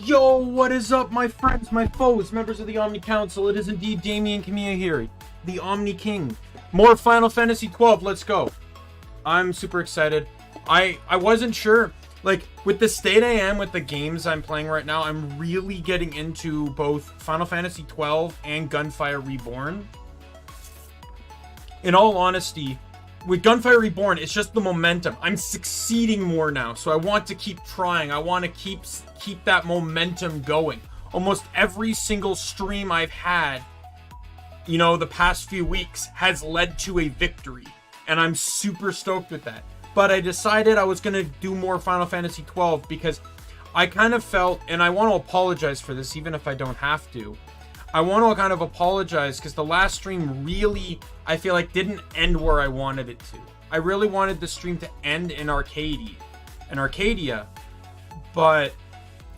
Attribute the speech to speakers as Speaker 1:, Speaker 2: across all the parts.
Speaker 1: Yo, what is up, my friends, my foes, members of the Omni Council? It is indeed Daimien Kamiya here, the Omni King. More Final Fantasy XII, let's go. I'm super excited. I wasn't sure, like, with the state I am with the games I'm playing right now, I'm really getting into both Final Fantasy XII and Gunfire Reborn. In all honesty, with Gunfire Reborn, it's just the momentum. I'm succeeding more now, so I want to keep trying. I want to keep that momentum going. Almost every single stream I've had, you know, the past few weeks has led to a victory, and I'm super stoked with that. But I decided I was going to do more Final Fantasy XII because I kind of felt, and I want to apologize for this even if I don't have to, I want to kind of apologize because the last stream really, I feel like, didn't end where I wanted it to. I really wanted the stream to end in Archadia, but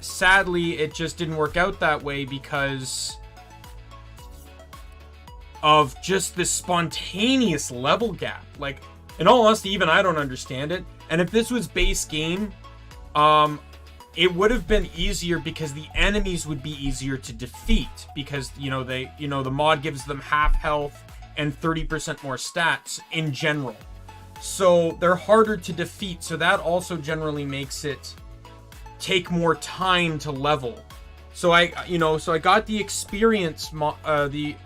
Speaker 1: sadly it just didn't work out that way because of just this spontaneous level gap. Like, in all honesty, even I don't understand it. And if this was base game, it would have been easier because the enemies would be easier to defeat because, the mod gives them half health and 30% more stats in general. So they're harder to defeat. So that also generally makes it take more time to level. So I got the experience, the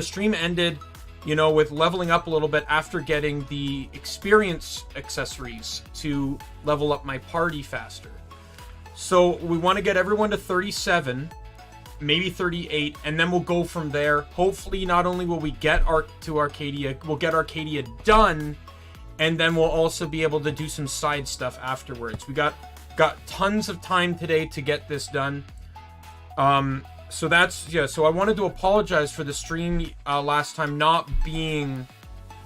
Speaker 1: stream ended, with leveling up a little bit after getting the experience accessories to level up my party faster. So we want to get everyone to 37, maybe 38, and then we'll go from there. Hopefully, not only will we get to Archadia, we'll get Archadia done, and then we'll also be able to do some side stuff afterwards. We got tons of time today to get this done. So I wanted to apologize for the stream last time not being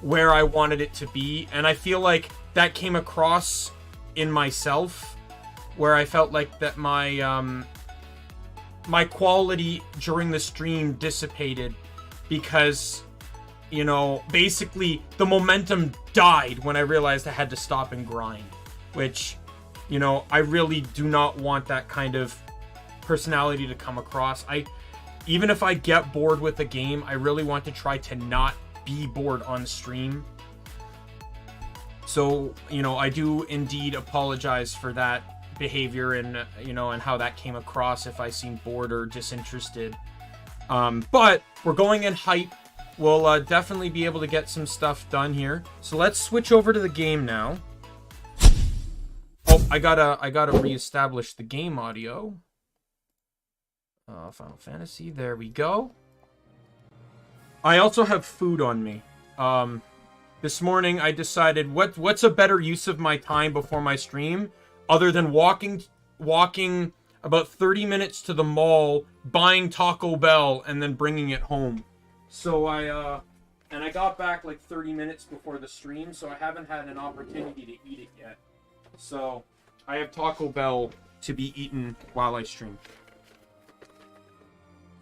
Speaker 1: where I wanted it to be, and I feel like that came across in myself, where I felt like that my quality during the stream dissipated because, basically the momentum died when I realized I had to stop and grind, which, I really do not want that kind of personality to come across. Even if I get bored with the game, I really want to try to not be bored on stream. So, I do indeed apologize for that behavior and and how that came across if I seemed bored or disinterested. But we're going in hype. We'll definitely be able to get some stuff done here. So let's switch over to the game now. Oh, I gotta reestablish the game audio. Final Fantasy, there we go. I also have food on me. This morning I decided what's a better use of my time before my stream other than walking about 30 minutes to the mall, buying Taco Bell, and then bringing it home. So I got back like 30 minutes before the stream, so I haven't had an opportunity to eat it yet. So I have Taco Bell to be eaten while I stream.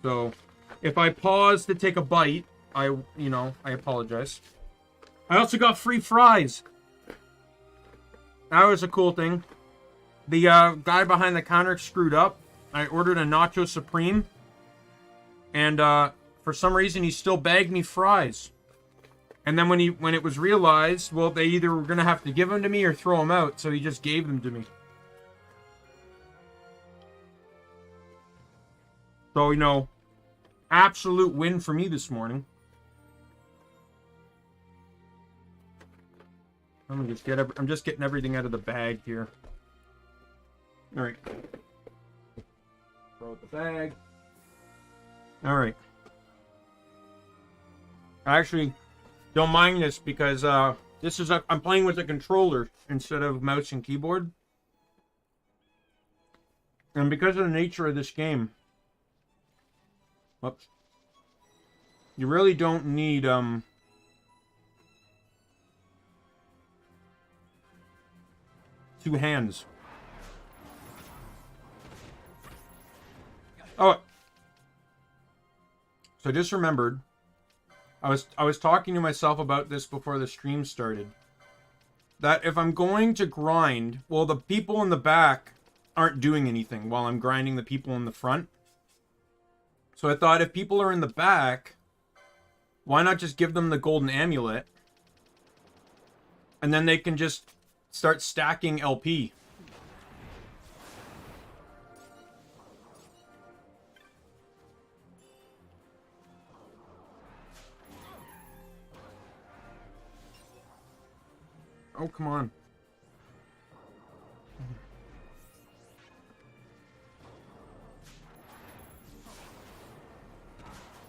Speaker 1: So if I pause to take a bite, I apologize. I also got free fries. That was a cool thing. The guy behind the counter screwed up. I ordered a Nacho Supreme. And for some reason, he still bagged me fries. And then when it was realized, well, they either were going to have to give them to me or throw them out. So he just gave them to me. So, absolute win for me this morning. I'm just getting everything out of the bag here. All right. Throw out the bag. All right. I actually don't mind this because I'm playing with a controller instead of mouse and keyboard. And because of the nature of this game, whoops, you really don't need two hands. Oh, so I just remembered, I was talking to myself about this before the stream started, that if I'm going to grind, well, the people in the back aren't doing anything while I'm grinding the people in the front. So I thought if people are in the back, why not just give them the golden amulet? And then they can just start stacking LP. Oh, come on.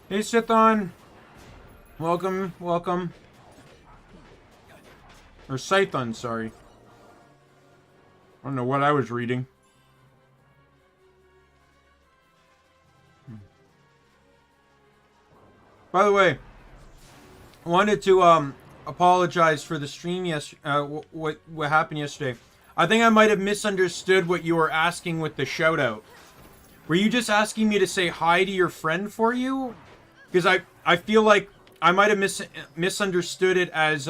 Speaker 1: Hey, Sithon. Welcome, welcome. Or Scython, sorry. I don't know what I was reading. By the way, I wanted to apologize for the stream what happened yesterday. I think I might have misunderstood what you were asking with the shout out. Were you just asking me to say hi to your friend for you? Because I feel like I might have misunderstood it as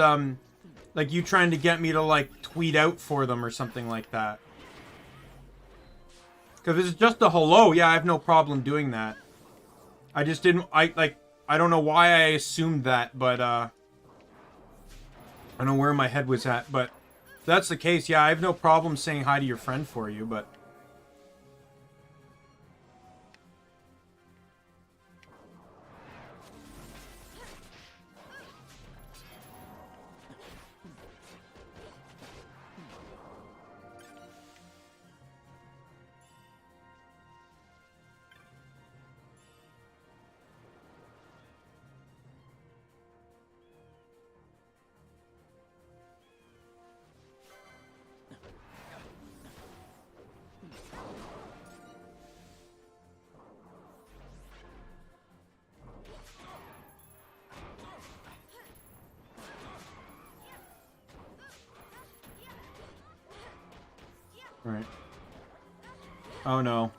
Speaker 1: like you trying to get me to like tweet out for them or something like that. Because it's just a hello, yeah, I have no problem doing that. I just didn't I don't know why I assumed that, but I don't know where my head was at, but if that's the case, yeah, I have no problem saying hi to your friend for you, but right. Oh no.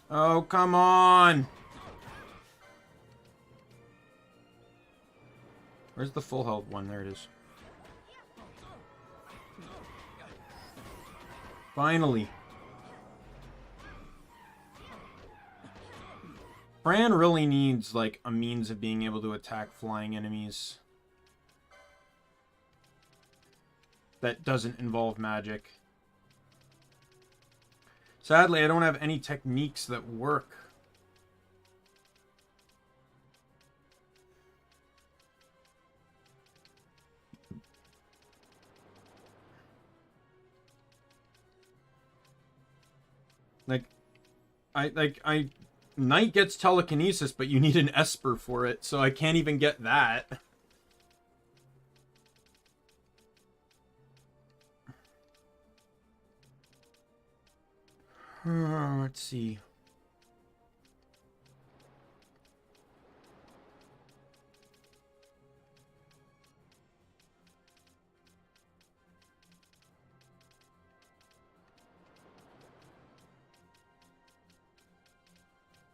Speaker 1: Oh, come on. Where's the full health one? There it is. Finally. Fran really needs, like, a means of being able to attack flying enemies that doesn't involve magic. Sadly, I don't have any techniques that work. Knight gets telekinesis, but you need an Esper for it, so I can't even get that. Let's see.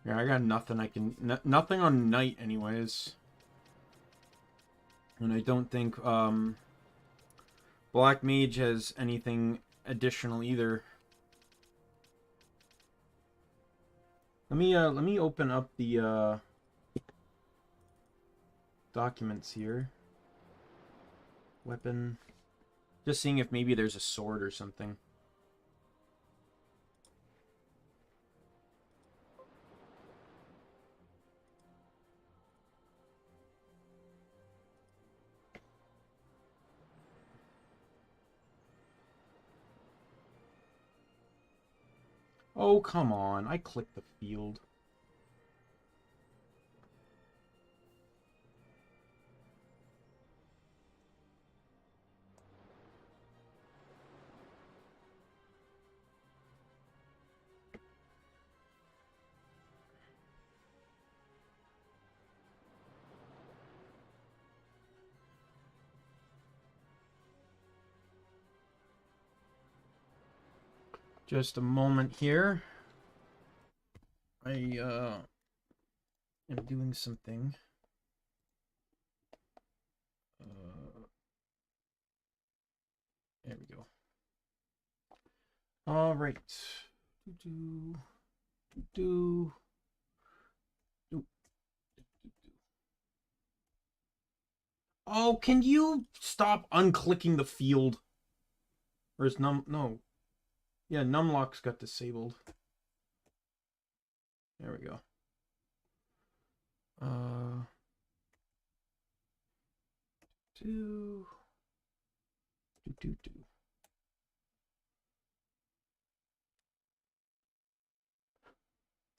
Speaker 1: Yeah, I got nothing I can... nothing on Knight, anyways. And I don't think, Black Mage has anything additional either. Let me open up the, documents here. Weapon. Just seeing if maybe there's a sword or something. Oh, come on. I clicked the field. Just a moment here. I am doing something. There we go. All right. Do, do, do. Oh, can you stop unclicking the field? Or is no. Yeah, numlock's got disabled. There we go. Do.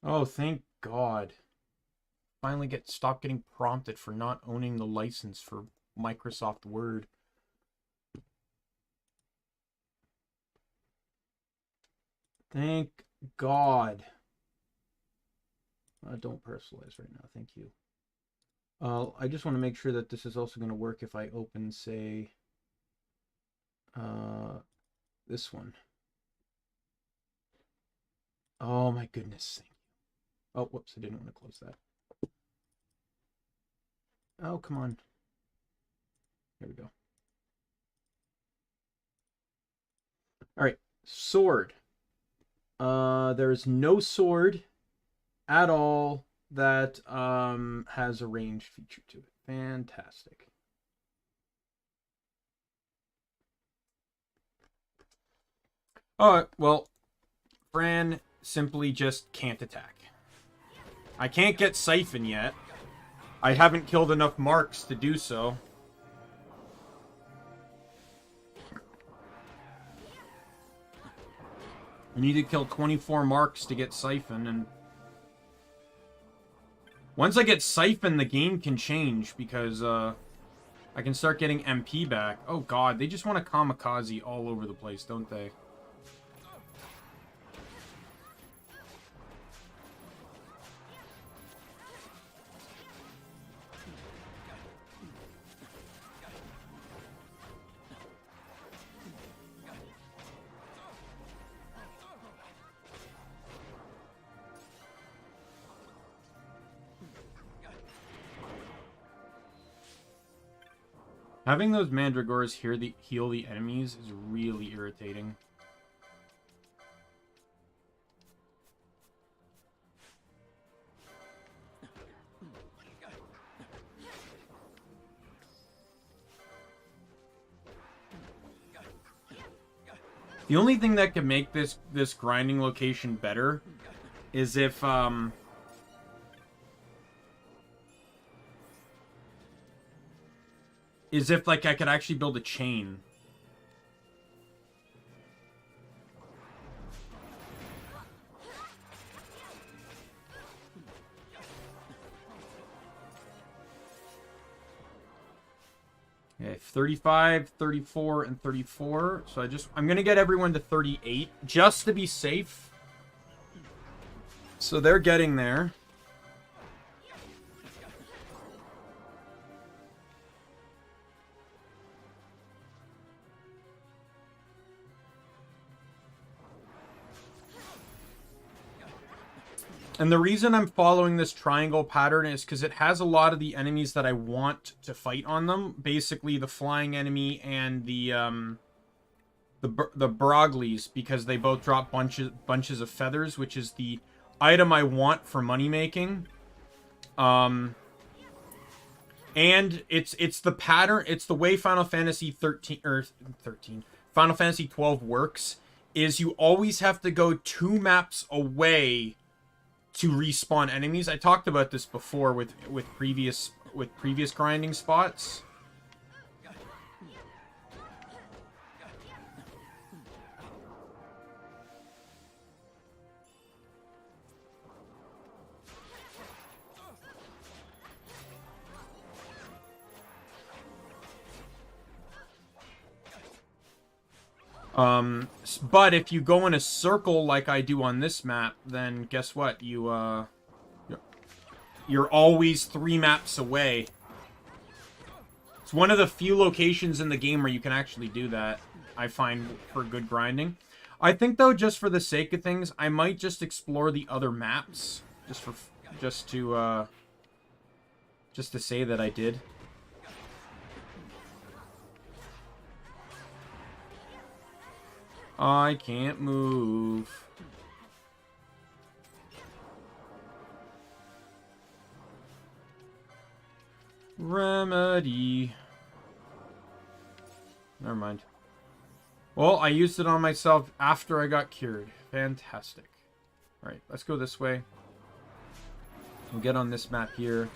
Speaker 1: Oh, thank God. Finally stop getting prompted for not owning the license for Microsoft Word. Thank God. Don't personalize right now. Thank you. I just want to make sure that this is also going to work if I open, say, this one. Oh my goodness. Oh, whoops, I didn't want to close that. Oh, come on. There we go. All right, sword. There's no sword at all that has a ranged feature to it. Fantastic. Oh, well, Fran simply just can't attack. I can't get Siphon yet. I haven't killed enough marks to do so. I need to kill 24 marks to get Siphon, and once I get Siphon, the game can change, because I can start getting MP back. Oh God, they just want to kamikaze all over the place, don't they? Having those Mandragores heal the enemies is really irritating. The only thing that could make this grinding location better is if like I could actually build a chain. Okay, 35, 34, and 34. So I'm gonna get everyone to 38 just to be safe. So they're getting there. And the reason I'm following this triangle pattern is because it has a lot of the enemies that I want to fight on them. Basically, the flying enemy and the Broglies, because they both drop bunches of feathers, which is the item I want for money making. And it's the pattern. It's the way Final Fantasy 13 Final Fantasy 12 works. Is you always have to go 2 maps away to respawn enemies. I talked about this before with previous grinding spots. But if you go in a circle like I do on this map, then guess what? You're always 3 maps away. It's one of the few locations in the game where you can actually do that, I find, for good grinding. I think, though, just for the sake of things, I might just explore the other maps, just to say that I did. I can't move. Remedy. Never mind. Well, I used it on myself after I got cured. Fantastic. Alright, let's go this way. We'll get on this map here.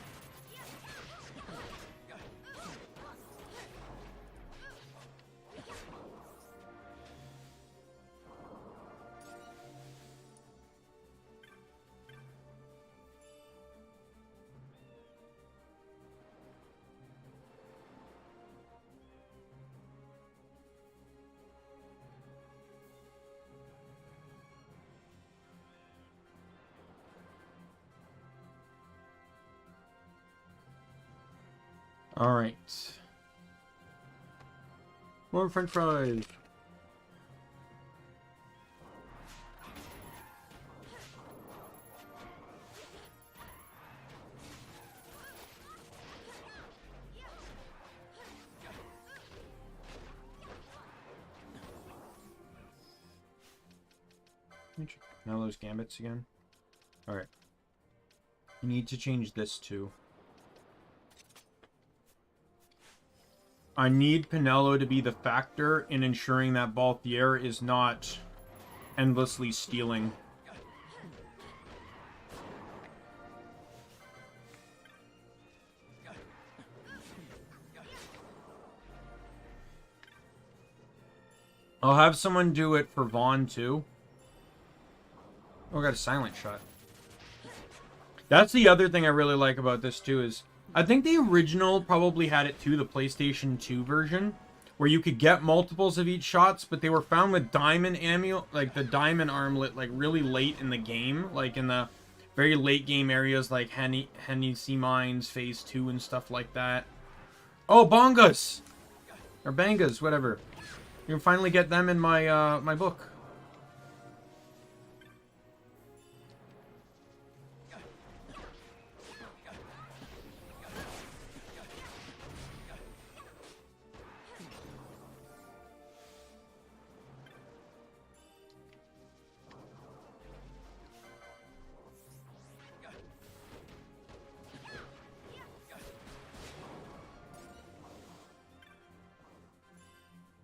Speaker 1: All right. More French fries. Now those gambits again. All right. You need to change this too. I need Pinello to be the factor in ensuring that Balthier is not endlessly stealing. I'll have someone do it for Vaughn too. Oh, I got a silent shot. That's the other thing I really like about this too is I think the original probably had it too, the PlayStation 2 version, where you could get multiples of each shots, but they were found with diamond ammo, like the diamond armlet, like really late in the game, like in the very late game areas like Hennessy Mines, Phase 2 and stuff like that. Oh, bongas! Or bangas, whatever. You can finally get them in my, my book.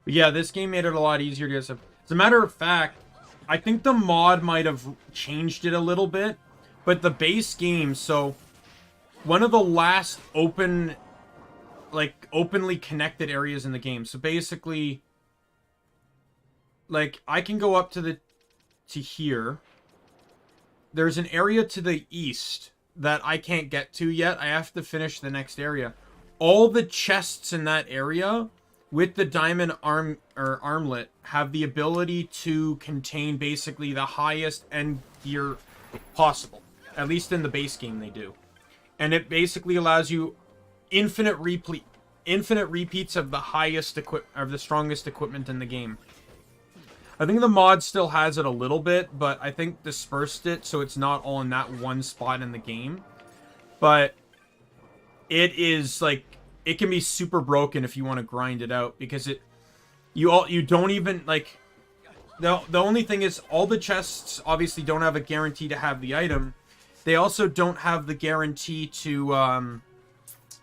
Speaker 1: But yeah, this game made it a lot easier to get stuff. As a matter of fact, I think the mod might have changed it a little bit, but the base game, so one of the last open, like, openly connected areas in the game. So basically, like, I can go up to here. There's an area to the east that I can't get to yet. I have to finish the next area. All the chests in that area with the diamond armlet have the ability to contain basically the highest end gear possible. At least in the base game they do. And it basically allows you infinite repeats of the highest of the strongest equipment in the game. I think the mod still has it a little bit, but I think dispersed it so it's not all in that one spot in the game. But it is like, it can be super broken if you want to grind it out, because you don't even, like, the only thing is all the chests obviously don't have a guarantee to have the item. They also don't have the guarantee to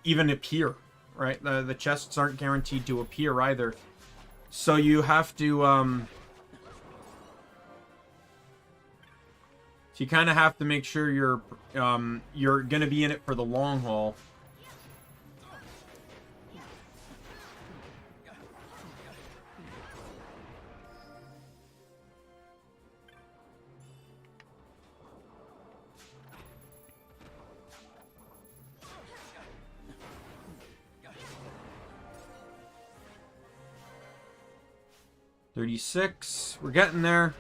Speaker 1: even appear, right? The chests aren't guaranteed to appear either. So you have to so you kind of have to make sure you're going to be in it for the long haul. $36. We're getting there.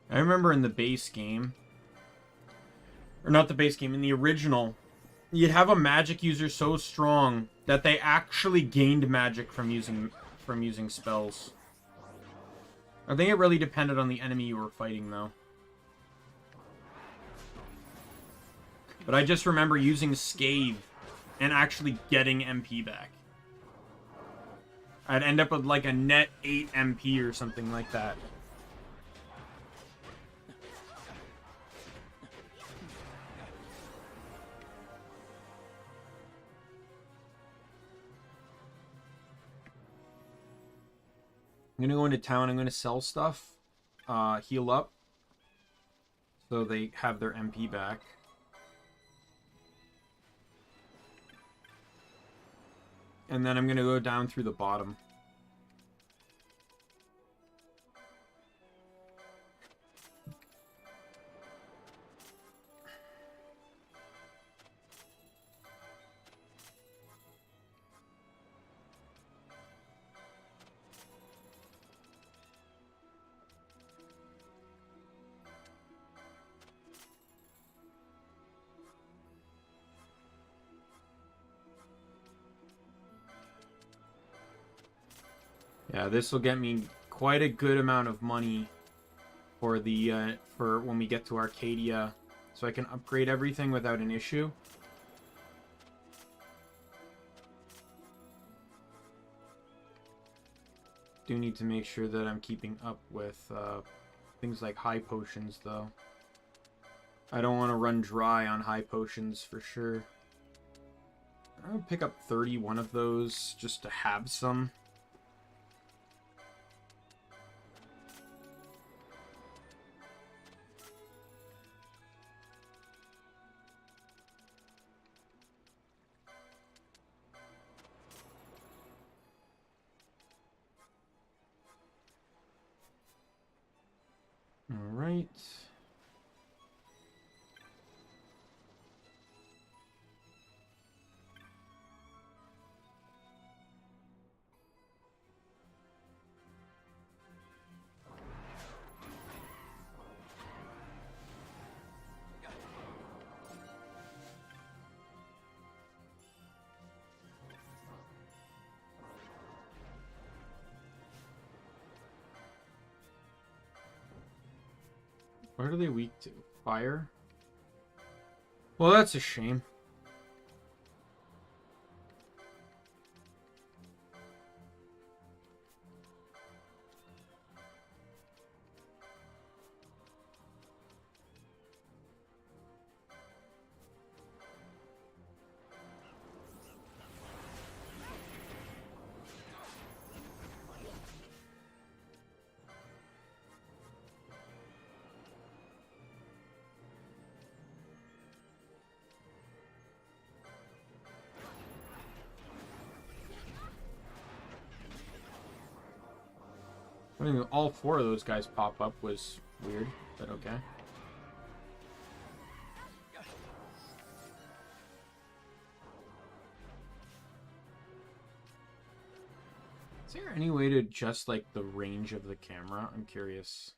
Speaker 1: I remember in the base game, or not the base game, in the original, you'd have a magic user so strong that they actually gained magic from using spells. I think it really depended on the enemy you were fighting, though. But I just remember using Scathe and actually getting MP back. I'd end up with like a net 8 MP or something like that. I'm gonna go into town. I'm gonna sell stuff, heal up, so they have their MP back. And then I'm gonna go down through the bottom. Yeah, this will get me quite a good amount of money for the for when we get to Archadia, so I can upgrade everything without an issue. Do need to make sure that I'm keeping up with things like high potions, though. I don't want to run dry on high potions for sure. I'll pick up 31 of those just to have some. All right. What are they weak to? Fire? Well, that's a shame. I mean, all 4 of those guys pop up was weird, but okay. Is there any way to adjust, like, the range of the camera? I'm curious.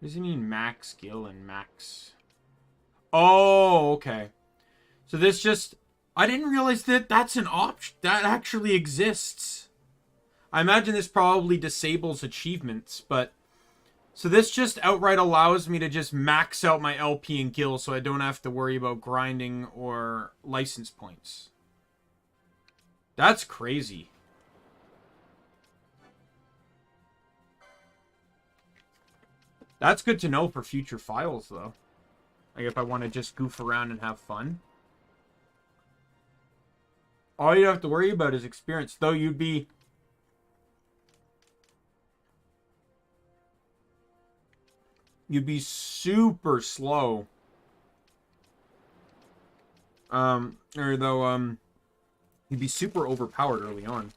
Speaker 1: What does he mean max skill and max? Oh, okay. So this just... I didn't realize that that's an option. That actually exists. I imagine this probably disables achievements, but... So this just outright allows me to just max out my LP and gil so I don't have to worry about grinding or license points. That's crazy. That's good to know for future files, though. Like, if I want to just goof around and have fun. All you have to worry about is experience. Though you'd be... You'd be super slow. You'd be super overpowered early on.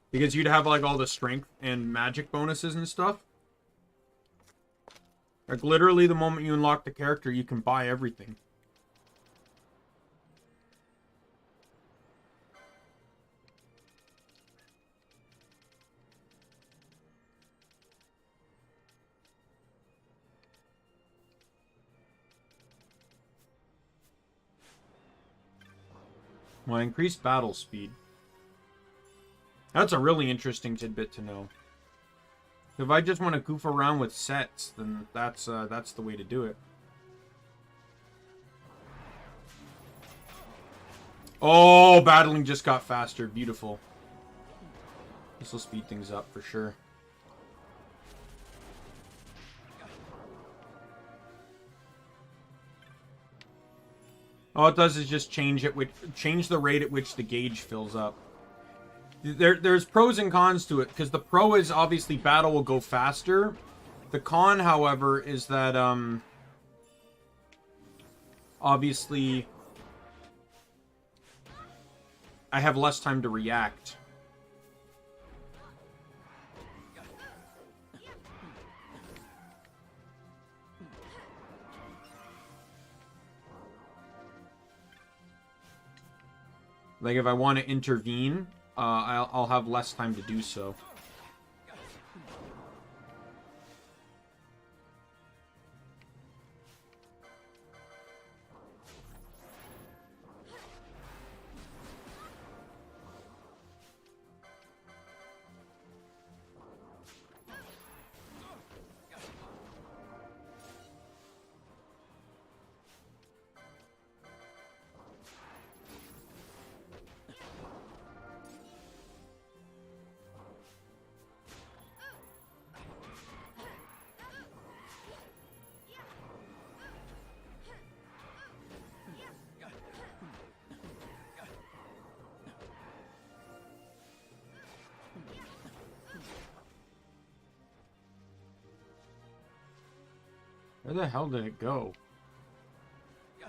Speaker 1: Because you'd have, like, all the strength and magic bonuses and stuff. Like, literally, the moment you unlock the character, you can buy everything. Well, increased battle speed. That's a really interesting tidbit to know. If I just want to goof around with sets, then that's the way to do it. Oh, battling just got faster. Beautiful. This will speed things up for sure. All it does is just change the rate at which the gauge fills up. There's pros and cons to it, because the pro is obviously battle will go faster. The con, however, is that obviously I have less time to react. Like, if I want to intervene, I'll have less time to do so. Where the hell did it go?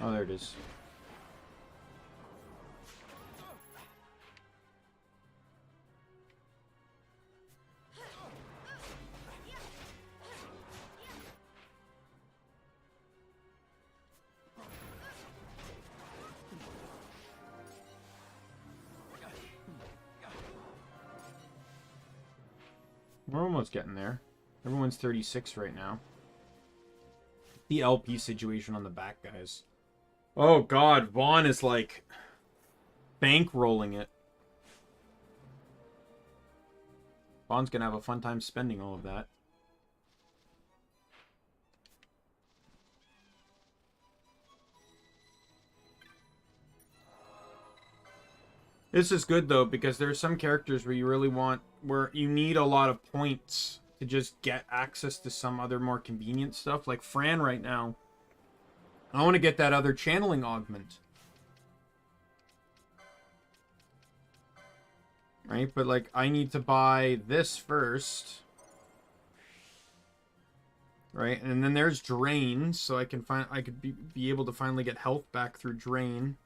Speaker 1: Oh, there it is. We're almost getting there. Everyone's 36 right now. The LP situation on the back, guys. Oh god, Vaughn is like bankrolling it. Vaughn's gonna have a fun time spending all of that. This is good though, because there are some characters where you really want, where you need a lot of points to just get access to some other more convenient stuff. Like Fran right now. I want to get that other channeling augment. Right? But like I need to buy this first. Right? And then there's Drain, so I could be able to finally get health back through Drain.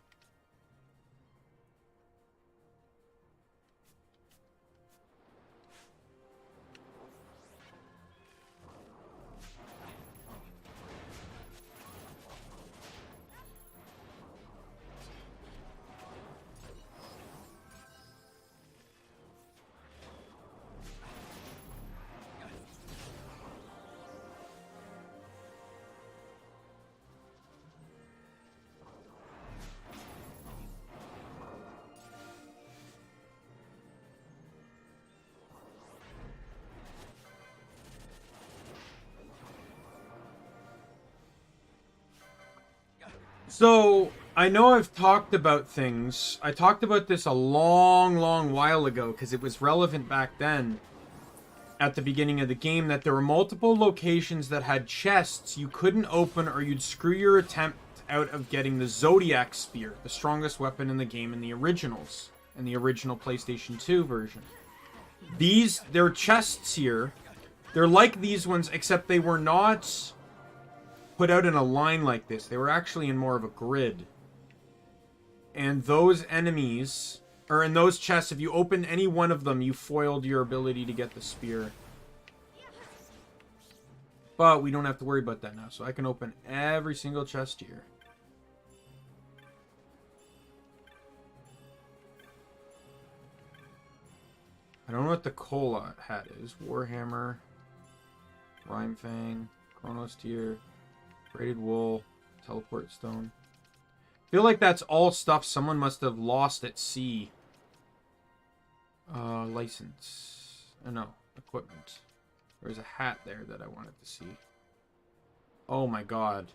Speaker 1: So, I know I've talked about things. I talked about this a long while ago because it was relevant back then at the beginning of the game, that there were multiple locations that had chests you couldn't open or you'd screw your attempt out of getting the Zodiac Spear, the strongest weapon in the game in the originals, in the original PlayStation 2 version. There are chests here. They're like these ones, except they were not put out in a line like this. They were actually in more of a grid. And those enemies, or in those chests, if you opened any one of them, you foiled your ability to get the spear. But we don't have to worry about that now. So I can open every single chest here. I don't know what the Cola hat is. Warhammer, Rhymefang, Chronos Tier, Braided Wool, Teleport Stone. I feel like that's all stuff someone must have lost at sea. License. No, equipment. There's a hat there that I wanted to see. Oh my god.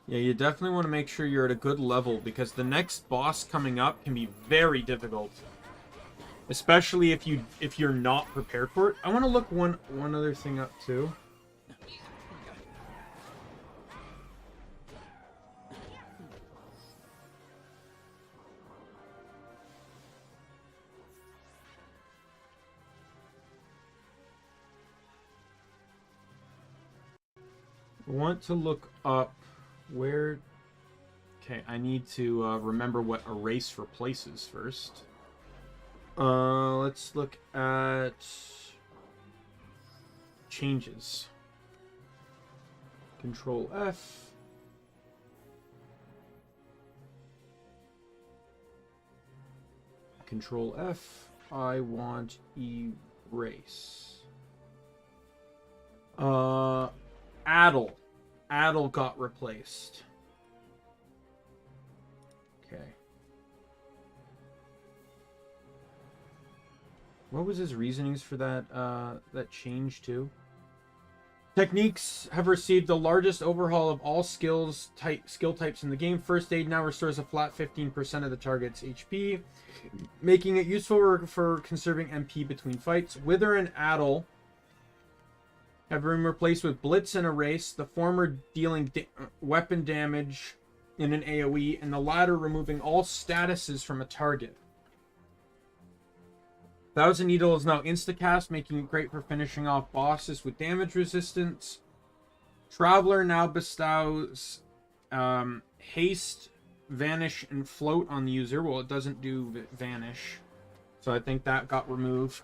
Speaker 1: Yeah, you definitely want to make sure you're at a good level, because the next boss coming up can be very difficult. Especially if you're not prepared for it. I want to look one other thing up too. I want to look up where... Okay, I need to remember what erase replaces first. Let's look at changes. Control F. Control F. I want erase. Addle. Addle got replaced. Okay. What was his reasonings for that that change too? Techniques have received the largest overhaul of all skill types in the game. First Aid now restores a flat 15% of the target's HP, making it useful for conserving MP between fights. Wither and Addle have been replaced with Blitz and Erase, the former dealing weapon damage in an AoE, and the latter removing all statuses from a target. Thousand Needle is now instacast, making it great for finishing off bosses with damage resistance. Traveler now bestows haste, vanish, and float on the user. Well, it doesn't do vanish, so I think that got removed.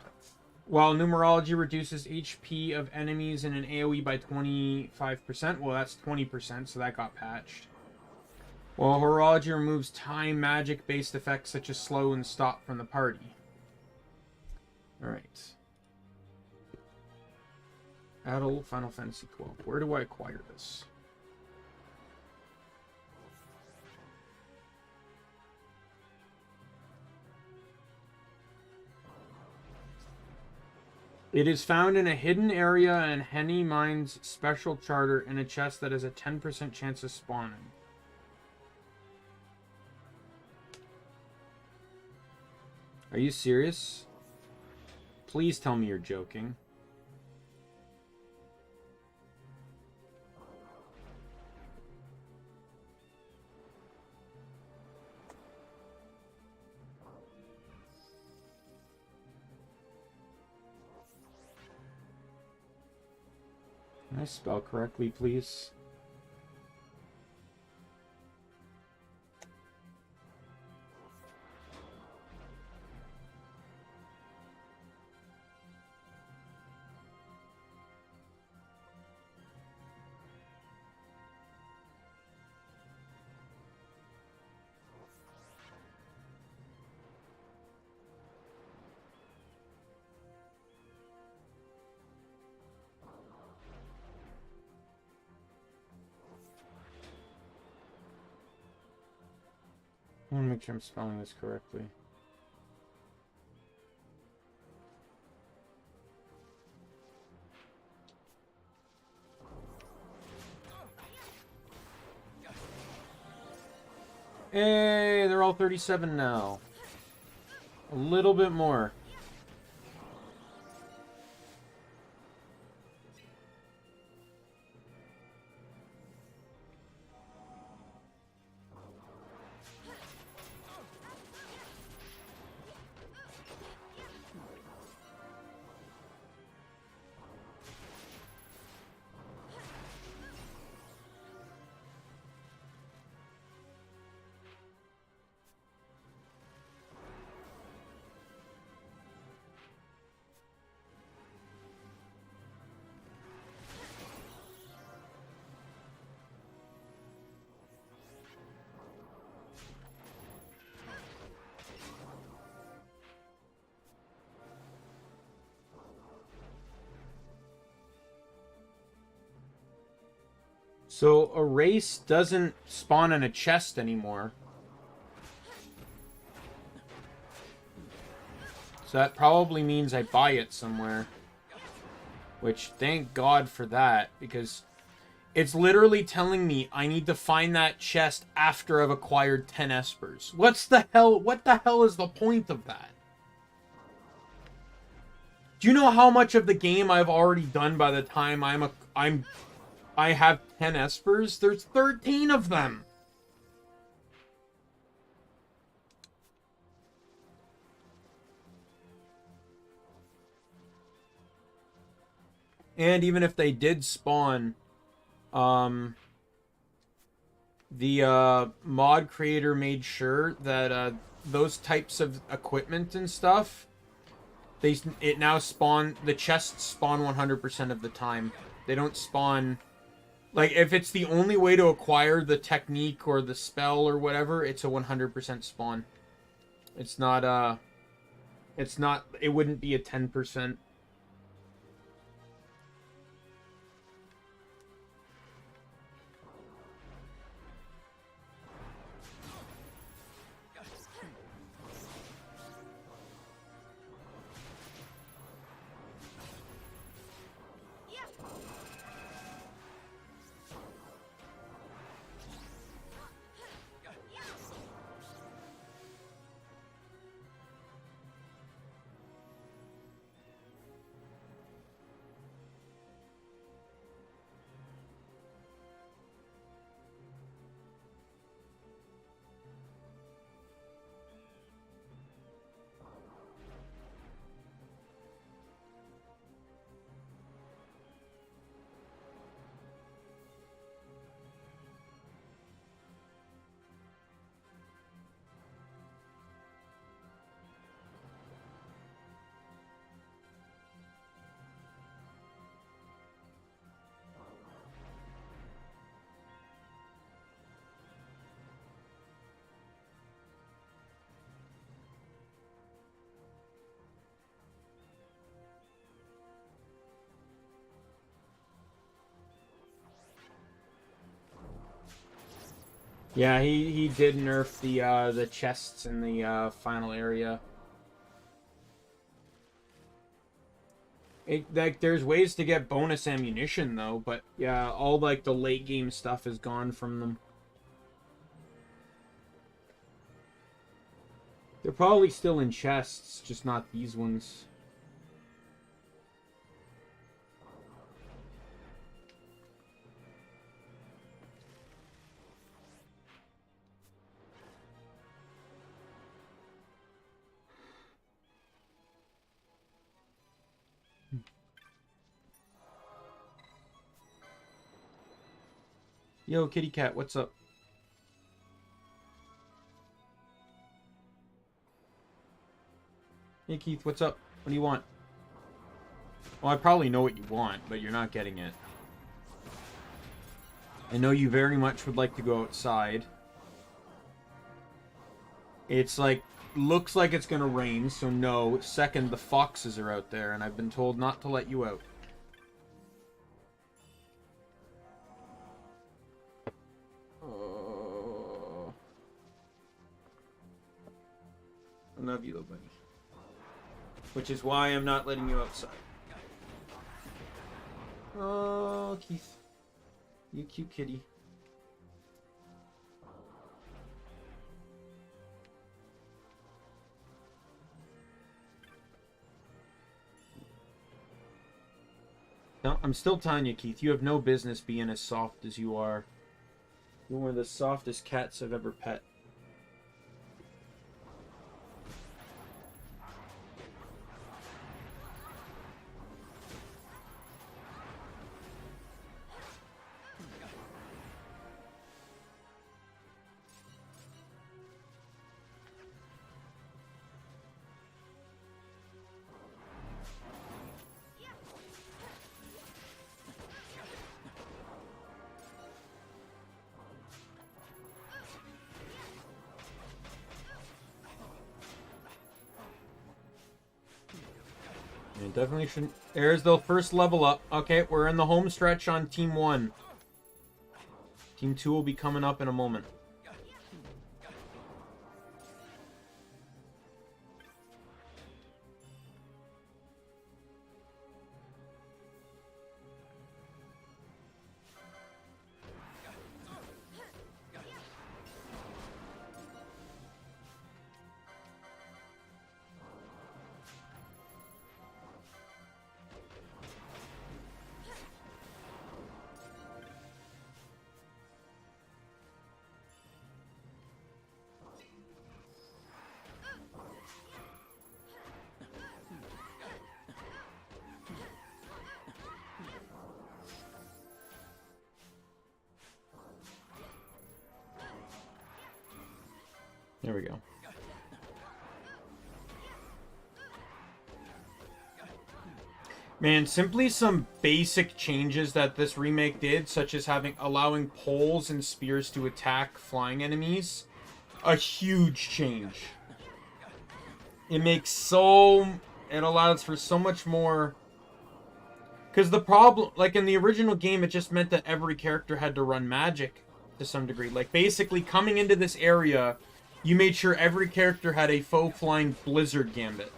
Speaker 1: While Numerology reduces HP of enemies in an AoE by 25%. Well, that's 20%, so that got patched. While Horology removes time magic-based effects such as slow and stop from the party. Alright. Addle, Final Fantasy XII. Where do I acquire this? It is found in a hidden area in Henny Mine's special charter in a chest that has a 10% chance of spawning. Are you serious? Please tell me you're joking. Can I spell correctly, please? I want to make sure I'm spelling this correctly. Hey, they're all 37 now. A little bit more. So a race doesn't spawn in a chest anymore. So that probably means I buy it somewhere. Which, thank God for that, because it's literally telling me I need to find that chest after I've acquired 10 espers. What the hell is the point of that? Do you know how much of the game I've already done by the time I have 10 espers? There's 13 of them. And even if they did spawn, the mod creator made sure that those types of equipment and stuff, it now spawn, the chests spawn 100% of the time. They don't spawn, like, if it's the only way to acquire the technique or the spell or whatever, it's a 100% spawn. It's not, it wouldn't be a 10%. Yeah, he did nerf the chests in the final area. Like, there's ways to get bonus ammunition though, but yeah, all like the late game stuff is gone from them. They're probably still in chests, just not these ones. Yo, kitty cat, what's up? Hey, Keith, what's up? What do you want? Well, I probably know what you want, but you're not getting it. I know you very much would like to go outside. It's like, looks like it's gonna rain, so no. Second, the foxes are out there, and I've been told not to let you out. I love you, little buddy. Which is why I'm not letting you outside. Oh, Keith. You cute kitty. No, I'm still telling you, Keith, you have no business being as soft as you are. You're one of the softest cats I've ever pet. Definitely shouldn't. There's the first level up. Okay, we're in the home stretch on Team 1. Team 2 will be coming up in a moment. There we go. Man, simply some basic changes that this remake did, such as allowing poles and spears to attack flying enemies. A huge change. It allows for so much more. Because the problem, like in the original game, it just meant that every character had to run magic to some degree. Like basically coming into this area, you made sure every character had a faux flying blizzard gambit.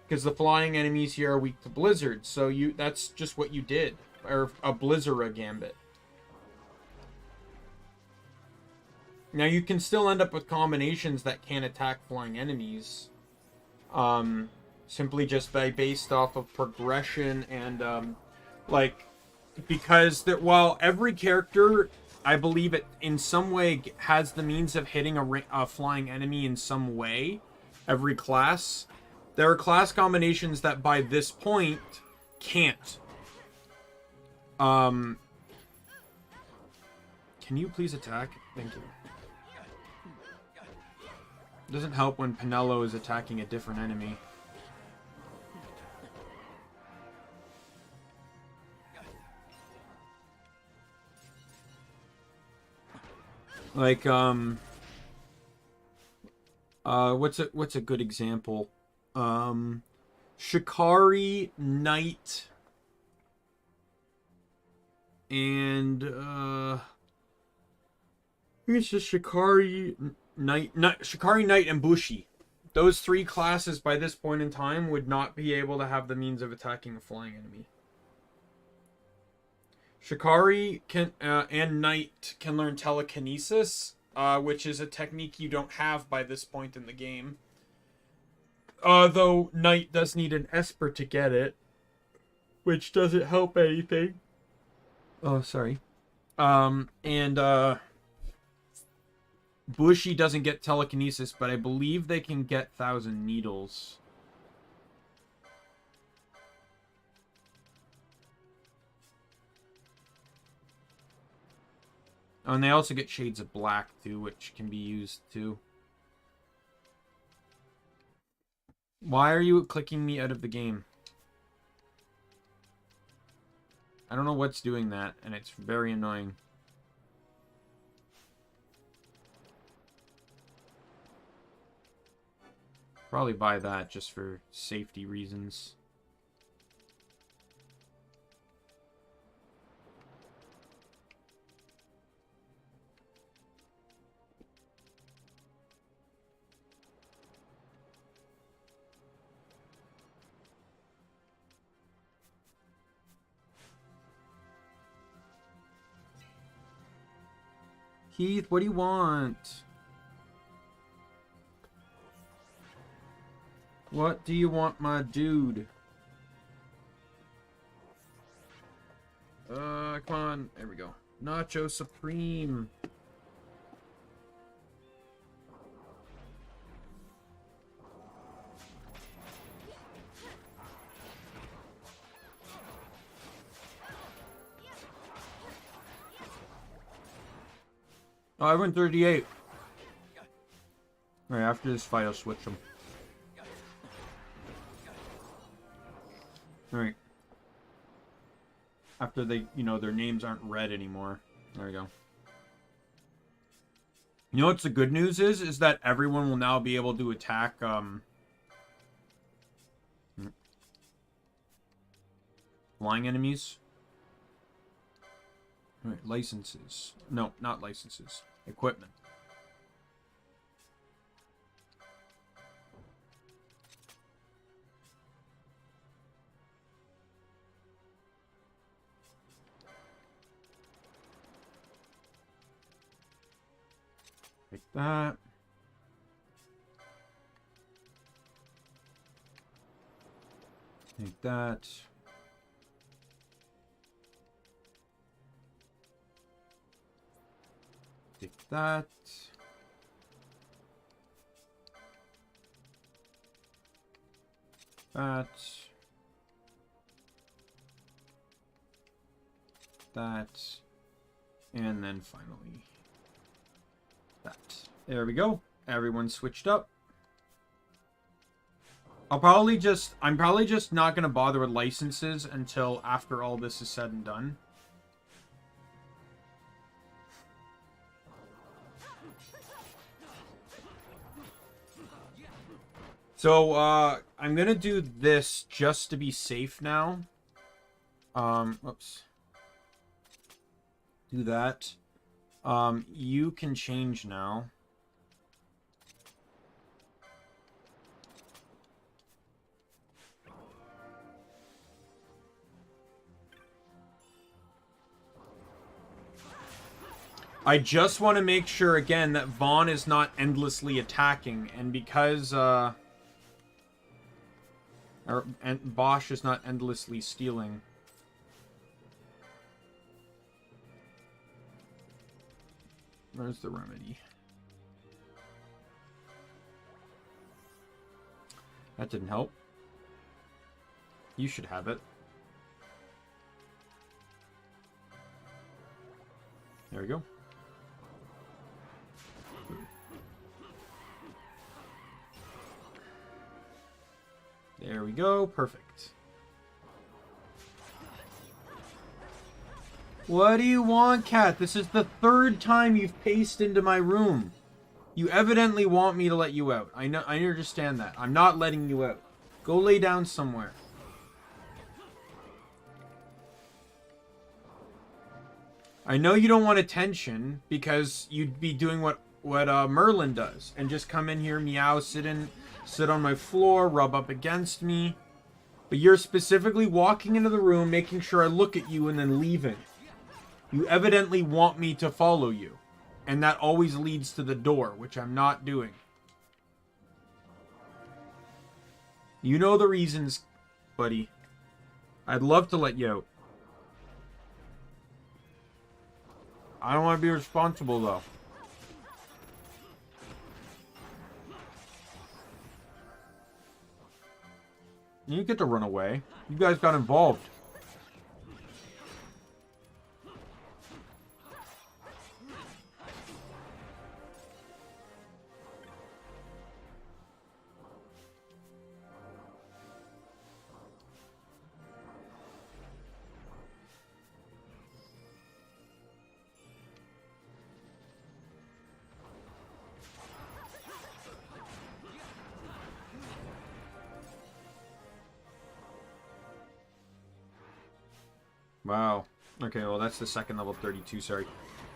Speaker 1: Because the flying enemies here are weak to blizzards, so that's just what you did. Or a blizzard gambit. Now you can still end up with combinations that can attack flying enemies. Simply just based off of progression and because while every character, I believe it in some way has the means of hitting a flying enemy in some way, every class, there are class combinations that by this point can't. Can you please attack? Thank you. It doesn't help when Pinello is attacking a different enemy. Like, what's a good example? Shikari, Knight, and, I think it's just Shikari, Knight, and Bushi. Those three classes by this point in time would not be able to have the means of attacking a flying enemy. Shikari and Knight can learn telekinesis, which is a technique you don't have by this point in the game. Though Knight does need an Esper to get it, which doesn't help anything. Oh, sorry. Bushi doesn't get telekinesis, but I believe they can get Thousand Needles. Oh, and they also get Shades of Black, too, which can be used, too. Why are you clicking me out of the game? I don't know what's doing that, and it's very annoying. Probably buy that just for safety reasons. Keith, what do you want? What do you want, my dude? Come on. There we go. Nacho Supreme. Oh, I went 38. Alright, after this fight, I'll switch them. Alright. After they, their names aren't red anymore. There we go. You know what's the good news is that everyone will now be able to attack, Flying enemies. Alright, licenses. No, not licenses. Equipment. Like that. Like that. Take that. That. That. And then finally that. There we go. Everyone switched up. I'm probably just not going to bother with licenses until after all this is said and done. So, I'm going to do this just to be safe now. Oops. Do that. You can change now. I just want to make sure, again, that Vaughn is not endlessly attacking, and because, and Bosch is not endlessly stealing. Where's the remedy? That didn't help. You should have it. There we go. There we go. Perfect. What do you want, cat? This is the third time you've paced into my room. You evidently want me to let you out. I know. I understand that. I'm not letting you out. Go lay down somewhere. I know you don't want attention because you'd be doing what Merlin does and just come in here, meow, sit on my floor, rub up against me. But you're specifically walking into the room, making sure I look at you, and then leaving. You evidently want me to follow you. And that always leads to the door, which I'm not doing. You know the reasons, buddy. I'd love to let you out. I don't want to be responsible, though. You get to run away. You guys got involved. Wow. Okay, well, that's the second level 32, sorry.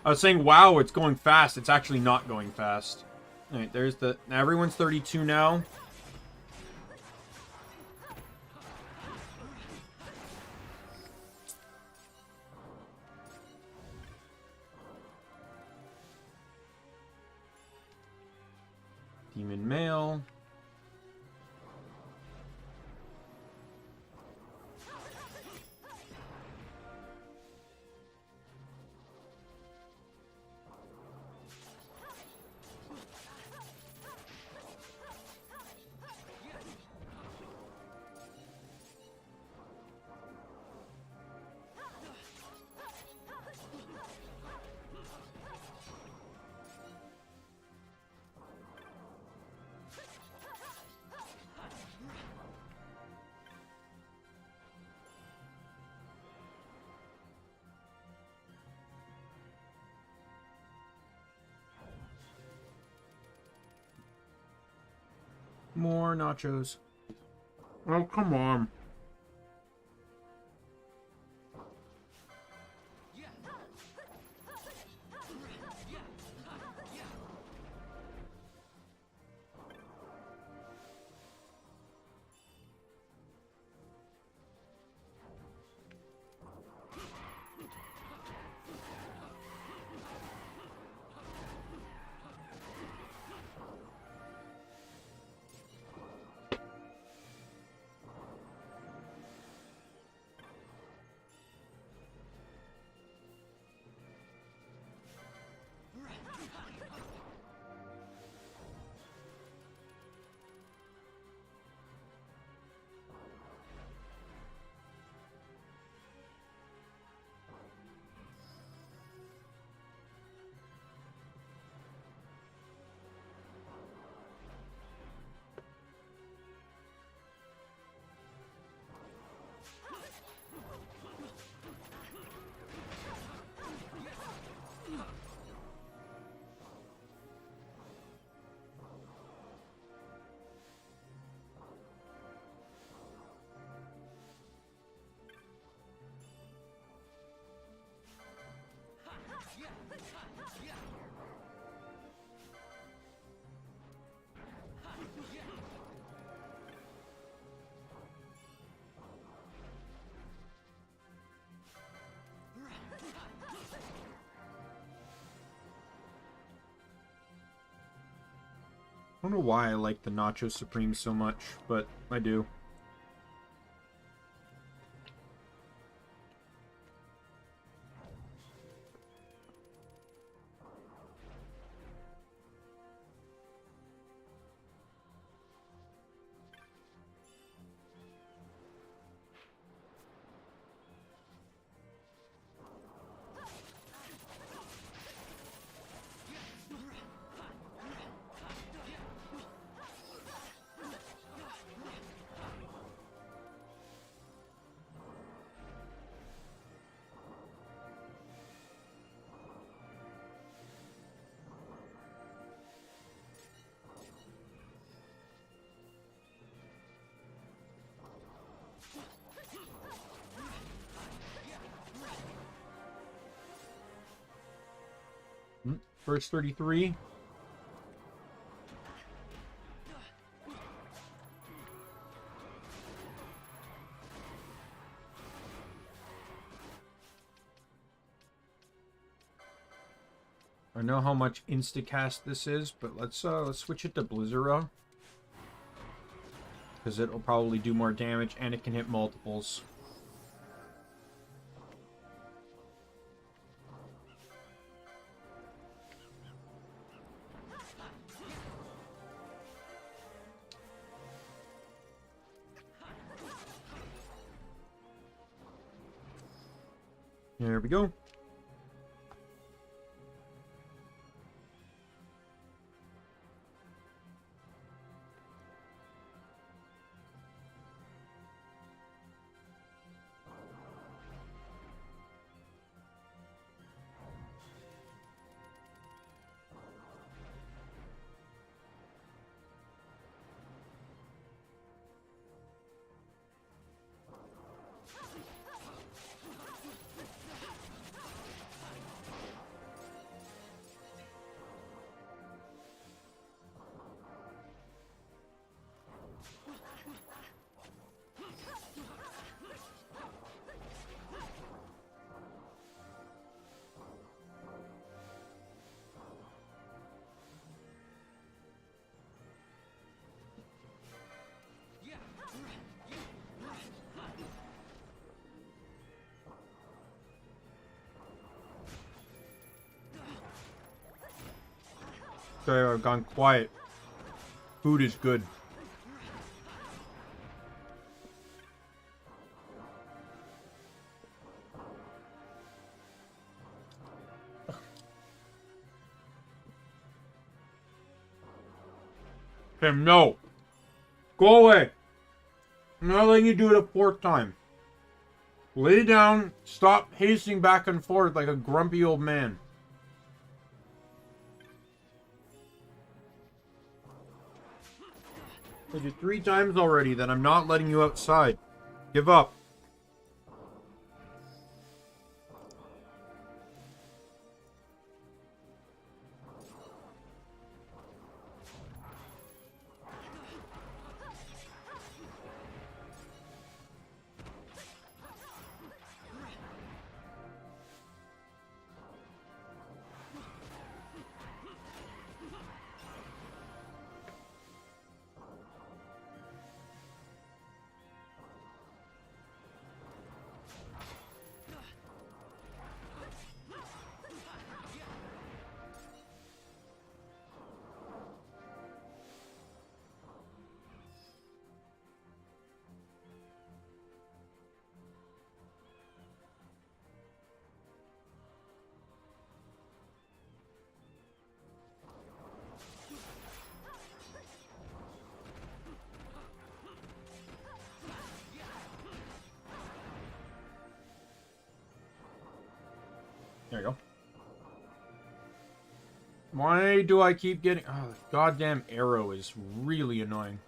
Speaker 1: I was saying, wow, it's going fast. It's actually not going fast. Alright, there's the... Everyone's 32 now. Demon male. More nachos. Oh, come on. don't know why I like the Nacho Supreme so much, but I do. First 33. I know how much instacast this is, but let's switch it to Blizzara, because it'll probably do more damage and it can hit multiples. There we go. Sorry, I've gone quiet. Food is good. Tim, no. Go away. I'm not letting you do it a fourth time. Lay down. Stop pacing back and forth like a grumpy old man. I did 3 times already that I'm not letting you outside. Give up. There you go. Why do I keep getting... Oh, the goddamn arrow is really annoying.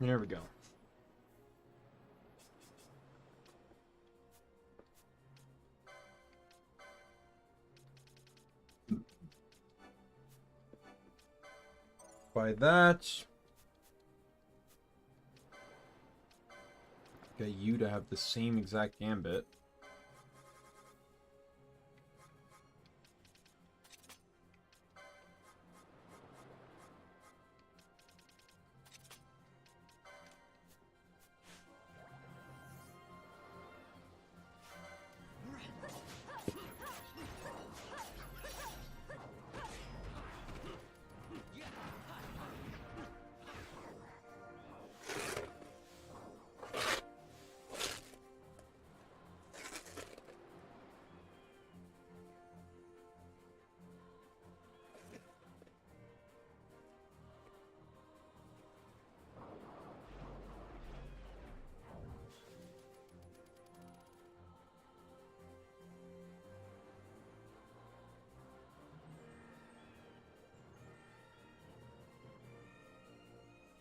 Speaker 1: There we go. By that, get you to have the same exact gambit.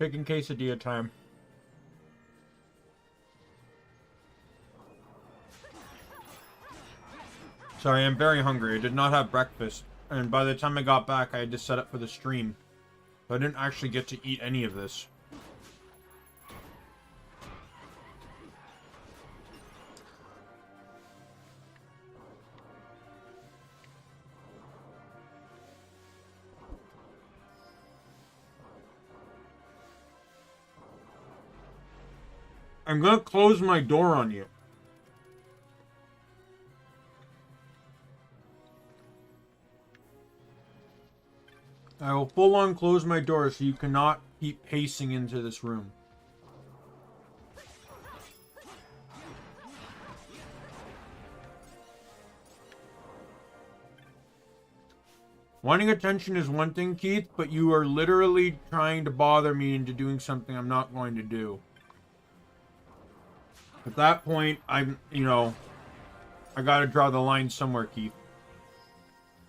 Speaker 1: Chicken quesadilla time. Sorry, I'm very hungry. I did not have breakfast. And by the time I got back, I had to set up for the stream. So I didn't actually get to eat any of this. I'm gonna close my door on you. I will full on close my door so you cannot keep pacing into this room. Wanting attention is one thing, Keith, but you are literally trying to bother me into doing something I'm not going to do. At that point, I gotta draw the line somewhere, Keith.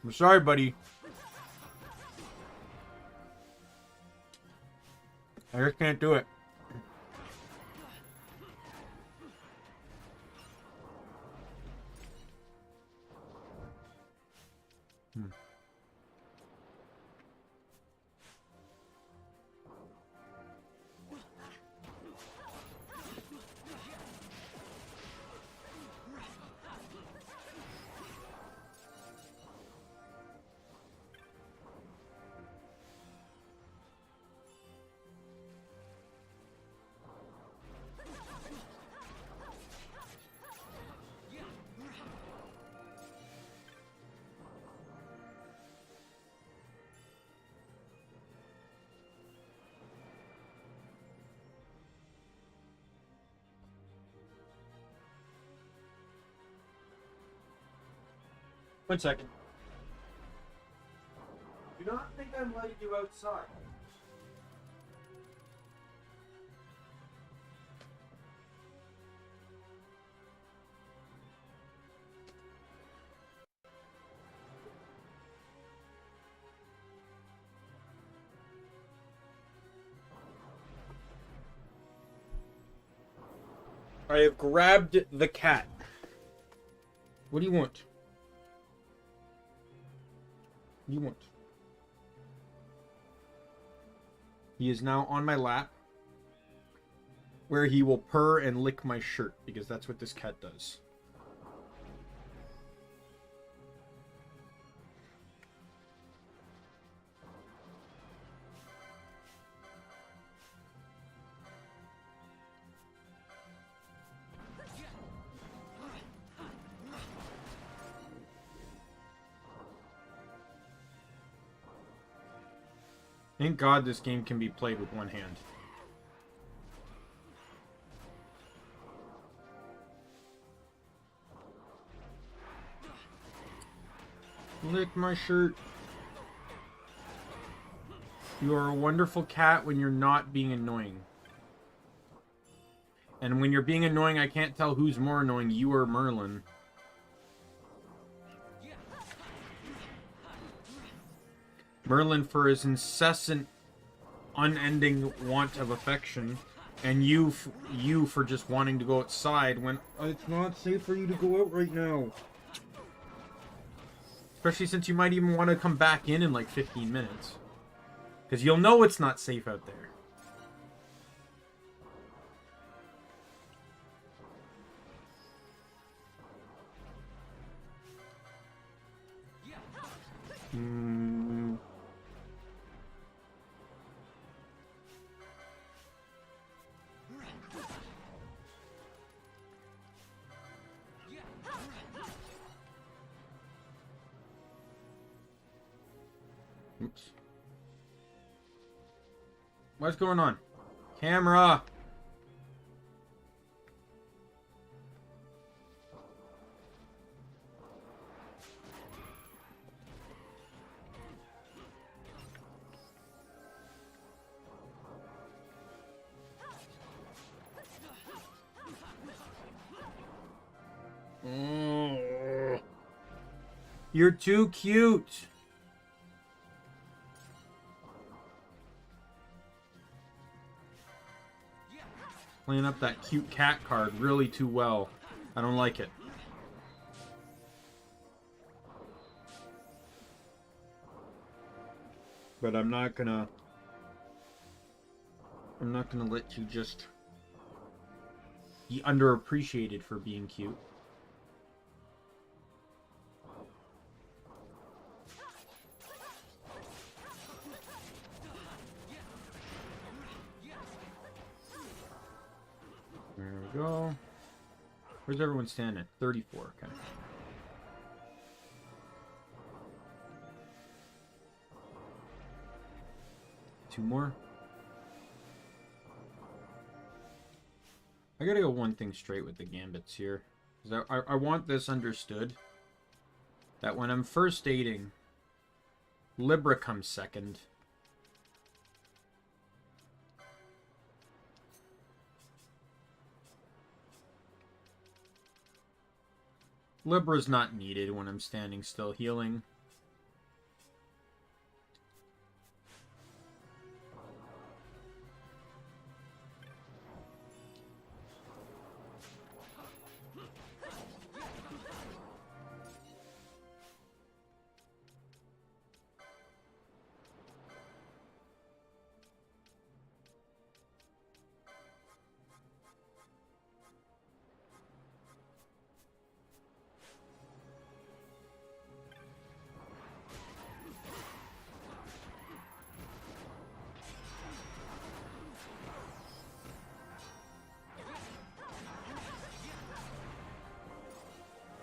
Speaker 1: I'm sorry, buddy. I just can't do it. One second. Do not think I'm letting you outside. I have grabbed the cat. What do you want? What do you want? He is now on my lap, where he will purr and lick my shirt, because that's what this cat does. Thank God this game can be played with one hand. Lick my shirt. You are a wonderful cat when you're not being annoying. And when you're being annoying, I can't tell who's more annoying, you or Merlin. Merlin for his incessant, unending want of affection, And you for just wanting to go outside when it's not safe for you to go out right now. Especially since you might even want to come back in like 15 minutes. Because you'll know it's not safe out there. Oops. What's going on? Camera! Oh. You're too cute! Playing up that cute cat card really too well. I don't like it. But I'm not gonna let you just be underappreciated for being cute. There we go. Where's everyone standing? 34, okay. Two more. I gotta go one thing straight with the gambits here. Because I want this understood. That when I'm first dating, Libra comes second. Libra's not needed when I'm standing still healing.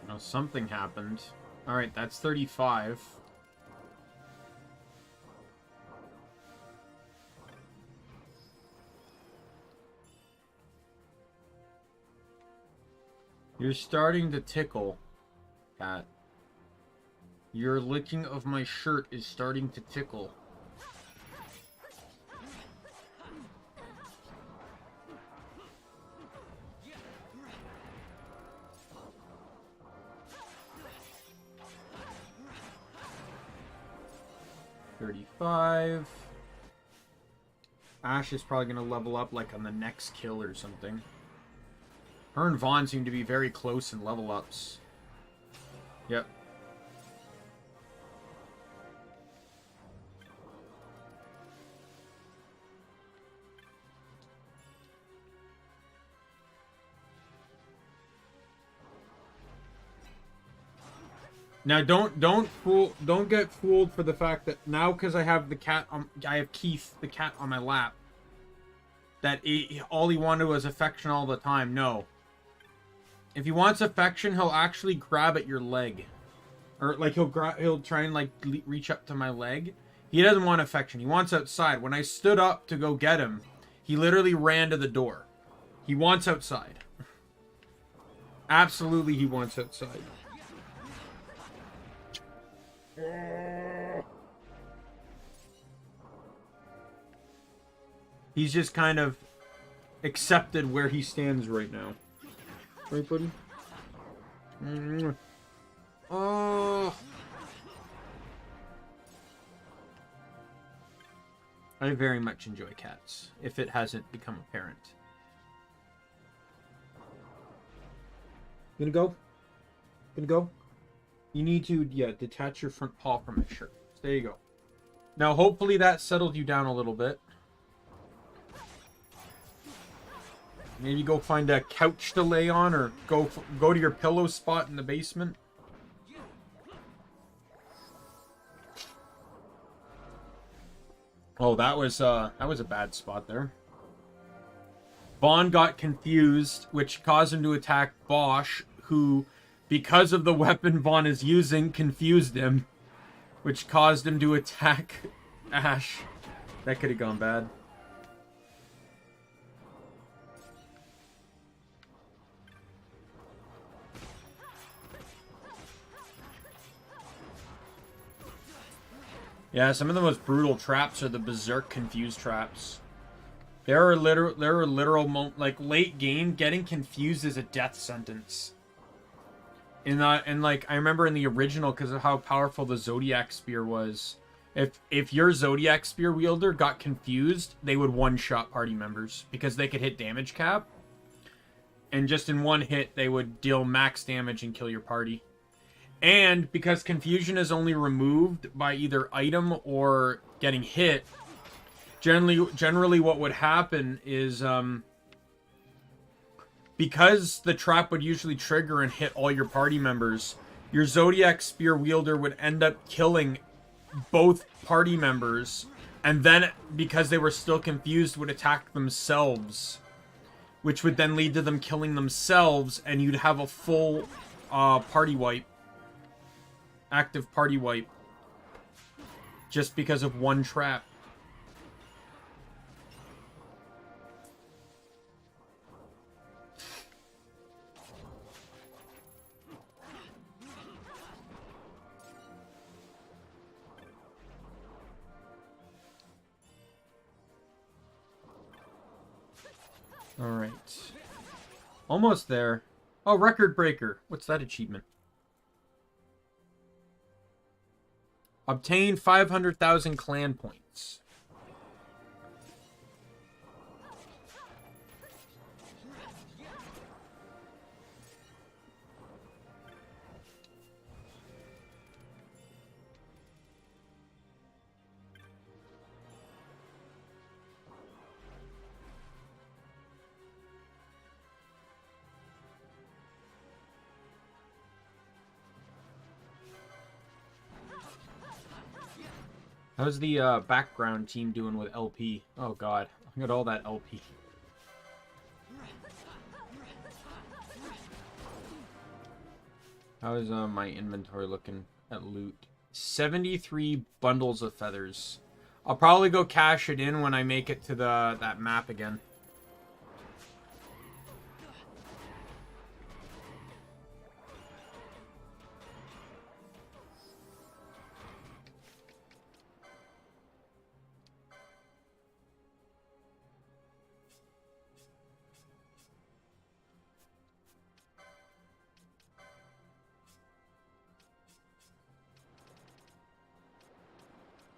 Speaker 1: Now something happened. Alright, that's 35. You're starting to tickle, Cat. Your licking of my shirt is starting to tickle. Ash is probably going to level up like on the next kill or something. Her and Vaughn seem to be very close in level ups. Yep. Now don't get fooled for the fact that now because I have the cat I have Keith the cat on my lap that all he wanted was affection all the time. No. If he wants affection, he'll actually grab at your leg. Or like he'll try and like reach up to my leg. He doesn't want affection. He wants outside. When I stood up to go get him, he literally ran to the door. He wants outside. Absolutely he wants outside. He's just kind of accepted where he stands right now. Right, buddy? Oh. I very much enjoy cats, if it hasn't become apparent. Gonna go? Gonna go? You need to, yeah, detach your front paw from my shirt. There you go. Now, hopefully that settled you down a little bit. Maybe go find a couch to lay on, or go to your pillow spot in the basement. Oh, that was a bad spot there. Vaughn got confused, which caused him to attack Bosch, who, because of the weapon Vaughn is using, confused him, which caused him to attack Ash. That could have gone bad. Yeah, some of the most brutal traps are the Berserk confused traps. There are literal like late game, getting confused is a death sentence. And like I remember in the original, because of how powerful the Zodiac Spear was, if your Zodiac Spear wielder got confused, they would one-shot party members because they could hit damage cap, and just in one hit they would deal max damage and kill your party. And because confusion is only removed by either item or getting hit, generally what would happen is, because the trap would usually trigger and hit all your party members, your Zodiac Spear wielder would end up killing both party members, and then, because they were still confused, would attack themselves, which would then lead to them killing themselves, and you'd have a full party wipe. Active party wipe. Just because of one trap. Alright. Almost there. Oh, record breaker. What's that achievement? Obtain 500,000 clan points. How's the background team doing with LP? Oh god, I got all that LP. How is my inventory looking at loot? 73 bundles of feathers. I'll probably go cash it in when I make it to that map again.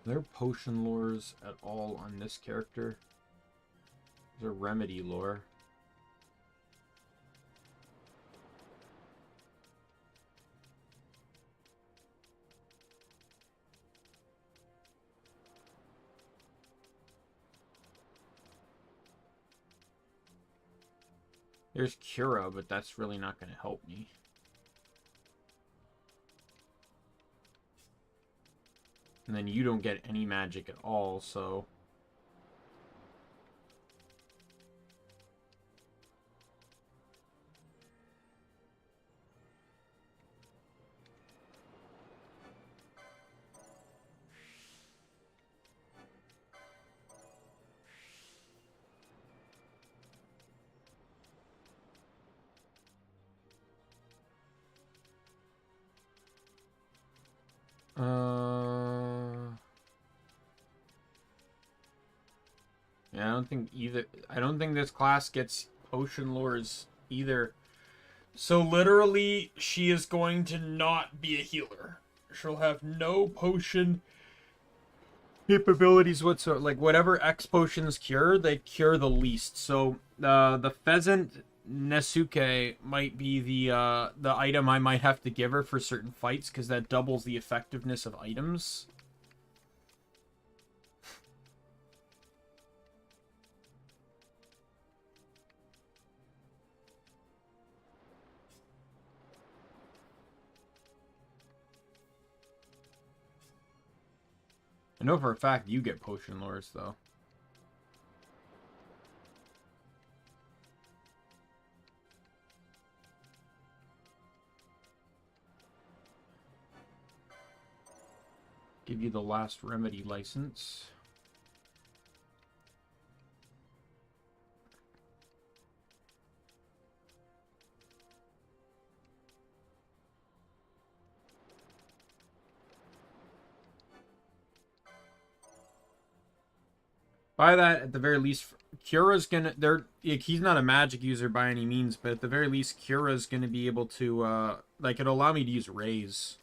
Speaker 1: Are there potion lores at all on this character? Is there remedy lore? There's Cura, but that's really not going to help me. And then you don't get any magic at all, so... Yeah, I don't think this class gets potion lores either. So literally, she is going to not be a healer. She'll have no potion capabilities whatsoever. Like, whatever X potions cure, they cure the least. So, the pheasant Nesuke might be the item I might have to give her for certain fights, because that doubles the effectiveness of items. I know for a fact you get potion lures, though. Give you the last remedy license. By that, at the very least, Kira's gonna... he's not a magic user by any means, but at the very least, Kira's gonna be able to... like, it'll allow me to use Raise.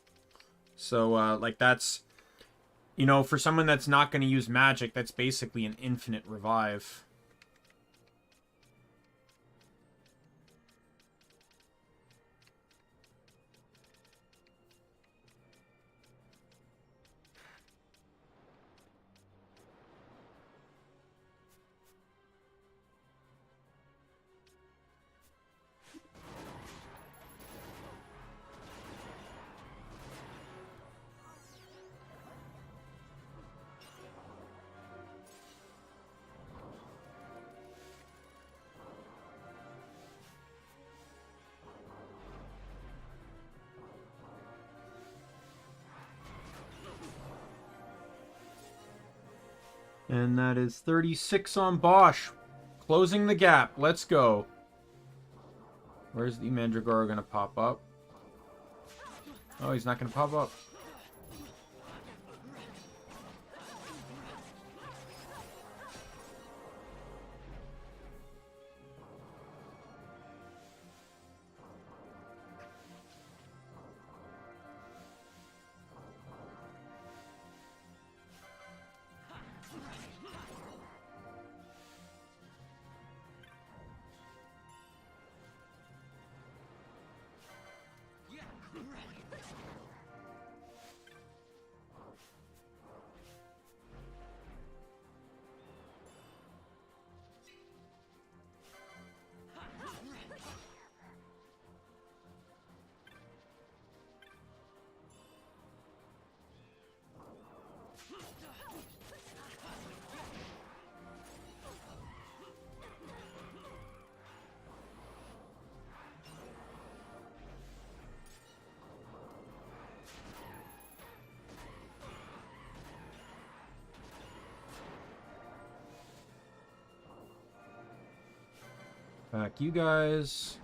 Speaker 1: So, like, that's... You know, for someone that's not going to use magic, that's basically an infinite revive. And that is 36 on Bosch. Closing the gap. Let's go. Where's the Mandragora going to pop up? Oh, he's not going to pop up. Back you guys.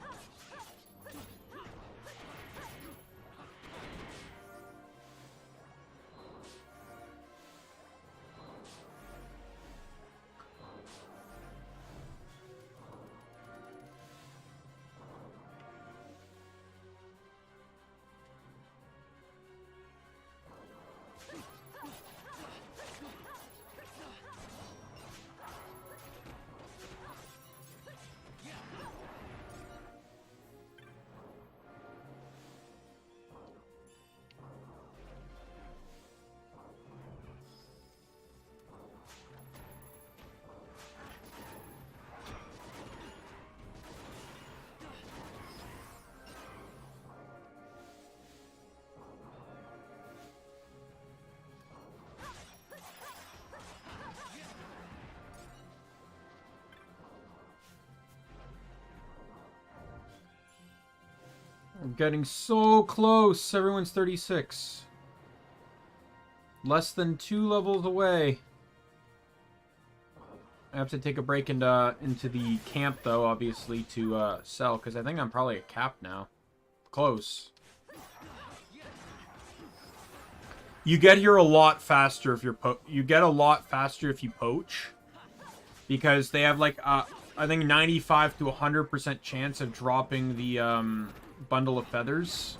Speaker 1: We're getting so close. Everyone's 36. Less than 2 levels away. I have to take a break into the camp, though, obviously, to sell, because I think I'm probably at cap now. Close. You get here a lot faster if you're you get a lot faster if you poach, because they have like I think 95 to 100% chance of dropping the bundle of feathers,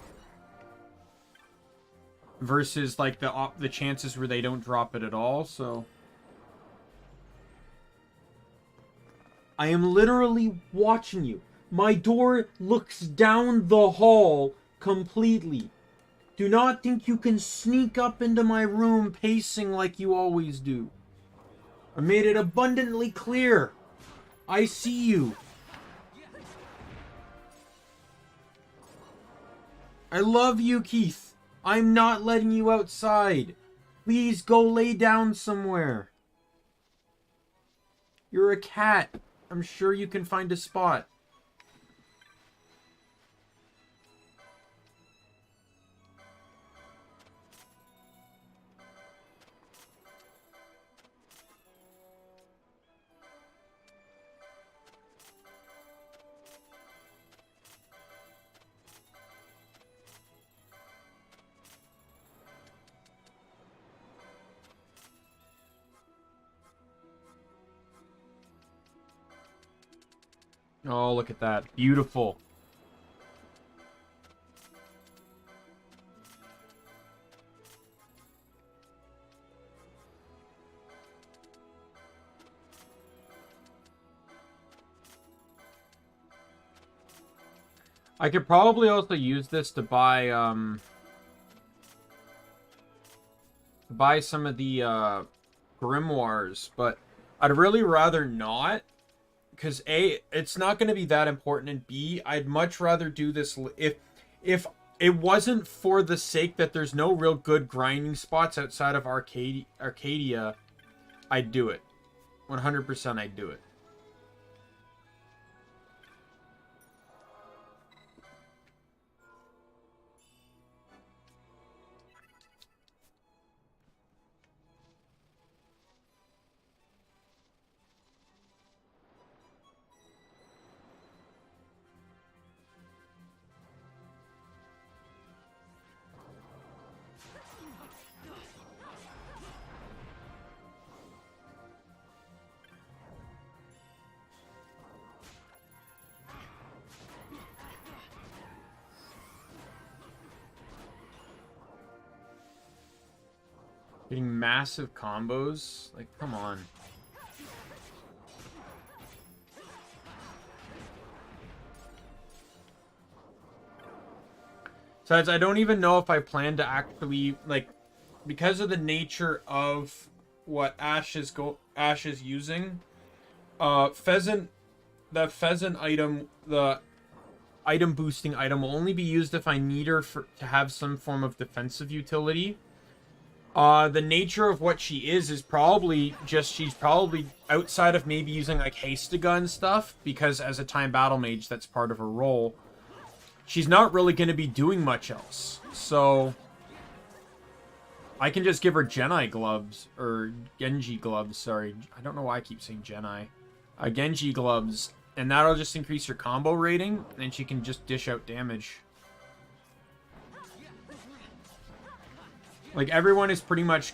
Speaker 1: versus like the chances where they don't drop it at all. So I am literally watching you. My door looks down the hall completely. Do not think you can sneak up into my room pacing like you always do. I made it abundantly clear. I see you. I love you, Keith. I'm not letting you outside. Please go lay down somewhere. You're a cat. I'm sure you can find a spot. Oh, look at that. Beautiful. I could probably also use this to buy some of the grimoires, but I'd really rather not. Because A, it's not going to be that important, and B, I'd much rather do this if it wasn't for the sake that there's no real good grinding spots outside of Archadia, I'd do it. 100% I'd do it. Getting massive combos? Like, come on. Besides, I don't even know if I plan to actually, like, because of the nature of what Ash is using, that pheasant item, the item boosting item, will only be used if I need her to have some form of defensive utility. The nature of what she is probably just, she's probably outside of maybe using like Hastiga and stuff, because as a time battle mage, that's part of her role. She's not really going to be doing much else. So I can just give her Genai gloves, or Genji gloves, sorry. I don't know why I keep saying Genai. Genji gloves, and that'll just increase her combo rating, and she can just dish out damage. Like, everyone is pretty much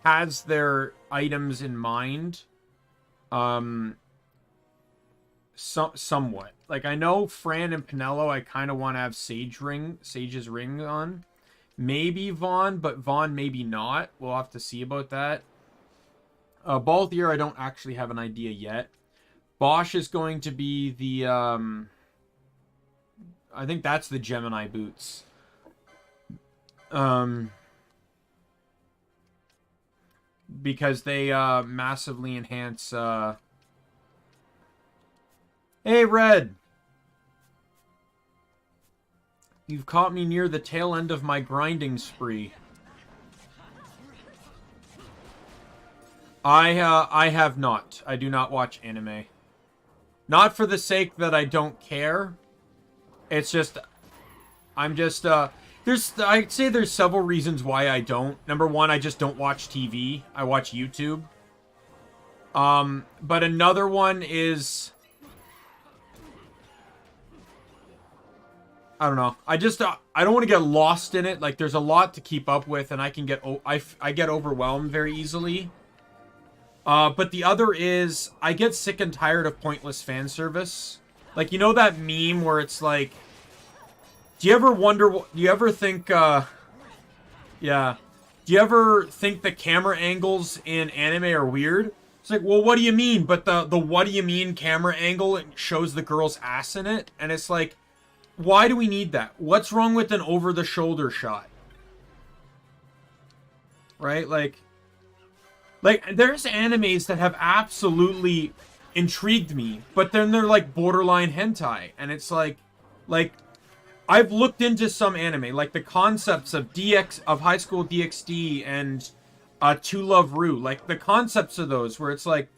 Speaker 1: has their items in mind. Somewhat. Like, I know Fran and Pinello, I kind of want to have Sage's ring on. Maybe Vaughn, but Vaughn maybe not. We'll have to see about that. Balthier, I don't actually have an idea yet. Bosch is going to be the, I think that's the Gemini boots. Because they massively enhance Hey Red, you've caught me near the tail end of my grinding spree. I have not. I do not watch anime. Not for the sake that I don't care. It's just I'd say there's several reasons why I don't. Number one, I just don't watch TV. I watch YouTube. But another one is, I don't know. I don't want to get lost in it. Like, there's a lot to keep up with, and I get overwhelmed very easily. But the other is, I get sick and tired of pointless fan service. Like, you know that meme where it's like, do you ever think the camera angles in anime are weird? It's like, well, what do you mean? But the what do you mean camera angle shows the girl's ass in it, and it's like, why do we need that? What's wrong with an over-the-shoulder shot? Right? Like, there's animes that have absolutely intrigued me, but then they're like borderline hentai, and it's like, I've looked into some anime, like the concepts of High School DxD and To Love Ru, like the concepts of those, where it's like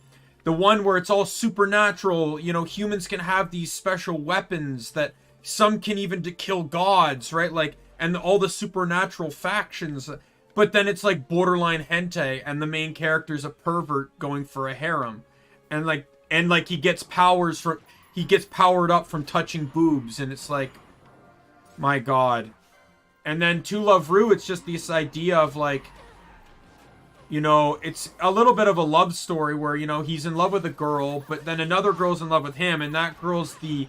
Speaker 1: the one where it's all supernatural, you know, humans can have these special weapons that some can even kill gods, right? Like, and all the supernatural factions. But then it's like borderline hentai, and the main character's a pervert going for a harem, and he gets powered up from touching boobs, and it's like, my God. And then To Love Ru, it's just this idea of like, you know, it's a little bit of a love story where, you know, he's in love with a girl, but then another girl's in love with him, and that girl's the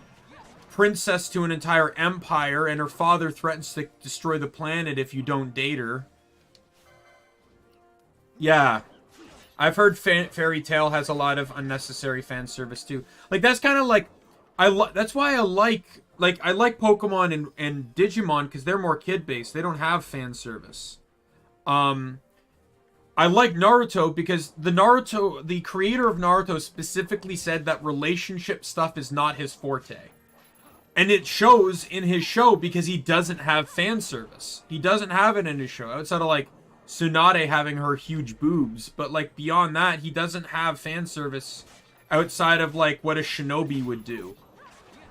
Speaker 1: princess to an entire empire, and her father threatens to destroy the planet if you don't date her. Yeah, I've heard Fairy Tail has a lot of unnecessary fan service too. Like, that's kind of like, that's why I like Pokemon and Digimon, because they're more kid based. They don't have fan service. I like Naruto because the creator of Naruto specifically said that relationship stuff is not his forte. And it shows in his show because he doesn't have fan service. He doesn't have it in his show, outside of like Tsunade having her huge boobs, but like beyond that, he doesn't have fan service outside of like what a shinobi would do.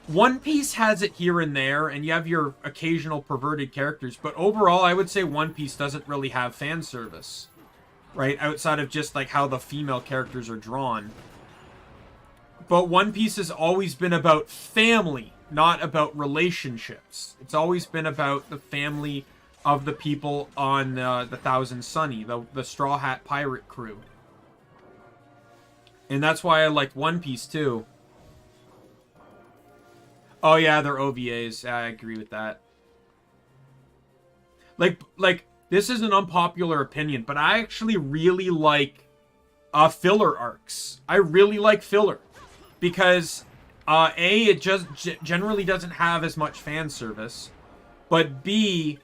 Speaker 1: One Piece has it here and there, and you have your occasional perverted characters, but overall, I would say One Piece doesn't really have fan service, right? Outside of just like how the female characters are drawn. But One Piece has always been about family, not about relationships. It's always been about the family of the people on the Thousand Sunny, the Straw Hat pirate crew. And that's why I like One Piece too. Oh yeah, they're OVAs. I agree with that. Like this is an unpopular opinion, but I actually really like filler arcs. I really like filler because it just generally doesn't have as much fan service, but B,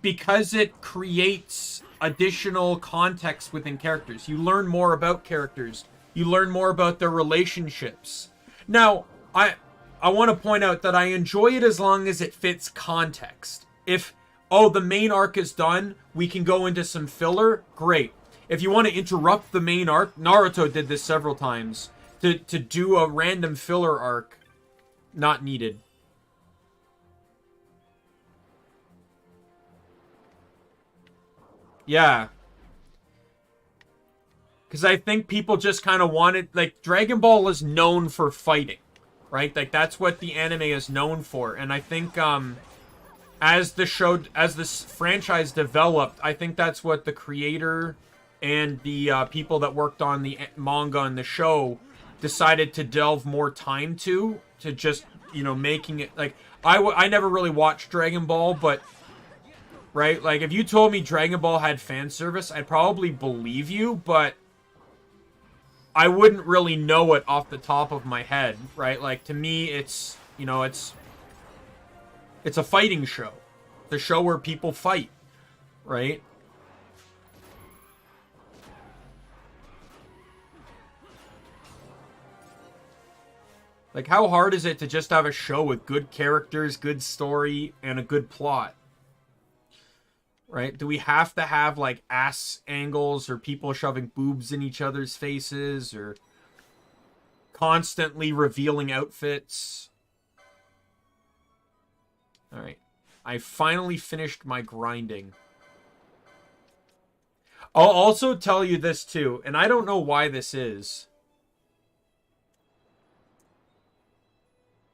Speaker 1: because it creates additional context within characters. You learn more about characters. You learn more about their relationships. Now, I want to point out that I enjoy it as long as it fits context. If, oh, the main arc is done, we can go into some filler, great. If you want to interrupt the main arc, Naruto did this several times, to do a random filler arc, not needed. Yeah. Because I think people just kind of wanted, like, Dragon Ball is known for fighting, right? Like, that's what the anime is known for. And I think, as this franchise developed, I think that's what the creator and the people that worked on the manga and the show decided to delve more time to just, you know, making it, like, I never really watched Dragon Ball, but, right, like, if you told me Dragon Ball had fan service, I'd probably believe you, but I wouldn't really know it off the top of my head, right? Like, to me, it's, you know, it's a fighting show. The show where people fight, right? Like, how hard is it to just have a show with good characters, good story, and a good plot? Right? Do we have to have, like, ass angles or people shoving boobs in each other's faces or constantly revealing outfits? Alright. I finally finished my grinding. I'll also tell you this, too, and I don't know why this is.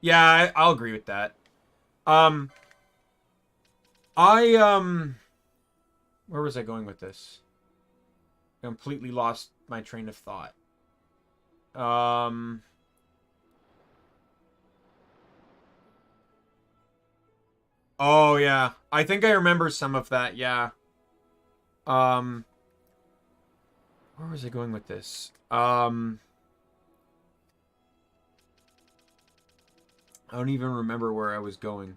Speaker 1: Yeah, I'll agree with that. Where was I going with this? I completely lost my train of thought. Oh, yeah. I think I remember some of that, yeah. Where was I going with this? I don't even remember where I was going.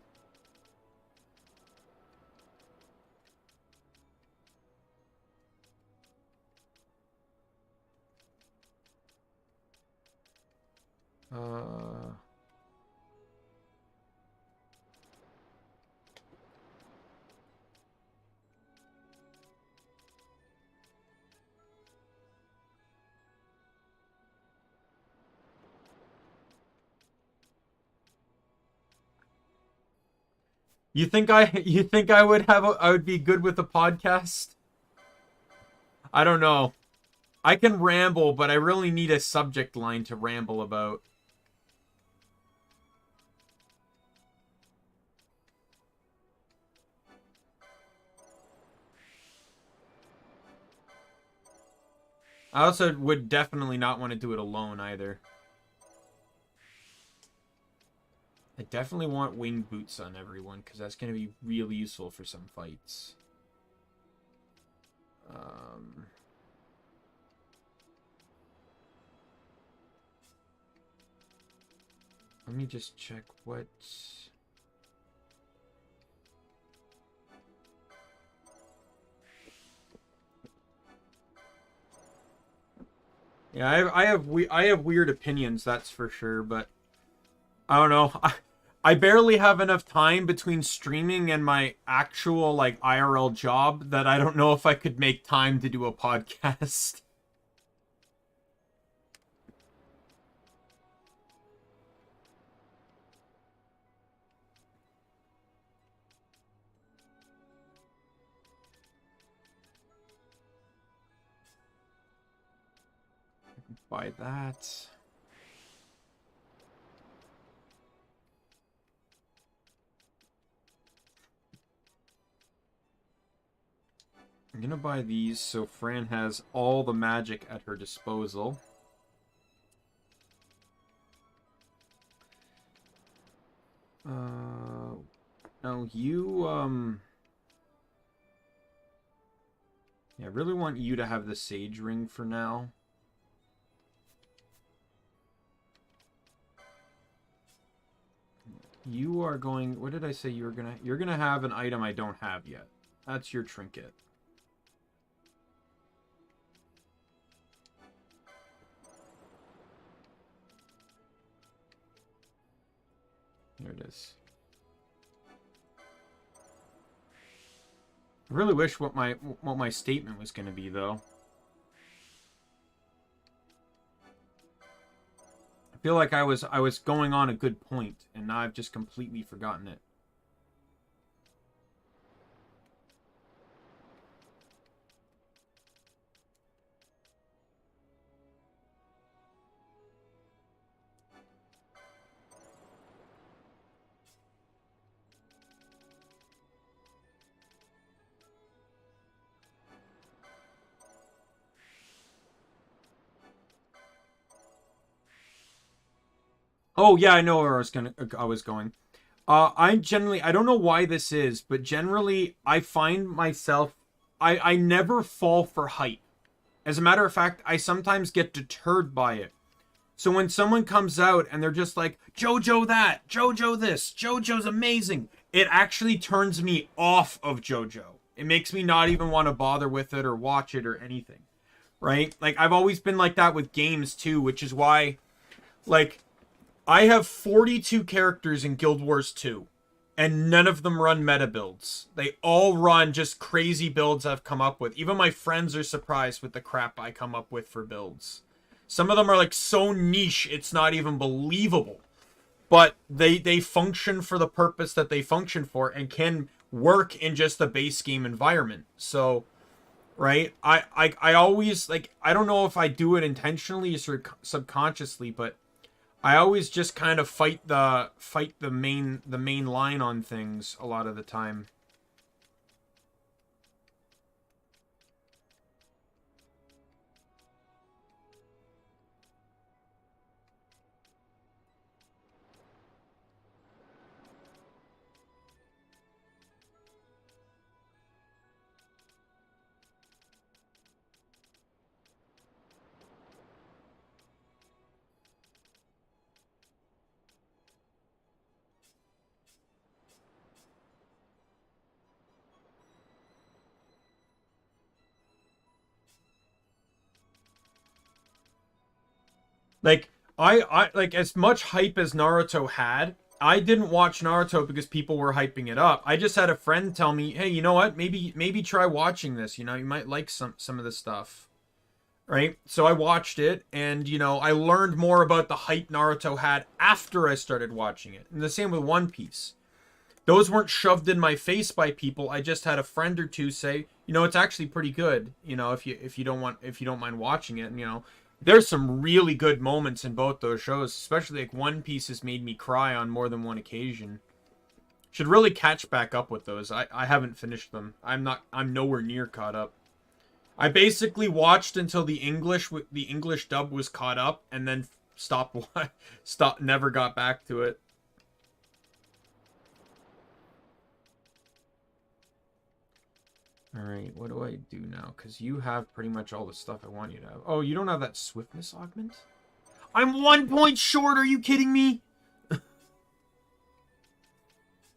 Speaker 1: You think I would I would be good with a podcast? I don't know. I can ramble, but I really need a subject line to ramble about. I also would definitely not want to do it alone either. I definitely want winged boots on everyone, because that's going to be really useful for some fights. Let me just check what... Yeah, I have weird opinions, that's for sure, but I don't know. I barely have enough time between streaming and my actual like IRL job that I don't know if I could make time to do a podcast. Buy that. I'm gonna buy these so Fran has all the magic at her disposal. No, you, yeah, I really want you to have the Sage Ring for now. You are going, what did I say you were gonna, you're gonna have an item I don't have yet. That's your trinket. There it is. I really wish what my statement was going to be, though. I feel like I was going on a good point, and now I've just completely forgotten it. Oh yeah, I know where I was going. I don't know why this is, but generally I find myself I never fall for hype. As a matter of fact, I sometimes get deterred by it. So when someone comes out and they're just like, JoJo that, JoJo this, JoJo's amazing, it actually turns me off of JoJo. It makes me not even want to bother with it or watch it or anything. Right? Like, I've always been like that with games too, which is why, like, I have 42 characters in Guild Wars 2, and none of them run meta builds. They all run just crazy builds I've come up with. Even my friends are surprised with the crap I come up with for builds. Some of them are like so niche, it's not even believable. But they function for the purpose that they function for and can work in just the base game environment. So, right? I always, like, I don't know if I do it intentionally or subconsciously, but I always just kind of fight the main line on things a lot of the time. Like I like as much hype as Naruto had. I didn't watch Naruto because people were hyping it up. I just had a friend tell me, "Hey, you know what? Maybe try watching this. You know, you might like some of the stuff." Right? So I watched it and, you know, I learned more about the hype Naruto had after I started watching it. And the same with One Piece. Those weren't shoved in my face by people. I just had a friend or two say, you know, it's actually pretty good, you know, if you don't mind watching it. And, you know, there's some really good moments in both those shows, especially like One Piece has made me cry on more than one occasion. Should really catch back up with those. I haven't finished them. I'm nowhere near caught up. I basically watched until the English dub was caught up and then never got back to it. Alright, what do I do now? Because you have pretty much all the stuff I want you to have. Oh, you don't have that swiftness augment? I'm 1 point short, are you kidding me?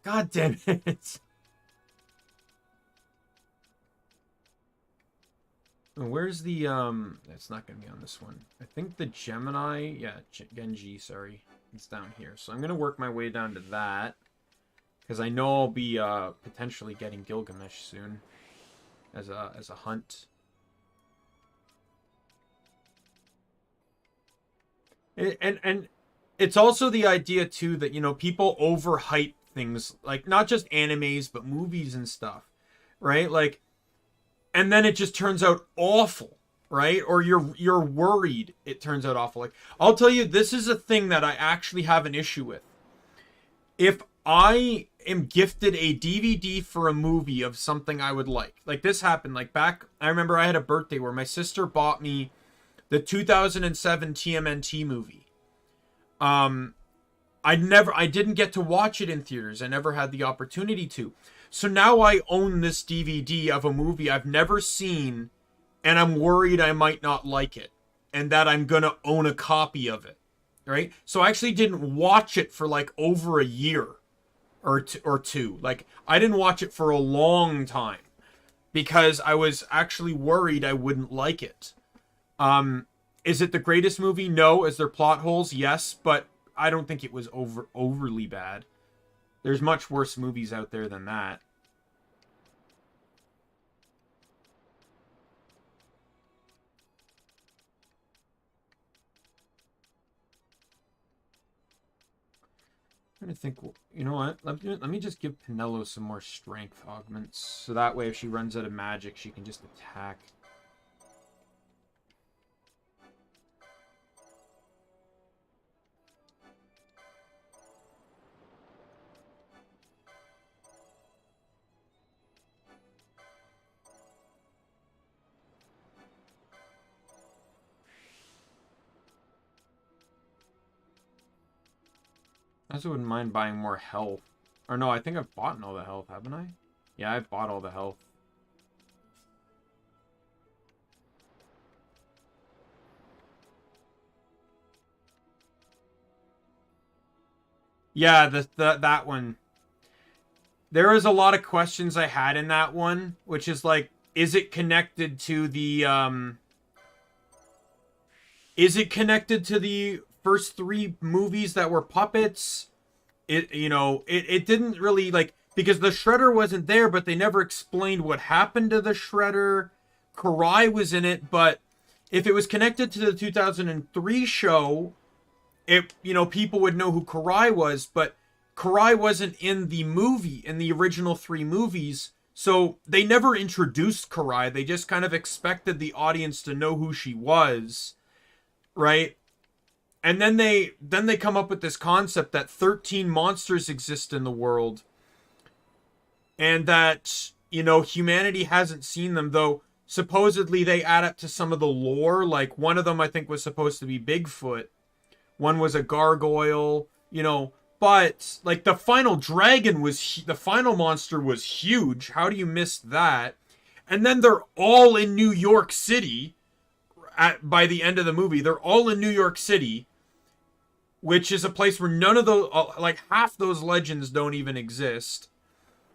Speaker 1: God damn it. Where's the, it's not going to be on this one. I think the Gemini, yeah, Genji, sorry. It's down here. So I'm going to work my way down to that. Because I know I'll be, potentially getting Gilgamesh soon. As a hunt. And it's also the idea too that, you know, people overhype things, like not just animes but movies and stuff, right? Like, and then it just turns out awful, right? Or you're worried it turns out awful. Like, I'll tell you, this is a thing that I actually have an issue with. If I am gifted a DVD for a movie of something I would like this happened, like back, I remember I had a birthday where my sister bought me the 2007 TMNT movie. I didn't get to watch it in theaters. I never had the opportunity to. So now I own this DVD of a movie I've never seen, and I'm worried I might not like it, and that I'm gonna own a copy of it, right? So I actually didn't watch it for like over a year or two. Like, I didn't watch it for a long time because I was actually worried I wouldn't like it. Is it the greatest movie? No. Is there plot holes? Yes, but I don't think it was overly bad. There's much worse movies out there than that. I'm trying to think, you know what? Let me just give Pinello some more strength augments. So that way if she runs out of magic, she can just attack. I also wouldn't mind buying more health. Or no, I think I've bought all the health, haven't I? Yeah, I've bought all the health. Yeah, that one. There was a lot of questions I had in that one, which is like, is it connected to the first three movies that were puppets? It didn't really, like, because the Shredder wasn't there, but they never explained what happened to the Shredder. Karai was in it, but if it was connected to the 2003 show, people would know who Karai was, but Karai wasn't in the movie, in the original three movies, so they never introduced Karai. They just kind of expected the audience to know who she was, right? And then they come up with this concept that 13 monsters exist in the world, and that, humanity hasn't seen them, though supposedly they add up to some of the lore. Like, one of them I think was supposed to be Bigfoot. One was a gargoyle, but like the final the final monster was huge. How do you miss that? And then they're all in New York City by the end of the movie. They're all in New York City, which is a place where none of the, like half those legends don't even exist.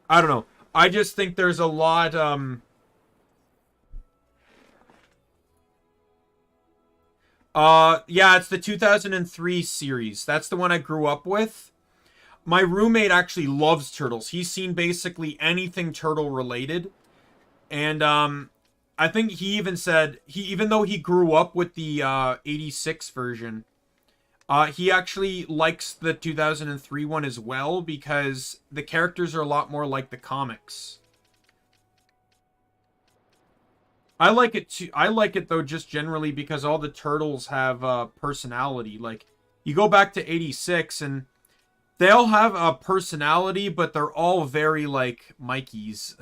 Speaker 1: I don't know. I just think there's a lot, Yeah, it's the 2003 series. That's the one I grew up with. My roommate actually loves turtles. He's seen basically anything turtle related. And I think he even said even though he grew up with the 86 version, he actually likes the 2003 one as well because the characters are a lot more like the comics. I like it too. I like it though just generally because all the turtles have personality. Like you go back to 86 and they all have a personality, but they're all very like Mikeys.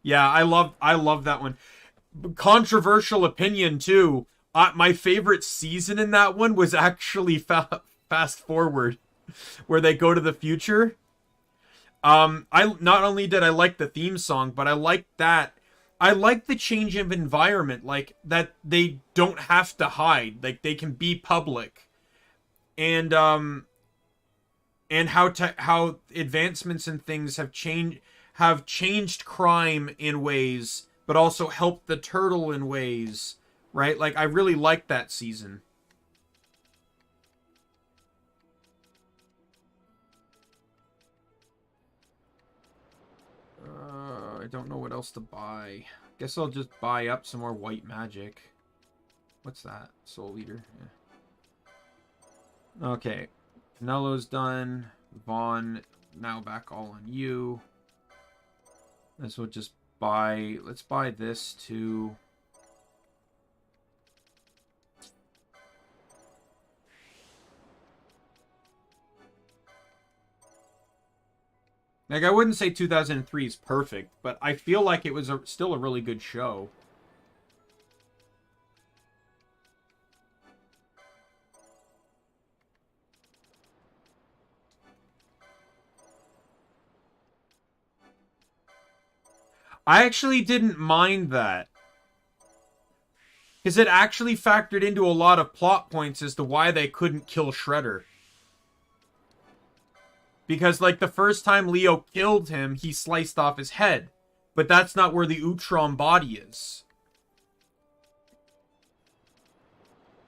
Speaker 1: Yeah, I love that one. Controversial opinion too. My favorite season in that one was actually Fast Forward, where they go to the future. I not only did I like the theme song, but I liked that. I like the change of environment, like that they don't have to hide, like they can be public, and how advancements and things have changed crime in ways, but also helped the turtle in ways, right? Like I really liked that season. I don't know what else to buy. Guess I'll just buy up some more white magic. What's that? Soul Eater. Yeah. Okay. Nello's done. Vaughn, now back all on you. This will just buy... Let's buy this too. Like, I wouldn't say 2003 is perfect, but I feel like it was still a really good show. I actually didn't mind that. Because it actually factored into a lot of plot points as to why they couldn't kill Shredder. Because, like, the first time Leo killed him, he sliced off his head. But that's not where the Utrom body is.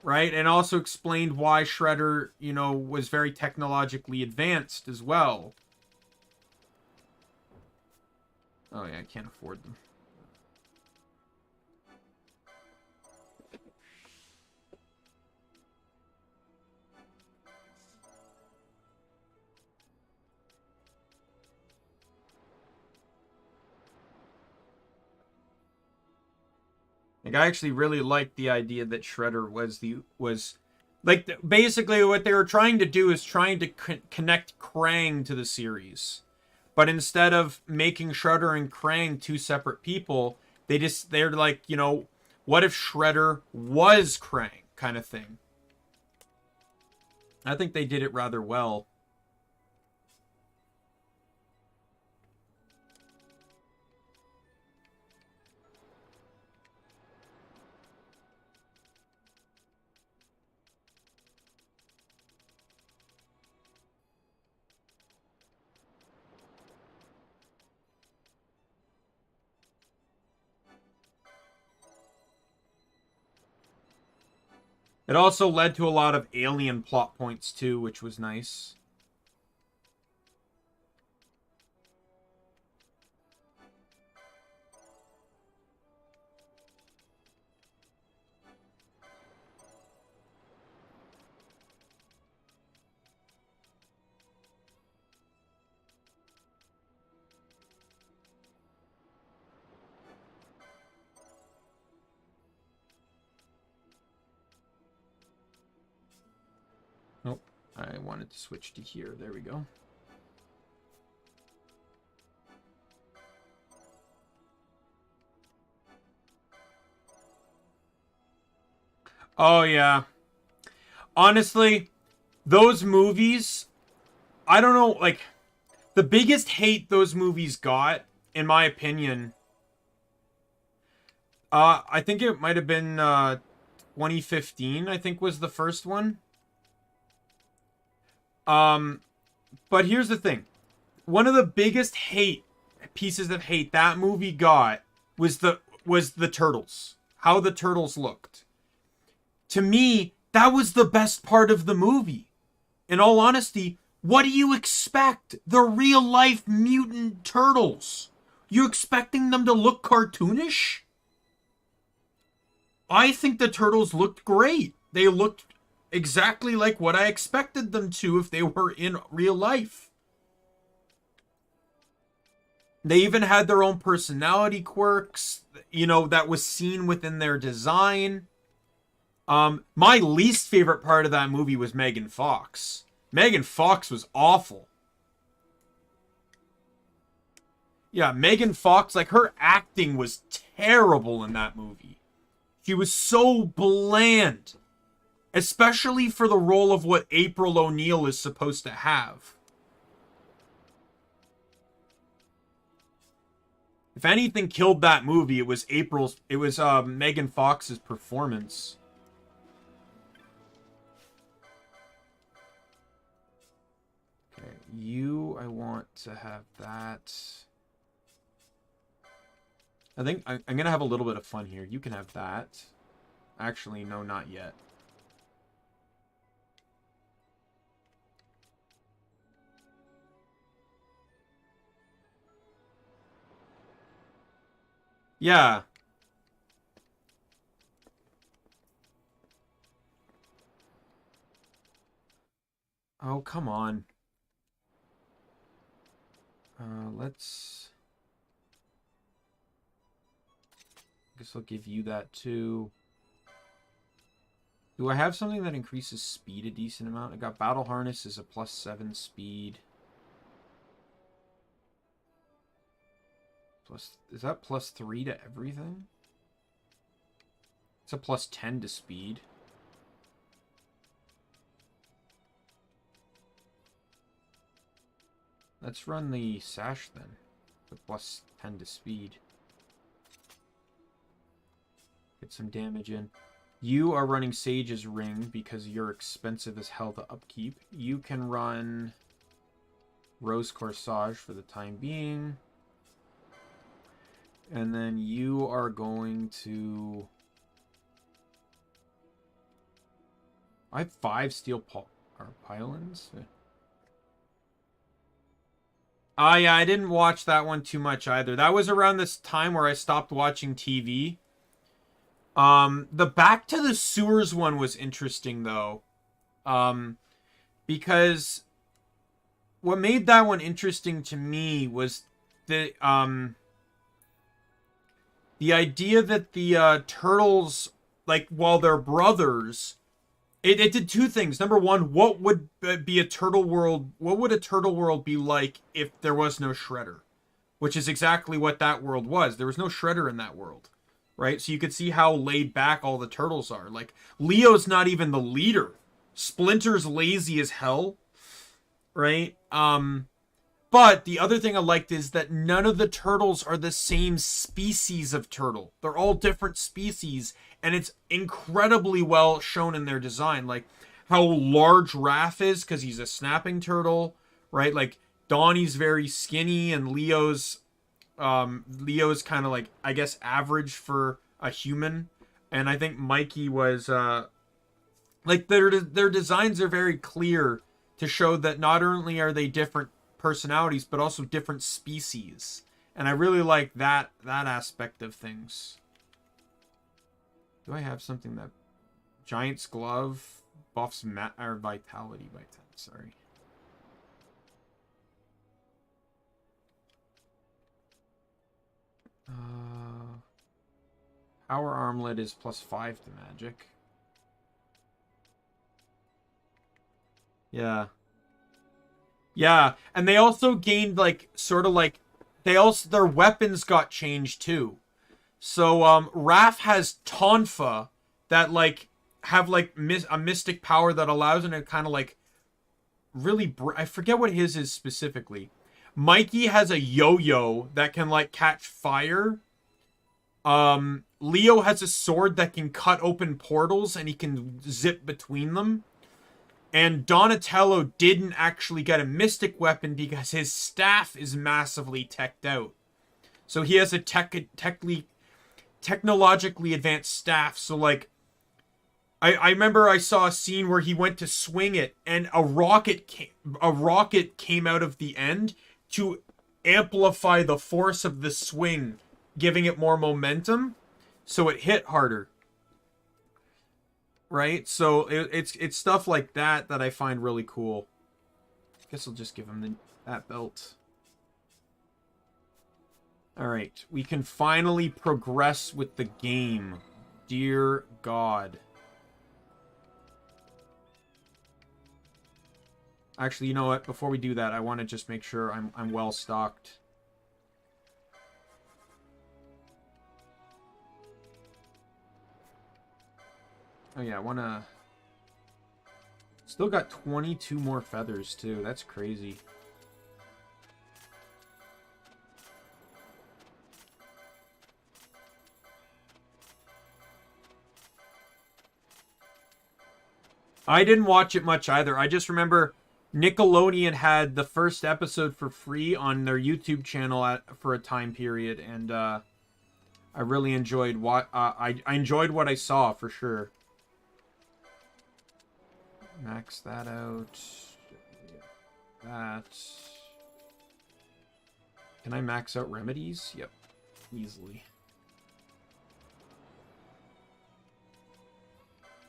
Speaker 1: Right? And also explained why Shredder, you know, was very technologically advanced as well. Oh, yeah, I can't afford them. Like, I actually really liked the idea that Shredder was like basically what they were trying to do is trying to connect Krang to the series, but instead of making Shredder and Krang two separate people, they're like, you know, what if Shredder was Krang kind of thing. I think they did it rather well. It also led to a lot of alien plot points too, which was nice. Nope. I wanted to switch to here. There we go. Oh, yeah. Honestly, those movies, I don't know, like, the biggest hate those movies got, in my opinion, I think it might have been 2015, I think was the first one. But here's the thing. One of the biggest pieces of hate that movie got was the Turtles. how the turtles looked. To me, that was the best part of the movie. In all honesty, what do you expect? The real life mutant turtles. You expecting them to look cartoonish? I think the turtles looked great. They looked exactly like what I expected them to if they were in real life. They even had their own personality quirks, you know, that was seen within their design. My least favorite part of that movie was Megan Fox. Megan Fox was awful. Yeah, Megan Fox, like, her acting was terrible in that movie. She was so bland. Especially for the role of what April O'Neil is supposed to have. If anything killed that movie, it was Megan Fox's performance. Okay, I want to have that. I think I'm going to have a little bit of fun here. You can have that. Actually, no, not yet. Yeah. Oh, come on. Let's... I guess I'll give you that too. Do I have something that increases speed a decent amount? I got Battle Harness is a +7 speed. Is that +3 to everything? It's a +10 to speed. Let's run the sash then. With +10 to speed. Get some damage in. You are running Sage's Ring because you're expensive as hell to upkeep. You can run Rose Corsage for the time being. And then you are going to... I have 5 steel pylons. Yeah, I didn't watch that one too much either. That was around this time where I stopped watching TV. The Back to the Sewers one was interesting, though. Because what made that one interesting to me was the idea that the turtles, like, while they're brothers, it did 2 things. Number one, what would be a turtle world? What would a turtle world be like if there was no Shredder? Which is exactly what that world was. There was no Shredder in that world, right? So you could see how laid back all the turtles are. Like, Leo's not even the leader. Splinter's lazy as hell, right? But the other thing I liked is that none of the turtles are the same species of turtle. They're all different species, and it's incredibly well shown in their design. Like, how large Raph is, because he's a snapping turtle, right? Like, Donnie's very skinny, and Leo's kind of like, I guess, average for a human. And I think Mikey was, like, their designs are very clear to show that not only are they different personalities, but also different species. And I really like that aspect of things. Do I have something that... Giant's Glove buffs or Vitality by 10, sorry. Power Armlet is +5 to magic. Yeah. Yeah, and they also gained, like, sort of like, their weapons got changed too. So, Raph has Tonfa that, like, have, like, a mystic power that allows him to kind of, like, really, I forget what his is specifically. Mikey has a yo-yo that can, like, catch fire. Leo has a sword that can cut open portals and he can zip between them. And Donatello didn't actually get a mystic weapon because his staff is massively teched out. So he has a technically technologically advanced staff. So, like, I remember I saw a scene where he went to swing it, and a rocket came out of the end to amplify the force of the swing, giving it more momentum, so it hit harder. Right? So it's stuff like that that I find really cool. I guess I'll just give him that belt. Alright, we can finally progress with the game. Dear God. Actually, you know what? Before we do that, I want to just make sure I'm well stocked. Oh yeah, I want to... Still got 22 more feathers, too. That's crazy. I didn't watch it much either. I just remember Nickelodeon had the first episode for free on their YouTube channel for a time period, and I really enjoyed what I enjoyed what I saw for sure. Max that out. That. Can I max out remedies? Yep, easily.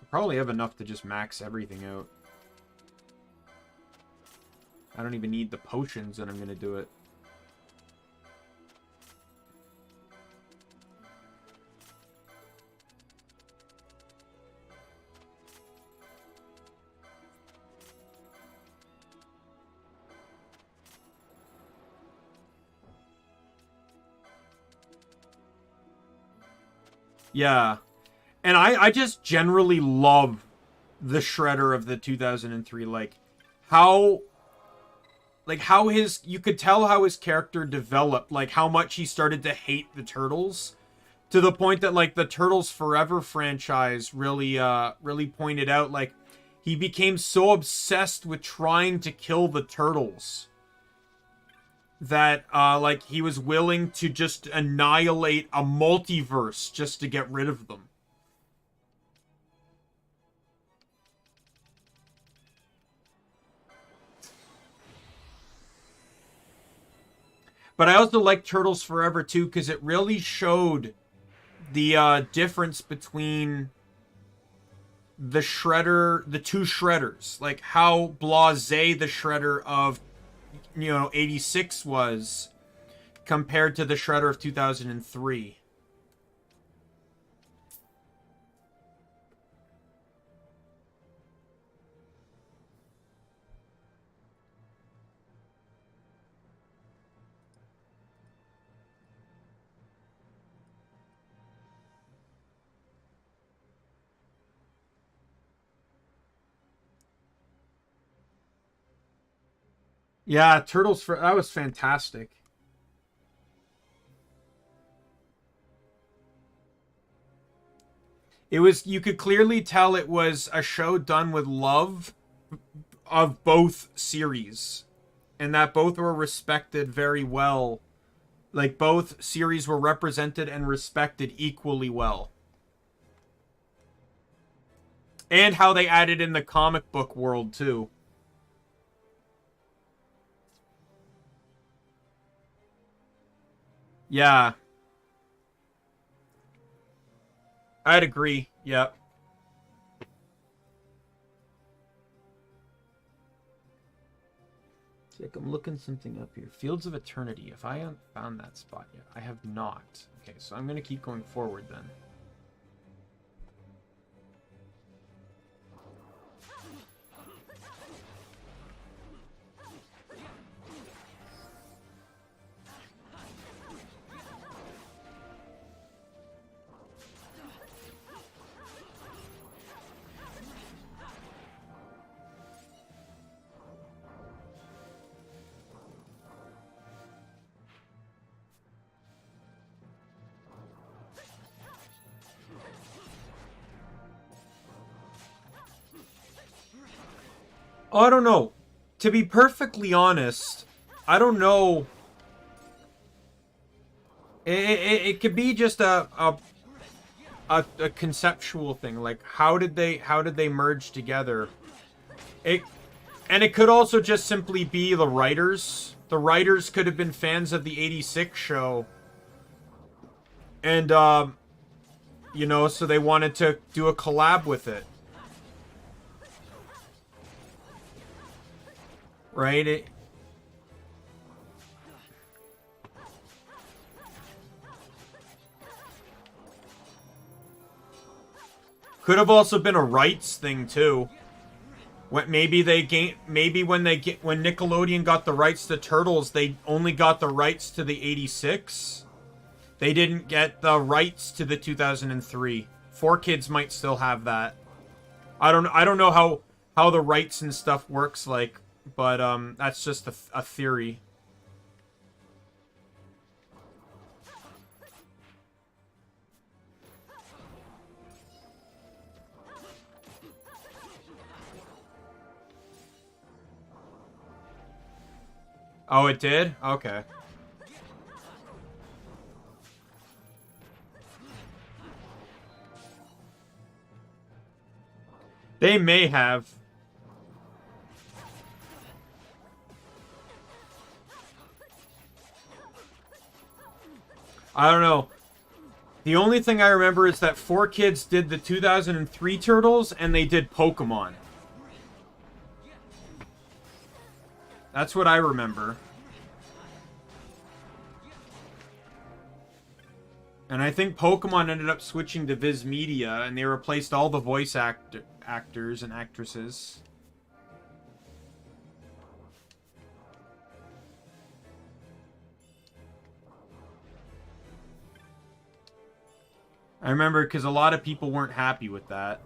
Speaker 1: I probably have enough to just max everything out. I don't even need the potions and I'm going to do it. Yeah. And I just generally love the Shredder of the 2003. Like how his, you could tell how his character developed, like how much he started to hate the Turtles, to the point that like the Turtles Forever franchise really pointed out, like he became so obsessed with trying to kill the Turtles that like he was willing to just annihilate a multiverse just to get rid of them. But I also like Turtles Forever too, because it really showed the difference between the Shredder, the two Shredders. Like how blasé the Shredder of, 86 was compared to the Shredder of 2003. Yeah, that was fantastic. It was, you could clearly tell it was a show done with love of both series, and that both were respected very well. Like both series were represented and respected equally well. And how they added in the comic book world too. Yeah. I'd agree. Yep. Like I'm looking something up here. Fields of Eternity. If I haven't found that spot yet. I have not. Okay, so I'm going to keep going forward then. I don't know. To be perfectly honest, I don't know. It could be just a a conceptual thing. Like, how did they merge together? And it could also just simply be the writers. The writers could have been fans of the 86 show. And, you know, so they wanted to do a collab with it. Right? Could have also been a rights thing, too. Maybe when Nickelodeon got the rights to Turtles, they only got the rights to the 86. They didn't get the rights to the 2003. 4Kids might still have that. I don't know how the rights and stuff works, like, but that's just a theory. Oh, it did? Okay. They may have. I don't know. The only thing I remember is that 4Kids did the 2003 Turtles, and they did Pokemon. That's what I remember. And I think Pokemon ended up switching to Viz Media, and they replaced all the voice actors and actresses. I remember because a lot of people weren't happy with that.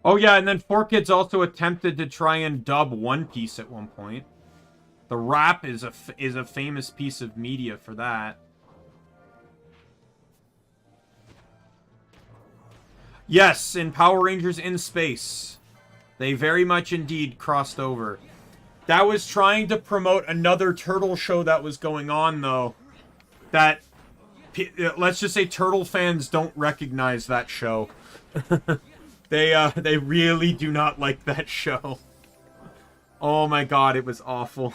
Speaker 1: Oh yeah, and then 4Kids also attempted to try and dub One Piece at one point. The rap is a famous piece of media for that. Yes, in Power Rangers in Space. They very much indeed crossed over. That was trying to promote another Turtle show that was going on, though. That, let's just say Turtle fans don't recognize that show. They really do not like that show. Oh my god, it was awful.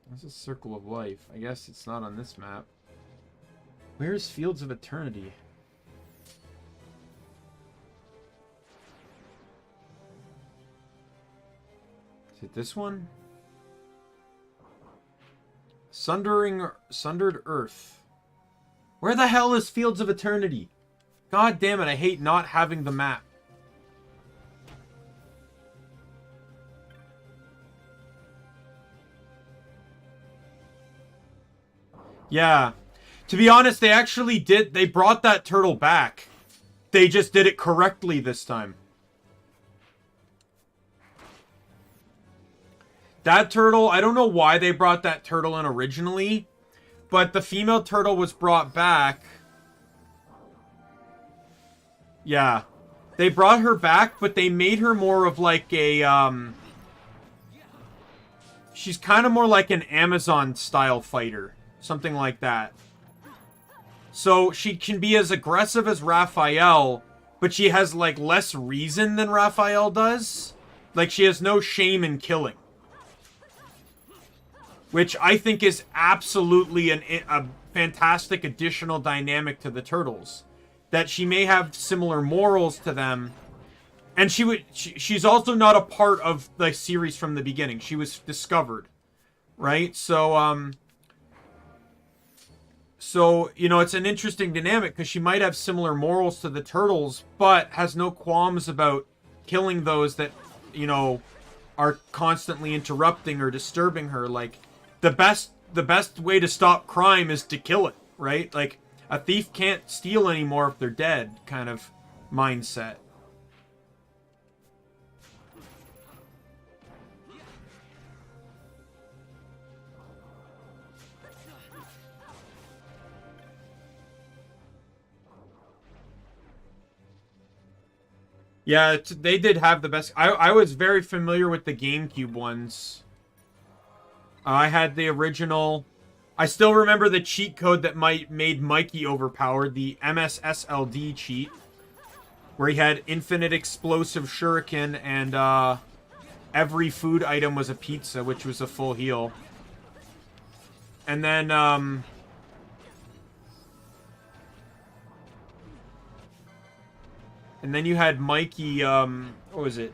Speaker 1: That's a Circle of Life. I guess it's not on this map. Where's Fields of Eternity? Is it this one? Sundered Earth. Where the hell is Fields of Eternity? God damn it, I hate not having the map. Yeah. To be honest, they brought that turtle back. They just did it correctly this time. That turtle, I don't know why they brought that turtle in originally, but the female turtle was brought back. Yeah. They brought her back, but they made her more of like a, she's kind of more like an Amazon-style fighter. Something like that. So she can be as aggressive as Raphael, but she has like less reason than Raphael does. Like she has no shame in killing. Which I think is absolutely a fantastic additional dynamic to the Turtles. That she may have similar morals to them. And she's also not a part of the series from the beginning. She was discovered. Right? So, So, you know, it's an interesting dynamic because she might have similar morals to the turtles, but has no qualms about killing those that, you know, are constantly interrupting or disturbing her. Like, the best way to stop crime is to kill it, right? Like, a thief can't steal anymore if they're dead, kind of mindset. Yeah, they did have the best. I was very familiar with the GameCube ones. I had the original. I still remember the cheat code that made Mikey overpowered, the MSSLD cheat, where he had infinite explosive shuriken and every food item was a pizza, which was a full heal. And then you had Mikey, what was it?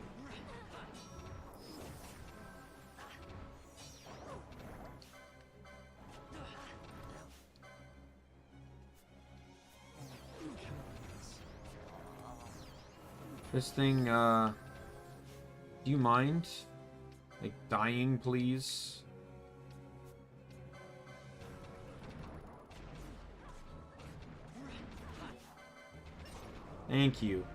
Speaker 1: This thing, do you mind? Like, dying, please? Thank you.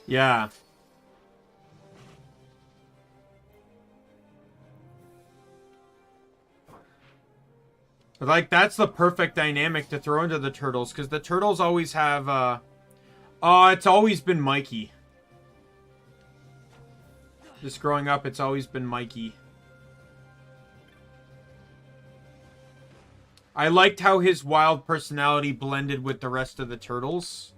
Speaker 1: Yeah. But, like, that's the perfect dynamic to throw into the turtles, because the turtles always have, it's always been Mikey. Just growing up, it's always been Mikey. I liked how his wild personality blended with the rest of the turtles.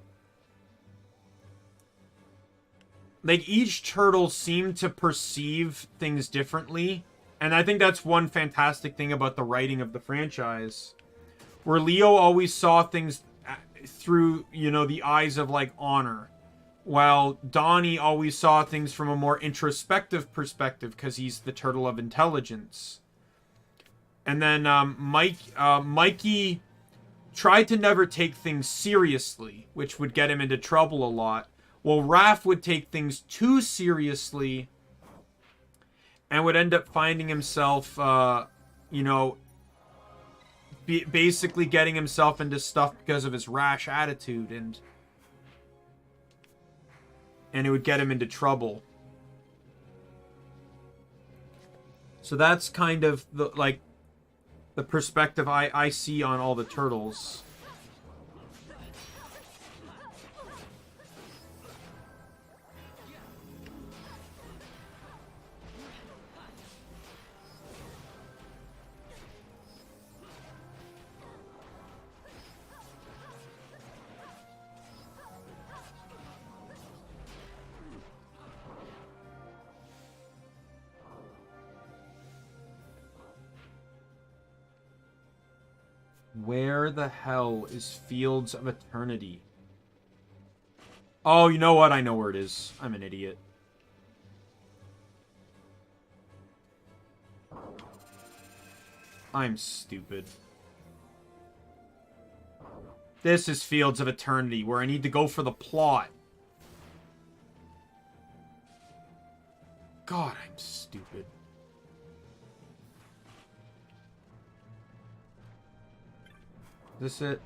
Speaker 1: Like, each turtle seemed to perceive things differently. And I think that's one fantastic thing about the writing of the franchise. Where Leo always saw things through, you know, the eyes of, like, honor. While Donnie always saw things from a more introspective perspective because he's the turtle of intelligence. And then Mikey tried to never take things seriously, which would get him into trouble a lot. Well, Raph would take things too seriously and would end up finding himself, you know, basically getting himself into stuff because of his rash attitude, and it would get him into trouble. So that's kind of the, like, the perspective I see on all the turtles. Where the hell is Fields of Eternity? Oh, you know what? I know where it is. I'm an idiot. I'm stupid. This is Fields of Eternity, where I need to go for the plot. God, I'm stupid. Is this it?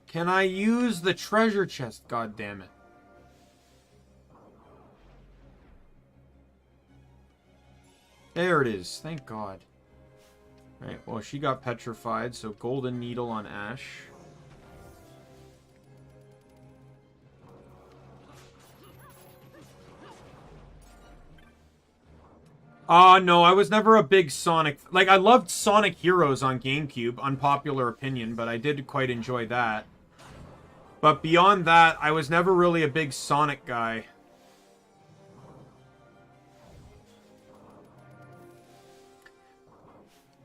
Speaker 1: Can I use the treasure chest? God damn it. There it is. Thank God. Alright, well, she got petrified, so golden needle on Ash. No, I was never a big Sonic... Like, I loved Sonic Heroes on GameCube, unpopular opinion, but I did quite enjoy that. But beyond that, I was never really a big Sonic guy.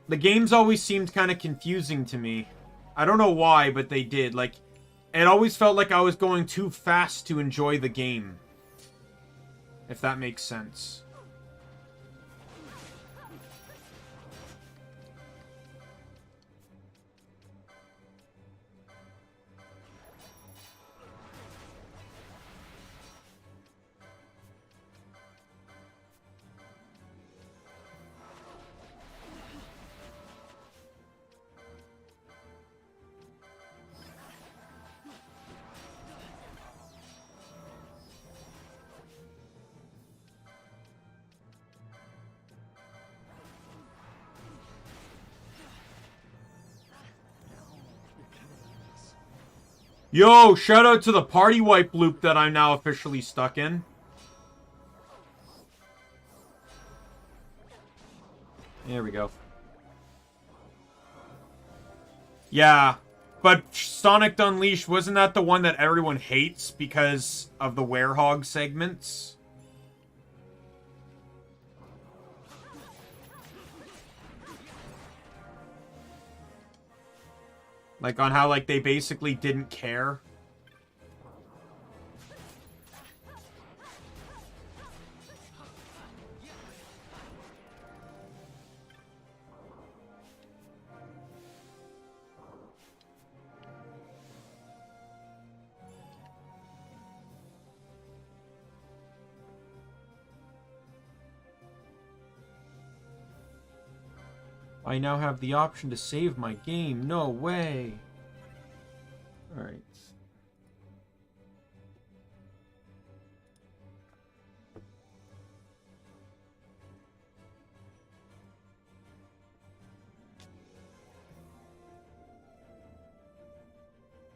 Speaker 1: The games always seemed kind of confusing to me. I don't know why, but they did. Like, it always felt like I was going too fast to enjoy the game. If that makes sense. Yo, shout out to the party wipe loop that I'm now officially stuck in. There we go. Yeah, but Sonic Unleashed, wasn't that the one that everyone hates because of the werehog segments? Like, on how, like, they basically didn't care. I now have the option to save my game. No way. Alright.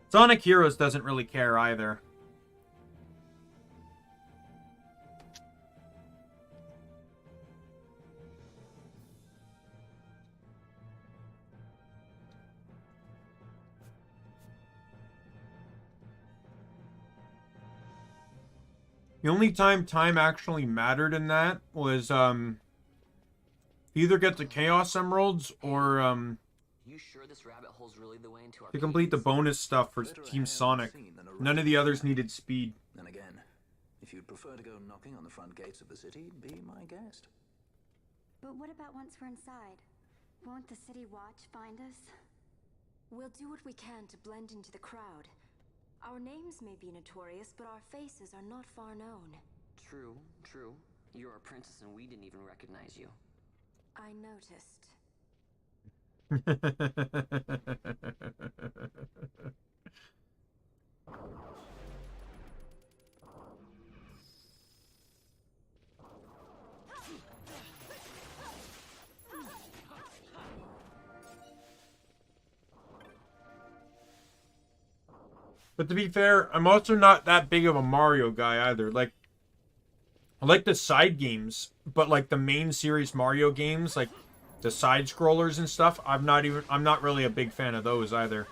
Speaker 1: Sonic Heroes doesn't really care either. The only time actually mattered in that was, either get the Chaos Emeralds or,
Speaker 2: You sure this rabbit hole's really the way into
Speaker 1: to complete the bonus stuff for Team Sonic. None of the others needed speed.
Speaker 3: And again, if you'd prefer to go knocking on the front gates of the city, be my guest.
Speaker 4: But what about once we're inside? Won't the city watch find us? We'll do what we can to blend into the crowd. Our names may be notorious, but our faces are not far known.
Speaker 2: True, true. You're a princess and we didn't even recognize you.
Speaker 4: I noticed.
Speaker 1: But to be fair, I'm also not that big of a Mario guy either. Like, I like the side games, but like the main series Mario games, like the side scrollers and stuff, I'm not really a big fan of those either.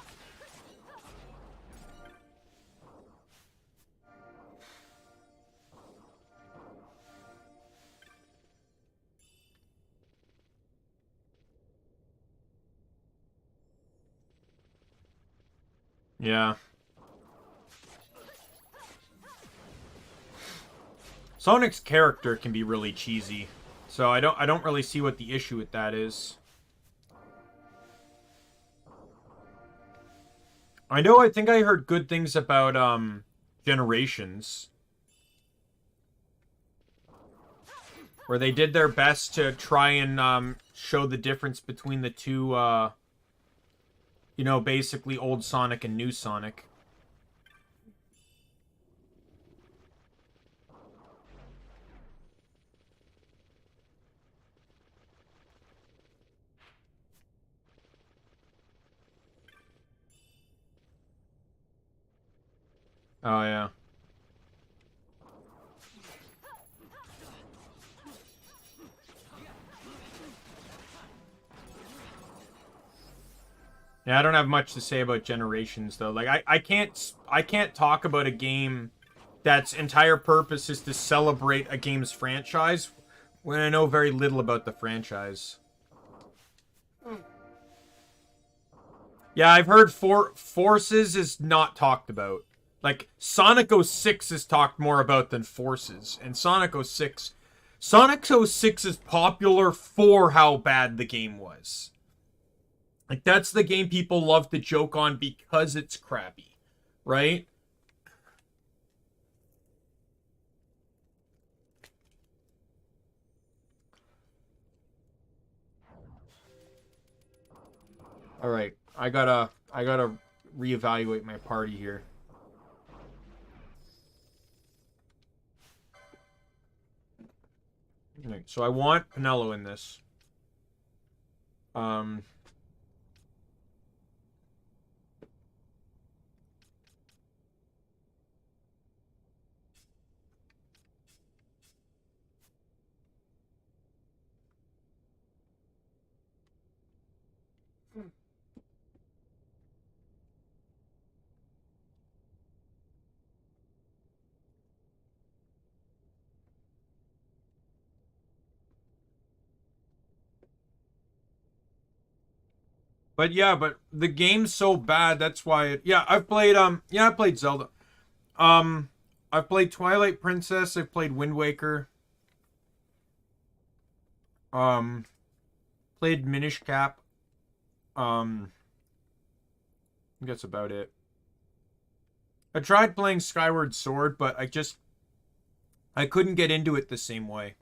Speaker 1: Yeah. Sonic's character can be really cheesy, so I don't really see what the issue with that is. I think I heard good things about Generations, where they did their best to try and show the difference between the two you know, basically old Sonic and new Sonic. Oh, yeah. Yeah, I don't have much to say about Generations, though. Like, I can't talk about a game that's entire purpose is to celebrate a game's franchise when I know very little about the franchise. Yeah, I've heard Forces is not talked about. Like, Sonic 06 is talked more about than Forces. And Sonic 06... Sonic 06 is popular for how bad the game was. Like, that's the game people love to joke on because it's crappy. Right? Alright. I gotta reevaluate my party here. Okay, so I want Pinello in this. But yeah, but the game's so bad, that's why I played Zelda. I've played Twilight Princess, I've played Wind Waker. Played Minish Cap. I think that's about it. I tried playing Skyward Sword, but I couldn't get into it the same way.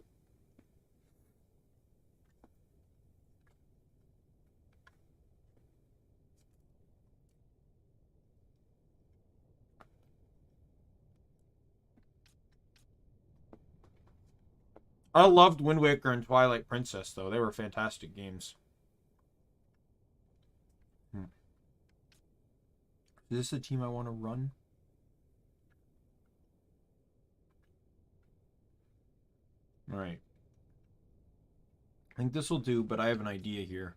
Speaker 1: I loved Wind Waker and Twilight Princess, though. They were fantastic games. Is this a team I want to run? Alright. I think this will do, but I have an idea here.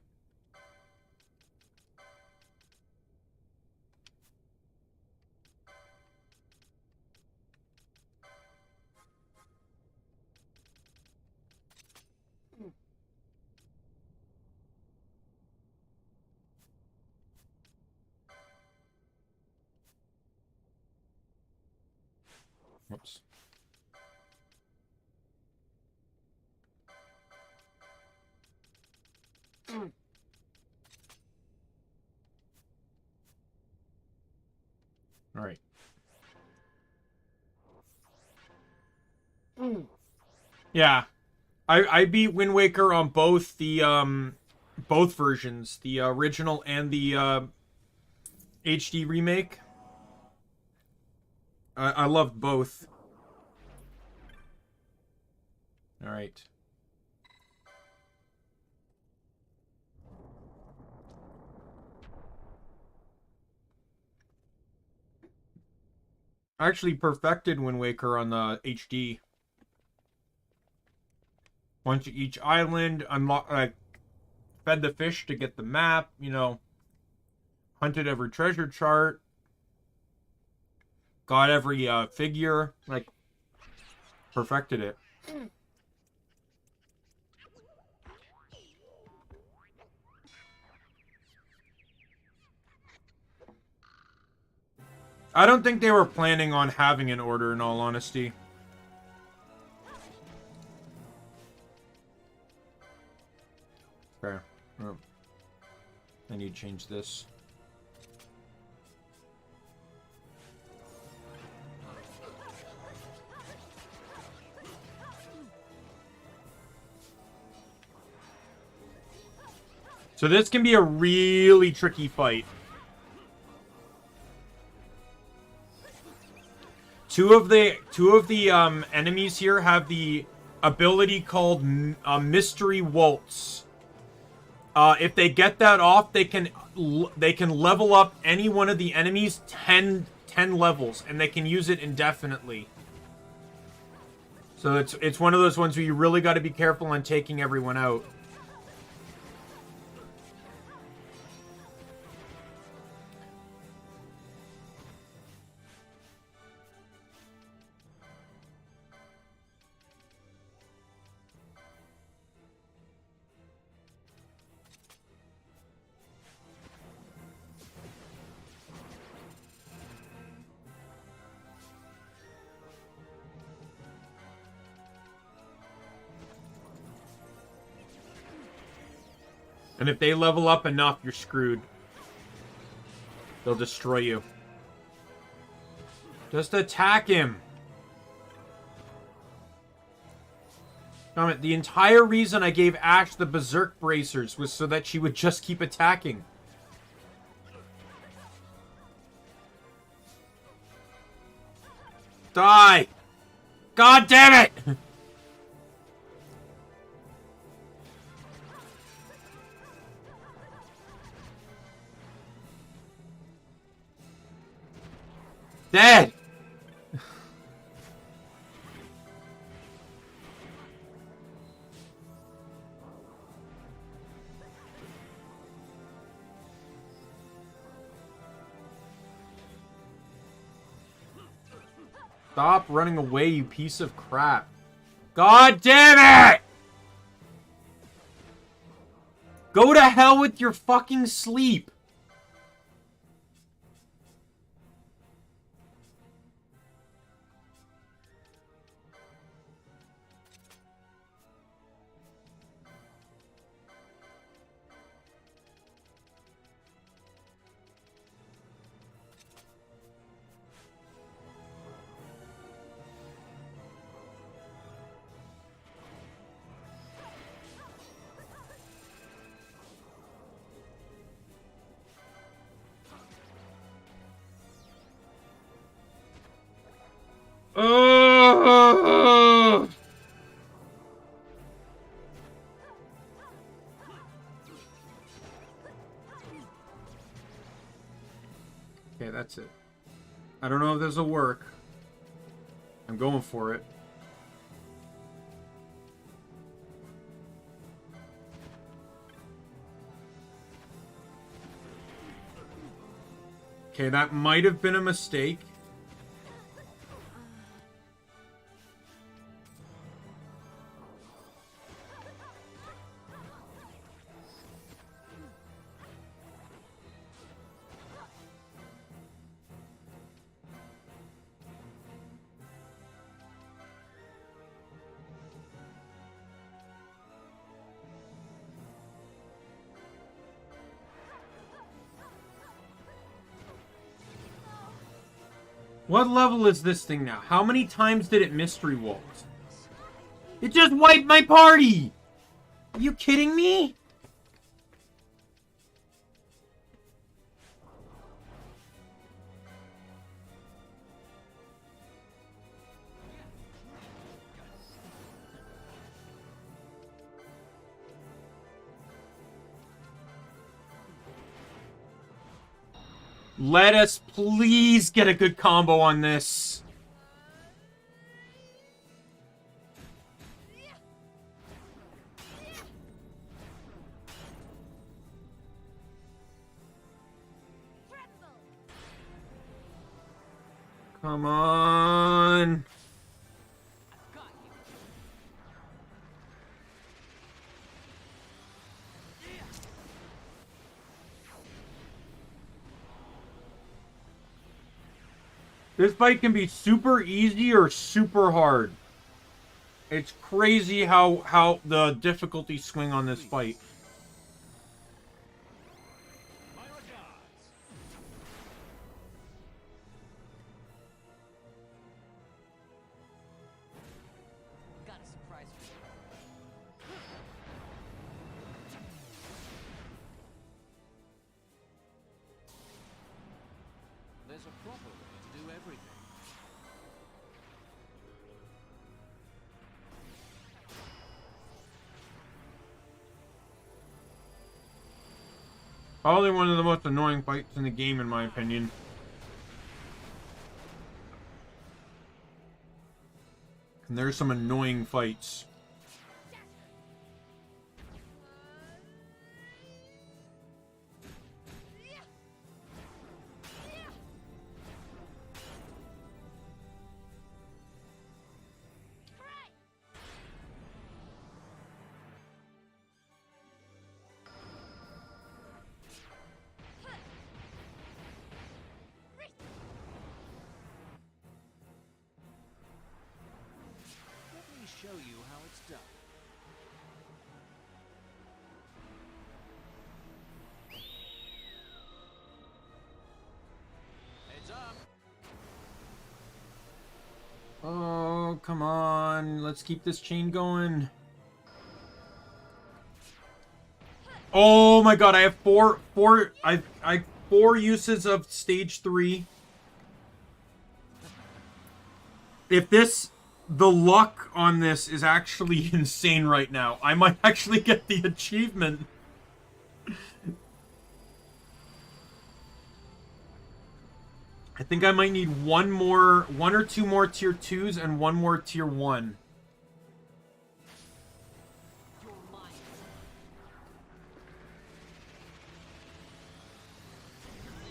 Speaker 1: Whoops. All right. Yeah. I beat Wind Waker on both the both versions, the original and the HD remake. I loved both. All right. I actually perfected Wind Waker on the HD. Went to each island, unlock, fed the fish to get the map, you know, hunted every treasure chart, got every figure, like, perfected it. I don't think they were planning on having an order, in all honesty. Okay. Oh. I need to change this. So this can be a really tricky fight. Two of the enemies here have the ability called Mystery Waltz. If they get that off, they can level up any one of the enemies 10 levels, and they can use it indefinitely. So it's one of those ones where you really got to be careful on taking everyone out. And if they level up enough, you're screwed. They'll destroy you. Just attack him. Damn it, the entire reason I gave Ash the Berserk bracers was so that she would just keep attacking. Die! God damn it! Dead! Stop running away, you piece of crap. God damn it! Go to hell with your fucking sleep. Okay, that's it. I don't know if this will work. I'm going for it. Okay, that might have been a mistake. What level is this thing now? How many times did it mystery vault? It just wiped my party! Are you kidding me? Let us please get a good combo on this. Come on. This fight can be super easy or super hard. It's crazy how the difficulty swing on this fight.
Speaker 2: Got a surprise for you. There's a proper way to do everything.
Speaker 1: Probably one of the most annoying fights in the game, in my opinion. And there's some annoying fights.
Speaker 5: Let me show you how it's done.
Speaker 1: come on. Let's keep this chain going. Oh my god, I have four uses of stage 3. If the luck on this is actually insane right now, I might actually get the achievement. I think I might need one or two more tier 2s and one more tier 1.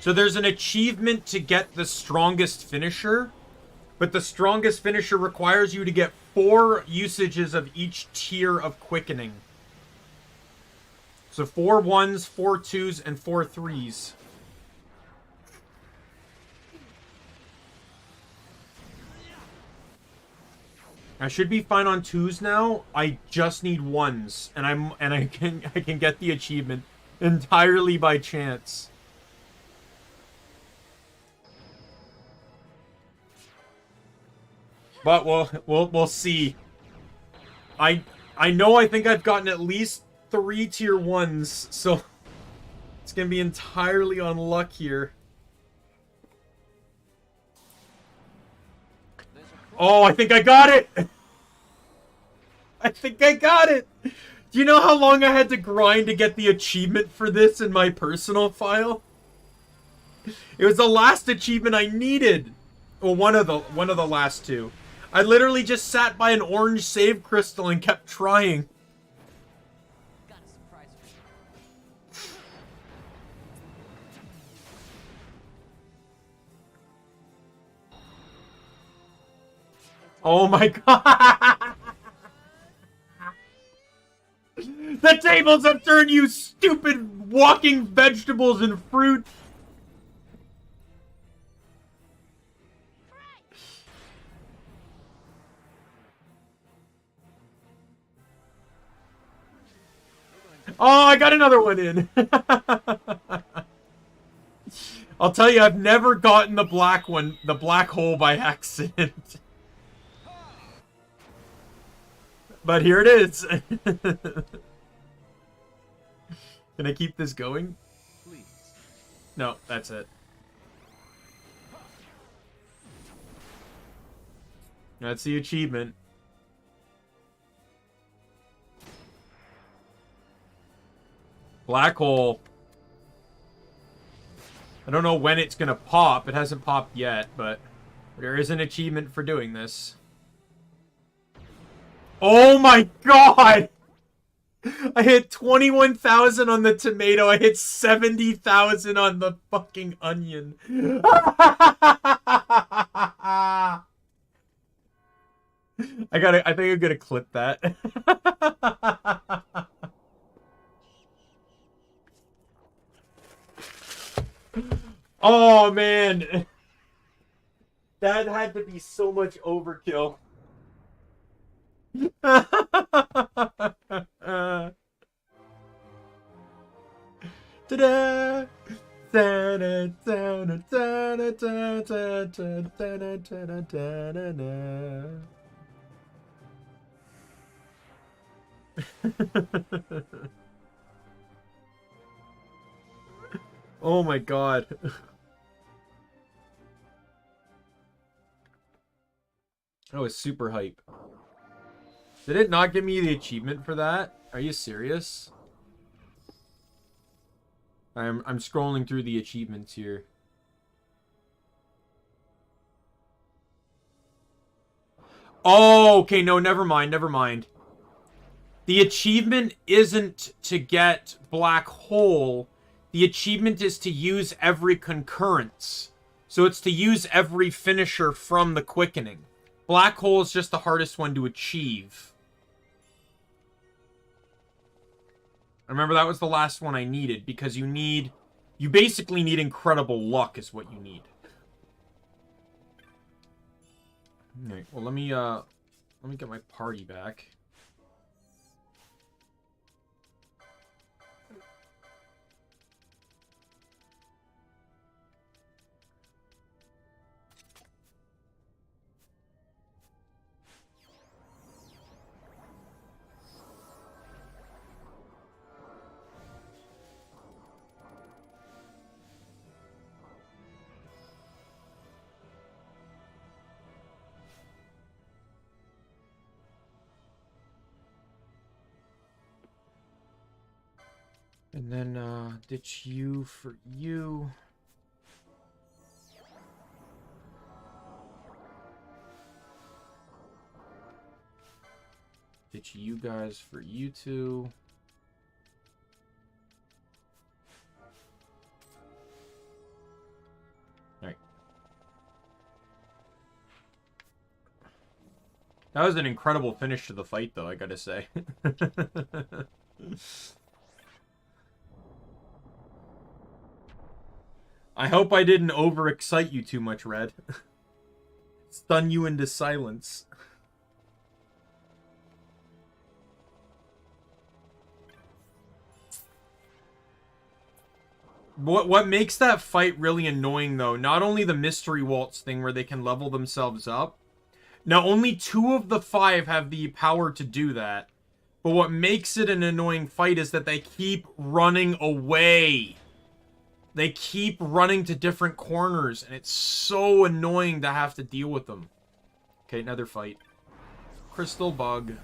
Speaker 1: So there's an achievement to get the strongest finisher, but the strongest finisher requires you to get 4 usages of each tier of quickening. So 4 1s, 4 2s, and 4 3s. I should be fine on 2s now. I just need 1s, and I can get the achievement entirely by chance. But we'll see. I know I think I've gotten at least 3 tier 1s, so it's gonna be entirely on luck here. Oh, I think I got it! I think I got it! Do you know how long I had to grind to get the achievement for this in my personal file? It was the last achievement I needed. Well, one of the last 2. I literally just sat by an orange save crystal and kept trying.
Speaker 2: Got a surprise for you.
Speaker 1: Oh my god! The tables have turned, you stupid walking vegetables and fruit! Oh, I got another one in! I'll tell you, I've never gotten the black hole by accident. But here it is. Can I keep this going?
Speaker 3: Please.
Speaker 1: No, that's it. That's the achievement. Black hole. I don't know when it's gonna pop. It hasn't popped yet, but there is an achievement for doing this. Oh my god! I hit 21,000 on the tomato. I hit 70,000 on the fucking onion. I think I'm gonna clip that. Oh man, that had to be so much overkill. Ta-da! Oh my god. That was super hype. Did it not give me the achievement for that? Are you serious? I'm scrolling through the achievements here. Oh, okay, no, never mind, never mind. The achievement isn't to get black hole. The achievement is to use every concurrence. So it's to use every finisher from the quickening. Black hole is just the hardest one to achieve. I remember that was the last one I needed, because you basically need incredible luck is what you need. Alright, well let me get my party back. And then, ditch you for you. Ditch you guys for you two. Alright. That was an incredible finish to the fight, though, I gotta say. I hope I didn't overexcite you too much, Red. Stun you into silence. What makes that fight really annoying, though, not only the mystery waltz thing where they can level themselves up. Now, only 2 of the 5 have the power to do that. But what makes it an annoying fight is that they keep running away. They keep running to different corners, and it's so annoying to have to deal with them. Okay, another fight. Crystal Bug.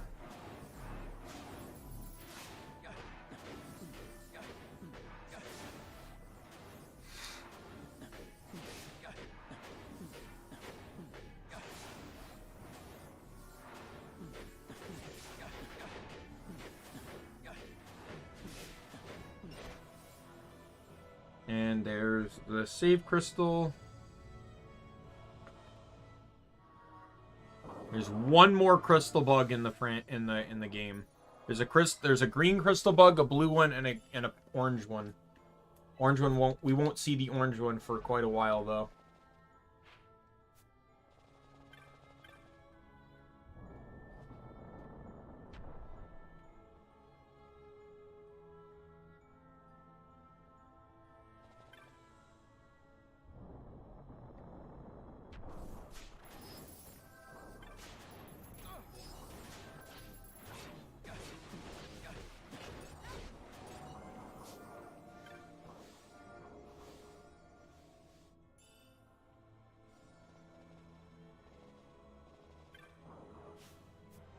Speaker 1: And there's the save crystal. There's one more crystal bug in the game. There's a green crystal bug, a blue one, and a orange one. Orange one we won't see the orange one for quite a while though.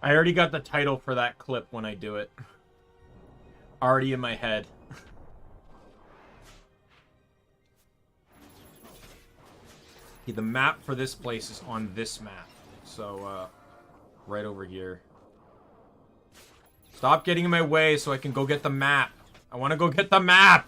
Speaker 1: I already got the title for that clip when I do it. Already in my head. Okay, the map for this place is on this map. So, right over here. Stop getting in my way so I can go get the map. I want to go get the map!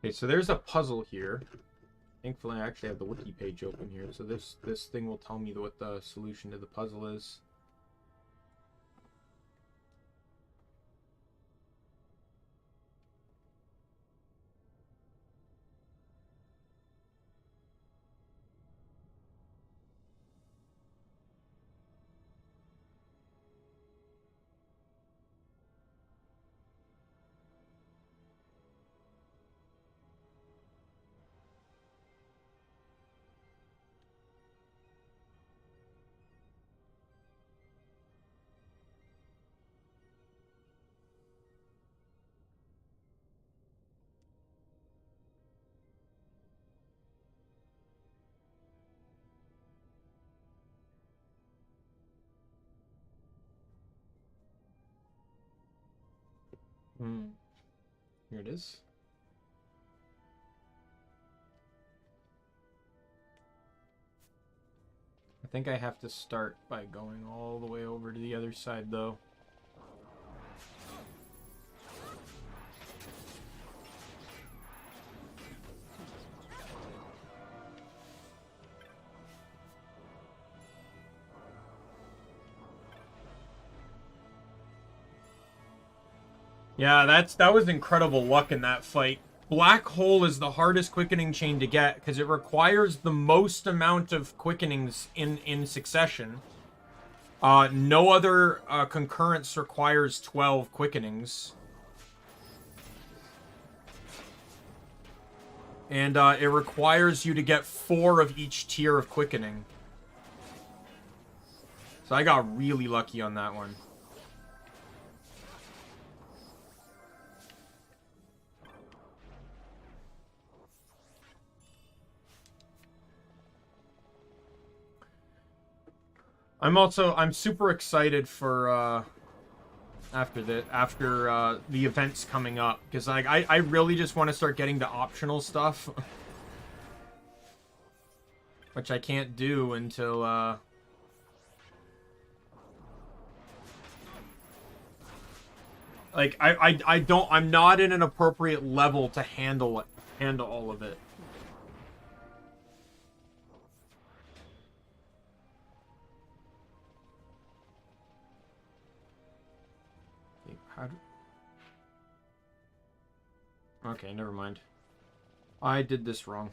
Speaker 1: Okay, so there's a puzzle here. Thankfully, I actually have the wiki page open here, so this thing will tell me what the solution to the puzzle is. Here it is. I think I have to start by going all the way over to the other side, though. Yeah, that was incredible luck in that fight. Black Hole is the hardest quickening chain to get because it requires the most amount of quickenings in succession. No other concurrence requires 12 quickenings. And it requires you to get 4 of each tier of quickening. So I got really lucky on that one. I'm super excited for after the events coming up, because like I really just want to start getting the optional stuff. Which I can't do until like I'm not in an appropriate level to handle all of it. Okay, never mind. I did this wrong.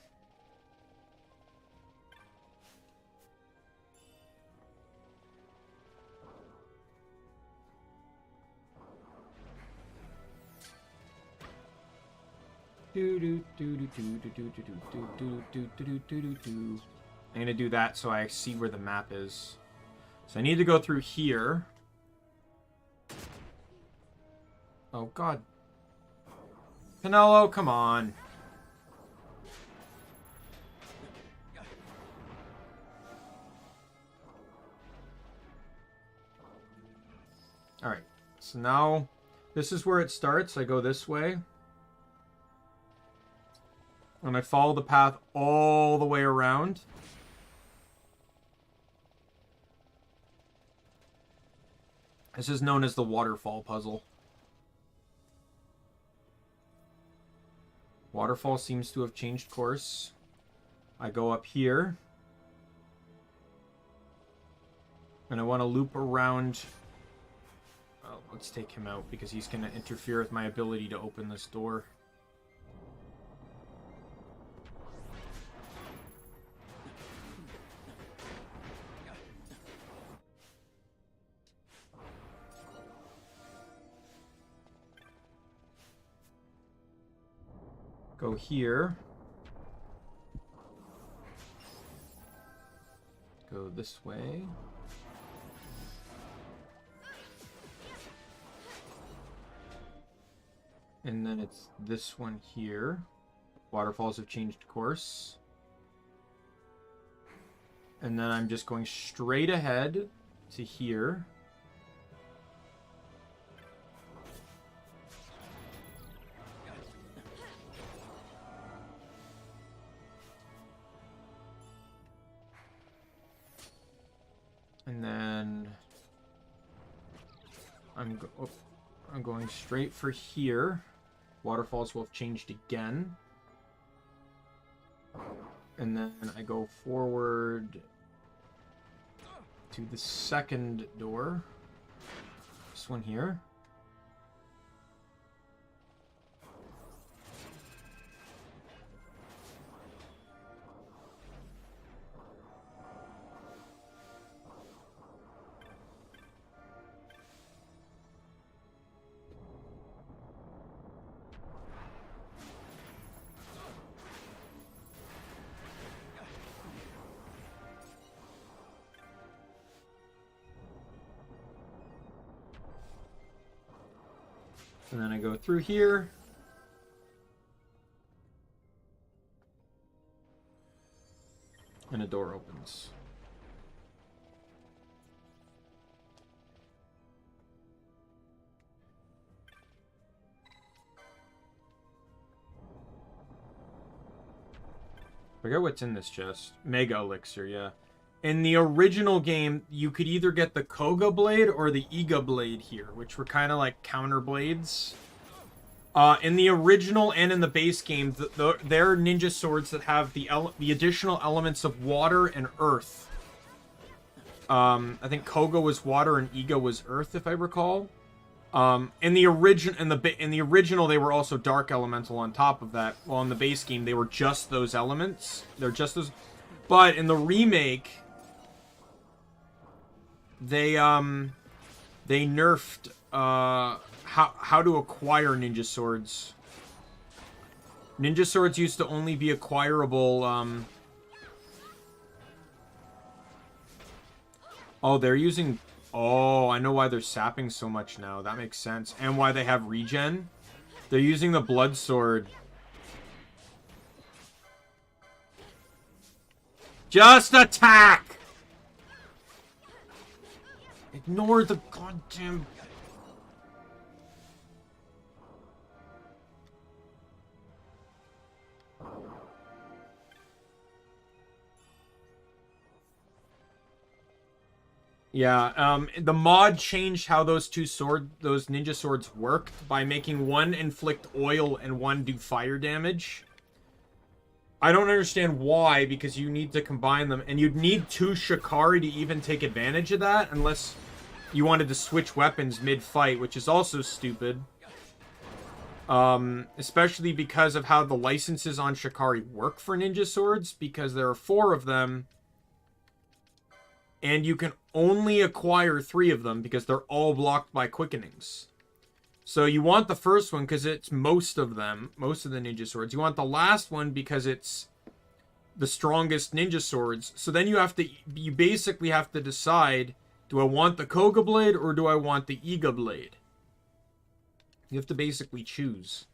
Speaker 1: I'm gonna do that so I see where the map is. So I need to go through here. Oh god. Canelo, come on. Alright, so now this is where it starts. I go this way. And I follow the path all the way around. This is known as the Waterfall Puzzle. Waterfall seems to have changed course. I go up here. And I want to loop around. Oh, let's take him out because he's going to interfere with my ability to open this door. Go here. Go this way. And then it's this one here. Waterfalls have changed course. And then I'm just going straight ahead to here. And then I'm going straight for here. Waterfalls will have changed again. And then I go forward to the second door. This one here. And then I go through here. And a door opens. Forget what's in this chest. Mega Elixir, yeah. In the original game, you could either get the Koga Blade or the Iga Blade here, which were kind of like counter blades. In the original and in the base game, they're ninja swords that have the additional elements of water and earth. I think Koga was water and Iga was earth, if I recall. In the original, they were also dark elemental on top of that. Well, in the base game, they were just those elements. They're just those. But in the remake, they nerfed how to acquire ninja swords. Ninja swords used to only be acquirable. Oh, they're using. Oh, I know why they're sapping so much now. That makes sense. And why they have regen. They're using the blood sword. Just attack! Ignore the goddamn... Yeah, the mod changed how those ninja swords worked by making one inflict oil and one do fire damage. I don't understand why, because you need to combine them, and you'd need 2 Shikari to even take advantage of that, unless you wanted to switch weapons mid-fight, which is also stupid. Especially because of how the licenses on Shikari work for ninja swords, because there are 4 of them, and you can only acquire 3 of them because they're all blocked by quickenings. So you want the first one because it's most of them, most of the ninja swords. You want the last one because it's the strongest ninja swords. So then you basically have to decide, do I want the Koga blade or do I want the Iga blade? You have to basically choose.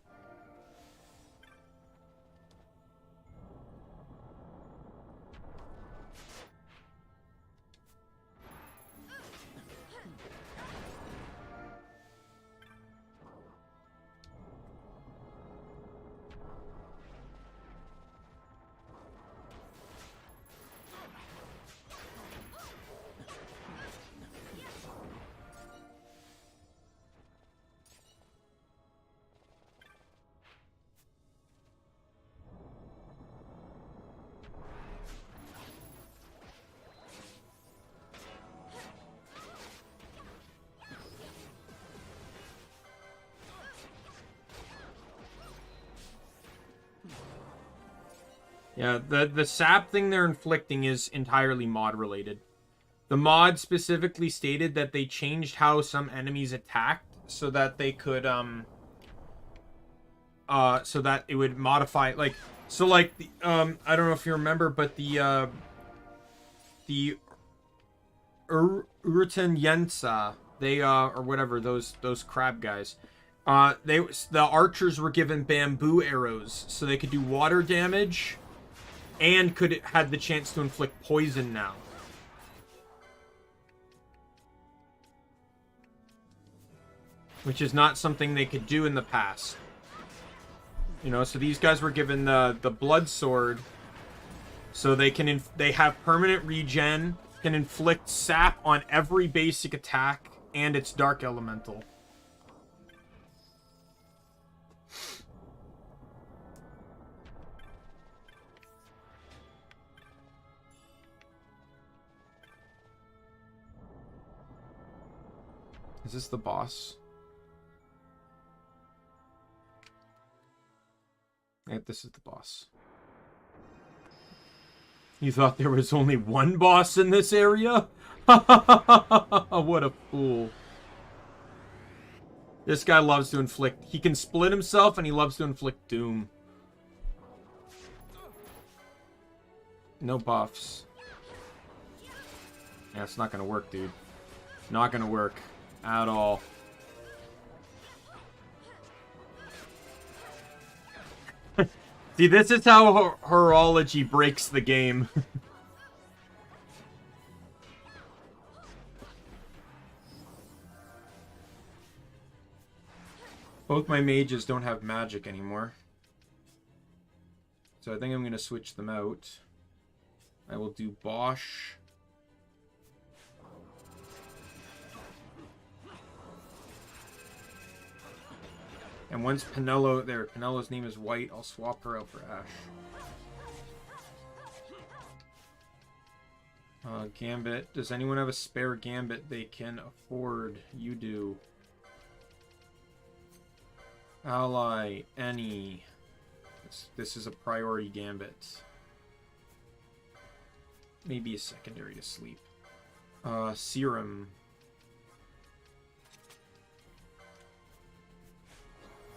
Speaker 1: Yeah, the sap thing they're inflicting is entirely mod related. The mod specifically stated that they changed how some enemies attacked so that they could so that it would modify, like, so like the I don't know if you remember, but the Urten Yensa, they or whatever, those crab guys, the archers were given bamboo arrows so they could do water damage and had the chance to inflict poison now. Which is not something they could do in the past. You know, so these guys were given the blood sword so they have permanent regen, can inflict sap on every basic attack, and it's dark elemental. Is this the boss? Yeah, this is the boss. You thought there was only one boss in this area? What a fool. This guy loves to inflict... He can split himself and he loves to inflict doom. No buffs. Yeah, it's not gonna work, dude. Not gonna work. At all. See, this is how horology breaks the game. Both my mages don't have magic anymore. So I think I'm going to switch them out. I will do Bosch. And once Penello's name is White, I'll swap her out for Ash. Gambit. Does anyone have a spare Gambit they can afford? You do. Ally any. This is a priority gambit. Maybe a secondary to sleep. Serum.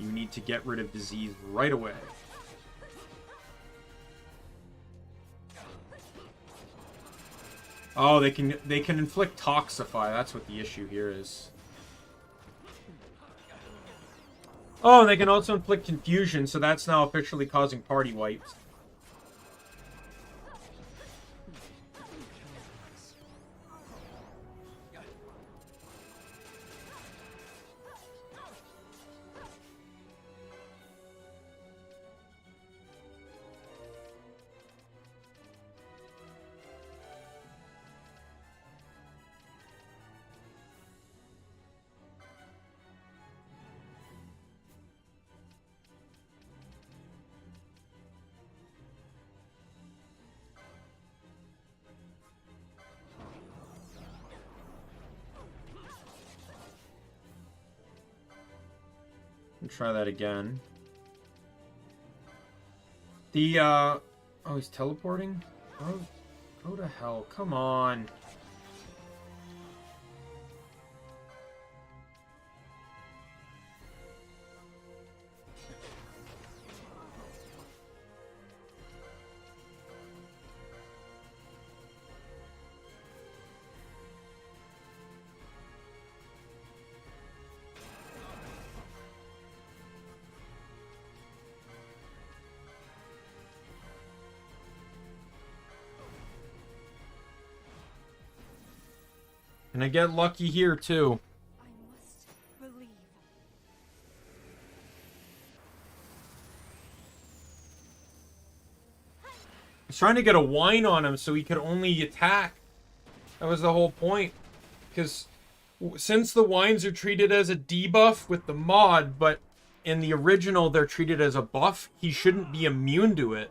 Speaker 1: You need to get rid of disease right away. Oh, they can inflict Toxify. That's what the issue here is. Oh, and they can also inflict Confusion, so that's now officially causing party wipes. Try that again. The, oh, he's teleporting? Oh, go to hell. Come on. Can I get lucky here, too?
Speaker 4: I must believe.
Speaker 1: I was trying to get a whine on him so he could only attack. That was the whole point. Because since the whines are treated as a debuff with the mod, but in the original they're treated as a buff, he shouldn't be immune to it.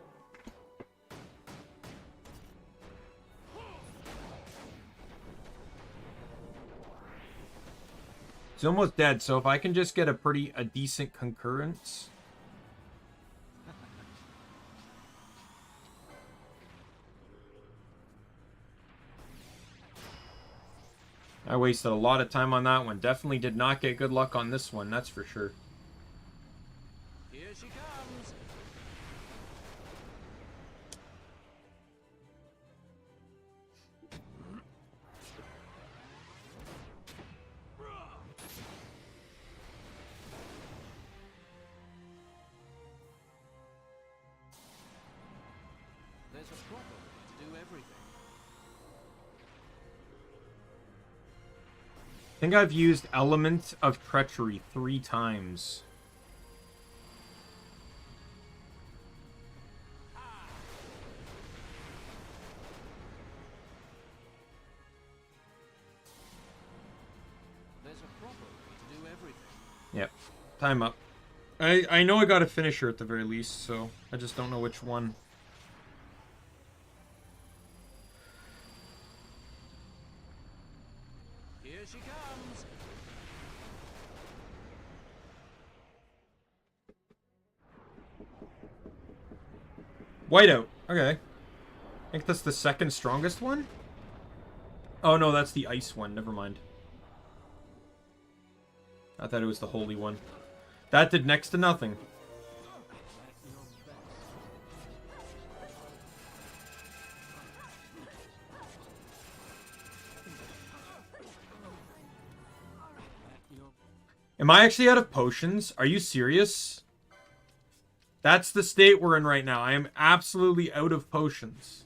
Speaker 1: He's almost dead, so if I can just get a decent concurrence. I wasted a lot of time on that one. Definitely did not get good luck on this one, that's for sure.
Speaker 3: Here she comes. There's a proper way to do everything.
Speaker 1: I think I've used Element of Treachery 3 times.
Speaker 3: There's a proper way to do everything.
Speaker 1: Yep. Time up. I know I got a finisher at the very least, so I just don't know which one.
Speaker 3: Here she comes.
Speaker 1: Whiteout. Okay. I think that's the second strongest one? Oh no, that's the ice one. Never mind. I thought it was the holy one. That did next to nothing. Am I actually out of potions? Are you serious? That's the state we're in right now. I am absolutely out of potions.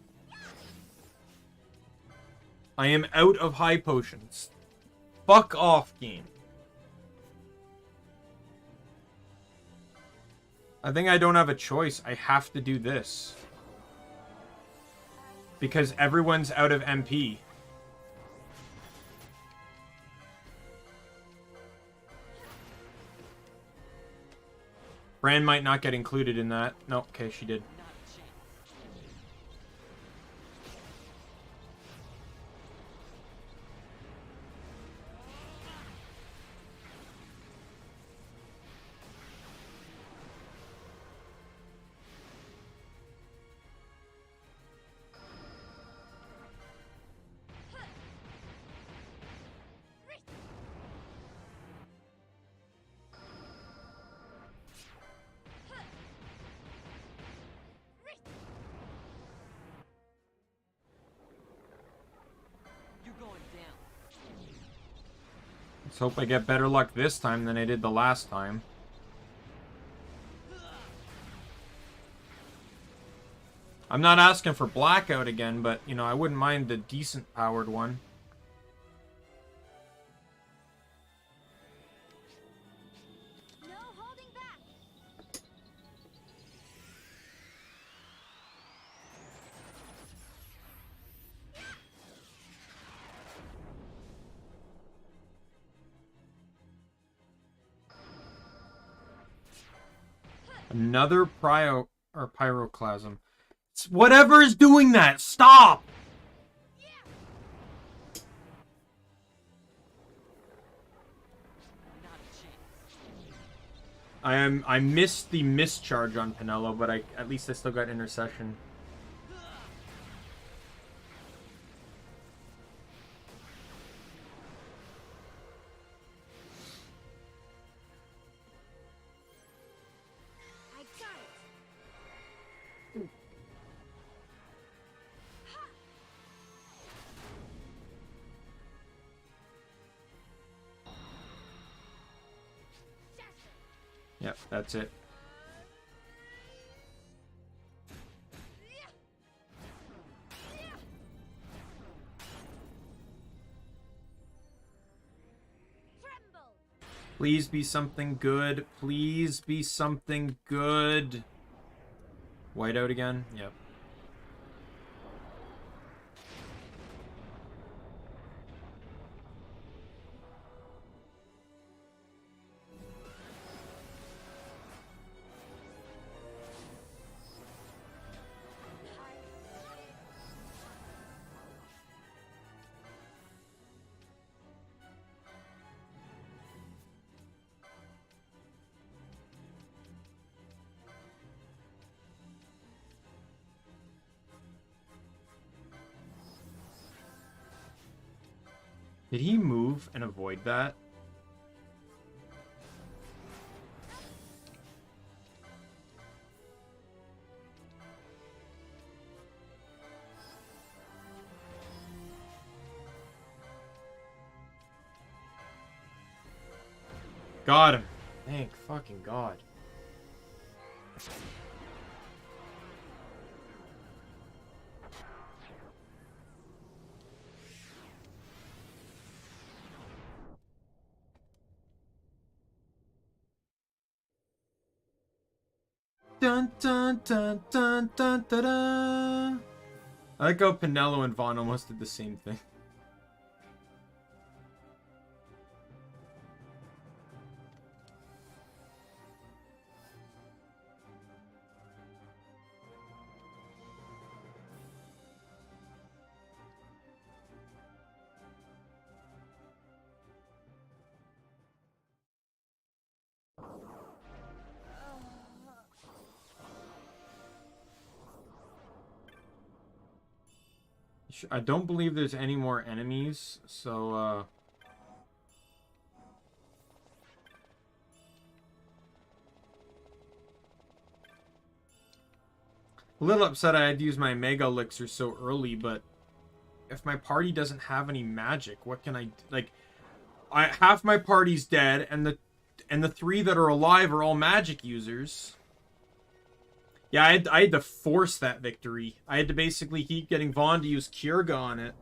Speaker 1: I am out of high potions. Fuck off, game. I think I don't have a choice. I have to do this. Because everyone's out of MP. Bran might not get included in that. No, okay, she did. Let's hope I get better luck this time than I did the last time. I'm not asking for Blackout again, but, you know, I wouldn't mind the decent powered one.
Speaker 4: No holding back.
Speaker 1: Another pyroclasm. Whatever is doing that, stop! I missed the mischarge on Pinello, but at least I still got intercession.
Speaker 4: I got it.
Speaker 1: Yep, that's it. Please be something good. Please be something good. Whiteout again? Yep. Did he move and avoid that? Got him. Thank fucking God. Dun dun dun dun dun dun dun. I like how Pinello and Vaughn almost did the same thing. I don't believe there's any more enemies, so, a little upset I had to use my Mega Elixir so early, but if my party doesn't have any magic, what can I... Like, half my party's dead, and the three that are alive are all magic users. Yeah, I had to force that victory. I had to basically keep getting Vaughn to use Kyrga on it.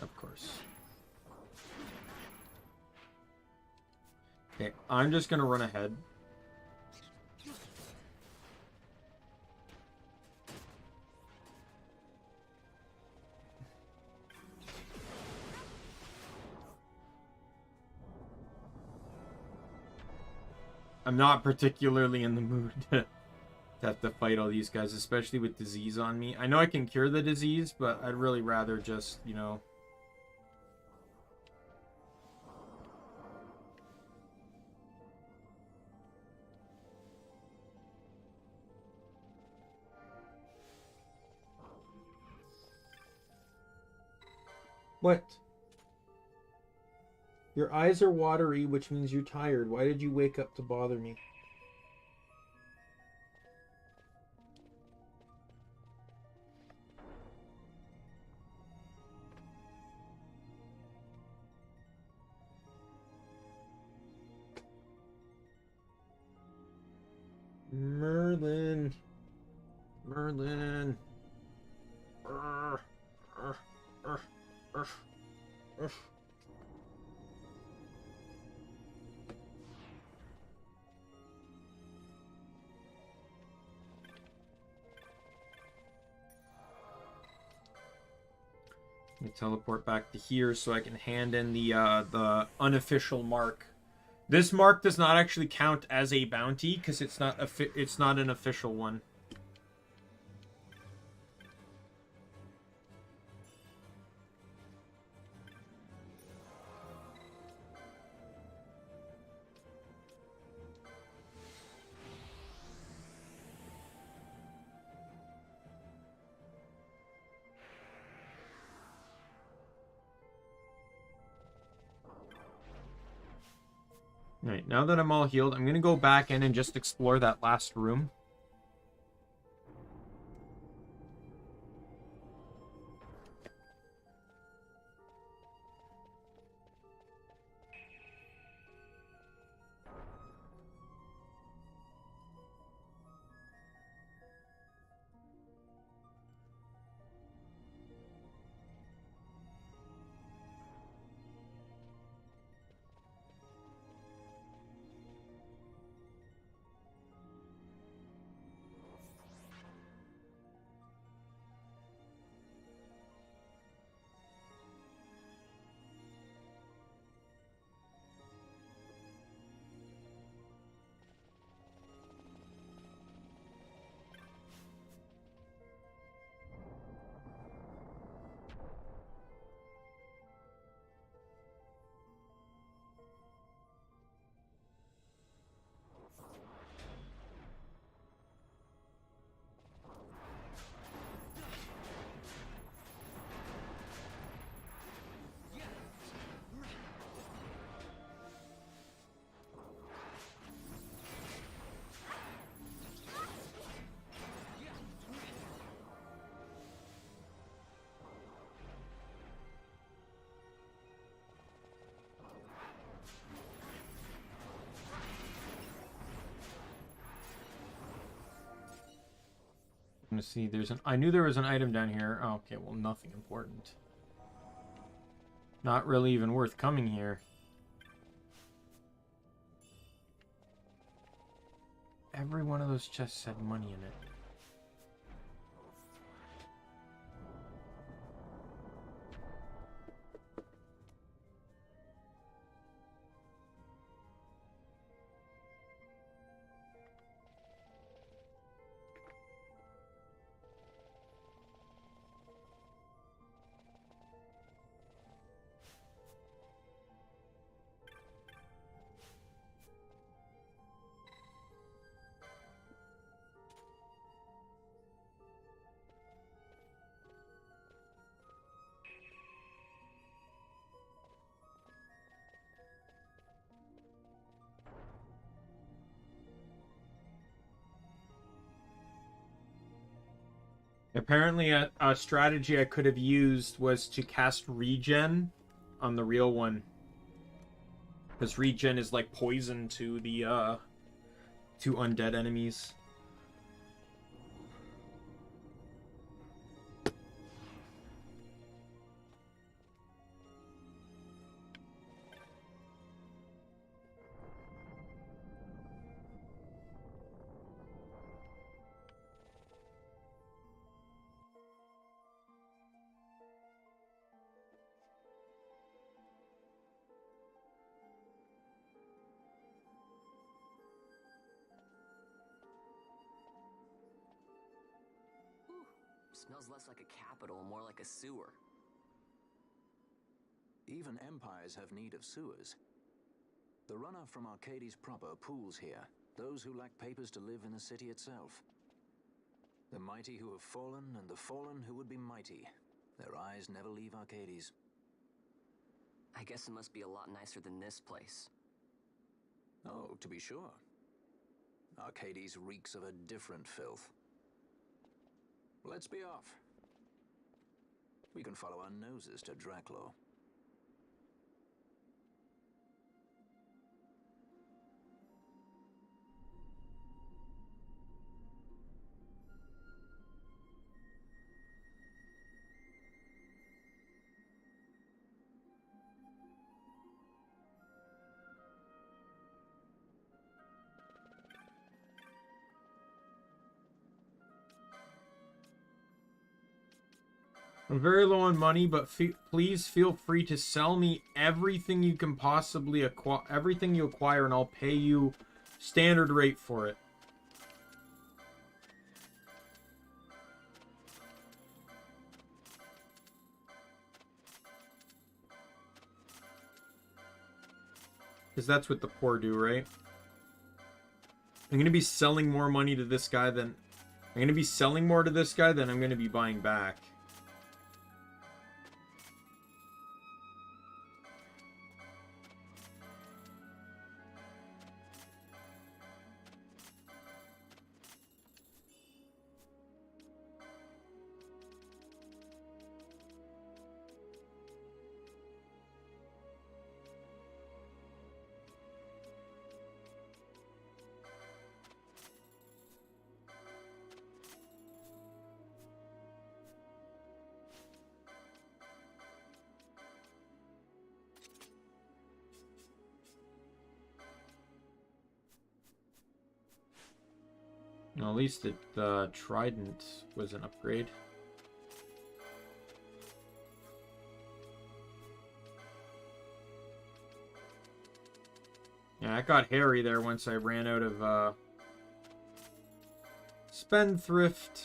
Speaker 1: Of course. Okay, I'm just gonna run ahead. I'm not particularly in the mood to have to fight all these guys, especially with disease on me. I know I can cure the disease, but I'd really rather just, you know... What? Your eyes are watery, which means you're tired. Why did you wake up to bother me? Merlin. Merlin. Urgh. Urgh. Urgh. Urgh. Urgh. Let me teleport back to here so I can hand in the unofficial mark. This mark does not actually count as a bounty because it's not an official one. Alright, now that I'm all healed, I'm going to go back in and just explore that last room. I'm gonna see. I knew there was an item down here. Oh, okay, well, nothing important. Not really even worth coming here. Every one of those chests had money in it. Apparently, a strategy I could have used was to cast regen on the real one. Because regen is like poison to the, to undead enemies.
Speaker 2: Smells less like a capital and more like a sewer.
Speaker 3: Even empires have need of sewers. The runoff from Archades proper pools here, those who lack papers to live in the city itself. The mighty who have fallen, and the fallen who would be mighty. Their eyes never leave Archades.
Speaker 2: I guess it must be a lot nicer than this place.
Speaker 3: Oh, to be sure. Archades reeks of a different filth. Let's be off. We can follow our noses to Draclo.
Speaker 1: I'm very low on money, but please feel free to sell me everything you can possibly acquire, everything you acquire, and I'll pay you standard rate for it. Because that's what the poor do, right? I'm going to be selling more money to this guy than... I'm going to be selling more to this guy than I'm going to be buying back. Well, at least the trident was an upgrade. Yeah, I got hairy there once I ran out of Spendthrift.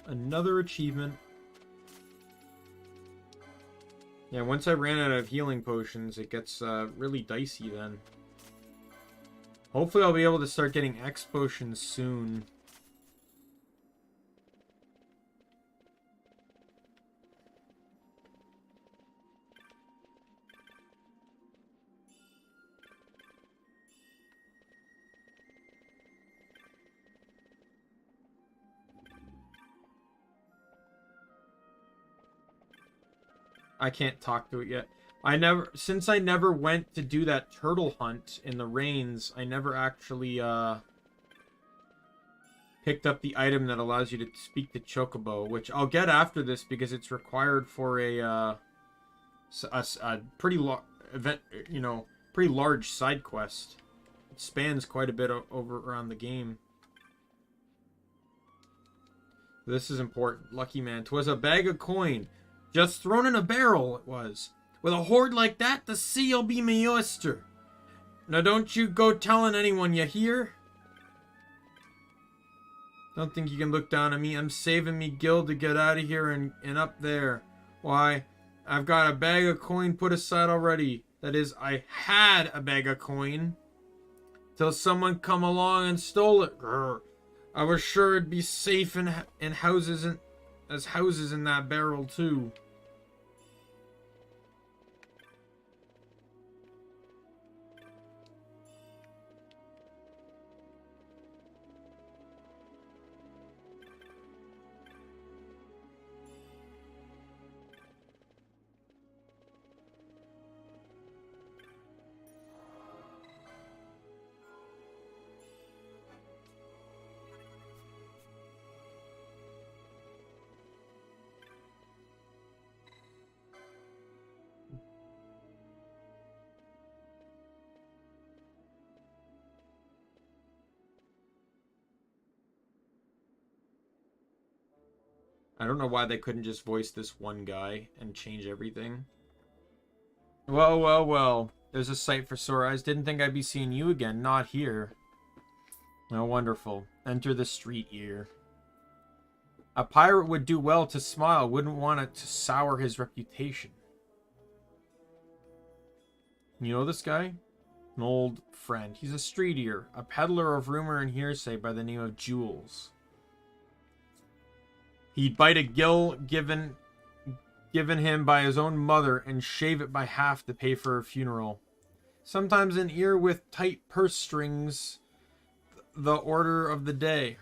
Speaker 1: Another achievement. Yeah, once I ran out of healing potions, it gets really dicey then. Hopefully I'll be able to start getting X potions soon. I can't talk to it yet. Since I never went to do that turtle hunt in the rains, I never actually picked up the item that allows you to speak to Chocobo, which I'll get after this because it's required for a pretty pretty large side quest. It spans quite a bit over around the game. This is important. Lucky man. 'Twas a bag of coin, just thrown in a barrel it was. With a hoard like that, the sea'll be me oyster. Now don't you go telling anyone, you hear? Don't think you can look down on me. I'm saving me guild to get out of here and up there. Why, I've got a bag of coin put aside already. That is, I had a bag of coin. Till someone come along and stole it. Grr. I was sure it'd be safe in houses as houses in that barrel too. I don't know why they couldn't just voice this one guy and change everything. Well, well, well. There's a sight for sore eyes. Didn't think I'd be seeing you again. Not here. Oh, wonderful. Enter the street ear. A pirate would do well to smile. Wouldn't want it to sour his reputation. You know this guy? An old friend. He's a street ear. A peddler of rumor and hearsay by the name of Jules. He'd bite a gill given him by his own mother and shave it by half to pay for her funeral. Sometimes an ear with tight purse strings, the order of the day.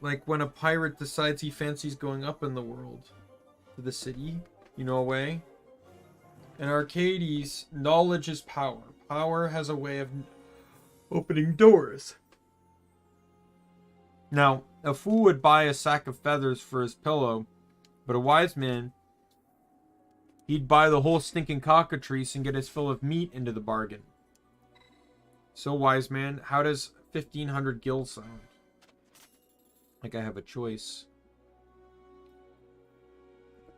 Speaker 1: Like when a pirate decides he fancies going up in the world. To the city, you know, away. In Arcades, knowledge is power. Power has a way of opening doors. Now, a fool would buy a sack of feathers for his pillow, but a wise man, he'd buy the whole stinking cockatrice and get his fill of meat into the bargain. So, wise man, how does 1,500 gil sound? Like I have a choice.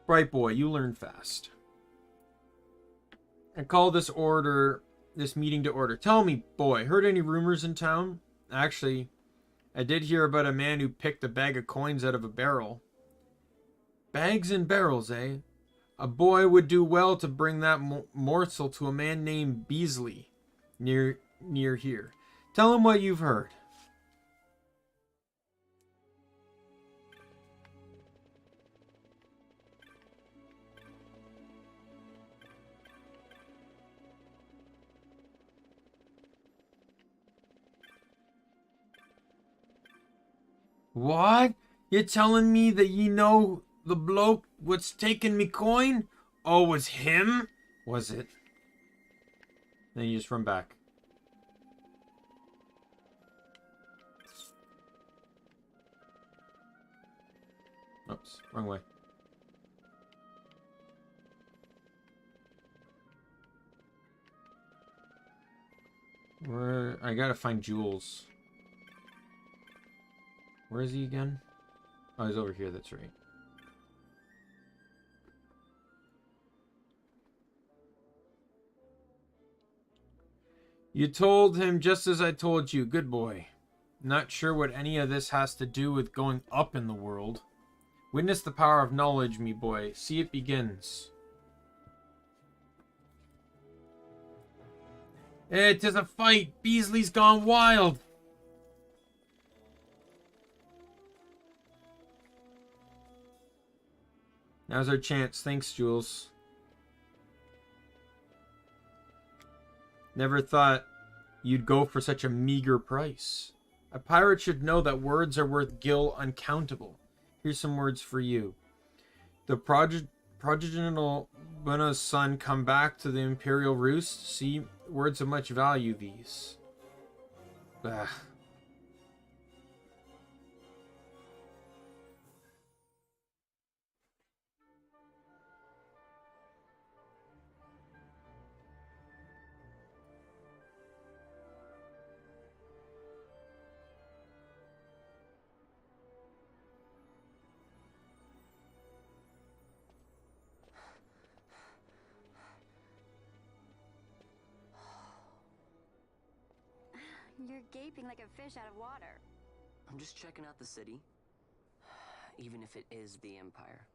Speaker 1: Bright boy, you learn fast. I call this meeting to order. Tell me, boy, heard any rumors in town? Actually, I did hear about a man who picked a bag of coins out of a barrel. Bags and barrels, eh? A boy would do well to bring that morsel to a man named Beasley, near here. Tell him what you've heard. What? You're telling me that you know the bloke what's taking me coin? Oh, was him? Was it? Then you just run back. Oops, wrong way. I gotta find Jules. Where is he again? Oh, he's over here, that's right. You told him just as I told you. Good boy. Not sure what any of this has to do with going up in the world. Witness the power of knowledge, me boy. See it begins. It is a fight. Beasley's gone wild. Now's our chance. Thanks, Jules. Never thought you'd go for such a meager price. A pirate should know that words are worth gil uncountable. Here's some words for you. The progenital Buna's son come back to the imperial roost. See, words of much value these. Ugh.
Speaker 4: You're gaping like a fish out of water.
Speaker 2: I'm just checking out the city. Even if it is the Empire.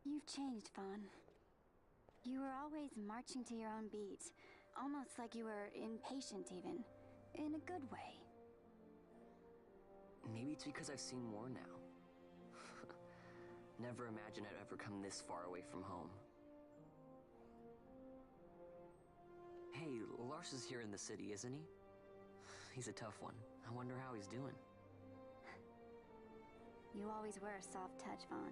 Speaker 4: You've changed, Vaughn. You were always marching to your own beat. Almost like you were impatient even. In a good way.
Speaker 2: Maybe it's because I've seen more now. Never imagined I'd ever come this far away from home. Hey, Lars is here in the city, isn't he? He's a tough one. I wonder how he's doing.
Speaker 4: You always were a soft touch, Vaughn.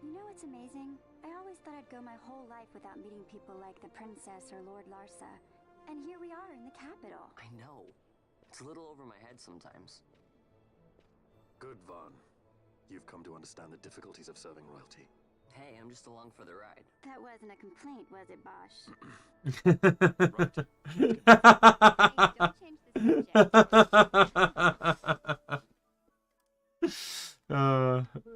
Speaker 4: You know what's amazing? I always thought I'd go my whole life without meeting people like the Princess or Lord Larsa. And here we are in the capital.
Speaker 2: I know. It's a little over my head sometimes.
Speaker 5: Good, Vaughn. You've come to understand the difficulties of serving royalty.
Speaker 2: Hey, I'm just along for the ride.
Speaker 4: That wasn't a complaint, was it, Bosch? Hey, don't change the subject.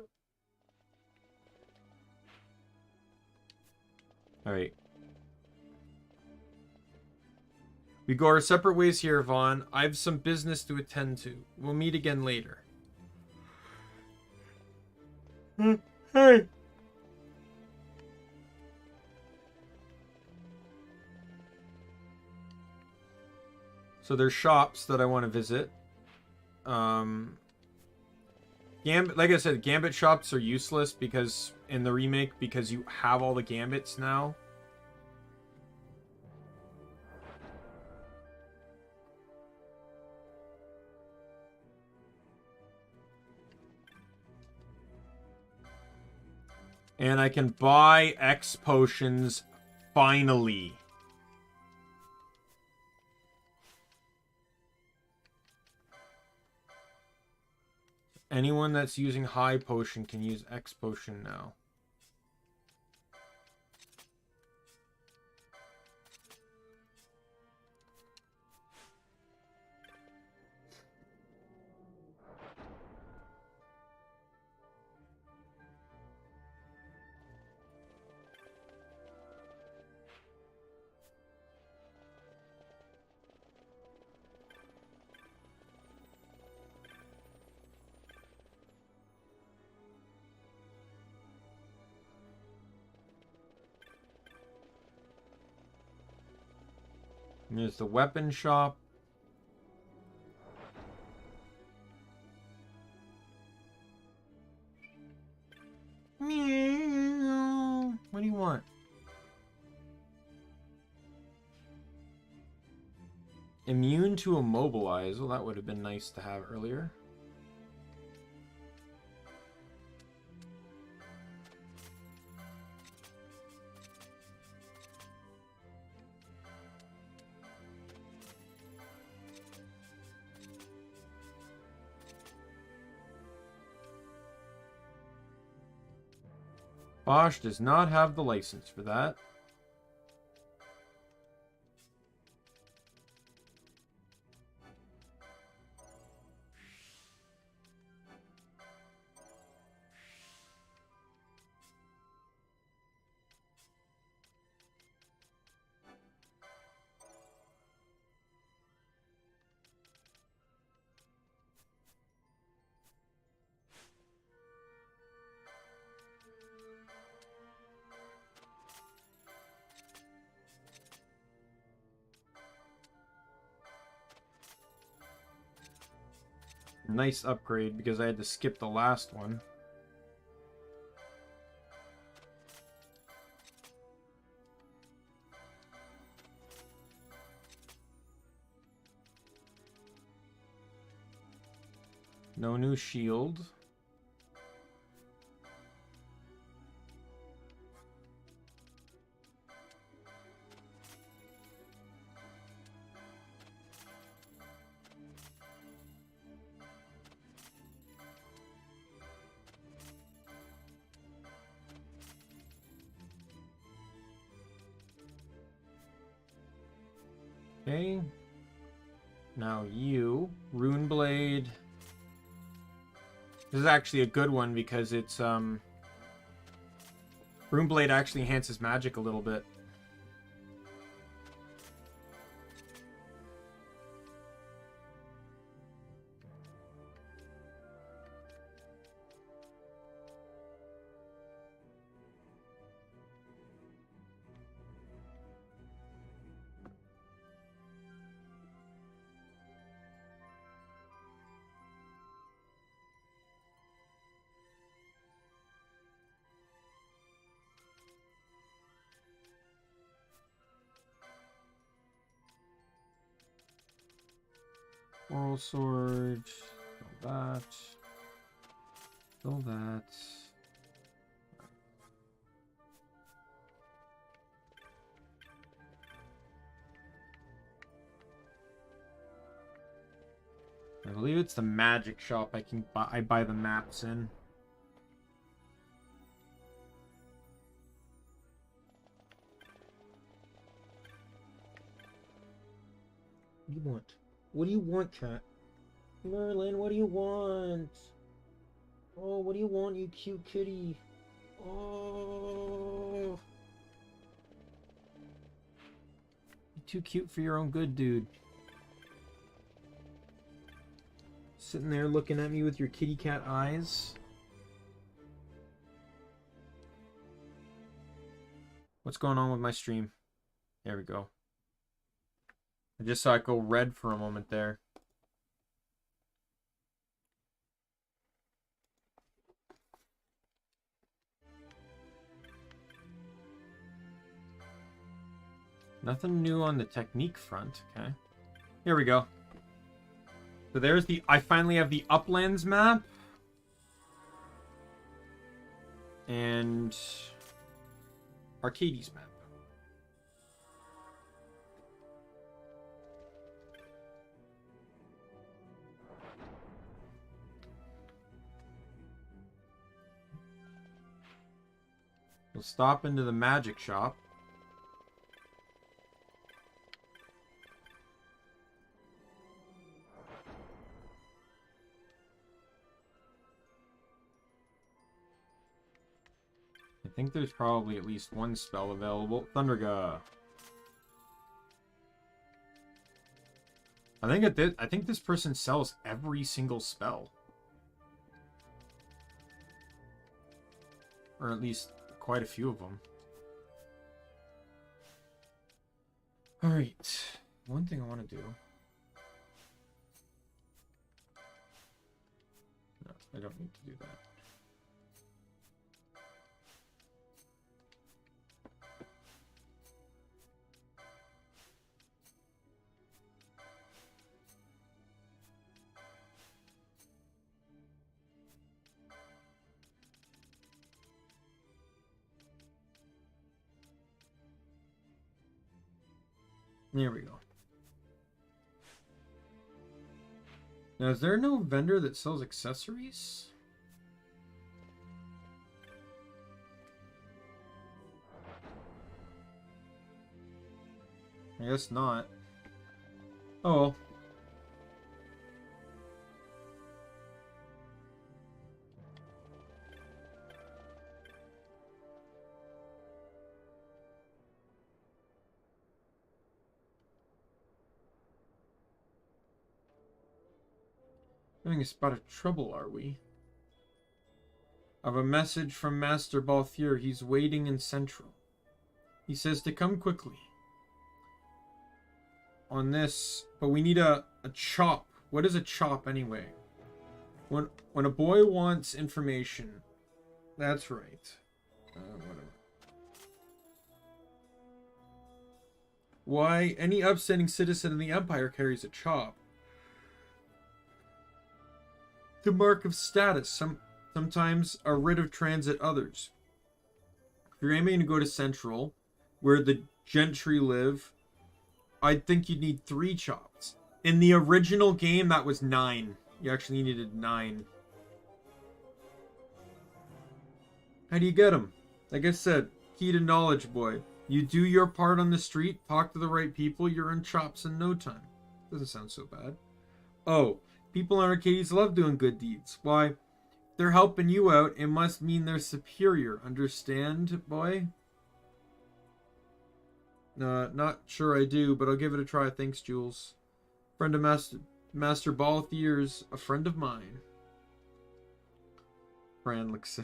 Speaker 1: Alright. We go our separate ways here, Vaughn. I have some business to attend to. We'll meet again later. Hey! So there's shops that I want to visit. Gambit, like I said, Gambit shops are useless because in the remake because you have all the Gambits now. And I can buy X potions finally. Anyone that's using high potion can use X potion now. And there's the weapon shop. Meow. What do you want? Immune to immobilize. Well, that would have been nice to have earlier. Bosch does not have the license for that. Nice upgrade because I had to skip the last one. No new shield. Okay. Now you, Rune Blade. This is actually a good one because it's Rune Blade actually enhances magic a little bit. Oral sword, kill that, kill that. I believe it's the magic shop I buy the maps in. What do you want? What do you want, cat? Merlin, what do you want? Oh, what do you want, you cute kitty? Oh. You're too cute for your own good, dude. Sitting there looking at me with your kitty cat eyes. What's going on with my stream? There we go. I just saw it go red for a moment there. Nothing new on the technique front. Okay. Here we go. So there's the... I finally have the Uplands map. And... Arcadia's map. We'll stop into the magic shop. I think there's probably at least one spell available. Thunderga. I think this person sells every single spell. Or at least quite a few of them. Alright. one thing I want to do. No, I don't need to do that. There we go. Now, is there no vendor that sells accessories? I guess not. Oh well. Having a spot of trouble, are we? I have a message from Master Balthier. He's waiting in Central. He says to come quickly. On this, but we need a chop. What is a chop anyway? When a boy wants information, that's right. Whatever. Why, any upstanding citizen in the Empire carries a chop. The mark of status. Sometimes a writ of transit others. If you're aiming to go to Central, where the gentry live, I'd think you'd need 3 chops. In the original game, that was 9. You actually needed 9. How do you get them? Like I said, key to knowledge, boy. You do your part on the street, talk to the right people, you're in chops in no time. Doesn't sound so bad. Oh, people in Arcades love doing good deeds. Why, if they're helping you out, it must mean they're superior. Understand, boy? Not sure I do, but I'll give it a try. Thanks, Jules. Friend of Master Balthier's a friend of mine. Fran looks...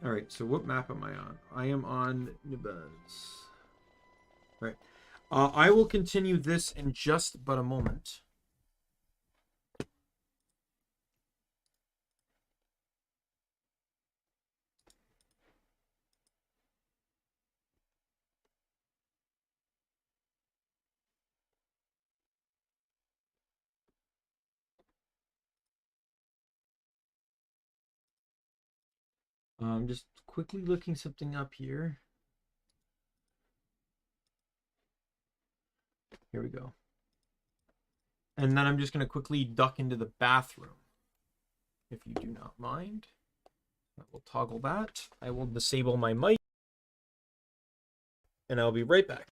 Speaker 1: Alright, so what map am I on? I am on Nibaz. Right. I will continue this in just but a moment. I'm just quickly looking something up here. Here we go. And then I'm just going to quickly duck into the bathroom. If you do not mind. I will toggle that. I will disable my mic. And I'll be right back.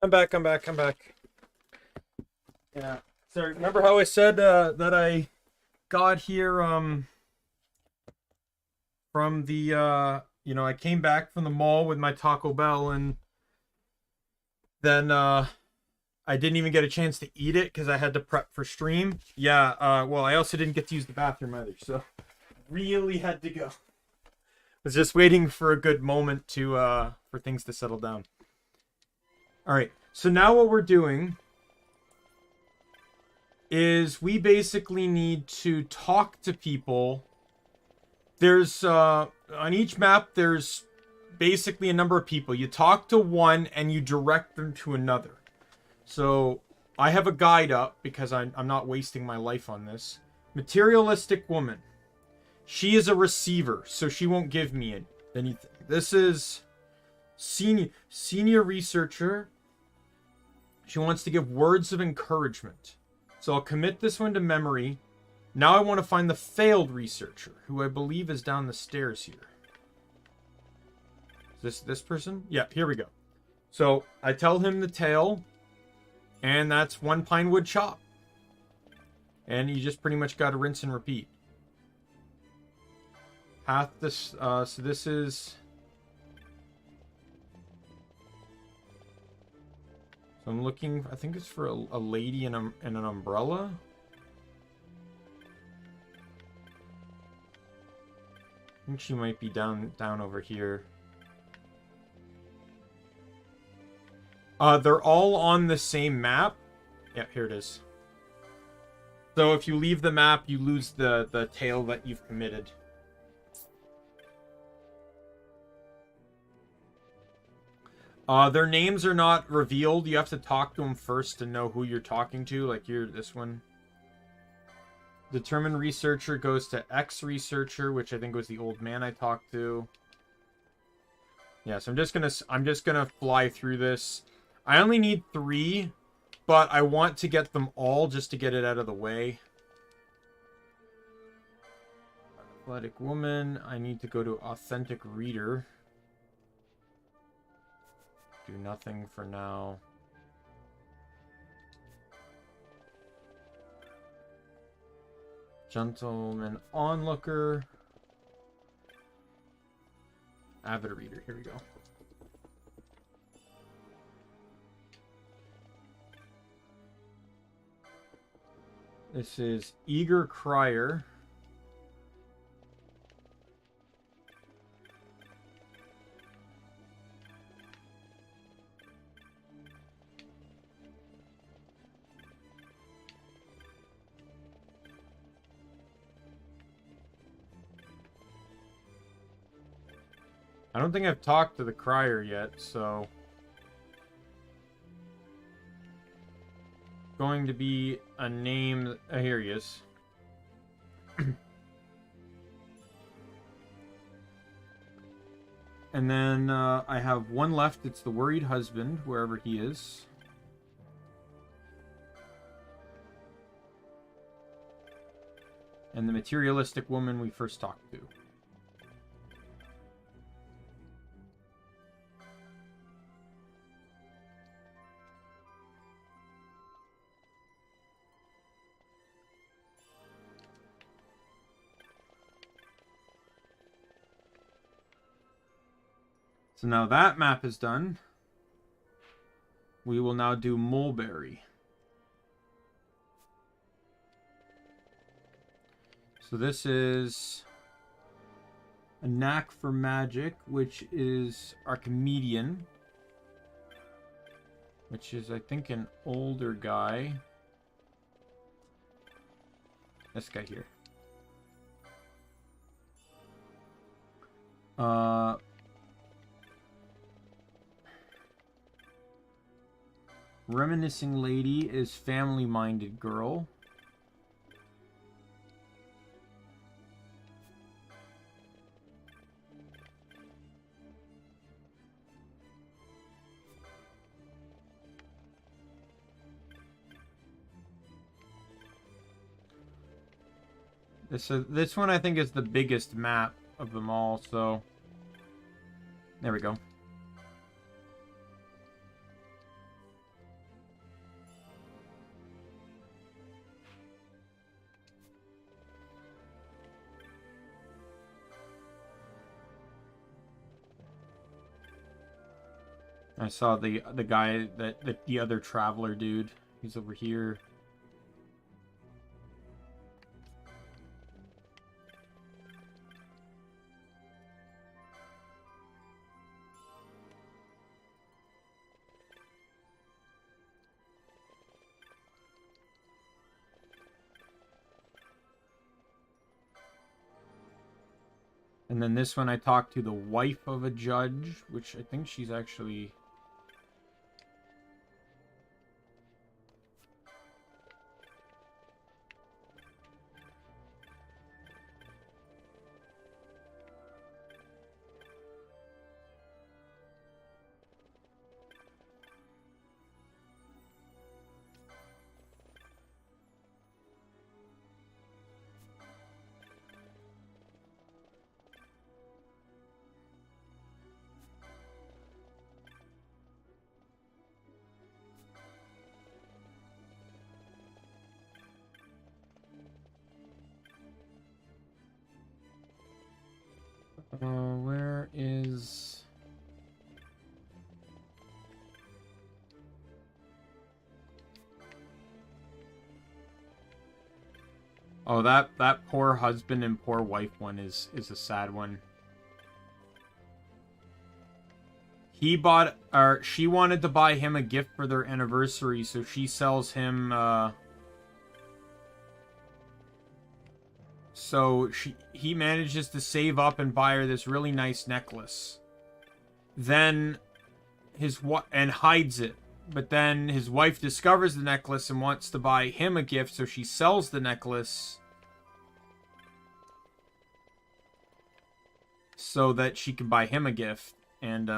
Speaker 1: I'm back. Yeah. So remember how I said that I got here from the I came back from the mall with my Taco Bell, and then I didn't even get a chance to eat it because I had to prep for stream. Yeah, well, I also didn't get to use the bathroom either, so really had to go. Was just waiting for a good moment to for things to settle down. All right, so now what we're doing is we basically need to talk to people. There's on each map there's basically a number of people. You talk to one and you direct them to another. So I have a guide up because I'm not wasting my life on this. Materialistic woman. She is a receiver, so she won't give me anything. This is senior researcher. She wants to give words of encouragement. So I'll commit this one to memory. Now I want to find the failed researcher, who I believe is down the stairs here. Is this person? Yeah, here we go. So I tell him the tale, and that's one pine wood chop. And you just pretty much got to rinse and repeat. So this is... So I'm looking, I think it's for a lady and an umbrella. I think she might be down over here. They're all on the same map. Yeah, here it is. So if you leave the map, you lose the tale that you've committed. Their names are not revealed. You have to talk to them first to know who you're talking to. Like this one. Determined researcher goes to X researcher, which I think was the old man I talked to. Yeah, so I'm just gonna fly through this. I only need 3, but I want to get them all just to get it out of the way. Athletic woman. I need to go to authentic reader. Do nothing for now. Gentleman onlooker. Avid reader. Here we go. This is eager crier. I don't think I've talked to the crier yet, so... Going to be a name... here he is. And then I have one left. It's the worried husband, wherever he is. And the materialistic woman we first talked to. So now that map is done. We will now do Mulberry. So this is a knack for magic, which is Archadia, which is, I think, an older guy. This guy here. Reminiscing lady is family-minded girl. This one I think is the biggest map of them all, so there we go. I saw the guy that the other traveler dude. He's over here. And then this one I talked to the wife of a judge, which I think she's actually... where is... Oh, that poor husband and poor wife one is a sad one. He bought, or she wanted to buy him a gift for their anniversary, so she sells him, so he manages to save up and buy her this really nice necklace. Then and hides it. But then his wife discovers the necklace and wants to buy him a gift, so she sells the necklace so that she can buy him a gift. And,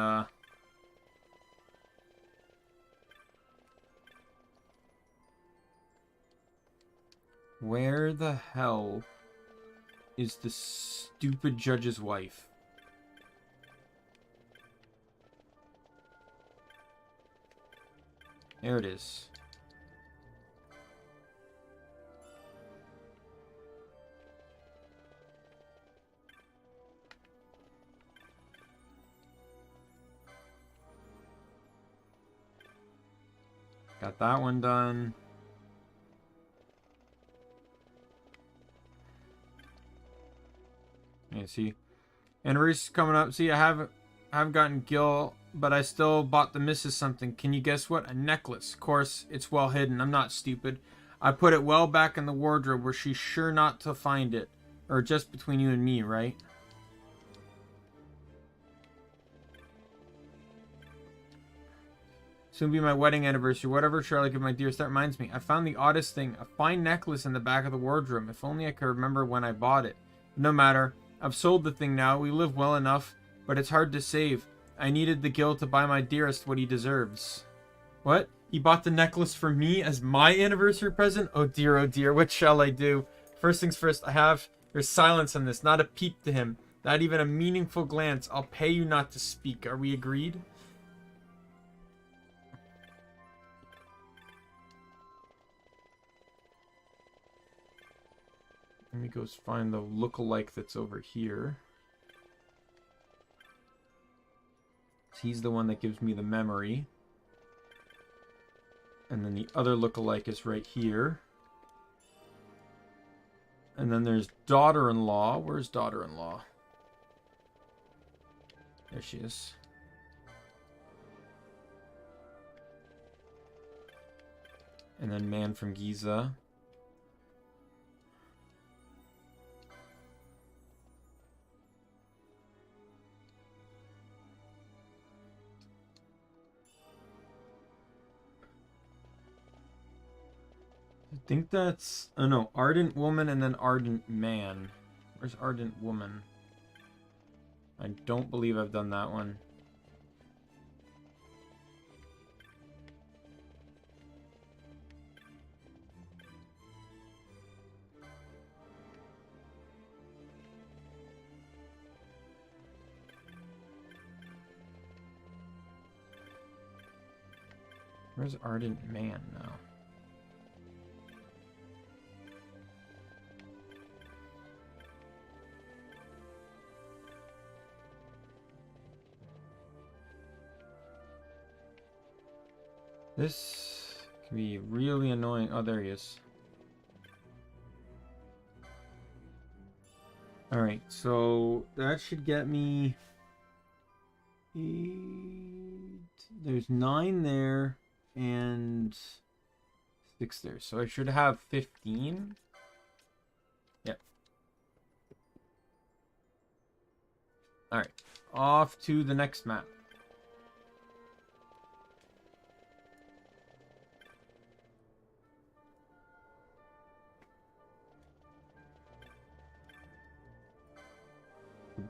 Speaker 1: where the hell is the stupid judge's wife? There it is. Got that one done. Yeah, see. Anniversary's coming up. See, I haven't gotten Gil, but I still bought the missus something. Can you guess what? A necklace. Of course, it's well hidden. I'm not stupid. I put it well back in the wardrobe where she's sure not to find it. Or just between you and me, right? Soon be my wedding anniversary. Whatever, Charlotte, give my dearest. That reminds me. I found the oddest thing. A fine necklace in the back of the wardrobe. If only I could remember when I bought it. No matter. I've sold the thing now. We live well enough, but it's hard to save. I needed the Gil to buy my dearest what he deserves. What? He bought the necklace for me as my anniversary present? Oh dear, what shall I do? First things first, there's silence on this, not a peep to him. Not even a meaningful glance. I'll pay you not to speak. Are we agreed? Let me go find the look-alike that's over here. He's the one that gives me the memory. And then the other look-alike is right here. And then there's daughter-in-law. Where's daughter-in-law? There she is. And then man from Giza. I think that's... Oh no, Ardent Woman and then Ardent Man. Where's Ardent Woman? I don't believe I've done that one. Where's Ardent Man now? This can be really annoying. Oh, there he is. Alright, so that should get me 8. There's 9 there and 6 there. So I should have 15. Yep. Alright, off to the next map.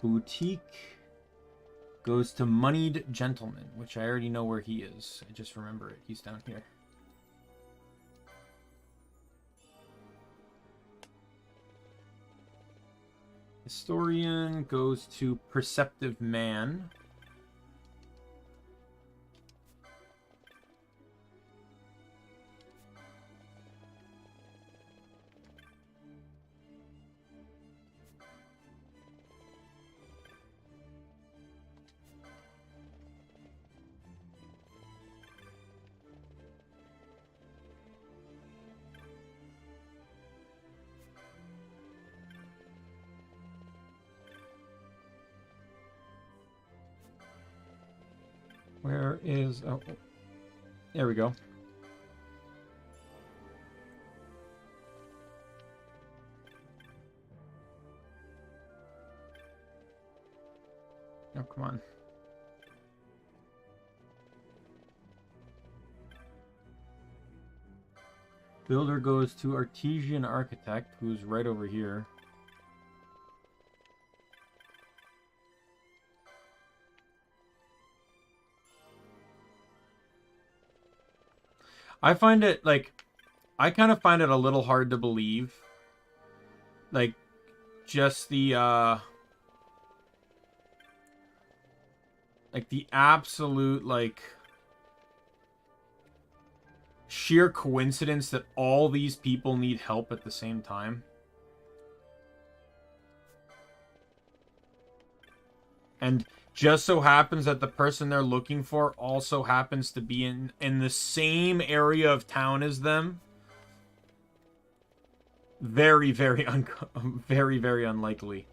Speaker 1: Boutique goes to Moneyed Gentleman, which I already know where he is. I just remember it. He's down here. Historian goes to Perceptive Man. Where is... Oh, there we go. Oh, come on. Builder goes to Artesian Architect, who's right over here. I find it, like, I kind of find it a little hard to believe. Like, just the, like, the absolute, like, sheer coincidence that all these people need help at the same time. And just so happens that the person they're looking for also happens to be in the same area of town as them. Very, very, very, very unlikely.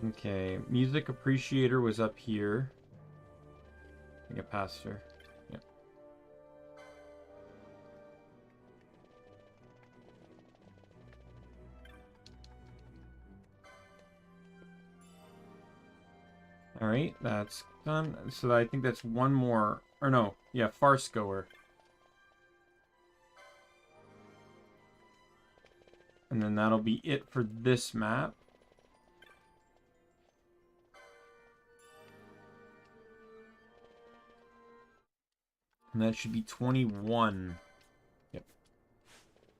Speaker 1: Okay, music appreciator was up here. I think I passed her. Yep. Alright, that's done. So I think that's one more. Or no, yeah, farce goer. And then that'll be it for this map. And that should be 21. Yep.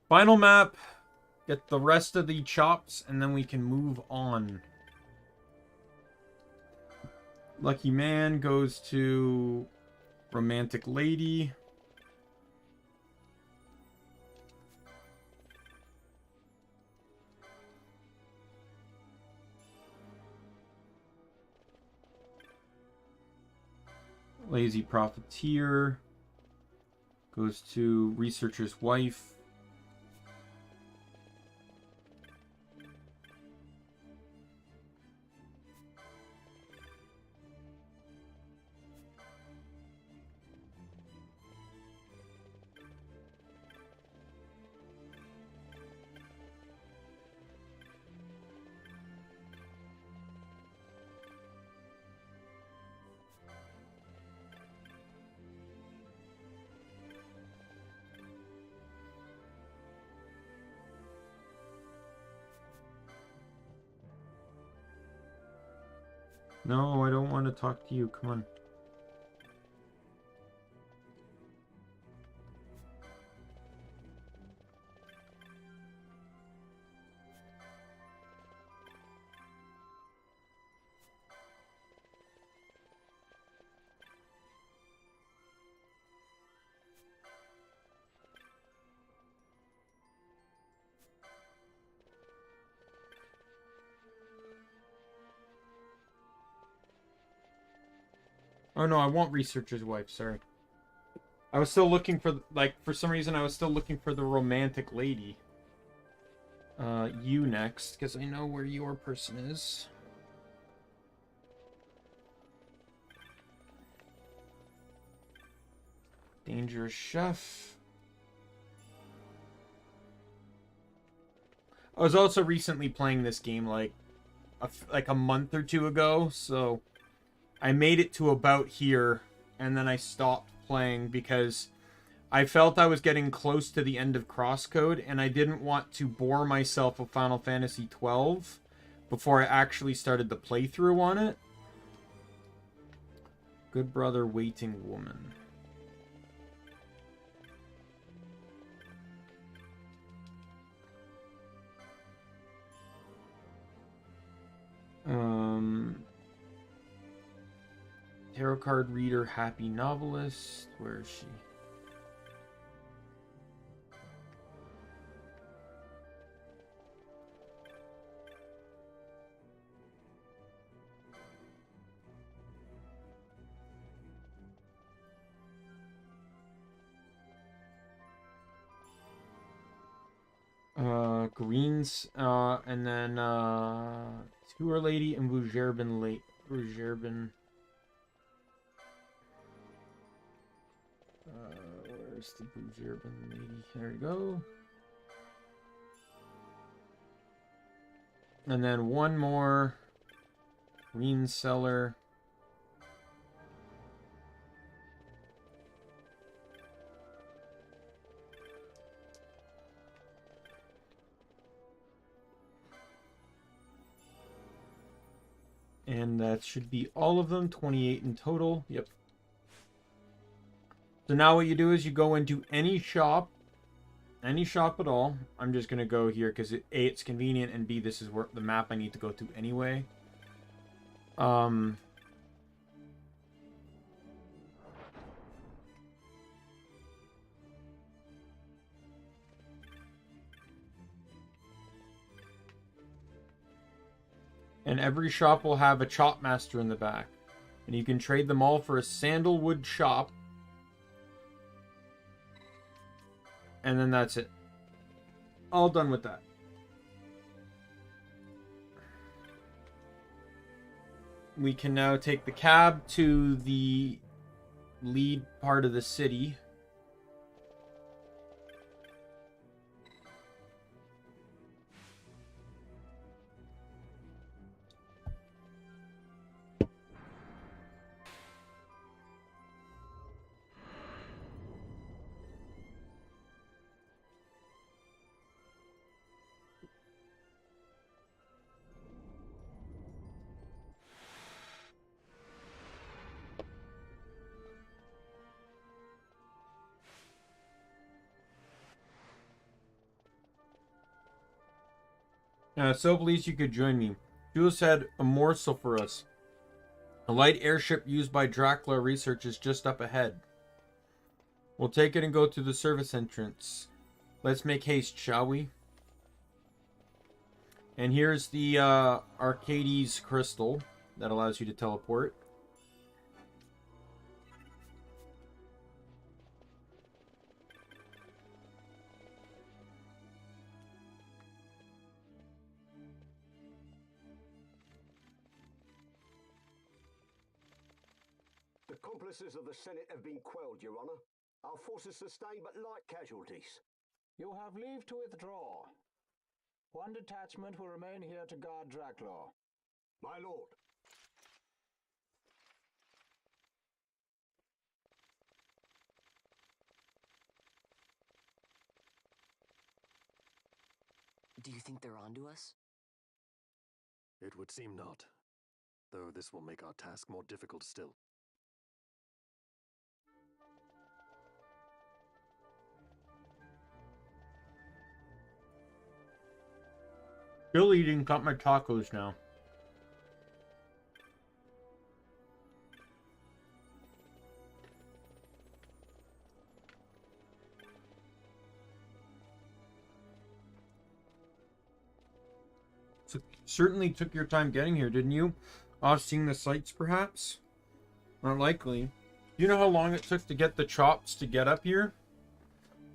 Speaker 1: Final map. Get the rest of the chops, and then we can move on. Lucky Man goes to Romantic Lady. Lazy Profiteer goes to Researcher's Wife. No, I don't want to talk to you. Come on. Oh no, I want researcher's wife, sorry. I was still looking for, like, for some reason I was still looking for the romantic lady. You next, because I know where your person is. Dangerous chef. I was also recently playing this game, like a month or two ago, so I made it to about here, and then I stopped playing because I felt I was getting close to the end of Crosscode, and I didn't want to bore myself with Final Fantasy XII before I actually started the playthrough on it. Good brother, waiting woman. Tarot card reader, happy novelist. Where is she? Greens, and then, Tour Lady and Bujerbin late. Bujerbin. Where's the Bujerbin lady? There we go. And then one more. Green Cellar. And that should be all of them, 28 in total. Yep. So now what you do is you go into any shop at all. I'm just going to go here because A, it's convenient, and B, this is where the map I need to go to anyway. And every shop will have a chop master in the back. And you can trade them all for a sandalwood chop. And then that's it. All done with that. We can now take the cab to the lead part of the city. So pleased you could join me. Jules had a morsel for us. A light airship used by Dracula research is just up ahead. We'll take it and go to the service entrance. Let's make haste, shall we? And here's the Archadia crystal that allows you to teleport.
Speaker 6: The accomplices of the Senate have been quelled, Your Honor. Our forces sustained but light casualties.
Speaker 7: You have leave to withdraw. One detachment will remain here to guard Dracula.
Speaker 6: My lord.
Speaker 2: Do you think they're onto us?
Speaker 5: It would seem not. though this will make our task more difficult still.
Speaker 1: Still eating, got my tacos now. So, certainly took your time getting here, didn't you? Off seeing the sights, perhaps? Not likely. You know how long it took to get the chops to get up here?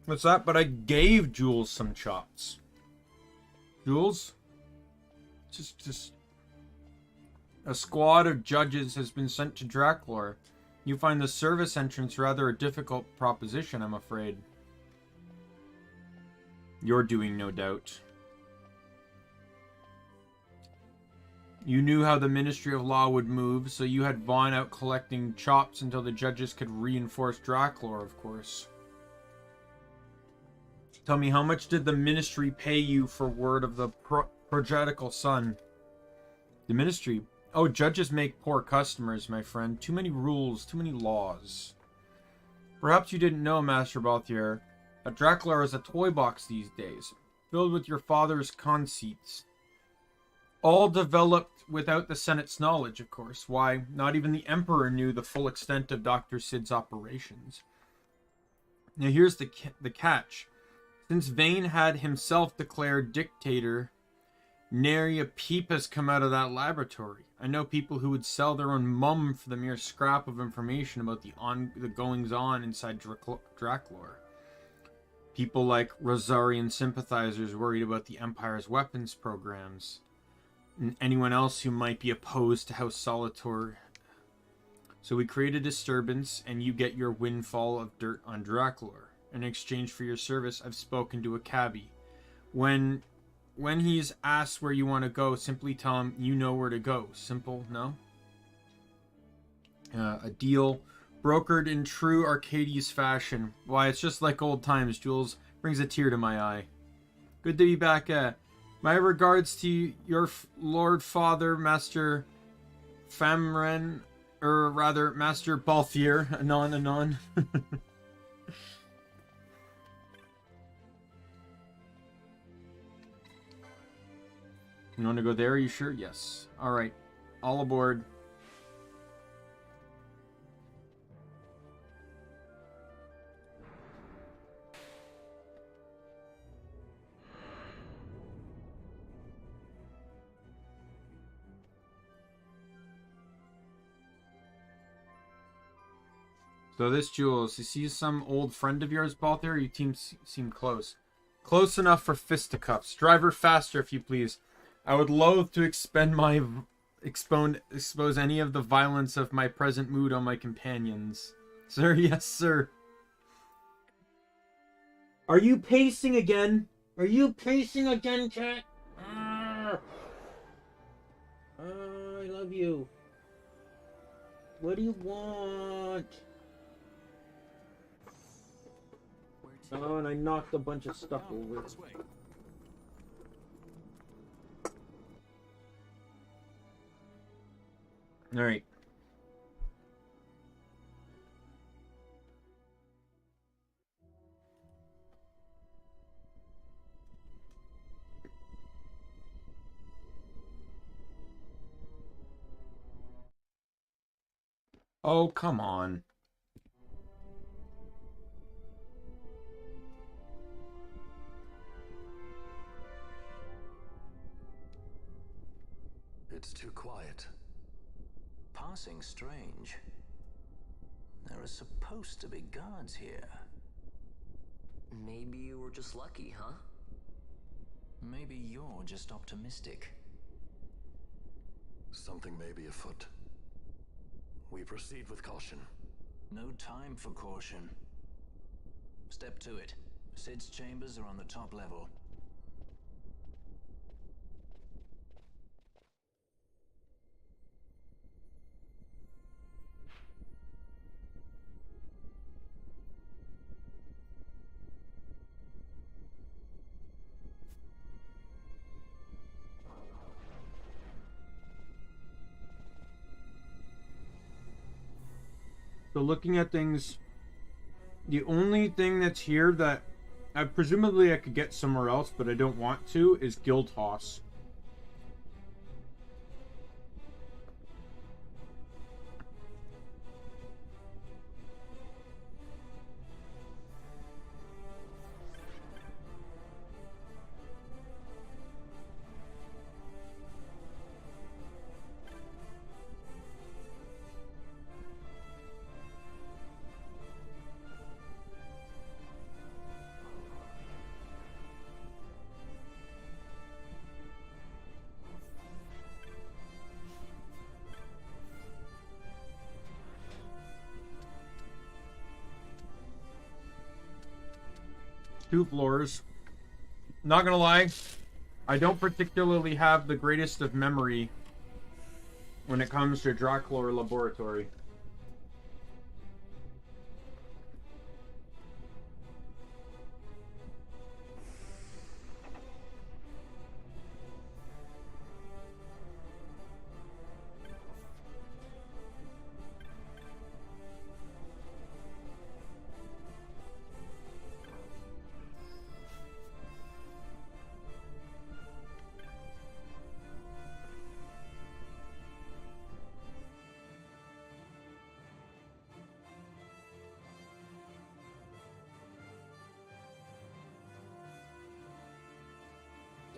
Speaker 1: What's that? But I gave Jules some chops. Jules? Just... A squad of judges has been sent to Draklor. You find the service entrance rather a difficult proposition, I'm afraid. You're doing, no doubt. You knew how the Ministry of Law would move, so you had Vaughn out collecting chops until the judges could reinforce Draklor, of course. Tell me, how much did the Ministry pay you for word of the prodigal son? The Ministry? Oh, judges make poor customers, my friend. Too many rules, too many laws. Perhaps you didn't know, Master Balthier, that Draklor is a toy box these days, filled with your father's conceits. All developed without the Senate's knowledge, of course. Why, not even the Emperor knew the full extent of Dr. Sid's operations. Now here's the catch. Since Vane had himself declared dictator, nary a peep has come out of that laboratory. I know people who would sell their own mum for the mere scrap of information about the goings-on inside Draklor. People like Rosarian sympathizers worried about the Empire's weapons programs. And anyone else who might be opposed to House Solitor. So we create a disturbance, and you get your windfall of dirt on Draklor. In exchange for your service, I've spoken to a cabbie. When he's asked where you want to go, simply tell him you know where to go. Simple, no? A deal brokered in true Arcadia's fashion. Why, it's just like old times, Jules. Brings a tear to my eye. Good to be back. My regards to your Lord Father, Master Famren, or rather, Master Balthier. Anon. You want to go there? Are you sure? Yes. Alright. All aboard. So this Jules, you see some old friend of yours, Balthier? You seem close. Close enough for fisticuffs. Driver faster, if you please. I would loathe to expose any of the violence of my present mood on my companions. Sir, yes, sir. Are you pacing again? Are you pacing again, cat? I love you. What do you want? Oh, and I knocked a bunch of stuff over. Alright. Oh, come on.
Speaker 5: It's too quiet.
Speaker 3: Passing strange. There are supposed to be guards here.
Speaker 2: Maybe you were just lucky, huh?
Speaker 3: Maybe you're just optimistic.
Speaker 5: Something may be afoot. We proceed with caution.
Speaker 3: No time for caution. Step to it. Sid's chambers are on the top level.
Speaker 1: So looking at things, the only thing that's here that presumably I could get somewhere else, but I don't want to, is Guild Hoss. Two floors. Not gonna lie, I don't particularly have the greatest of memory when it comes to Dracula Laboratory.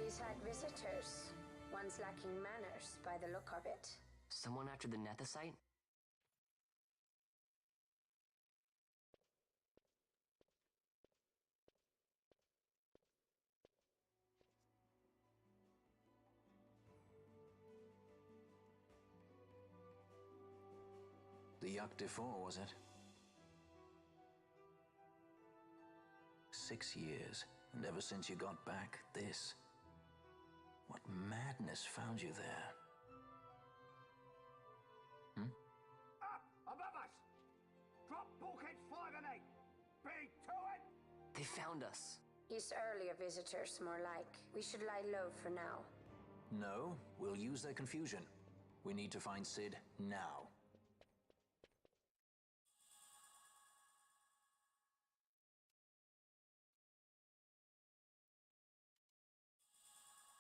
Speaker 8: He's had visitors, one's lacking manners by the look of it.
Speaker 2: Someone after the Nethicite?
Speaker 3: The Yuck Defoe, was it? 6 years, and ever since you got back, this. What madness found you there?
Speaker 6: Above us! Drop bulkheads 5 and 8! Big to it!
Speaker 2: They found us.
Speaker 8: His earlier visitors, more like. We should lie low for now.
Speaker 3: No, we'll use their confusion. We need to find Sid now.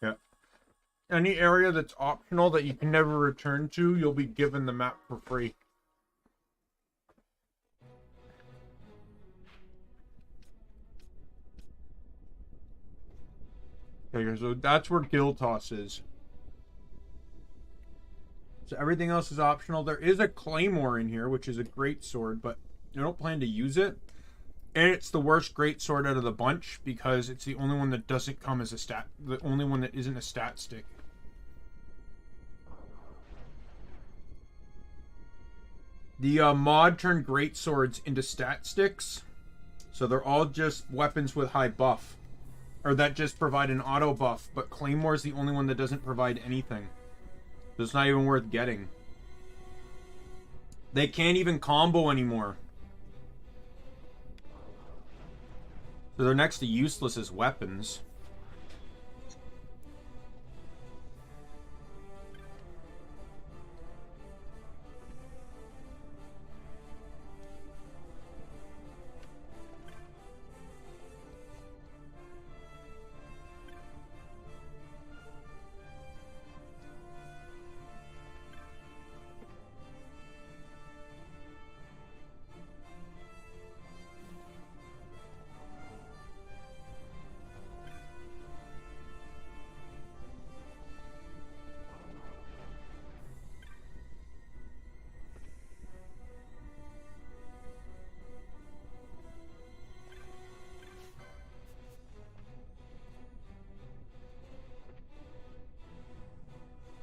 Speaker 1: Yeah. Any area that's optional that you can never return to, you'll be given the map for free. Okay, so that's where Guild Toss is. So everything else is optional. There is a Claymore in here, which is a great sword, but I don't plan to use it. And it's the worst great sword out of the bunch because it's the only one that doesn't come as a stat. The only one that isn't a stat stick. The mod turned great swords into stat sticks. So they're all just weapons with high buff. Or that just provide an auto buff. But Claymore is the only one that doesn't provide anything. So it's not even worth getting. They can't even combo anymore. So they're next to useless as weapons.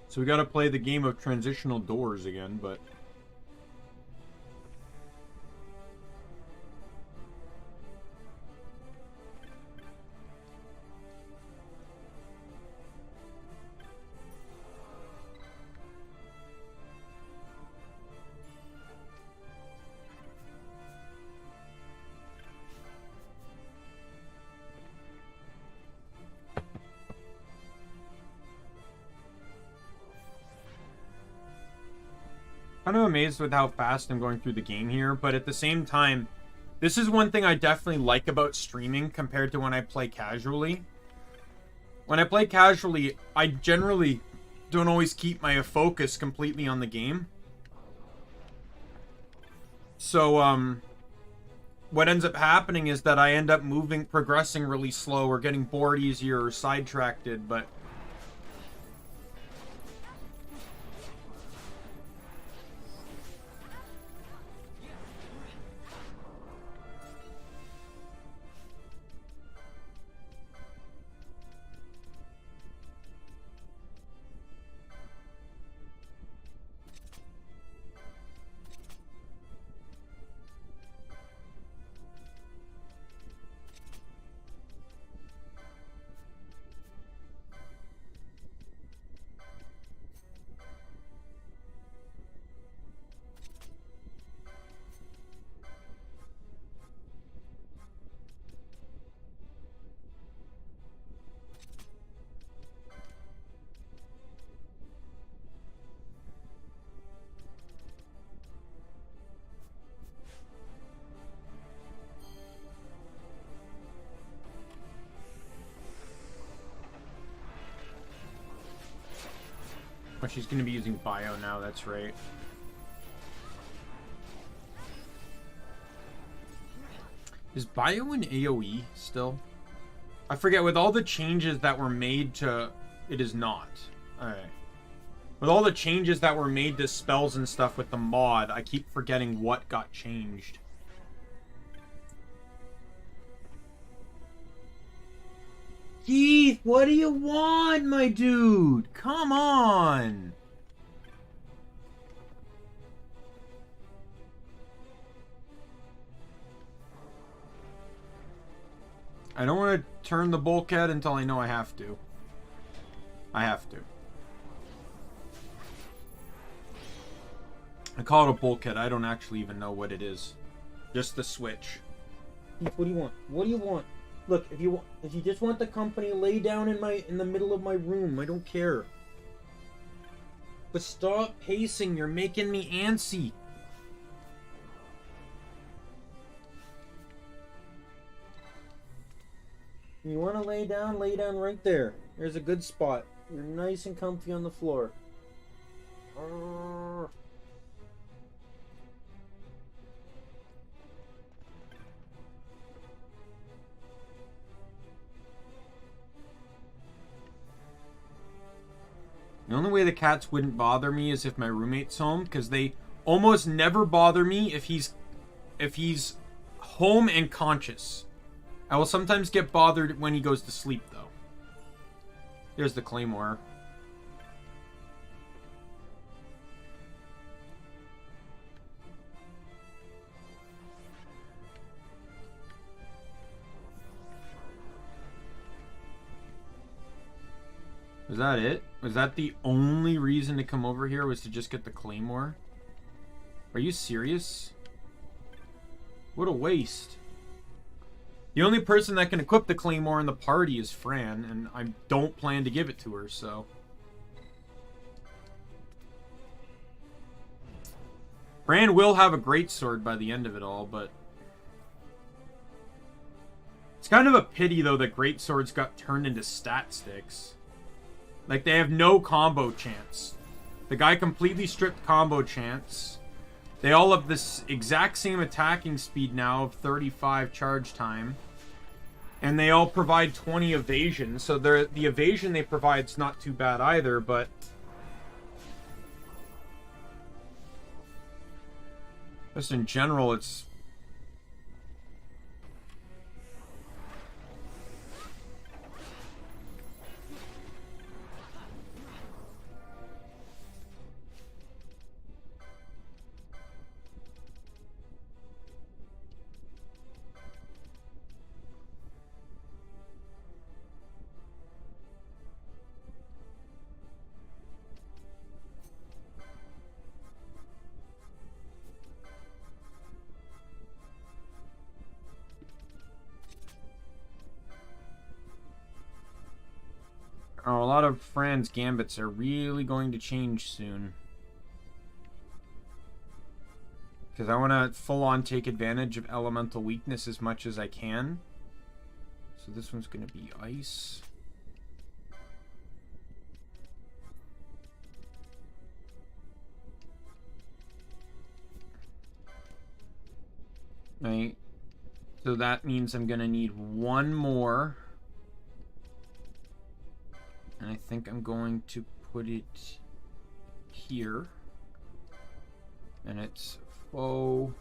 Speaker 1: So we gotta play the game of transitional doors again, but... Kind of amazed with how fast I'm going through the game here, but at the same time, this is one thing I definitely like about streaming compared to when I play casually. When I play casually, I generally don't always keep my focus completely on the game. So, what ends up happening is that I end up progressing really slow, or getting bored easier, or sidetracked, but... Oh, she's going to be using bio now, that's right. Is bio in AoE still? I forget, with all the changes that were made to... It is not. Alright. With all the changes that were made to spells and stuff with the mod, I keep forgetting what got changed. Keith, what do you want, my dude? Come on! I don't want to turn the bulkhead until I know I have to. I have to. I call it a bulkhead. I don't actually even know what it is. Just the switch. Keith, what do you want? What do you want? Look, if you just want the company, lay down in the middle of my room. I don't care. But stop pacing. You're making me antsy. You want to lay down? Lay down right there. There's a good spot. You're nice and comfy on the floor. Arrgh. The only way the cats wouldn't bother me is if my roommate's home, because they almost never bother me if he's home and conscious. I will sometimes get bothered when he goes to sleep, though. There's the claymore. Was that it? Was that the only reason to come over here, was to just get the claymore? Are you serious? What a waste. The only person that can equip the claymore in the party is Fran, and I don't plan to give it to her, so... Fran will have a greatsword by the end of it all, but... It's kind of a pity, though, that greatswords got turned into stat sticks. Like, they have no combo chance. The guy completely stripped combo chance. They all have this exact same attacking speed now of 35 charge time. And they all provide 20 evasion. So the evasion they provide is not too bad either, but... just in general, it's... Oh, a lot of Fran's gambits are really going to change soon. Because I want to full-on take advantage of elemental weakness as much as I can. So this one's going to be ice. Right. So that means I'm going to need one more. And I think I'm going to put it here. And it's foe.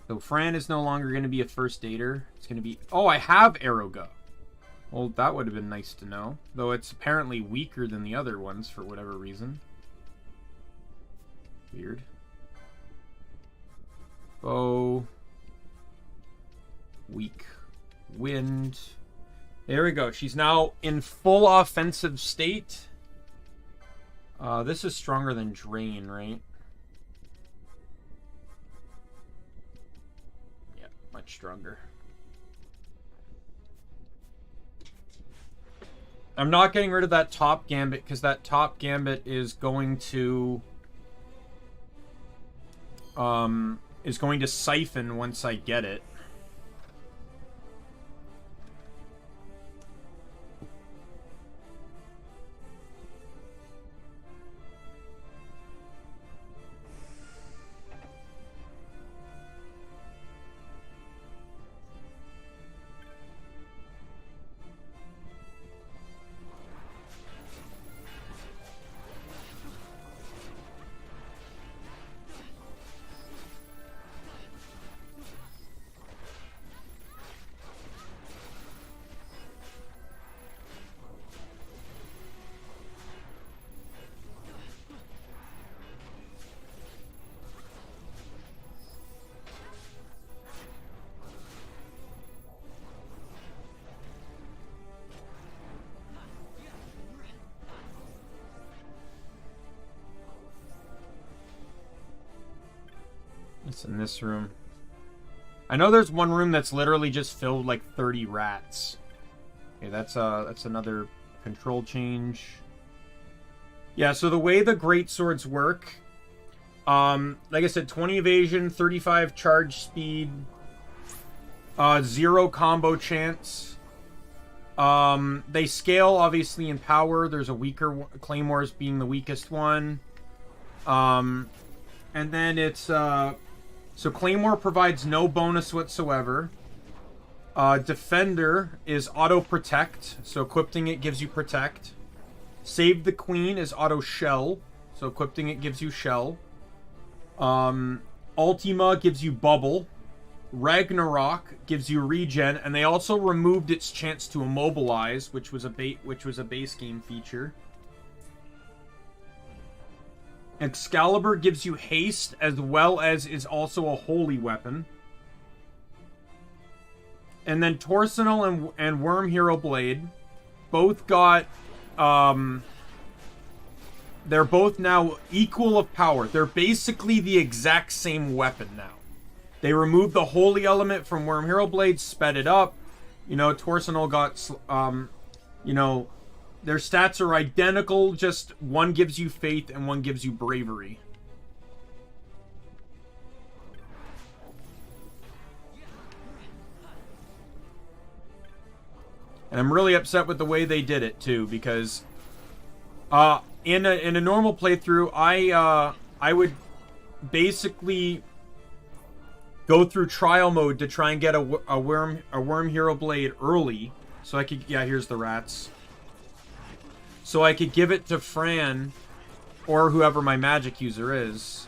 Speaker 1: So Fran is no longer going to be a first aider. It's going to be... Oh, I have Aeroga. Well, that would have been nice to know. Though it's apparently weaker than the other ones for whatever reason. Weird. Foe. Weak. Wind. There we go. She's now in full offensive state. This is stronger than Drain, right? Yeah, much stronger. I'm not getting rid of that top gambit because that top gambit is going to siphon once I get it. It's in this room. I know there's one room that's literally just filled like 30 rats. Okay, that's another control change. Yeah, so the way the great swords work, like I said, 20 evasion, 35 charge speed, 0 combo chance. They scale obviously in power. There's a weaker Claymores being the weakest one. And then it's so Claymore provides no bonus whatsoever. Defender is auto protect, so equipping it gives you protect. Save the Queen is auto shell, so equipping it gives you shell. Ultima gives you bubble. Ragnarok gives you regen, and they also removed its chance to immobilize, which was a base game feature. Excalibur gives you haste, as well as is also a holy weapon. And then Torsenal and Worm Hero Blade both got... they're both now equal of power. They're basically the exact same weapon now. They removed the holy element from Worm Hero Blade, sped it up. You know, Torsenal got... you know... Their stats are identical, just one gives you faith and one gives you bravery. And I'm really upset with the way they did it too, because in a normal playthrough, I would basically go through trial mode to try and get a worm hero blade early, so I could here's the rats. So I could give it to Fran, or whoever my magic user is.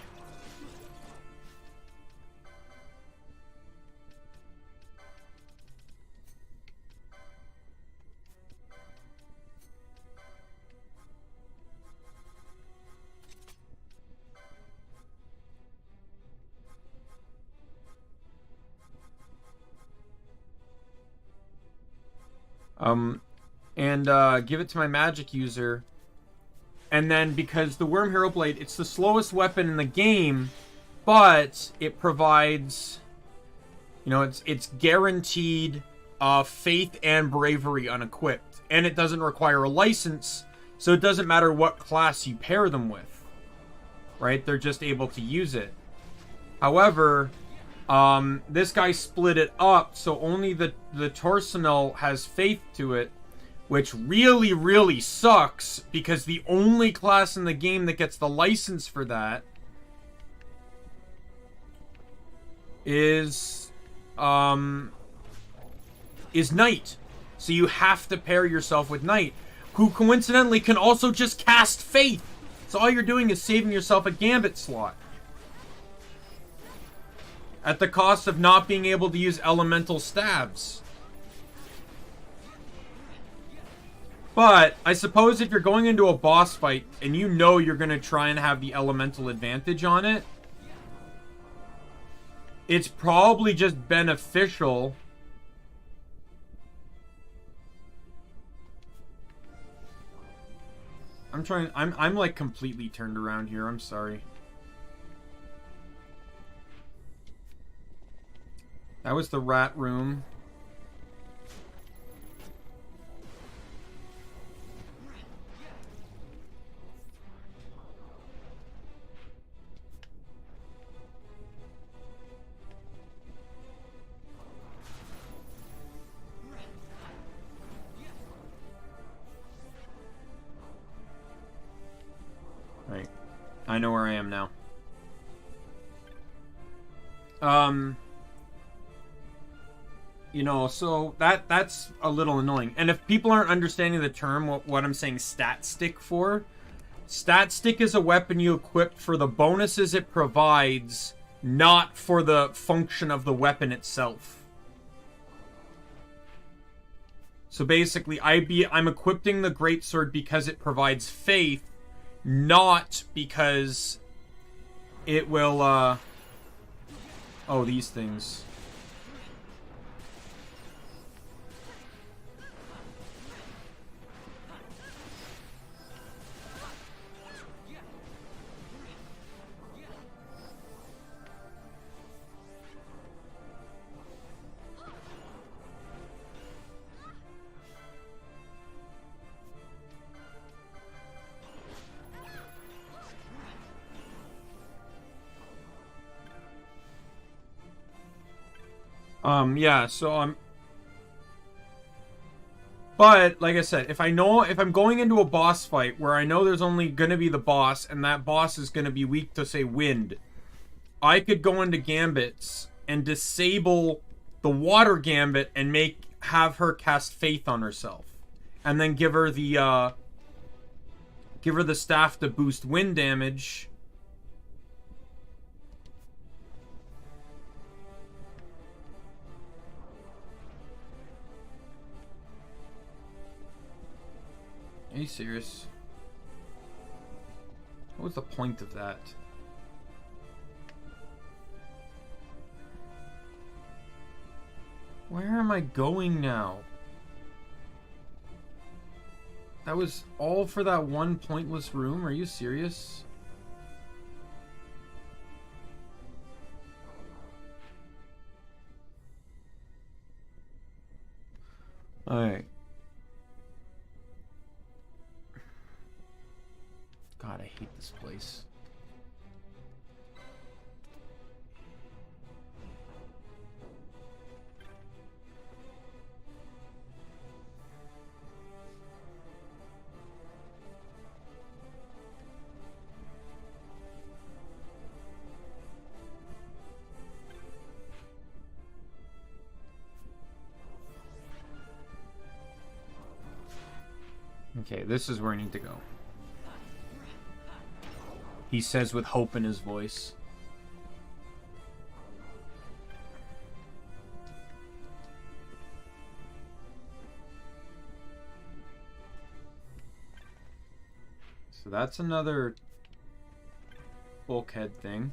Speaker 1: And give it to my magic user. And then, because the Worm Hero Blade, it's the slowest weapon in the game, but it provides, you know, it's guaranteed faith and bravery unequipped. And it doesn't require a license, so it doesn't matter what class you pair them with. right? They're just able to use it. However, this guy split it up, so only the Torsenal has faith to it, which really, really sucks, because the only class in the game that gets the license for that is Knight. So you have to pair yourself with Knight, who coincidentally can also just cast Faith. So all you're doing is saving yourself a Gambit slot, at the cost of not being able to use elemental stabs. But I suppose if you're going into a boss fight and you know you're going to try and have the elemental advantage on it, it's probably just beneficial I'm like completely turned around here. I'm sorry. That was the rat room. Right. I know where I am now. You know, so that's a little annoying. And if people aren't understanding the term, what I'm saying stat stick for, stat stick is a weapon you equip for the bonuses it provides, not for the function of the weapon itself. So basically, I'm equipping the greatsword because it provides faith, not because it will, oh, these things. Yeah, so but like I said, if I'm going into a boss fight where I know there's only gonna be the boss and that boss is gonna be weak to, say, wind, I could go into gambits and disable the water gambit and have her cast faith on herself, and then give her the staff to boost wind damage. Are you serious? What was the point of that? Where am I going now? That was all for that one pointless room? Are you serious? Alright. God, I hate this place. Okay, this is where I need to go. He says with hope in his voice. So that's another bulkhead thing.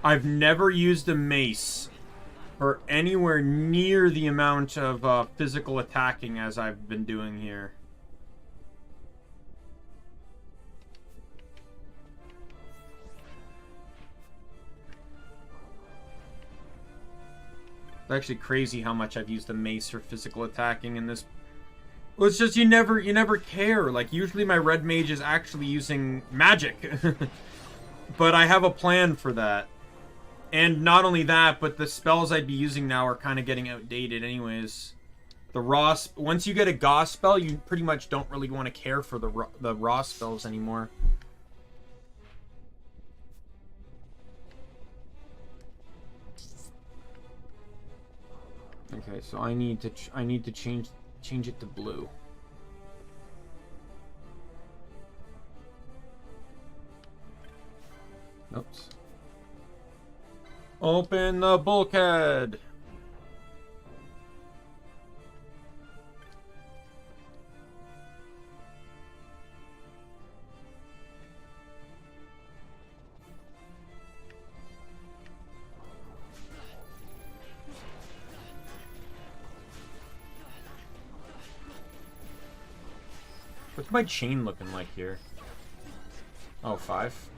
Speaker 1: I've never used a mace for anywhere near the amount of physical attacking as I've been doing here. It's actually crazy how much I've used the mace for physical attacking in this. Well, it's just you never care. Like, usually my red mage is actually using magic. But I have a plan for that. And not only that, but the spells I'd be using now are kind of getting outdated anyways. The raw... Once you get a Gauss spell, you pretty much don't really want to care for the raw spells anymore. Okay, so I need to change it to blue. Oops. Open the bulkhead. What's my chain looking like here? Oh, 5.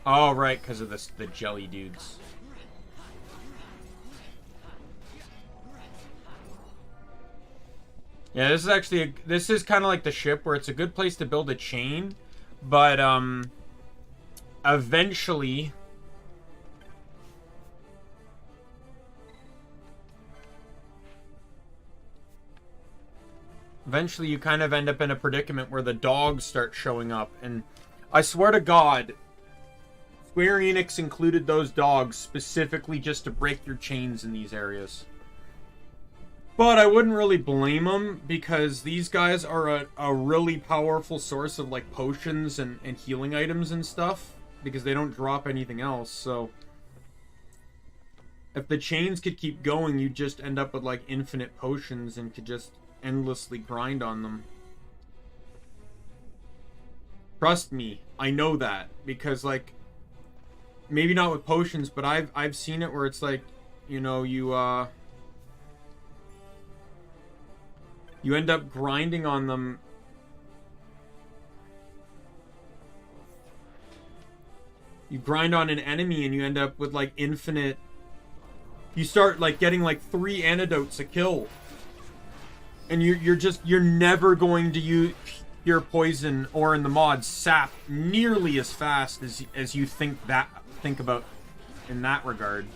Speaker 1: Oh, right, because of the jelly dudes. Yeah, this is actually this is kind of like the ship where it's a good place to build a chain, but eventually you kind of end up in a predicament where the dogs start showing up, and I swear to God, Square Enix included those dogs specifically just to break your chains in these areas. But I wouldn't really blame them, because these guys are a really powerful source of, like, potions and healing items and stuff, because they don't drop anything else, so if the chains could keep going, you'd just end up with, like, infinite potions and could just endlessly grind on them. Trust me, I know that, because, like, maybe not with potions, but I've seen it where it's like, you know, you end up grinding on them. You grind on an enemy and you end up with, like, infinite... You start, like, getting, like, 3 antidotes a kill. And you're never going to use your poison, or in the mods, sap nearly as fast as you think about in that regard.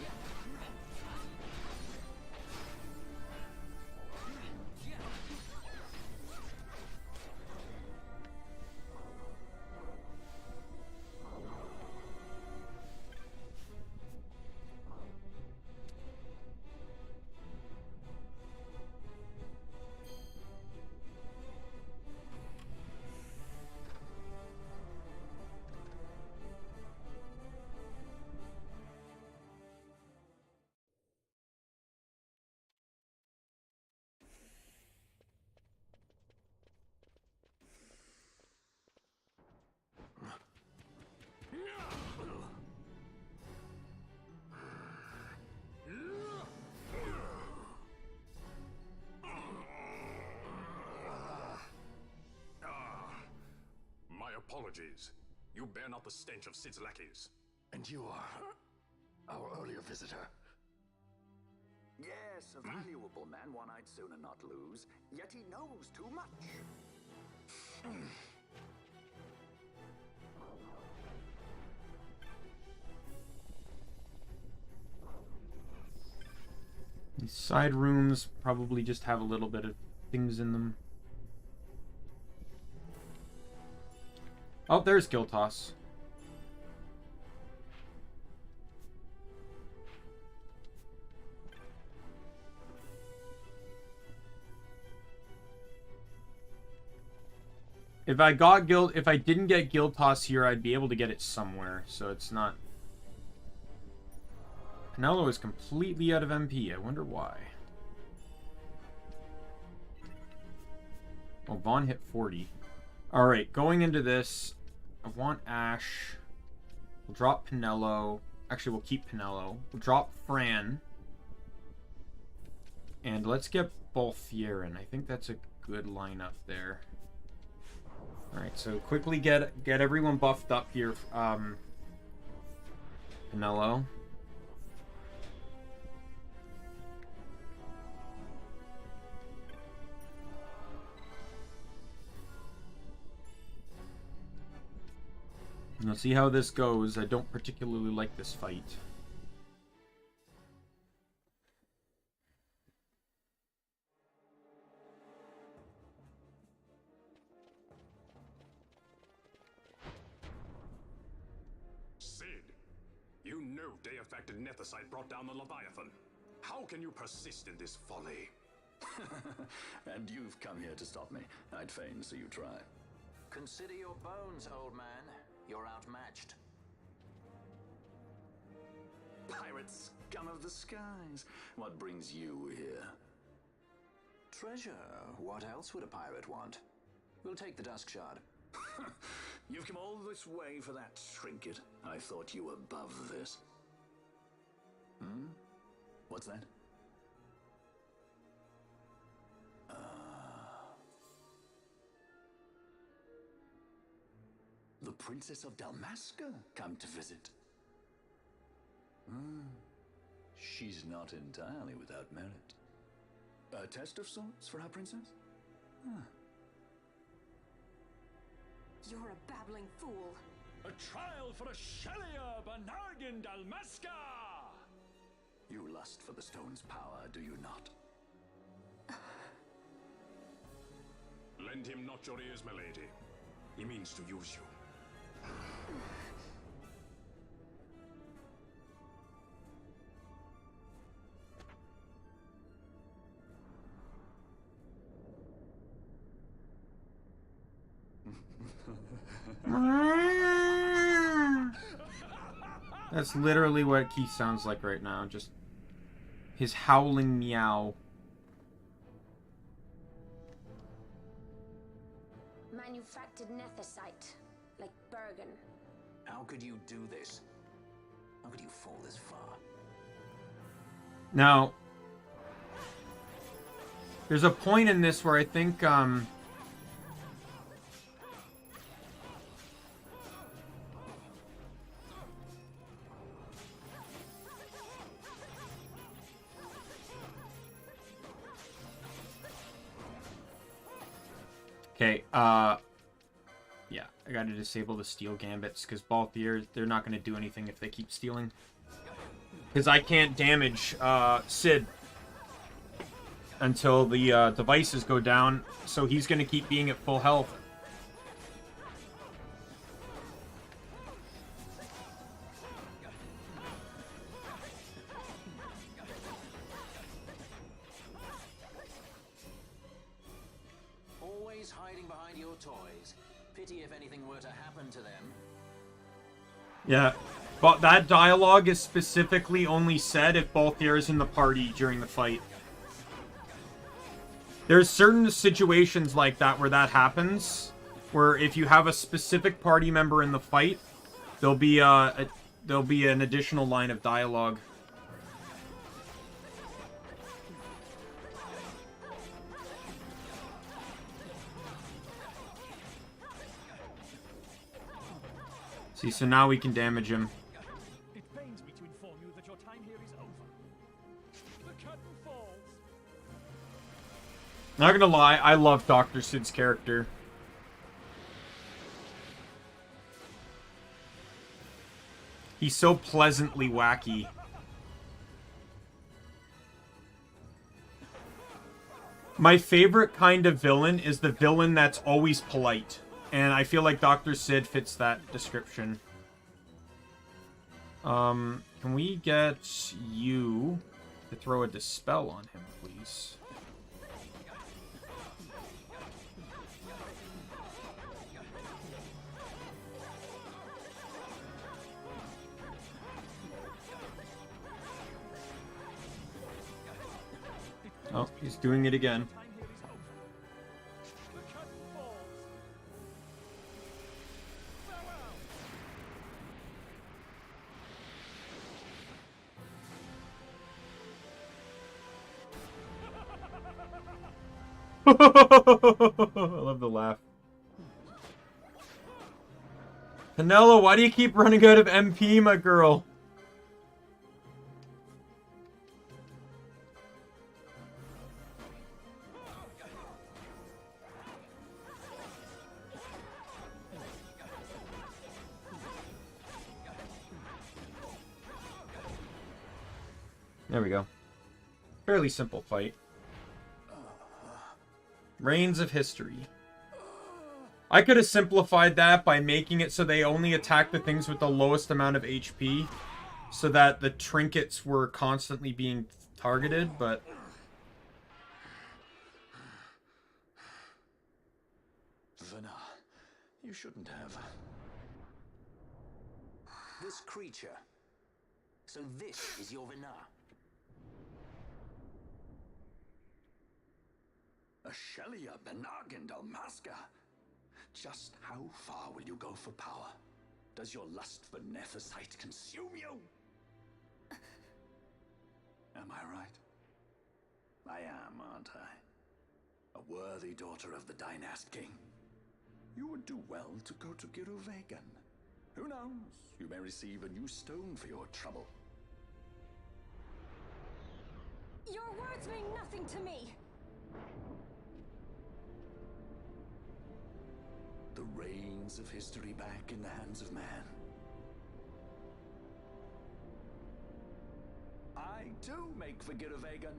Speaker 5: Apologies. You bear not the stench of Sid's lackeys.
Speaker 3: And you are our earlier visitor.
Speaker 9: Yes, a valuable man, one I'd sooner not lose. Yet he knows too much.
Speaker 1: These side rooms probably just have a little bit of things in them. Oh, there's Giltoss. If I didn't get Giltoss here, I'd be able to get it somewhere, so it's not... Penelo is completely out of MP. I wonder why. Oh, Vaughn hit 40. Alright, going into this, I want Ash. We'll drop Penelo. Actually, we'll keep Penelo. We'll drop Fran. And let's get Balthieren. I think that's a good lineup there. Alright, so quickly get everyone buffed up here. Penelo. Let's see how this goes. I don't particularly like this fight.
Speaker 5: Sid, you know Day-affected Nethicite brought down the Leviathan. How can you persist in this folly?
Speaker 9: And you've come here to stop me. I'd fain see you try.
Speaker 3: Consider your bones, old man. You're outmatched.
Speaker 9: Pirate scum of the skies. What brings you here?
Speaker 3: Treasure. What else would a pirate want? We'll take the Dusk Shard.
Speaker 9: You've come all this way for that trinket. I thought you were above this. Hmm? What's that? The Princess of Dalmasca come to visit. She's not entirely without merit. A test of sorts for our princess?
Speaker 4: You're a babbling fool.
Speaker 7: A trial for a Shelia Banargan Dalmasca!
Speaker 9: You lust for the stone's power, do you not?
Speaker 5: Lend him not your ears, my lady. He means to use you.
Speaker 1: That's literally what Keith sounds like right now. Just his howling meow.
Speaker 8: Manufactured nethicite, like Bergen.
Speaker 3: How could you do this? How could you fall this far?
Speaker 1: Now, there's a point in this where I think, okay, yeah, I gotta disable the steal gambits, because Balthier, they're not gonna do anything if they keep stealing. Because I can't damage, Sid until the, devices go down, so he's gonna keep being at full health.
Speaker 3: Always hiding behind your toys. Pity if anything were to happen to them.
Speaker 1: Yeah, but that dialogue is specifically only said if Balthier is in the party during the fight. There's certain situations like that where that happens, where if you have a specific party member in the fight, there'll be an additional line of dialogue. See, so now we can damage him.
Speaker 7: It pains me to inform you that your time here is over. The curtain falls.
Speaker 1: Not gonna lie, I love Dr. Sid's character. He's so pleasantly wacky. My favorite kind of villain is the villain that's always polite. And I feel like Dr. Sid fits that description. Can we get you to throw a dispel on him, please? Oh, he's doing it again. I love the laugh. Penella, why do you keep running out of MP, my girl? There we go. Fairly simple fight. Reigns of History. I could have simplified that by making it so they only attack the things with the lowest amount of HP, so that the trinkets were constantly being targeted, but...
Speaker 9: Vana, you shouldn't have.
Speaker 3: This creature. So this is your Vana.
Speaker 9: Archadia, Benargan, Dalmasca. Just how far will you go for power? Does your lust for Nethicite consume you? Am I right? I am, aren't I? A worthy daughter of the Dynast King. You would do well to go to Giruvegan. Who knows? You may receive a new stone for your trouble.
Speaker 4: Your words mean nothing to me!
Speaker 9: The reins of history back in the hands of man. I do make for Giruvegan.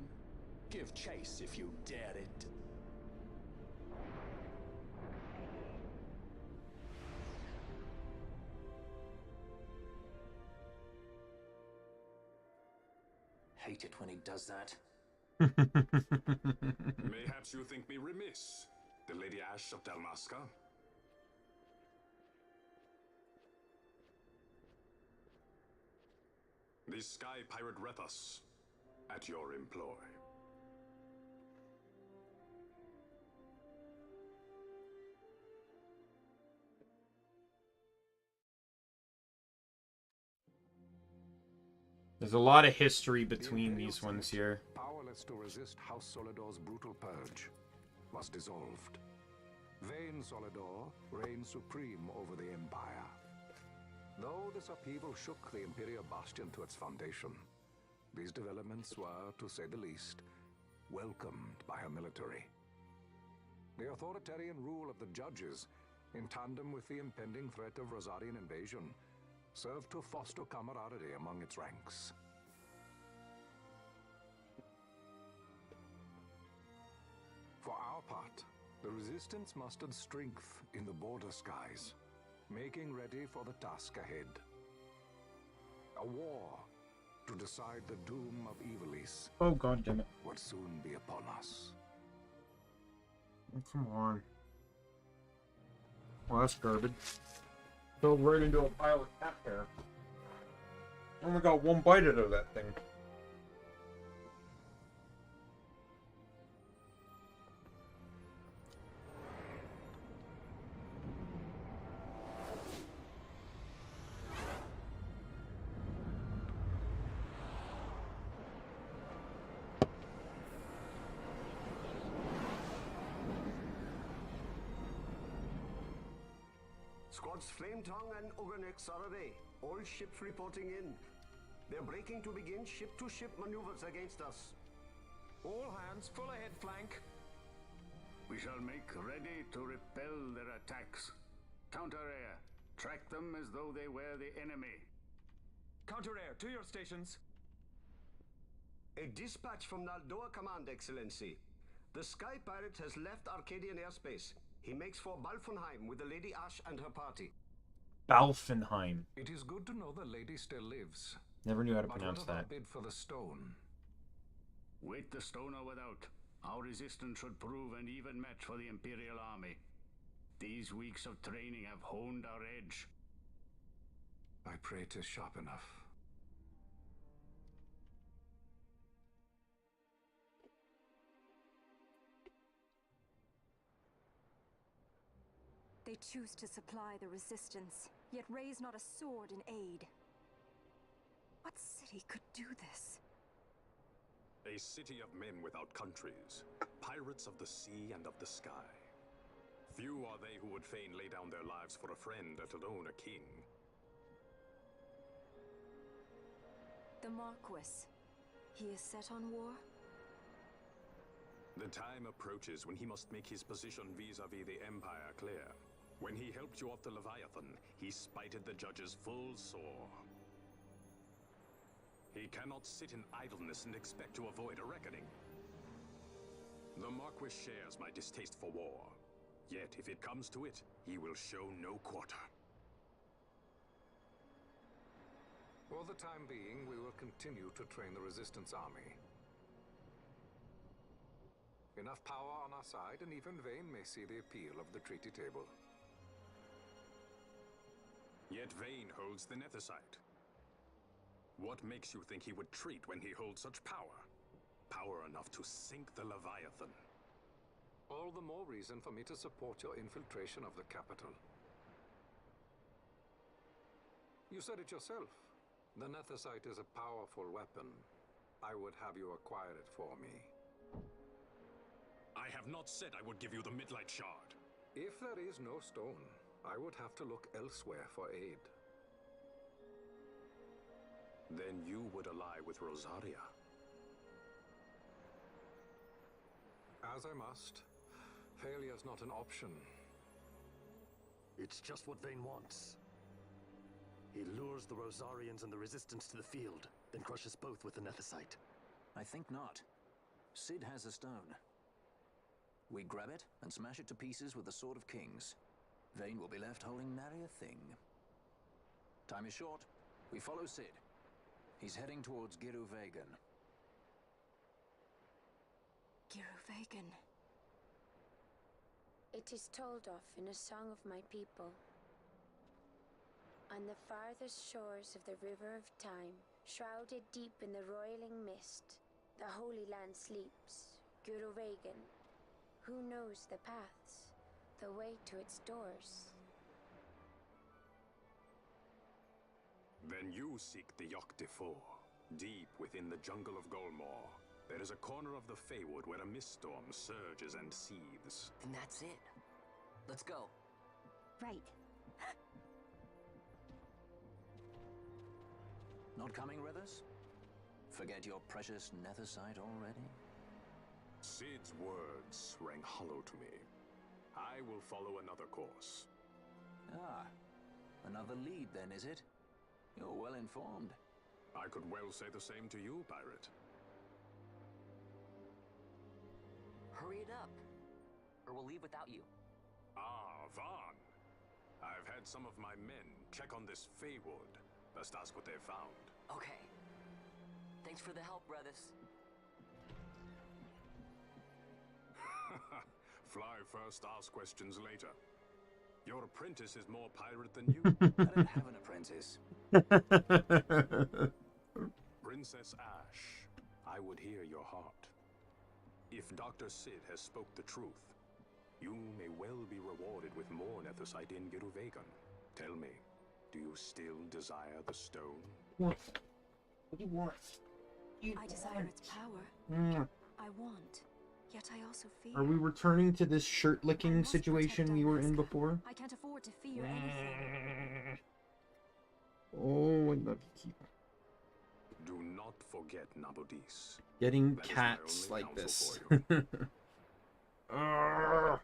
Speaker 9: Give chase if you dare it.
Speaker 3: Hate it when he does that.
Speaker 5: Mayhaps you think me remiss, the Lady Ash of Dalmasca? The Sky Pirate Rethus, at your employ.
Speaker 1: There's a lot of history between these ones here.
Speaker 10: Powerless to resist House Solidor's brutal purge, was dissolved. Vain Solidor reigned supreme over the Empire. Though this upheaval shook the Imperial Bastion to its foundation, these developments were, to say the least, welcomed by her military. The authoritarian rule of the judges, in tandem with the impending threat of Rosarian invasion, served to foster camaraderie among its ranks. For our part, the Resistance mustered strength in the border skies, making ready for the task ahead. A war to decide the doom of Evilis.
Speaker 1: Oh god damn it.
Speaker 10: Would soon be upon us.
Speaker 1: Oh, come on. Well, that's garbage. Fell right into a pile of cat hair. Only got one bite out of that thing.
Speaker 6: Squads Flametongue and Uganex are away. All ships reporting in. They're breaking to begin ship-to-ship maneuvers against us.
Speaker 7: All hands, full ahead flank.
Speaker 9: We shall make ready to repel their attacks. Counter-air. Track them as though they were the enemy.
Speaker 7: Counter-air, to your stations.
Speaker 6: A dispatch from Naldoa Command, Excellency. The Sky Pirate has left Arcadian airspace. He makes for Balfenheim with the Lady Ash and her party.
Speaker 1: Balfenheim.
Speaker 10: It is good to know the lady still lives.
Speaker 1: Never knew how to
Speaker 10: But
Speaker 1: pronounce
Speaker 10: what of our
Speaker 1: that.
Speaker 10: bid for the stone?
Speaker 9: With the stone or without, our resistance should prove an even match for the Imperial Army. These weeks of training have honed our edge.
Speaker 10: I pray 'tis sharp enough.
Speaker 4: They choose to supply the resistance, yet raise not a sword in aid. What city could do this?
Speaker 5: A city of men without countries, pirates of the sea and of the sky. Few are they who would fain lay down their lives for a friend, let alone a king.
Speaker 4: The Marquis. He is set on war?
Speaker 5: The time approaches when he must make his position vis-a-vis the Empire clear. When he helped you off the Leviathan, he spited the judges full sore. He cannot sit in idleness and expect to avoid a reckoning. The Marquis shares my distaste for war. Yet, if it comes to it, he will show no quarter.
Speaker 10: For the time being, we will continue to train the Resistance Army. Enough power on our side, and even Vane may see the appeal of the treaty table.
Speaker 5: Yet Vane holds the Nethicite. What makes you think he would treat when he holds such power? Power enough to sink the Leviathan.
Speaker 10: All the more reason for me to support your infiltration of the capital. You said it yourself. The Nethicite is a powerful weapon. I would have you acquire it for me.
Speaker 5: I have not said I would give you the Midlight Shard.
Speaker 10: If there is no stone, I would have to look elsewhere for aid.
Speaker 5: Then you would ally with Rosaria.
Speaker 10: As I must. Failure's not an option.
Speaker 11: It's just what Vane wants. He lures the Rosarians and the Resistance to the field, then crushes both with the Nethicite.
Speaker 3: I think not. Cid has a stone. We grab it and smash it to pieces with the Sword of Kings. Vane will be left holding nary a thing. Time is short. We follow Cid. He's heading towards Giruvegan.
Speaker 4: Giruvegan.
Speaker 8: It is told of in a song of my people. On the farthest shores of the river of time, shrouded deep in the roiling mist, the Holy Land sleeps, Giruvegan. Who knows the paths, the way to its doors?
Speaker 5: Then you seek the Yogg-Defour. Deep within the jungle of Golmore, there is a corner of the Feywood where a mist storm surges and seethes.
Speaker 2: And that's it. Let's go.
Speaker 4: Right.
Speaker 3: Not coming, Rivers? Forget your precious Nethicite already?
Speaker 5: Cid's words rang hollow to me. I will follow another course.
Speaker 3: Ah, another lead then, is it? You're well informed.
Speaker 5: I could well say the same to you, pirate.
Speaker 2: Hurry it up, or we'll leave without you.
Speaker 5: Ah, Vaughn. I've had some of my men check on this Feywood. Best ask what they've found.
Speaker 2: Okay. Thanks for the help, brothers.
Speaker 5: Fly first, ask questions later. Your apprentice is more pirate than you.
Speaker 3: I don't have an apprentice.
Speaker 5: Princess Ash, I would hear your heart. If Dr. Cid has spoke the truth, you may well be rewarded with more Nethicite in Giruvegan. Tell me, do you still desire the stone?
Speaker 1: What? What do you want?
Speaker 4: I desire its power. I want. Yet I also fear.
Speaker 1: Are we returning to this shirt-licking situation we were in before?
Speaker 4: I can't afford to fear anything.
Speaker 1: Oh, I love you.
Speaker 5: Do not forget Nabudis.
Speaker 1: Getting
Speaker 5: That is my
Speaker 1: cats
Speaker 5: only
Speaker 1: like
Speaker 5: counsel
Speaker 1: this.
Speaker 5: for you.
Speaker 1: Arrgh.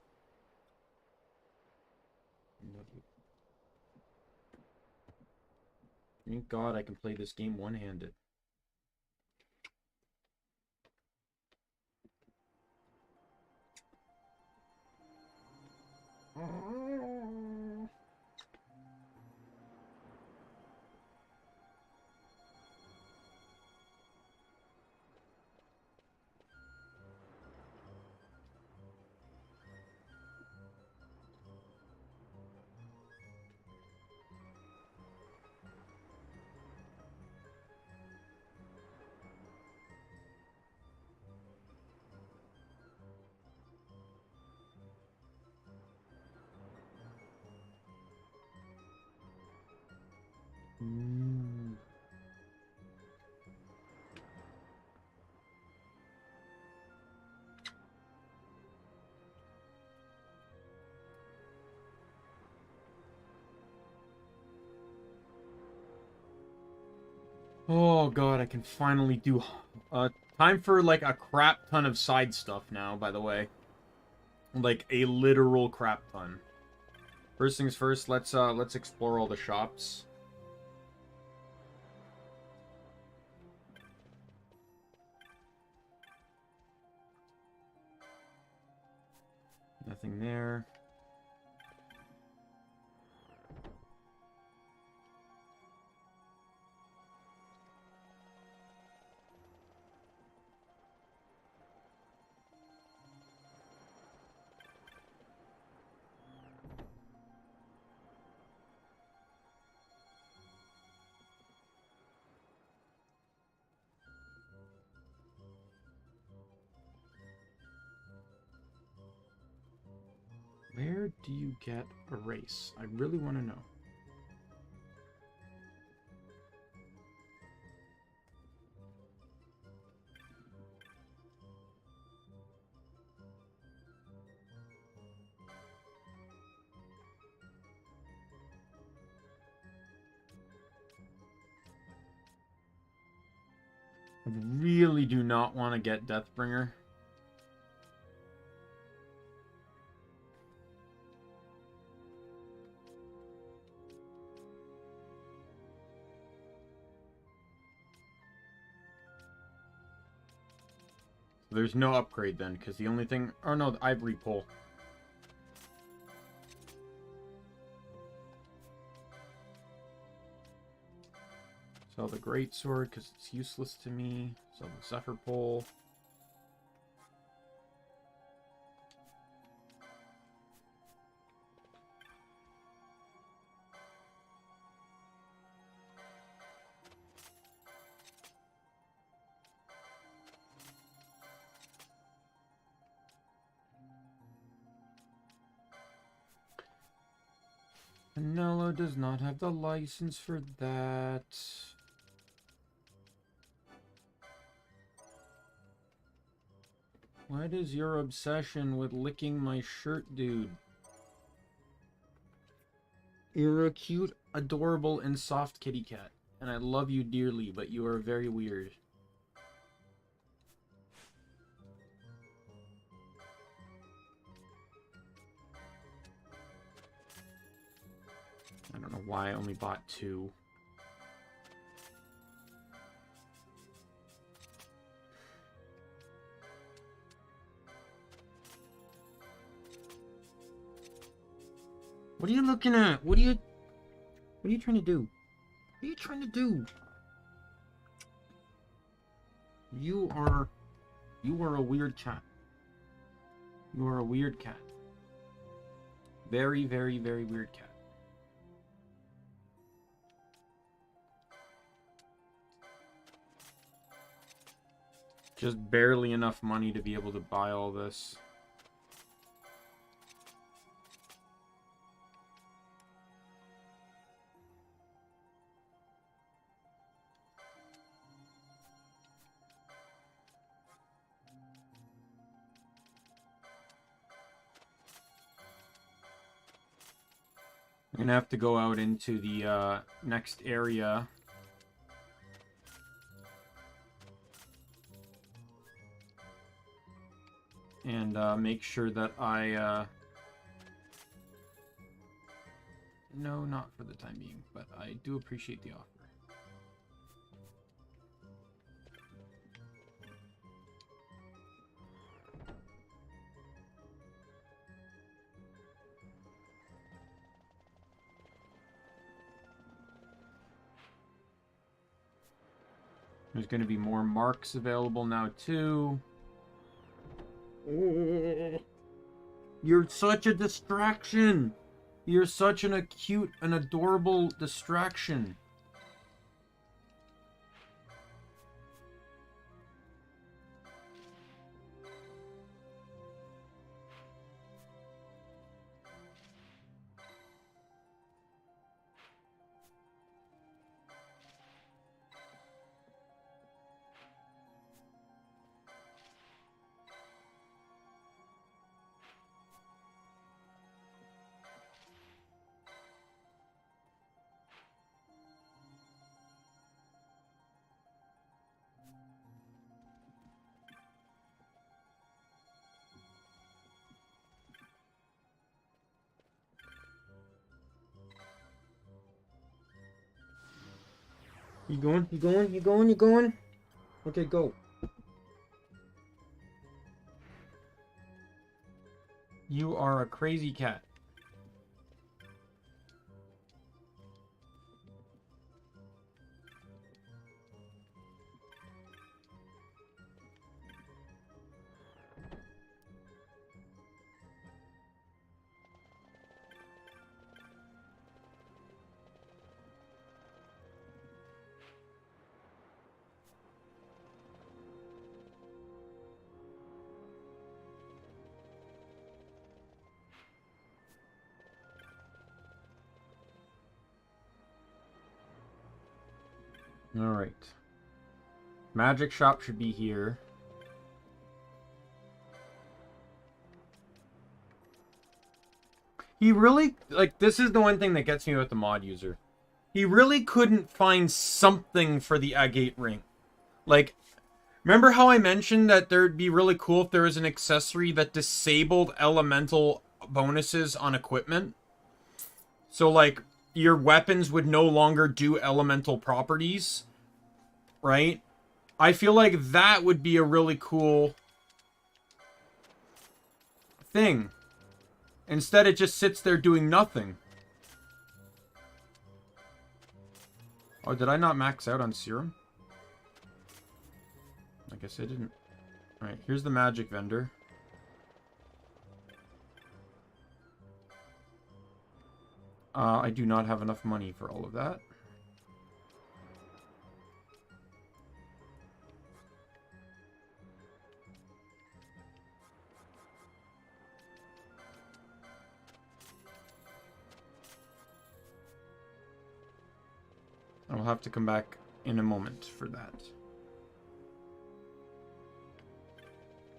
Speaker 1: Love you. Thank God I can play this game one-handed. Oh God, I can finally do time for like a crap ton of side stuff now, by the way. Like a literal crap ton. First things first, let's explore all the shops. Nothing there. Where do you get a race? I really want to know. I really do not want to get Deathbringer. There's no upgrade then, because the only thing... Oh no, the Ivory Pole. Sell the Greatsword, because it's useless to me. Sell the Zephyr Pole. Canelo does not have the license for that. What is your obsession with licking my shirt, dude? You're a cute, adorable, and soft kitty cat. And I love you dearly, but you are very weird. I don't know why I only bought 2. What are you looking at? What are you trying to do? What are you trying to do? You are a weird cat. You are a weird cat. Very, very, very weird cat. Just barely enough money to be able to buy all this. I'm gonna have to go out into the next area. And make sure that I... No, not for the time being, but I do appreciate the offer. There's going to be more marks available now, too. You're such a distraction. You're such an cute and adorable distraction. You going? You going? You going? You going? Okay, go. You are a crazy cat. Alright. Magic shop should be here. He really, like, this is the one thing that gets me with the mod user. He really couldn't find something for the agate ring. Like, remember how I mentioned that there'd be really cool if there was an accessory that disabled elemental bonuses on equipment? So, like, your weapons would no longer do elemental properties, right? I feel like that would be a really cool thing. Instead, it just sits there doing nothing. Oh, did I not max out on serum? I guess I didn't. Alright, here's the magic vendor. I do not have enough money for all of that. I'll have to come back in a moment for that.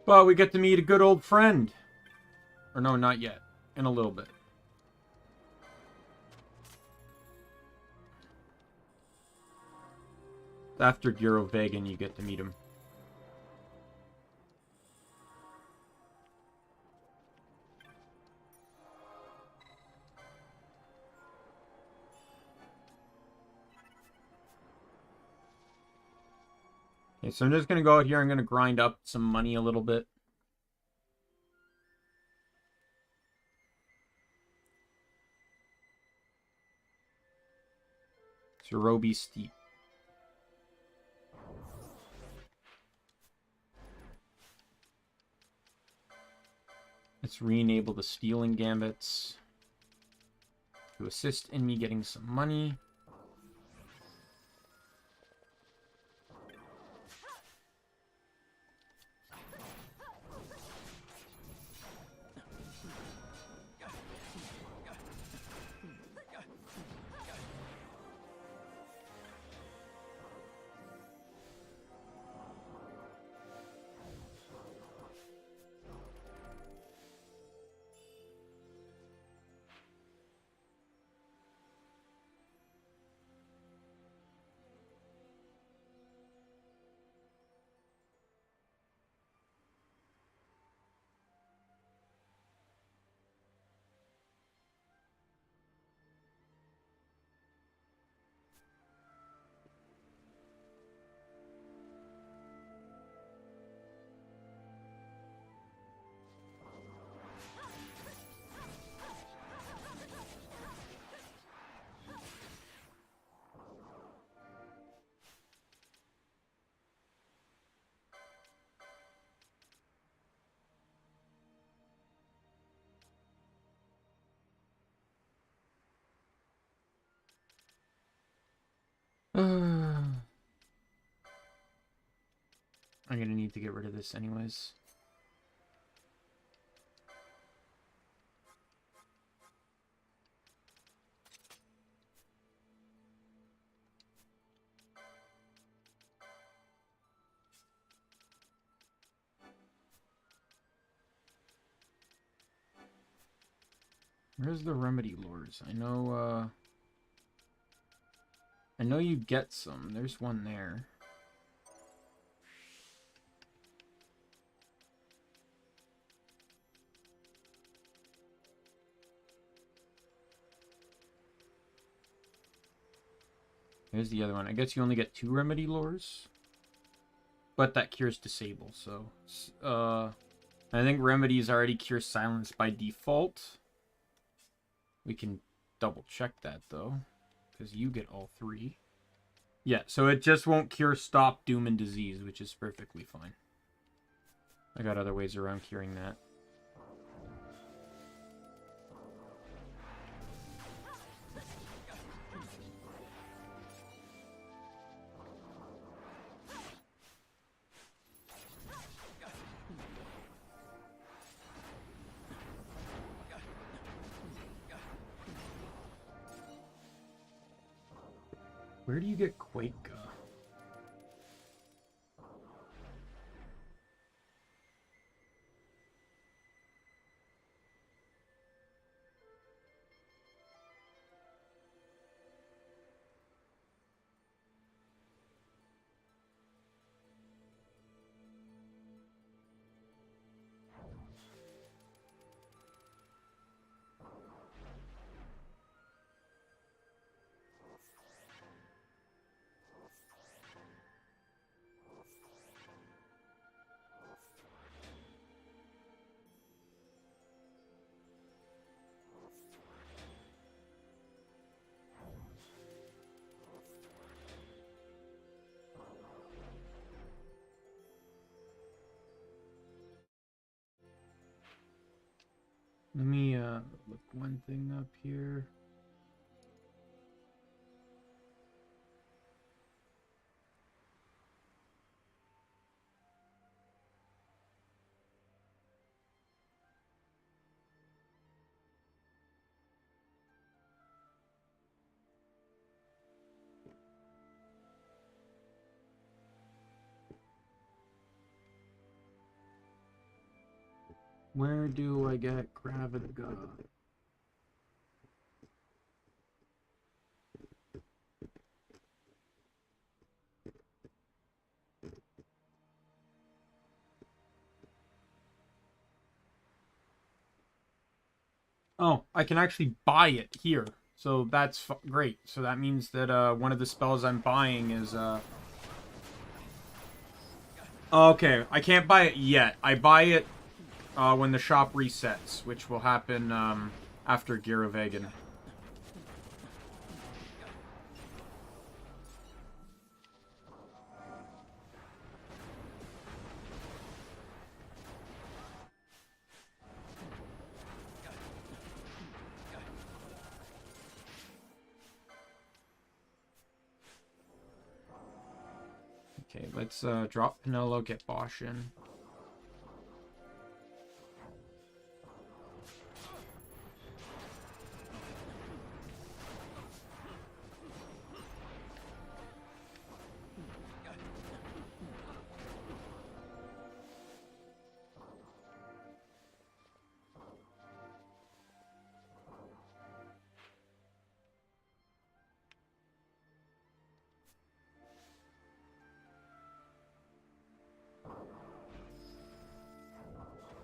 Speaker 1: But we get to meet a good old friend. Or no, not yet. In a little bit. After Vegan, you get to meet him. Okay, so I'm just going to go out here. I'm going to grind up some money a little bit. Cerobi Steep. Let's re-enable the stealing gambits to assist in me getting some money. I'm gonna need to get rid of this anyways. Where's the remedy lures? I know you get some. There's one there. Here's the other one. I guess you only get 2 remedy lures. But that cures disable, so... I think remedies already cure silence by default. We can double check that though, because you get all 3. Yeah, so it just won't cure stop, doom, and disease, which is perfectly fine. I got other ways around curing that. Where do you get Quake? Let me look one thing up here. Where do I get Graviga? Oh, I can actually buy it here. So that's great. So that means that one of the spells I'm buying is... Okay, I can't buy it yet. I buy it when the shop resets, which will happen after Gyrovagan. Okay, let's drop Pinello, get Bosch in.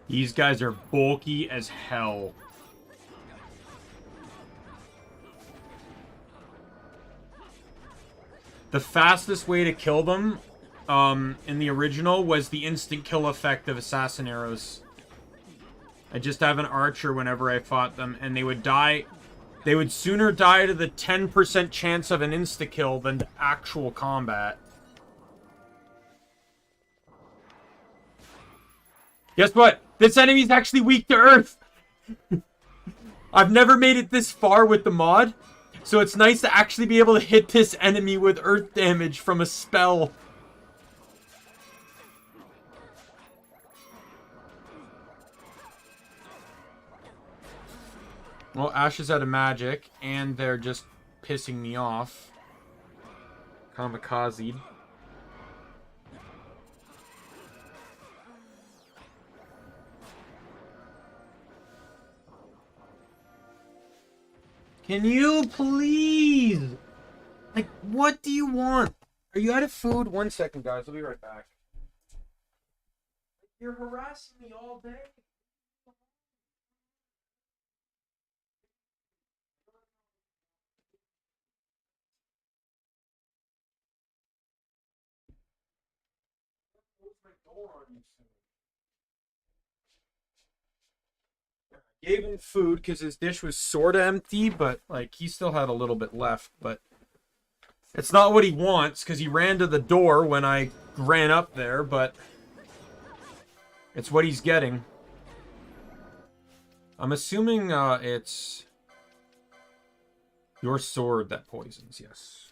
Speaker 1: These guys are bulky as hell. The fastest way to kill them in the original was the instant kill effect of assassin arrows. I just have an archer whenever I fought them, and they would die. They would sooner die to the 10% chance of an insta-kill than to actual combat. Guess what? This enemy is actually weak to earth. I've never made it this far with the mod, so it's nice to actually be able to hit this enemy with earth damage from a spell. Well, Ash is out of magic, and they're just pissing me off. Kamikaze. Can you please? Like, what do you want? Are you out of food? 1 second, guys. I'll be right back. You're harassing me all day. Close my door on you soon. Gave him food because his dish was sort of empty, but like he still had a little bit left. But it's not what he wants because he ran to the door when I ran up there, but it's what he's getting. I'm assuming it's your sword that poisons, yes.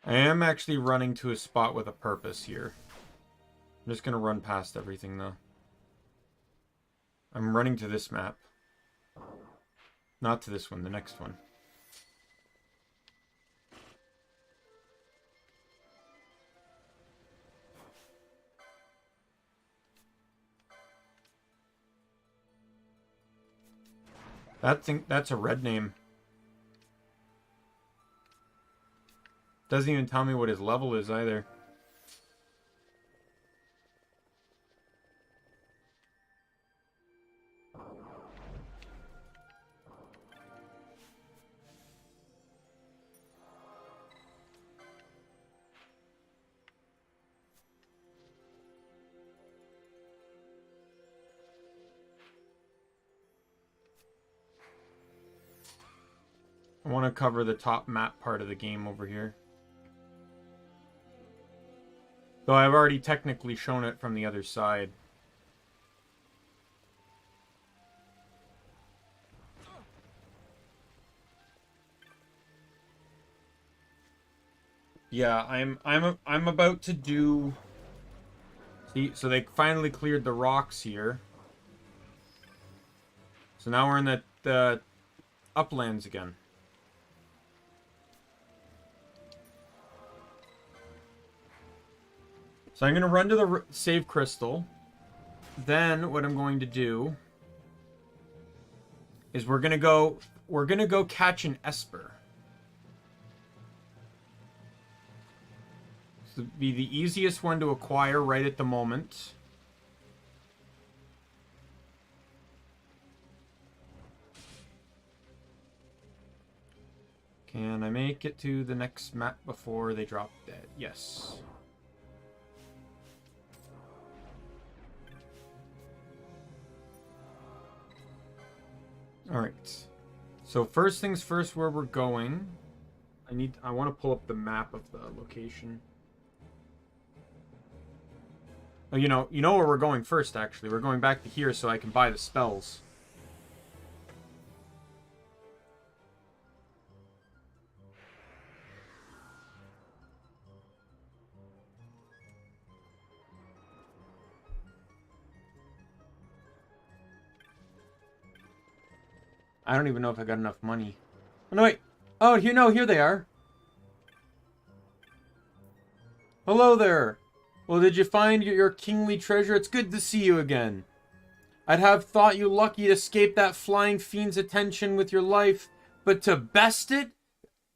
Speaker 1: I am actually running to a spot with a purpose here. I'm just going to run past everything, though. I'm running to this map. Not to this one, the next one. That's a red name. Doesn't even tell me what his level is either. I want to cover the top map part of the game over here. Though I've already technically shown it from the other side. Yeah, I'm about to do. See, so they finally cleared the rocks here. So now we're in the uplands again. So I'm going to run to the save crystal. Then what I'm going to do is we're going to go catch an Esper. This would be the easiest one to acquire right at the moment. Can I make it to the next map before they drop dead? Yes. All right. So first things first, where we're going. I want to pull up the map of the location. Oh, you know where we're going first, actually. We're going back to here so I can buy the spells. I don't even know if I got enough money. Oh, no, wait. Oh, here they are. Hello there. Well, did you find your kingly treasure? It's good to see you again. I'd have thought you lucky to escape that flying fiend's attention with your life, but to best it?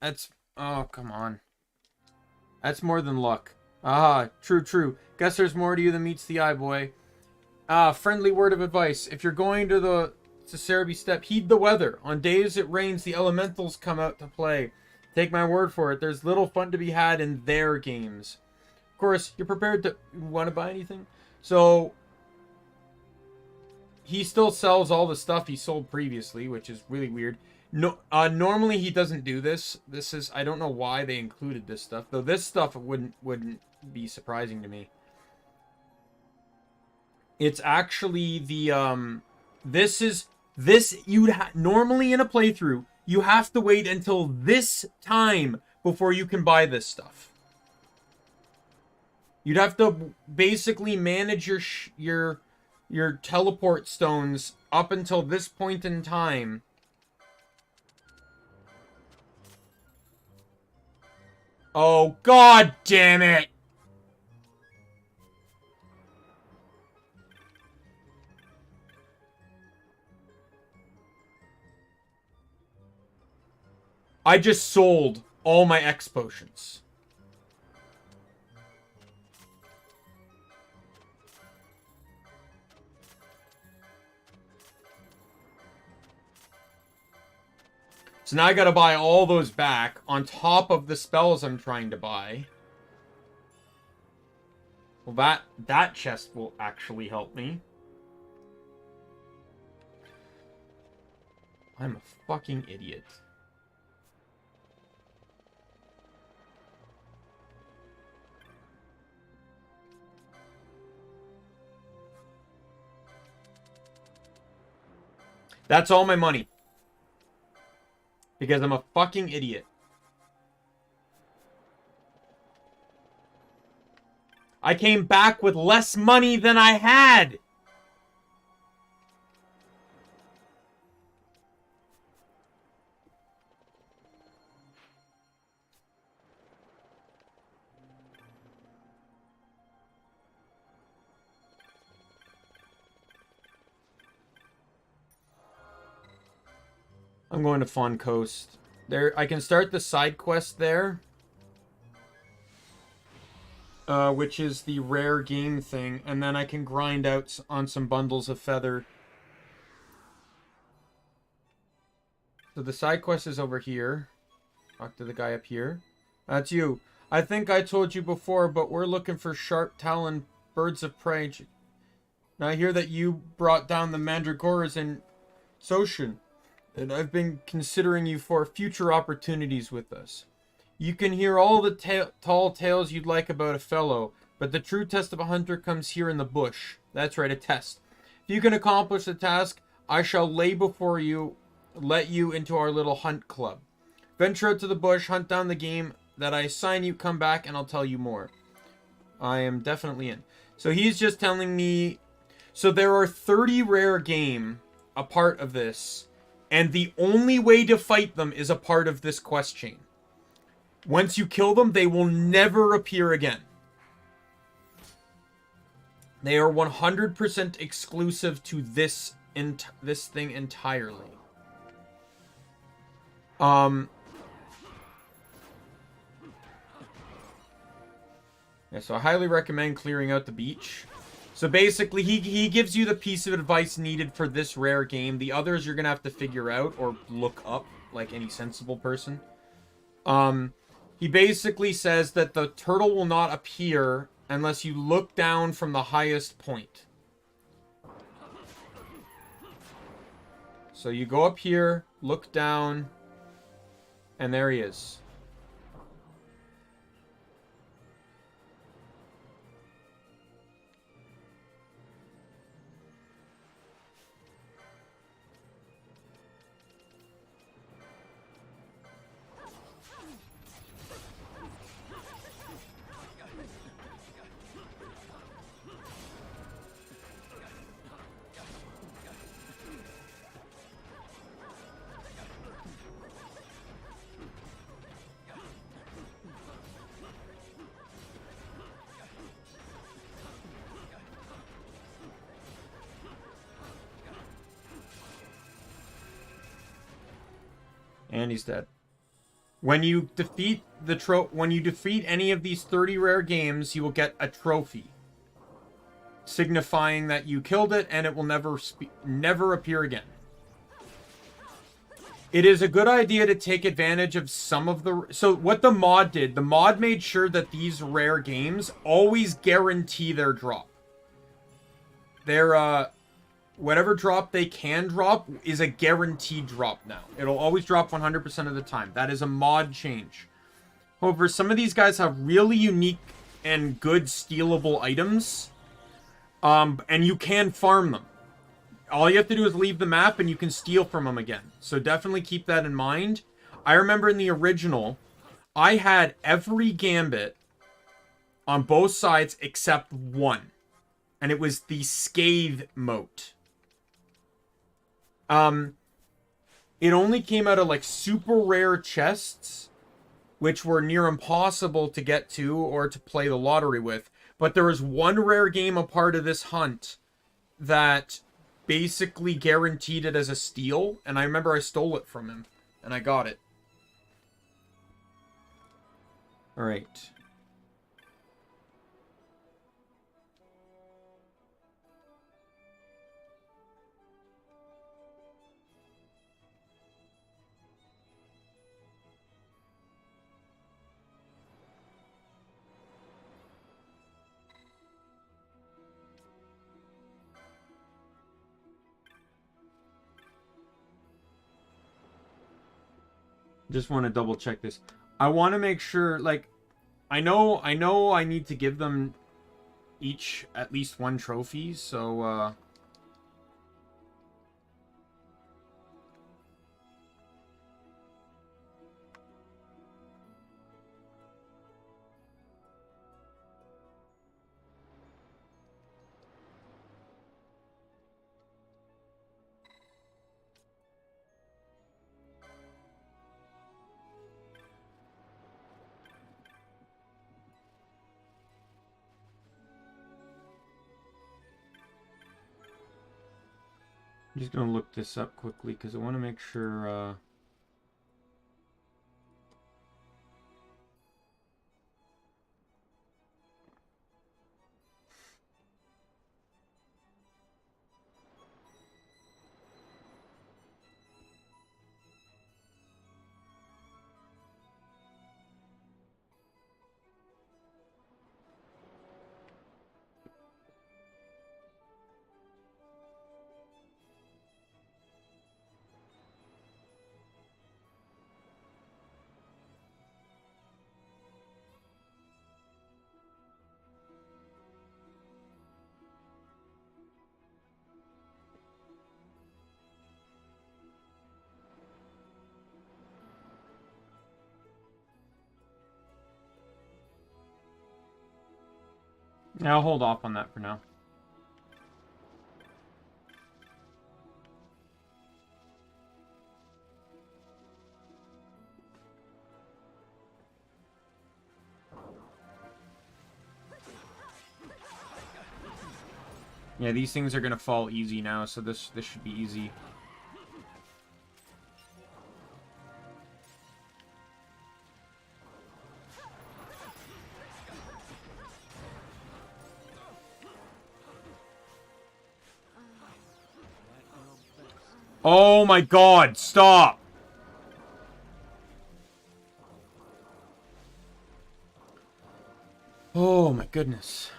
Speaker 1: That's... Oh, come on. That's more than luck. Ah, true. Guess there's more to you than meets the eye, boy. Ah, friendly word of advice. If you're going to Cerebi Steppe, heed the weather. On days it rains, the elementals come out to play. Take my word for it, there's little fun to be had in their games. Of course, you're prepared to... Want to buy anything? So... He still sells all the stuff he sold previously, which is really weird. No, normally he doesn't do this. This is... I don't know why they included this stuff. Though this stuff wouldn't be surprising to me. It's actually the... normally in a playthrough, you have to wait until this time before you can buy this stuff. You'd have to basically manage your teleport stones up until this point in time. Oh, god damn it! I just sold all my X potions. So now I gotta buy all those back on top of the spells I'm trying to buy. Well, that chest will actually help me. I'm a fucking idiot. That's all my money. Because I'm a fucking idiot. I came back with less money than I had. I'm going to Fawn Coast. There, I can start the side quest there. Which is the rare game thing. And then I can grind out on some bundles of feather. So the side quest is over here. Talk to the guy up here. That's you. I think I told you before, but we're looking for sharp-taloned birds of prey. Now I hear that you brought down the Mandragoras in Soshin. And I've been considering you for future opportunities with us. You can hear all the tall tales you'd like about a fellow, but the true test of a hunter comes here in the bush. That's right, a test. If you can accomplish the task, I shall lay before you, let you into our little hunt club. Venture out to the bush, hunt down the game that I assign you, come back, and I'll tell you more. I am definitely in. So he's just telling me... So there are 30 rare game a part of this, and the only way to fight them is a part of this quest chain. Once you kill them, they will never appear again. They are 100% exclusive to this thing entirely. Yeah, so I highly recommend clearing out the beach. So basically, he gives you the piece of advice needed for this rare game. The others you're going to have to figure out or look up, like any sensible person. He basically says that the turtle will not appear unless you look down from the highest point. So you go up here, look down, and there he is. And he's dead. When you defeat any of these 30 rare games, you will get a trophy, signifying that you killed it, and it will never appear again. It is a good idea to take advantage of some of the... So what the mod did, the mod made sure that these rare games always guarantee their drop. Their, whatever drop they can drop is a guaranteed drop now. It'll always drop 100% of the time. That is a mod change. However, some of these guys have really unique and good stealable items. And you can farm them. All you have to do is leave the map and you can steal from them again. So definitely keep that in mind. I remember in the original, I had every gambit on both sides except one. And it was the Scathe moat. It only came out of like super rare chests, which were near impossible to get to or to play the lottery with. But there was one rare game a part of this hunt that basically guaranteed it as a steal. And I remember I stole it from him and I got it. All right. Just want to double check this. I want to make sure, like, I know I need to give them each at least one trophy, so I'm just gonna look this up quickly because I want to make sure. Yeah, I'll hold off on that for now. Yeah, these things are gonna fall easy now, so this should be easy. Oh my god, stop! Oh my goodness.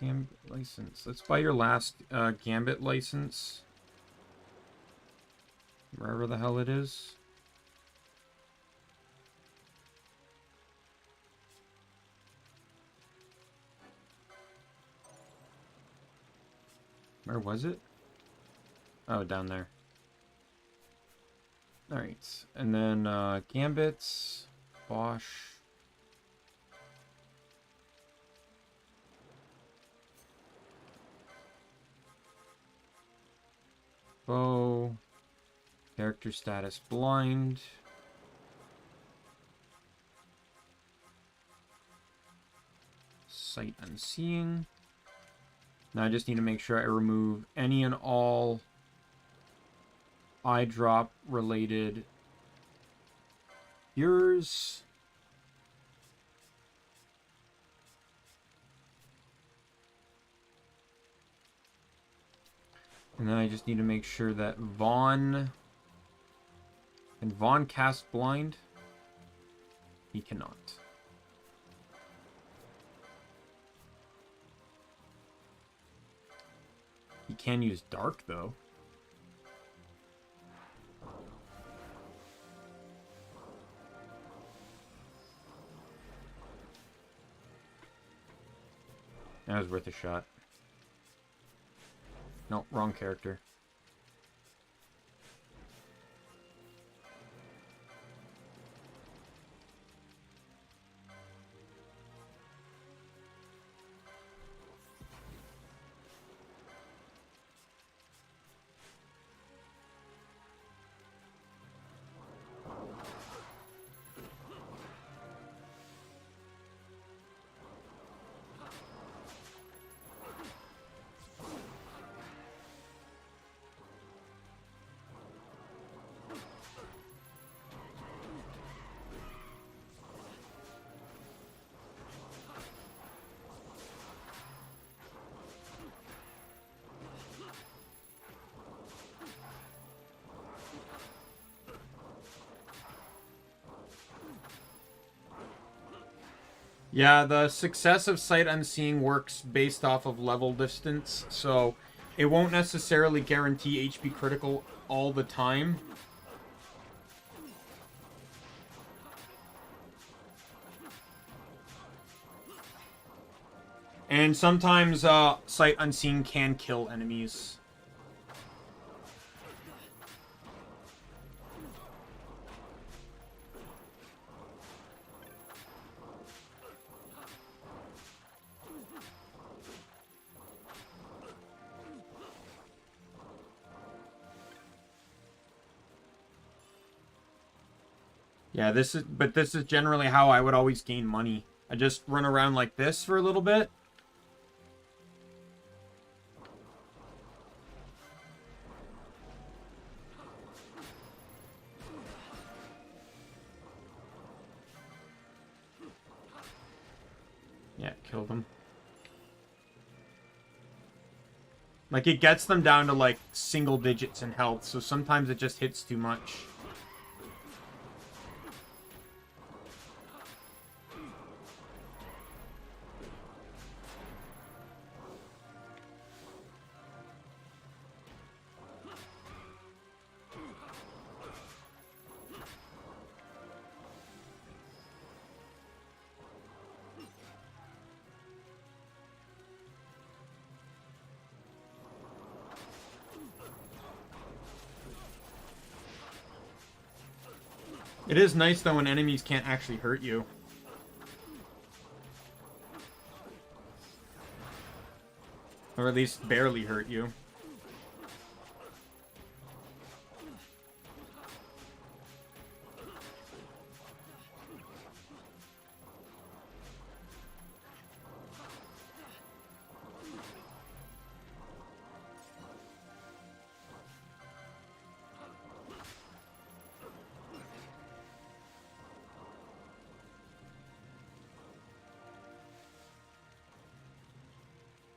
Speaker 1: Gambit license. Let's buy your last Gambit license. Wherever the hell it is. Where was it? Oh, down there. Alright. And then Gambits. Bosch. Bow. Character status blind. Sight unseeing. Now I just need to make sure I remove any and all eye drop related yours. And then I just need to make sure that Vaughn... Can Vaughn cast blind? He cannot. He can use dark, though. That was worth a shot. No, wrong character. Yeah, the success of Sight Unseen works based off of level distance, so it won't necessarily guarantee HP critical all the time. And sometimes Sight Unseen can kill enemies. Yeah, this is generally how I would always gain money. I just run around like this for a little bit. Yeah, kill them. Like, it gets them down to, like, single digits in health, so sometimes it just hits too much. It is nice, though, when enemies can't actually hurt you. Or at least barely hurt you.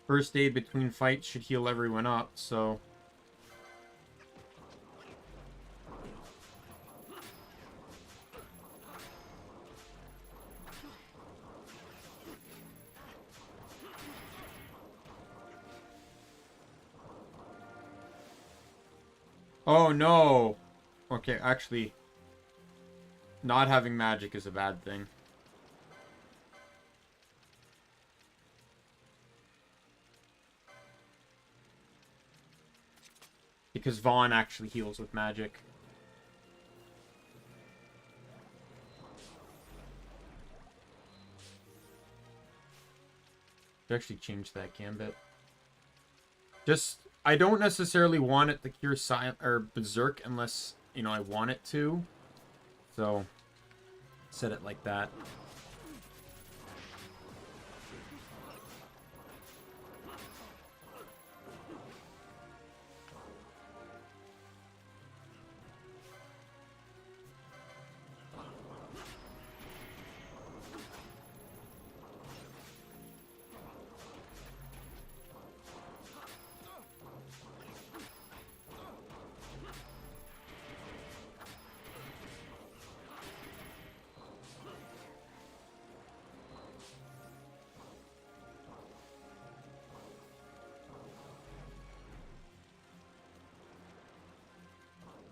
Speaker 1: First aid between fights should heal everyone up, so... Oh no! Okay, actually... Not having magic is a bad thing. Because Vaughn actually heals with magic. They actually changed that gambit. Just, I don't necessarily want it to cure Berserk unless, you know, I want it to. So, set it like that.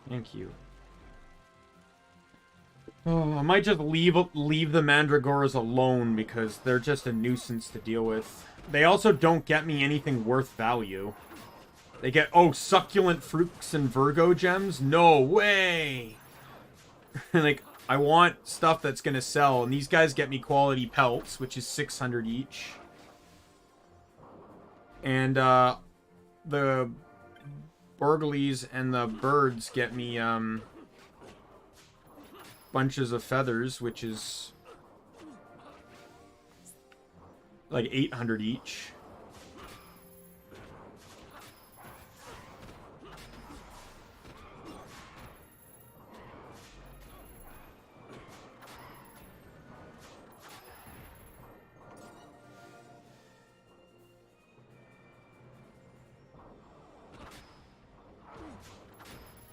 Speaker 1: Thank you. Oh, I might just leave the Mandragoras alone because they're just a nuisance to deal with. They also don't get me anything worth value. They get, oh, succulent fruits and Virgo gems? No way! Like, I want stuff that's gonna sell, and these guys get me quality pelts, which is 600 each. And, the Borgleys and the birds get me, bunches of feathers, which is like 800 each.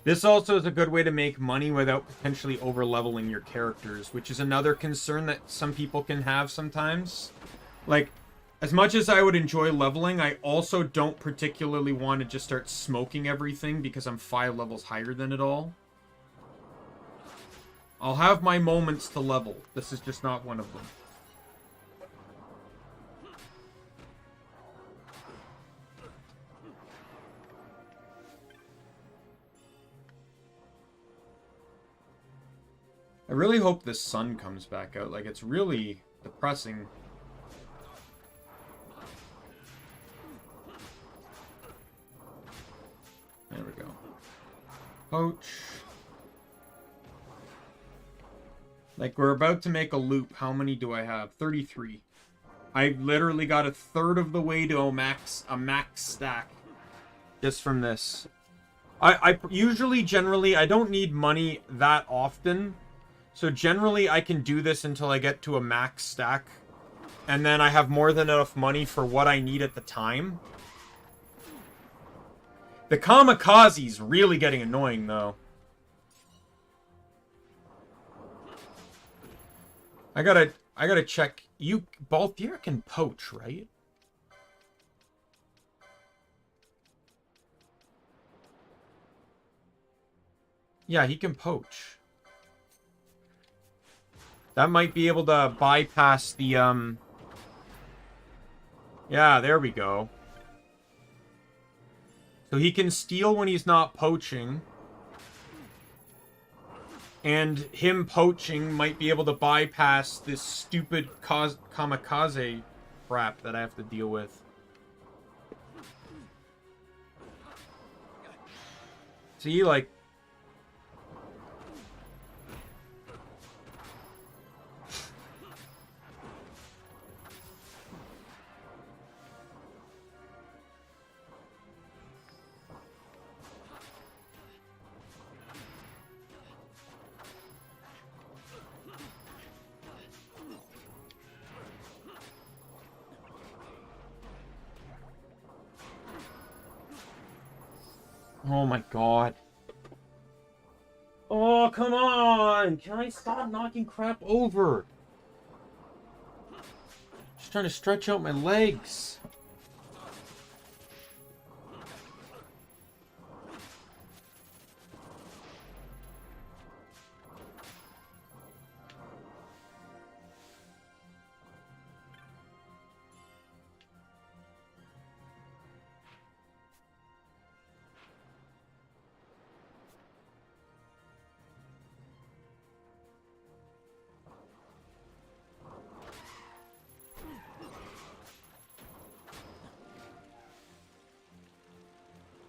Speaker 1: This also is a good way to make money without potentially over-leveling your characters, which is another concern that some people can have sometimes. Like, as much as I would enjoy leveling, I also don't particularly want to just start smoking everything because I'm 5 levels higher than it all. I'll have my moments to level. This is just not one of them. I really hope this sun comes back out. Like, it's really depressing. There we go. Poach. Like, we're about to make a loop. How many do I have? 33. I literally got a third of the way to a max stack just from this. I usually, generally, I don't need money that often. So generally, I can do this until I get to a max stack. And then I have more than enough money for what I need at the time. The kamikaze's really getting annoying, though. I gotta check. You, Balthier can poach, right? Yeah, he can poach. That might be able to bypass the, Yeah, there we go. So he can steal when he's not poaching. And him poaching might be able to bypass this stupid kamikaze crap that I have to deal with. See, like... Oh my god. Oh, come on! Can I stop knocking crap over? Just trying to stretch out my legs.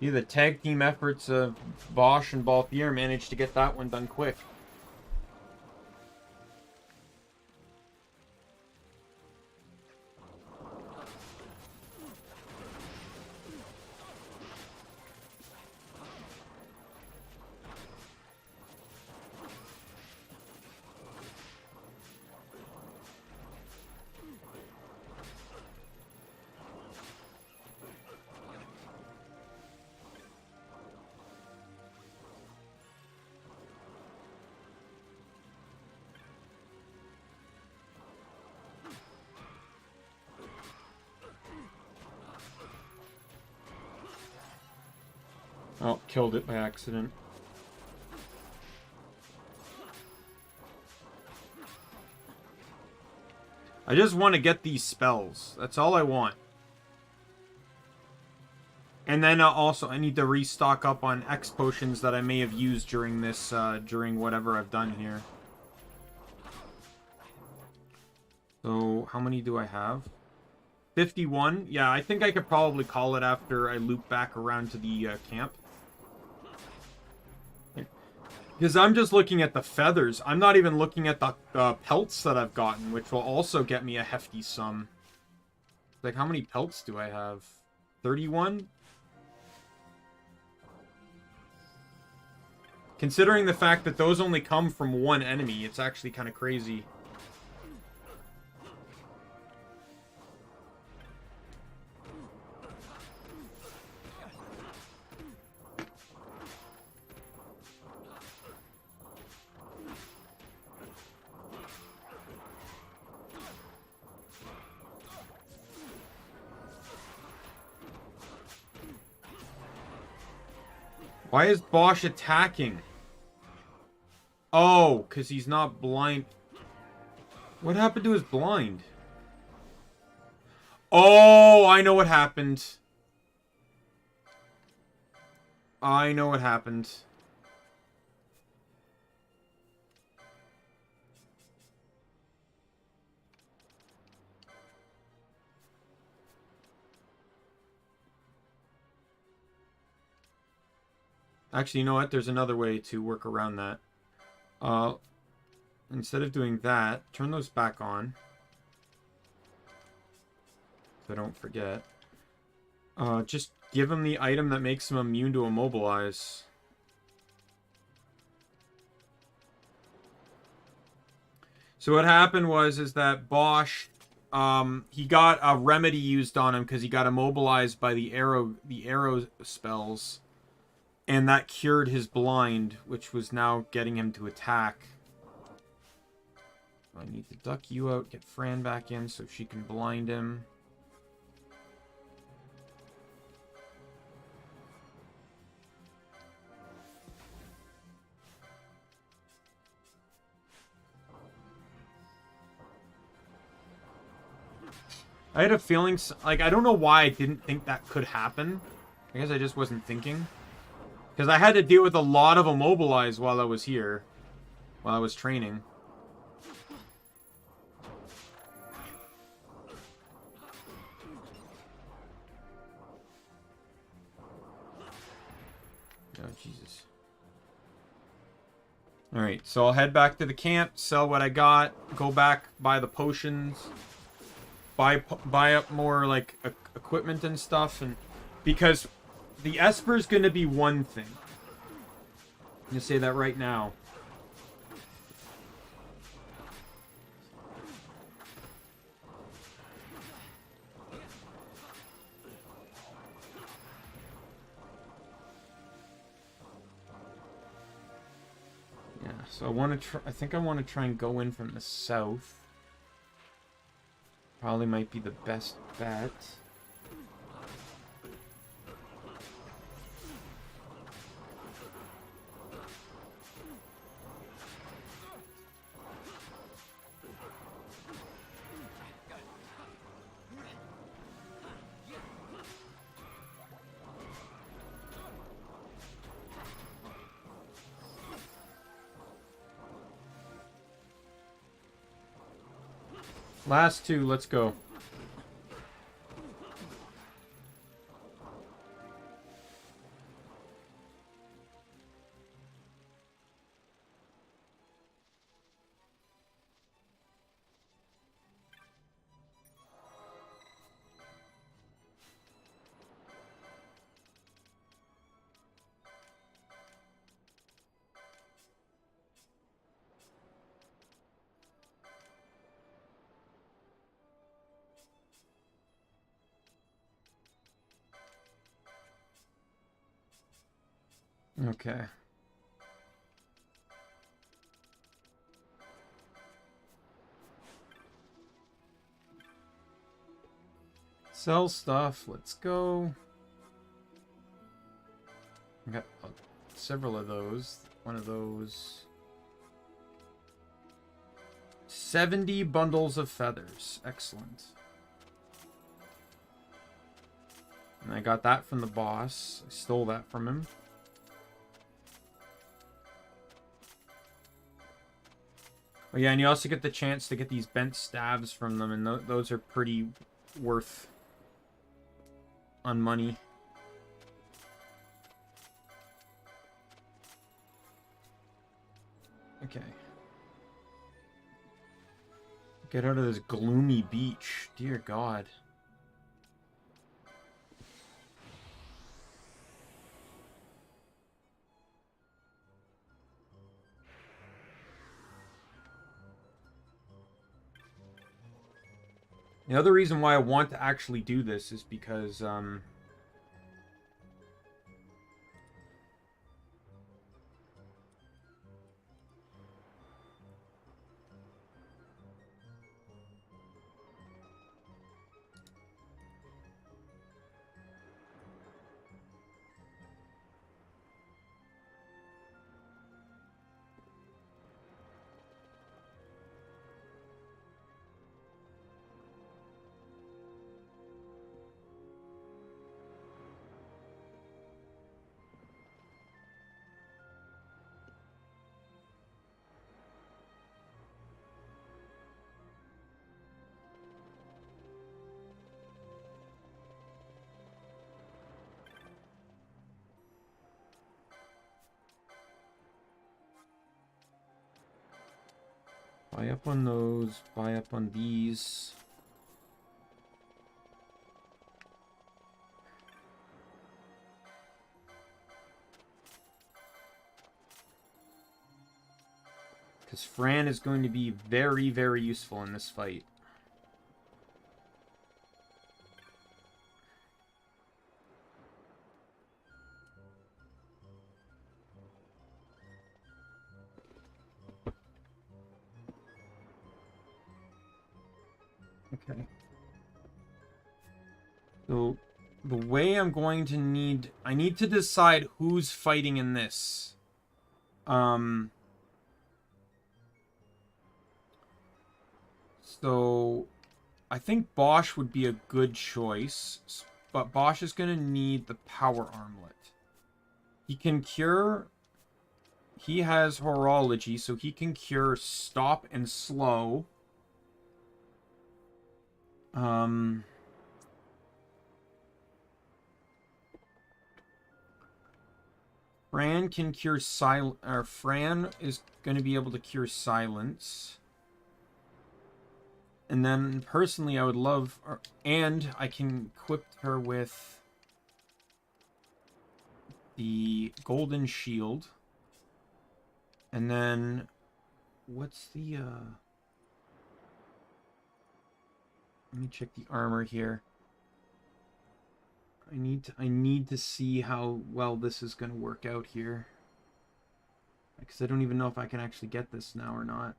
Speaker 1: Yeah, the tag team efforts of Bosch and Balthier managed to get that one done quick. Oh, killed it by accident. I just want to get these spells. That's all I want. And then also, I need to restock up on X potions that I may have used during this, during whatever I've done here. So, how many do I have? 51? Yeah, I think I could probably call it after I loop back around to the camp. Because I'm just looking at the feathers. I'm not even looking at the pelts that I've gotten, which will also get me a hefty sum. Like, how many pelts do I have? 31? Considering the fact that those only come from one enemy, it's actually kind of crazy. Why is Bosch attacking? Oh, because he's not blind. What happened to his blind? Oh, I know what happened. I know what happened. Actually, you know what? There's another way to work around that. Instead of doing that, turn those back on. So I don't forget. Just give him the item that makes him immune to immobilize. So what happened is that Bosch, he got a remedy used on him because he got immobilized by the arrow spells. And that cured his blind, which was now getting him to attack. I need to duck you out, get Fran back in so she can blind him. I had a feeling, like, I don't know why I didn't think that could happen. I guess I just wasn't thinking. Because I had to deal with a lot of immobilize while I was here. While I was training. Oh, Jesus. Alright, so I'll head back to the camp, sell what I got, go back, buy the potions, buy up more, like, equipment and stuff, and... Because... the Esper's gonna be one thing. I'm gonna say that right now. Yeah, so I want to try. I think I want to try and go in from the south. Probably might be the best bet. Last two, let's go. Okay. Sell stuff. Let's go. I got several of those. One of those. 70 bundles of feathers. Excellent. And I got that from the boss. I stole that from him. Oh yeah, and you also get the chance to get these bent staves from them, and those are pretty worth on money. Okay. Get out of this gloomy beach. Dear God. The other reason why I want to actually do this is because, buy up on those, buy up on these. Because Fran is going to be very, very useful in this fight. Okay. So, the way I'm going to need... I need to decide who's fighting in this. So, I think Bosch would be a good choice. But Bosch is going to need the power armlet. He can cure... He has horology, so he can cure stop and slow. Fran can cure silence. Fran is going to be able to cure silence. And then, personally, I would love... and I can equip her with the golden shield. And then, what's the... Let me check the armor here. I need to see how well this is going to work out here. Because I don't even know if I can actually get this now or not.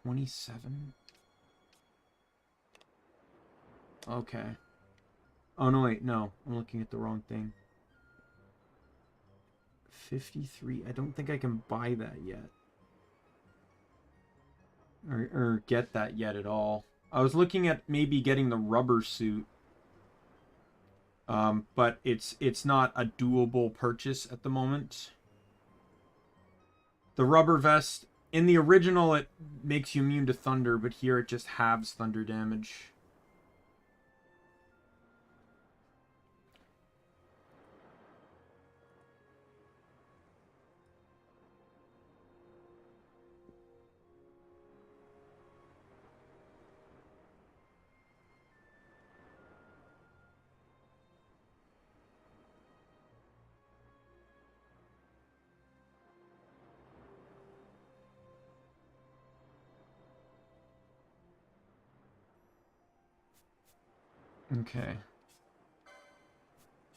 Speaker 1: 27? Okay. Oh, no, wait. No. I'm looking at the wrong thing. 53. I don't think I can buy that yet. Or get that yet at all. I was looking at maybe getting the rubber suit. But it's not a doable purchase at the moment. The rubber vest, in the original, it makes you immune to thunder, but here it just halves thunder damage. Okay.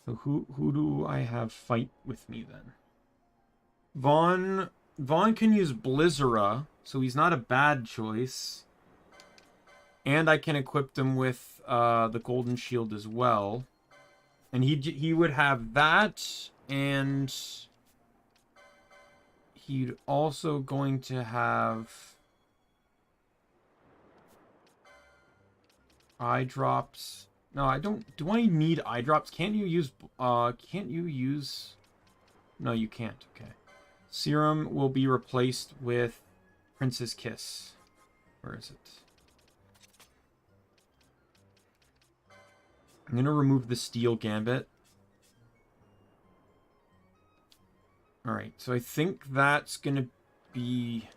Speaker 1: So who do I have fight with me then? Vaughn can use Blizzera, so he's not a bad choice. And I can equip them with the golden shield as well. And he would have that, and he'd also going to have eye drops No, I don't. Do I need eye drops? Can't you use... Can't you use... No, you can't. Okay. Serum will be replaced with Prince's Kiss. Where is it? I'm going to remove the Steel Gambit. Alright, so I think that's going to be...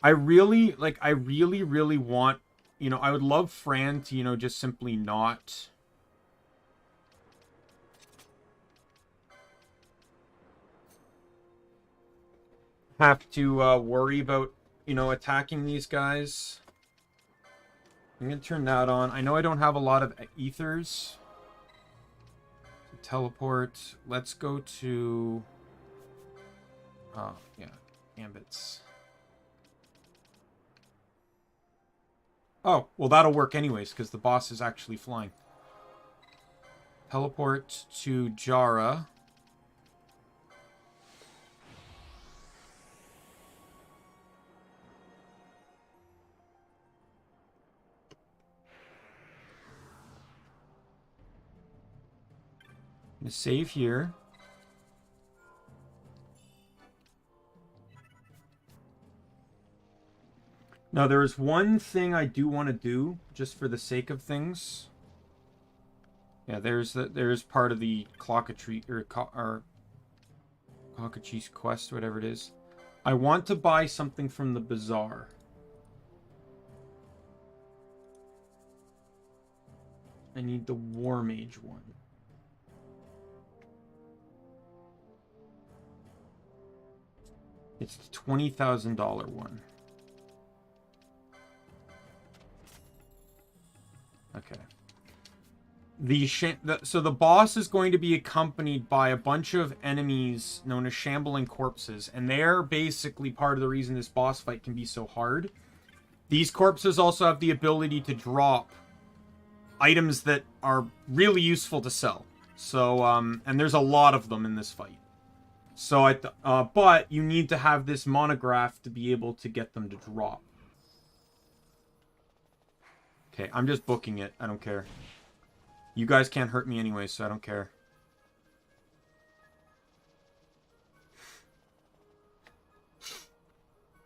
Speaker 1: I really want... You know, I would love Fran to, you know, just simply not... have to worry about, you know, attacking these guys. I'm going to turn that on. I know I don't have a lot of ethers. So teleport. Let's go to... Oh, yeah. Gambits. Oh, well, that'll work anyways, because the boss is actually flying. Teleport to Jara. I'm going to save here. Now, there is one thing I do want to do, just for the sake of things. Yeah, there's part of the Clockatree, or Cockachee's quest, whatever it is. I want to buy something from the bazaar. I need the War Mage one. It's the $20,000 one. Okay. So the boss is going to be accompanied by a bunch of enemies known as shambling corpses, and they're basically part of the reason this boss fight can be so hard. These corpses also have the ability to drop items that are really useful to sell. So, and there's a lot of them in this fight. So, but you need to have this monograph to be able to get them to drop. Okay, I'm just booking it. I don't care. You guys can't hurt me anyway, so I don't care.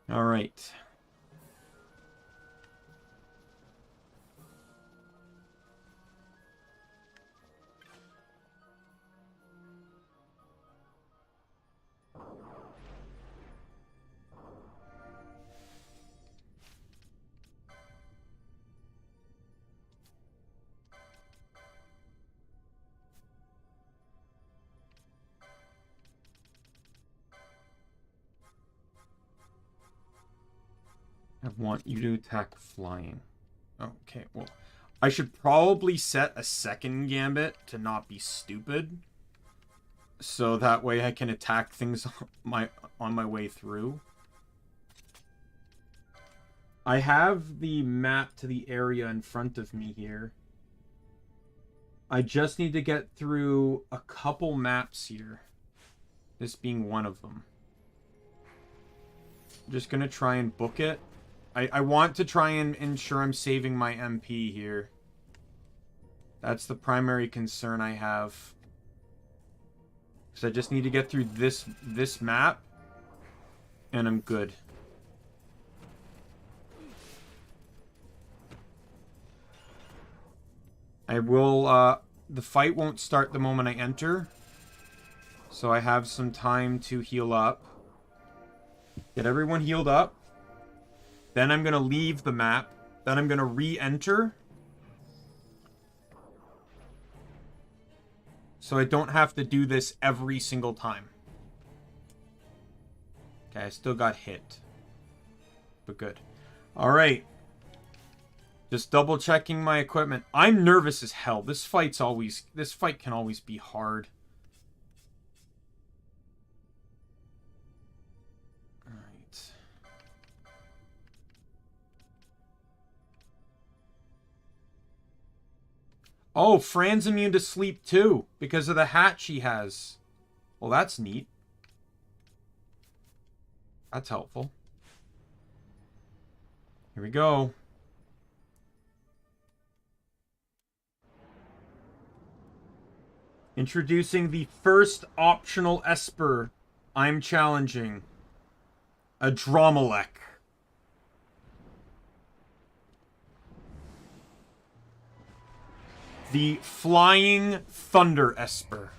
Speaker 1: All right. I want you to attack flying. Okay, well, I should probably set a second gambit to not be stupid. So that way I can attack things on my way through. I have the map to the area in front of me here. I just need to get through a couple maps here. This being one of them. I'm just going to try and book it. I want to try and ensure I'm saving my MP here. That's the primary concern I have. Because I just need to get through this map. And I'm good. I will, the fight won't start the moment I enter. So I have some time to heal up. Get everyone healed up. Then I'm going to leave the map. Then I'm going to re-enter. So I don't have to do this every single time. Okay, I still got hit. But good. Alright. Just double checking my equipment. I'm nervous as hell. This fight can always be hard. Oh, Fran's immune to sleep too, because of the hat she has. Well, that's neat. That's helpful. Here we go. Introducing the first optional Esper I'm challenging. A Dromalek. The Flying Thunder Esper.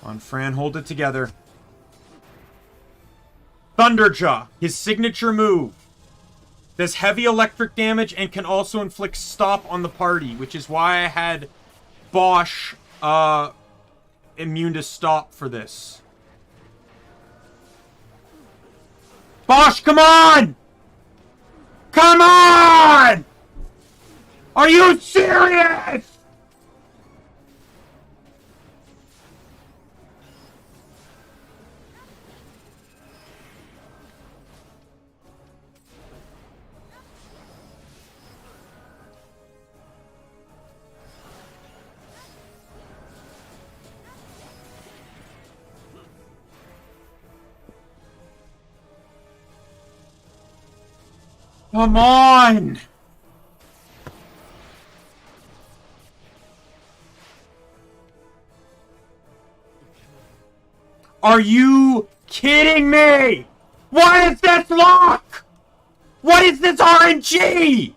Speaker 1: On Fran, hold it together. Thunderjaw, his signature move. Does heavy electric damage and can also inflict stop on the party, which is why I had Bosch immune to stop for this. Bosch, come on! Come on! Are you serious? Come on! Are you kidding me? What is this lock? What is this RNG?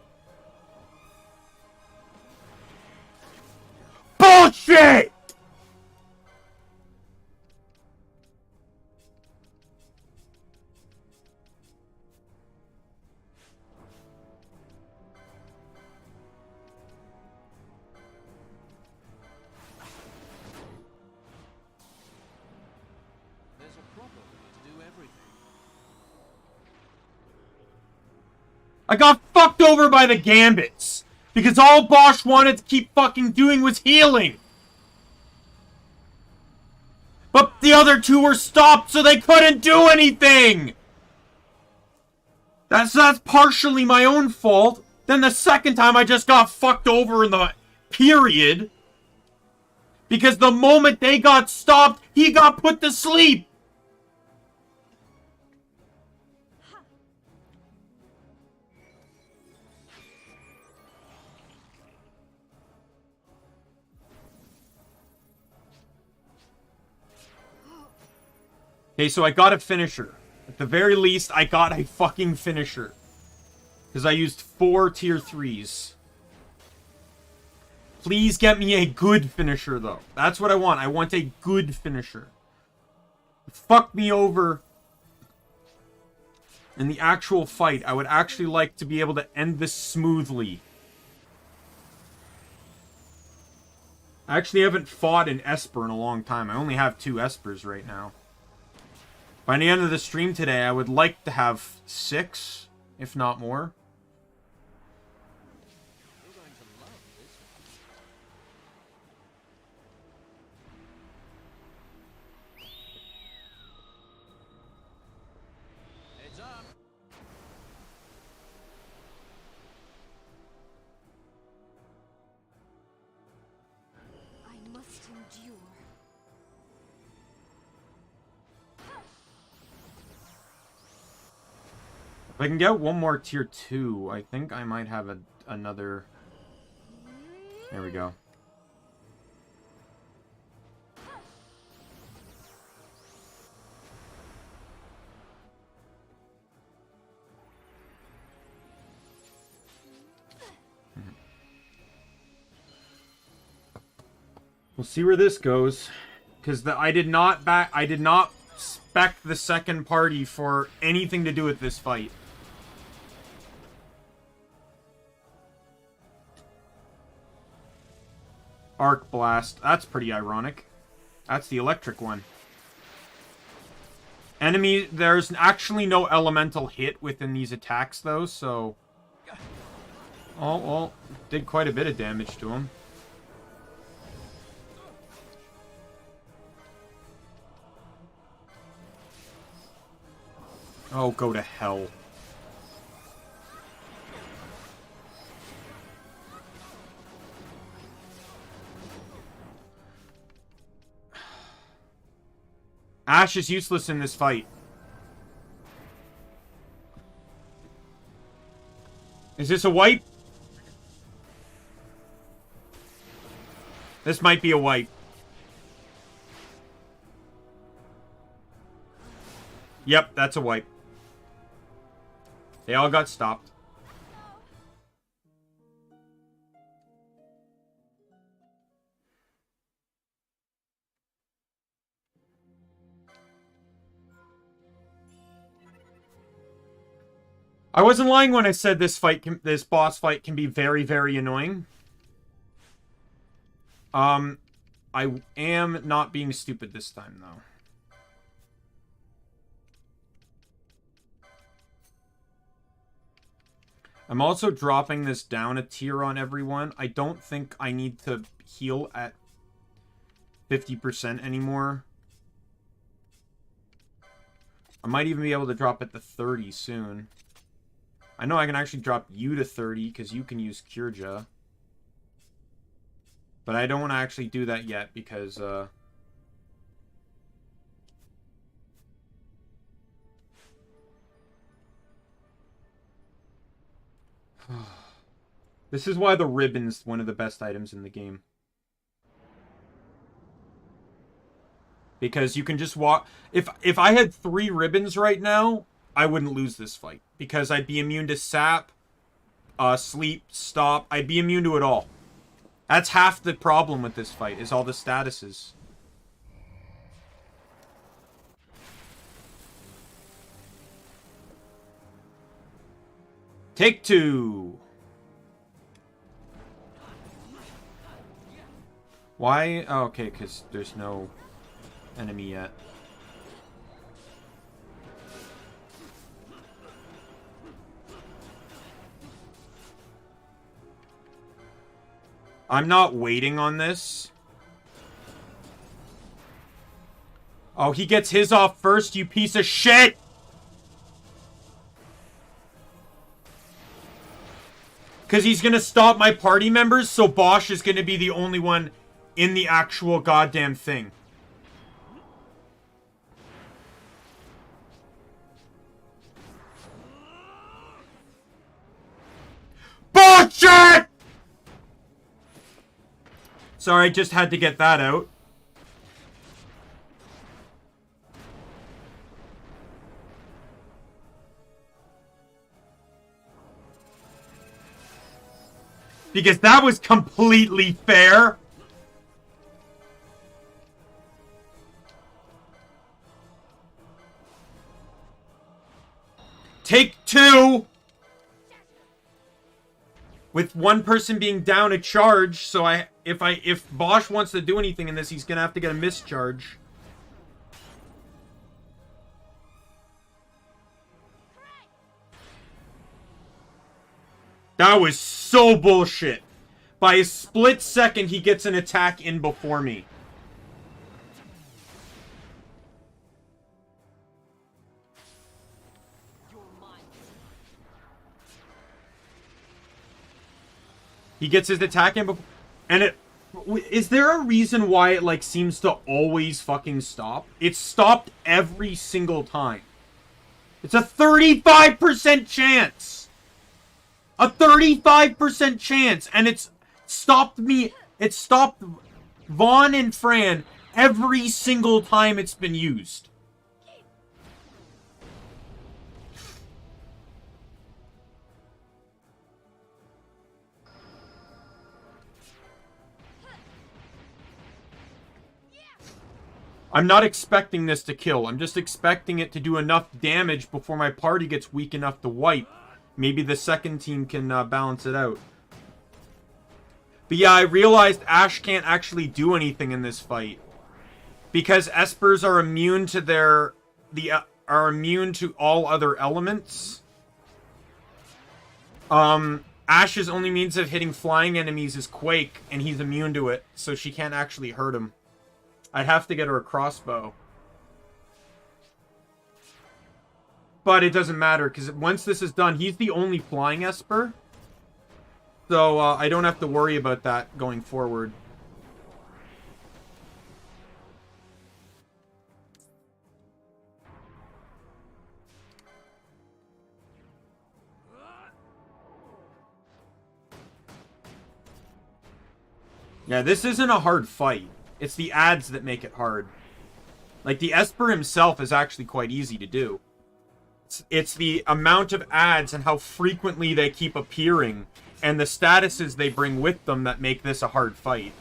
Speaker 1: Bullshit! I got fucked over by the Gambits. Because all Bosch wanted to keep fucking doing was healing. But the other two were stopped so they couldn't do anything. That's partially my own fault. Then the second time I just got fucked over in the period. Because the moment they got stopped, he got put to sleep. Okay, so I got a finisher. At the very least, I got a fucking finisher. Because I used 4 tier 3s. Please get me a good finisher, though. That's what I want. I want a good finisher. Fuck me over in the actual fight. I would actually like to be able to end this smoothly. I actually haven't fought an Esper in a long time. I only have 2 Espers right now. By the end of the stream today, I would like to have 6, if not more.
Speaker 12: Heads up.
Speaker 4: I must endure.
Speaker 1: If I can get one more tier 2, I think I might have another... There we go. We'll see where this goes, because I did not spec the second party for anything to do with this fight. Arc Blast. That's pretty ironic. That's the electric one. Enemy, there's actually no elemental hit within these attacks, though, so... Oh, well, did quite a bit of damage to him. Oh, go to hell. Ash is useless in this fight. Is this a wipe? This might be a wipe. Yep, that's a wipe. They all got stopped. I wasn't lying when I said this boss fight can be very, very annoying. I am not being stupid this time, though. I'm also dropping this down a tier on everyone. I don't think I need to heal at 50% anymore. I might even be able to drop it to 30 soon. I know I can actually drop you to 30 because you can use Kurja. But I don't want to actually do that yet because, this is why the ribbon's one of the best items in the game. Because you can just walk... If I had 3 ribbons right now, I wouldn't lose this fight. Because I'd be immune to sap, sleep, stop. I'd be immune to it all. That's half the problem with this fight, is all the statuses. Take 2. Why? Oh, okay, because there's no enemy yet. I'm not waiting on this. Oh, he gets his off first, you piece of shit! Because he's going to stop my party members, so Bosch is going to be the only one in the actual goddamn thing. Bullshit! Sorry, I just had to get that out. Because that was completely fair. Take 2. With one person being down a charge, so if Bosch wants to do anything in this, he's gonna have to get a mischarge. That was so bullshit. By a split second, he gets an attack in before me. He gets his attack in before... And it... Is there a reason why it, like, seems to always fucking stop? It's stopped every single time. It's a 35% chance! A 35% chance! And it's stopped me... It stopped Vaughn and Fran every single time it's been used. I'm not expecting this to kill. I'm just expecting it to do enough damage before my party gets weak enough to wipe. Maybe the second team can balance it out. But yeah, I realized Ash can't actually do anything in this fight. Because Espers are immune to are immune to all other elements. Ash's only means of hitting flying enemies is Quake, and he's immune to it, so she can't actually hurt him. I'd have to get her a crossbow. But it doesn't matter, because once this is done, he's the only flying Esper. So, I don't have to worry about that going forward. Yeah, this isn't a hard fight. It's the ads that make it hard. Like, the Esper himself is actually quite easy to do. It's the amount of ads and how frequently they keep appearing and the statuses they bring with them that make this a hard fight.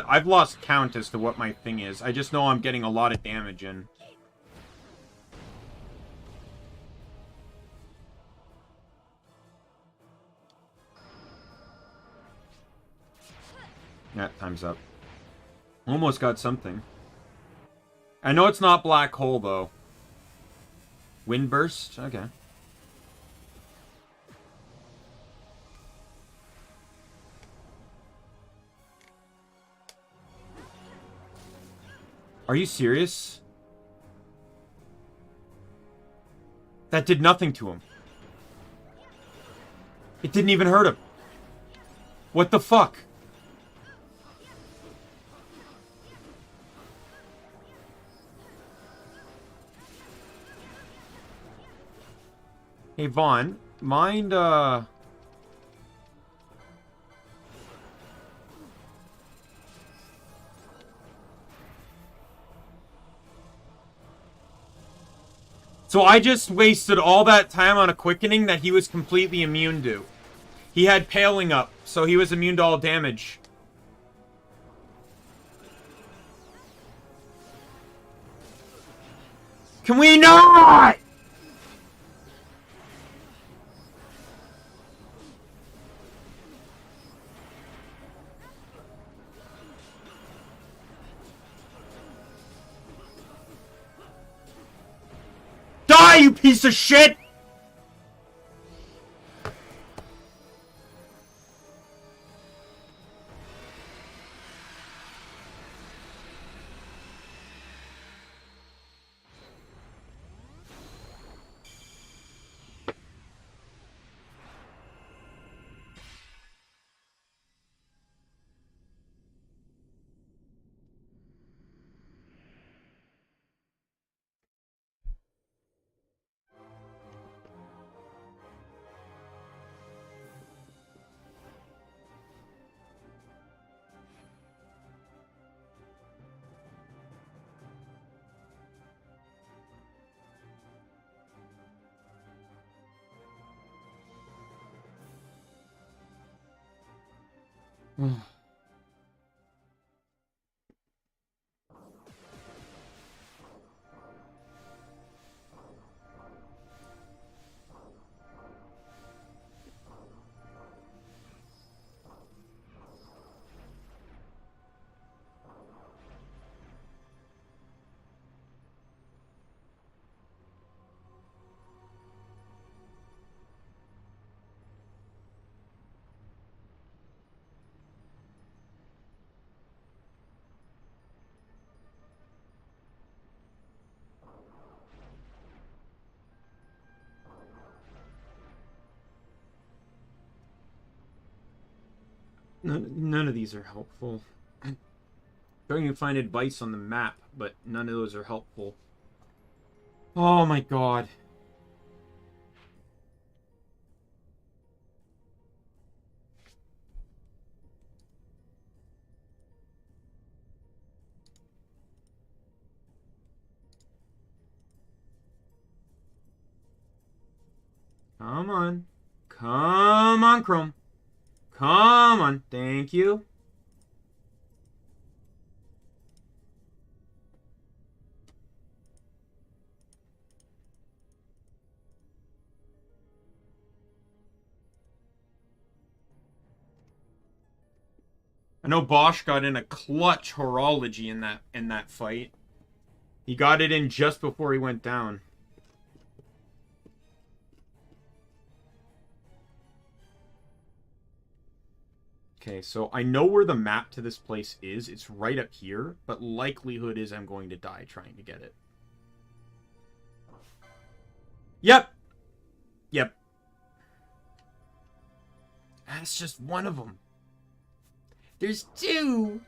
Speaker 1: I've lost count as to what my thing is. I just know I'm getting a lot of damage in. Yeah, time's up. Almost got something. I know it's not Black Hole, though. Windburst? Okay. Are you serious? That did nothing to him. It didn't even hurt him. What the fuck? Hey, Vaughn, mind, So I just wasted all that time on a quickening that he was completely immune to. He had paling up, so he was immune to all damage. Can we not? Die, you piece of shit! None of these are helpful. Trying to find advice on the map, but none of those are helpful. Oh my god. Come on. Come on, Chrome. Come on. Thank you. I know Bosch got in a clutch horology in that fight. He got it in just before he went down. Okay, so I know where the map to this place is. It's right up here, but likelihood is I'm going to die trying to get it. Yep. Yep. That's just one of them. There's two.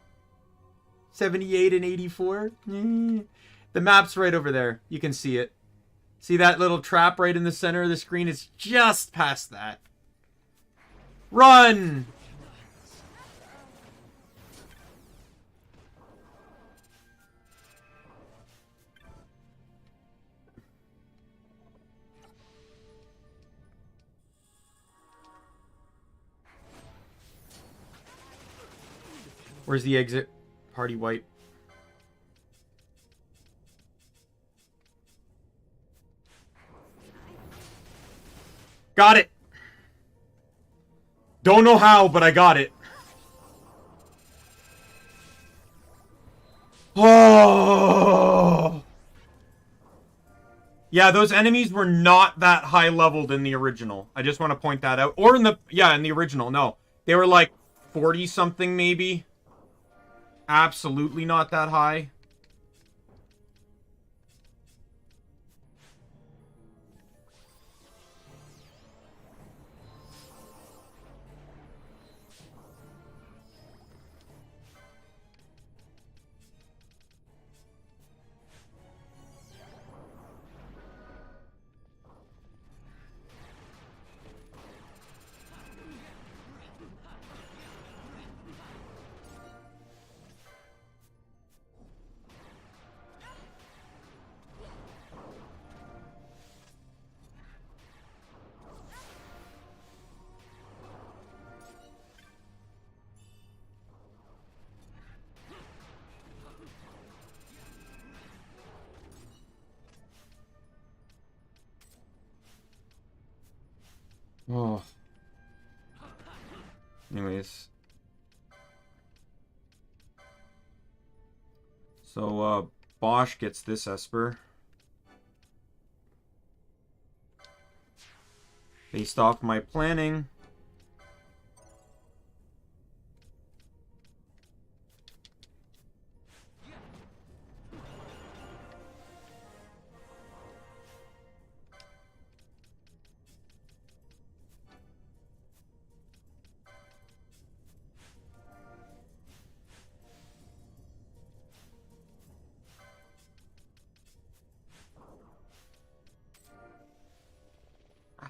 Speaker 1: 78 and 84. The map's right over there. You can see it. See that little trap right in the center of the screen? It's just past that. Run! Where's the exit? Party wipe. Got it! Don't know how, but I got it. Oh! Yeah, those enemies were not that high leveled in the original. I just want to point that out. Or in the... Yeah, in the original, no. They were like 40-something, maybe. Absolutely not that high. Oh. Anyways. So, Bosch gets this Esper. Based off my planning.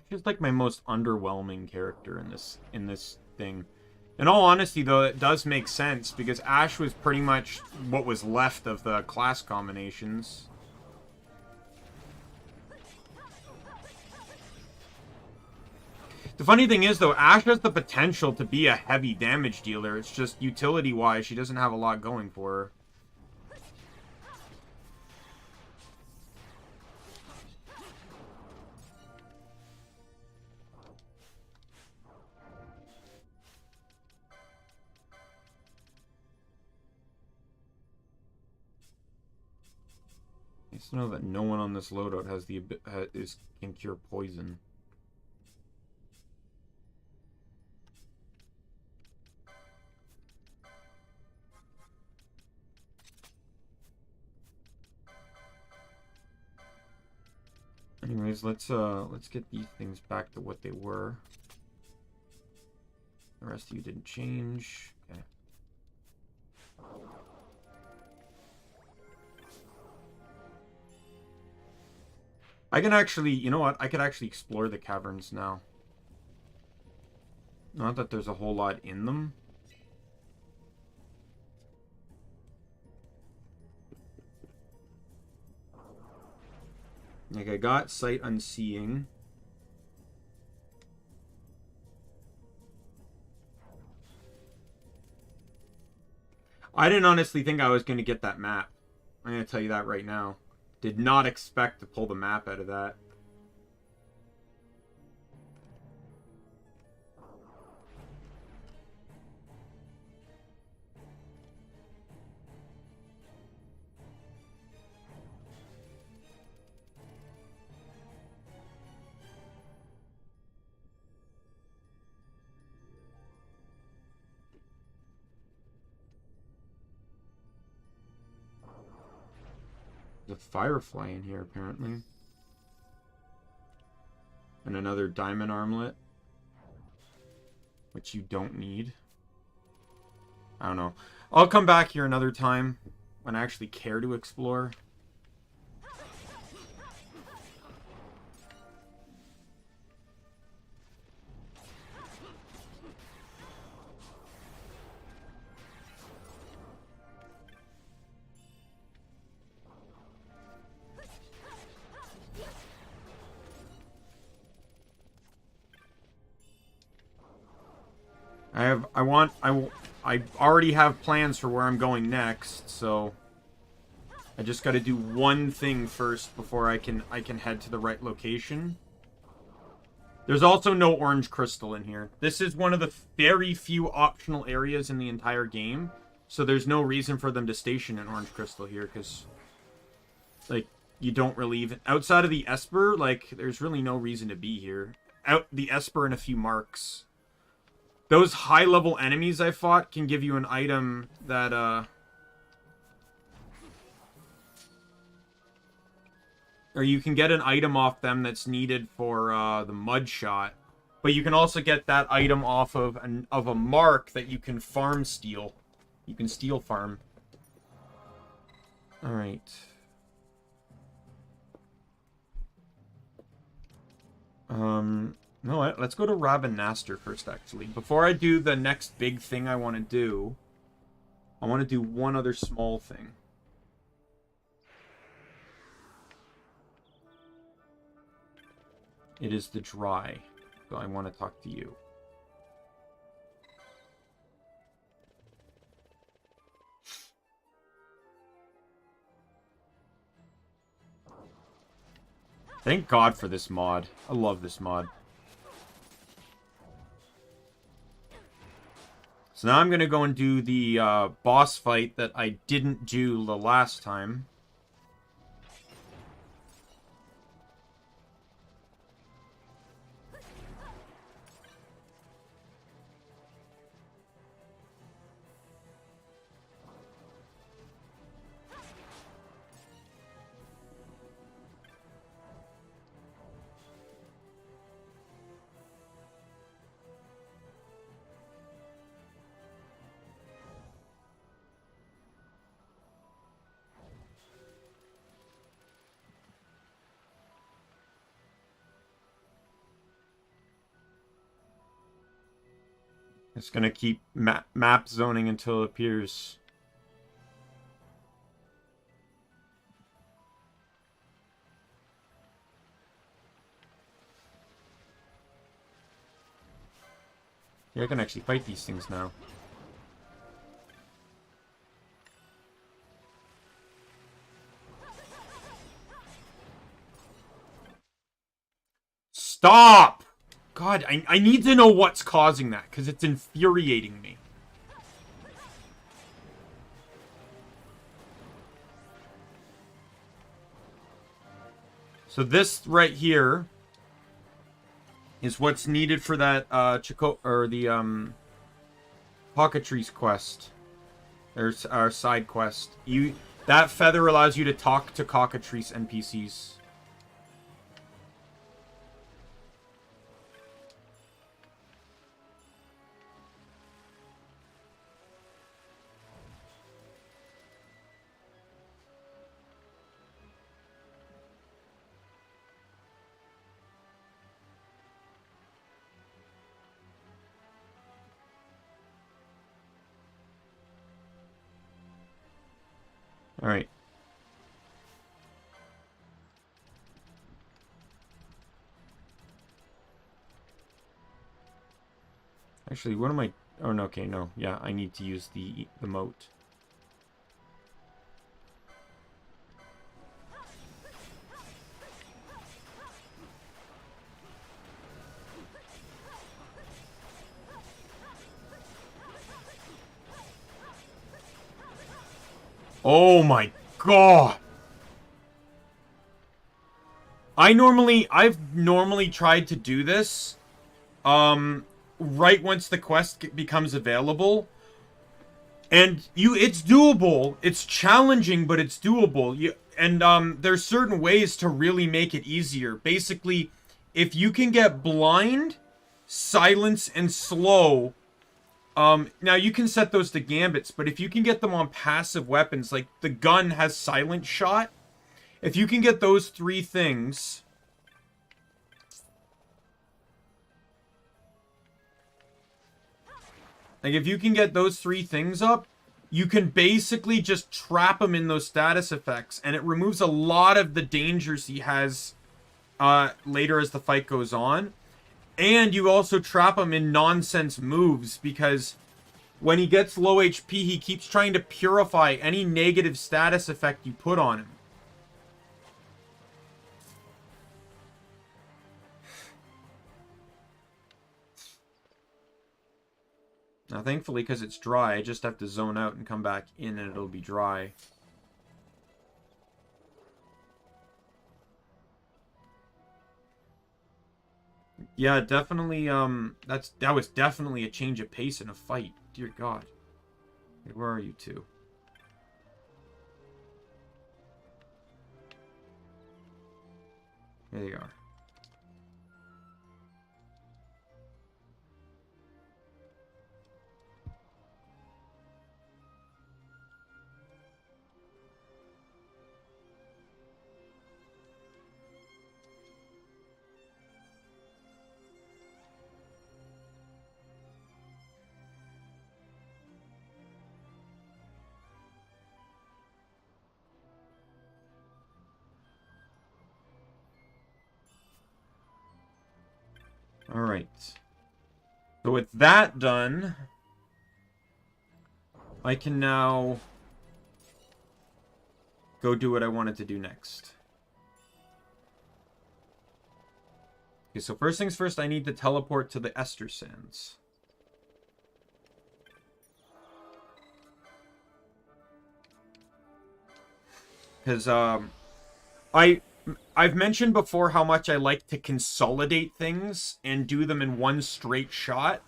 Speaker 1: She's like my most underwhelming character in this thing. In all honesty, though, it does make sense because Ash was pretty much what was left of the class combinations. The funny thing is, though, Ash has the potential to be a heavy damage dealer. It's just utility-wise, she doesn't have a lot going for her. Nice to know that no one on this loadout has the can cure poison. Anyways, let's get these things back to what they were. The rest of you didn't change. Okay. I can actually, you know what? I could actually explore the caverns now. Not that there's a whole lot in them. Like, I got Sight Unseeing. I didn't honestly think I was going to get that map. I'm going to tell you that right now. Did not expect to pull the map out of that. There's a firefly in here, apparently. And another diamond armlet. Which you don't need. I don't know. I'll come back here another time when I actually care to explore. I already have plans for where I'm going next, so I just got to do one thing first before I can head to the right location. There's also no orange crystal in here. This is one of the very few optional areas in the entire game, so there's no reason for them to station an orange crystal here, because, like, you don't really even... Outside of the Esper, like, there's really no reason to be here. The Esper and a few marks. Those high-level enemies I fought can give you an item that, or you can get an item off them that's needed for, the mud shot. But you can also get that item off of a mark that you can farm steal. You can steal farm. Alright. No, let's go to Rabanastor first, actually. Before I do the next big thing I want to do, I want to do one other small thing. It is the dry, so I want to talk to you. Thank God for this mod. I love this mod. So now I'm going to go and do the boss fight that I didn't do the last time. It's gonna keep map zoning until it appears. Yeah, I can actually fight these things now. Stop! God, I need to know what's causing that, because it's infuriating me. So this right here is what's needed for that Cockatrice quest. There's our side quest. That feather allows you to talk to Cockatrice NPCs. Alright. Actually, what am I... Oh, no, okay, no. Yeah, I need to use the moat. Oh my God! I've normally tried to do this, right once the quest becomes available, And it's doable. It's challenging, but it's doable. There's certain ways to really make it easier. Basically, if you can get blind, silence, and slow, now you can set those to gambits, but if you can get them on passive weapons, like the gun has silent shot, if you can get those 3 things, like if you can get those 3 things up, you can basically just trap him in those status effects, and it removes a lot of the dangers he has later as the fight goes on. And you also trap him in nonsense moves, because when he gets low HP, he keeps trying to purify any negative status effect you put on him. Now, thankfully, because it's dry, I just have to zone out and come back in and it'll be dry. Yeah, definitely, that was definitely a change of pace in a fight. Dear God. Hey, where are you two? There you are. Alright. So with that done, I can now go do what I wanted to do next. Okay, so first things first, I need to teleport to the Ester Sands. Because, I've mentioned before how much I like to consolidate things and do them in one straight shot.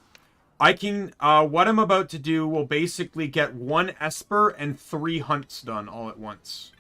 Speaker 1: I can, what I'm about to do will basically get 1 Esper and 3 hunts done all at once.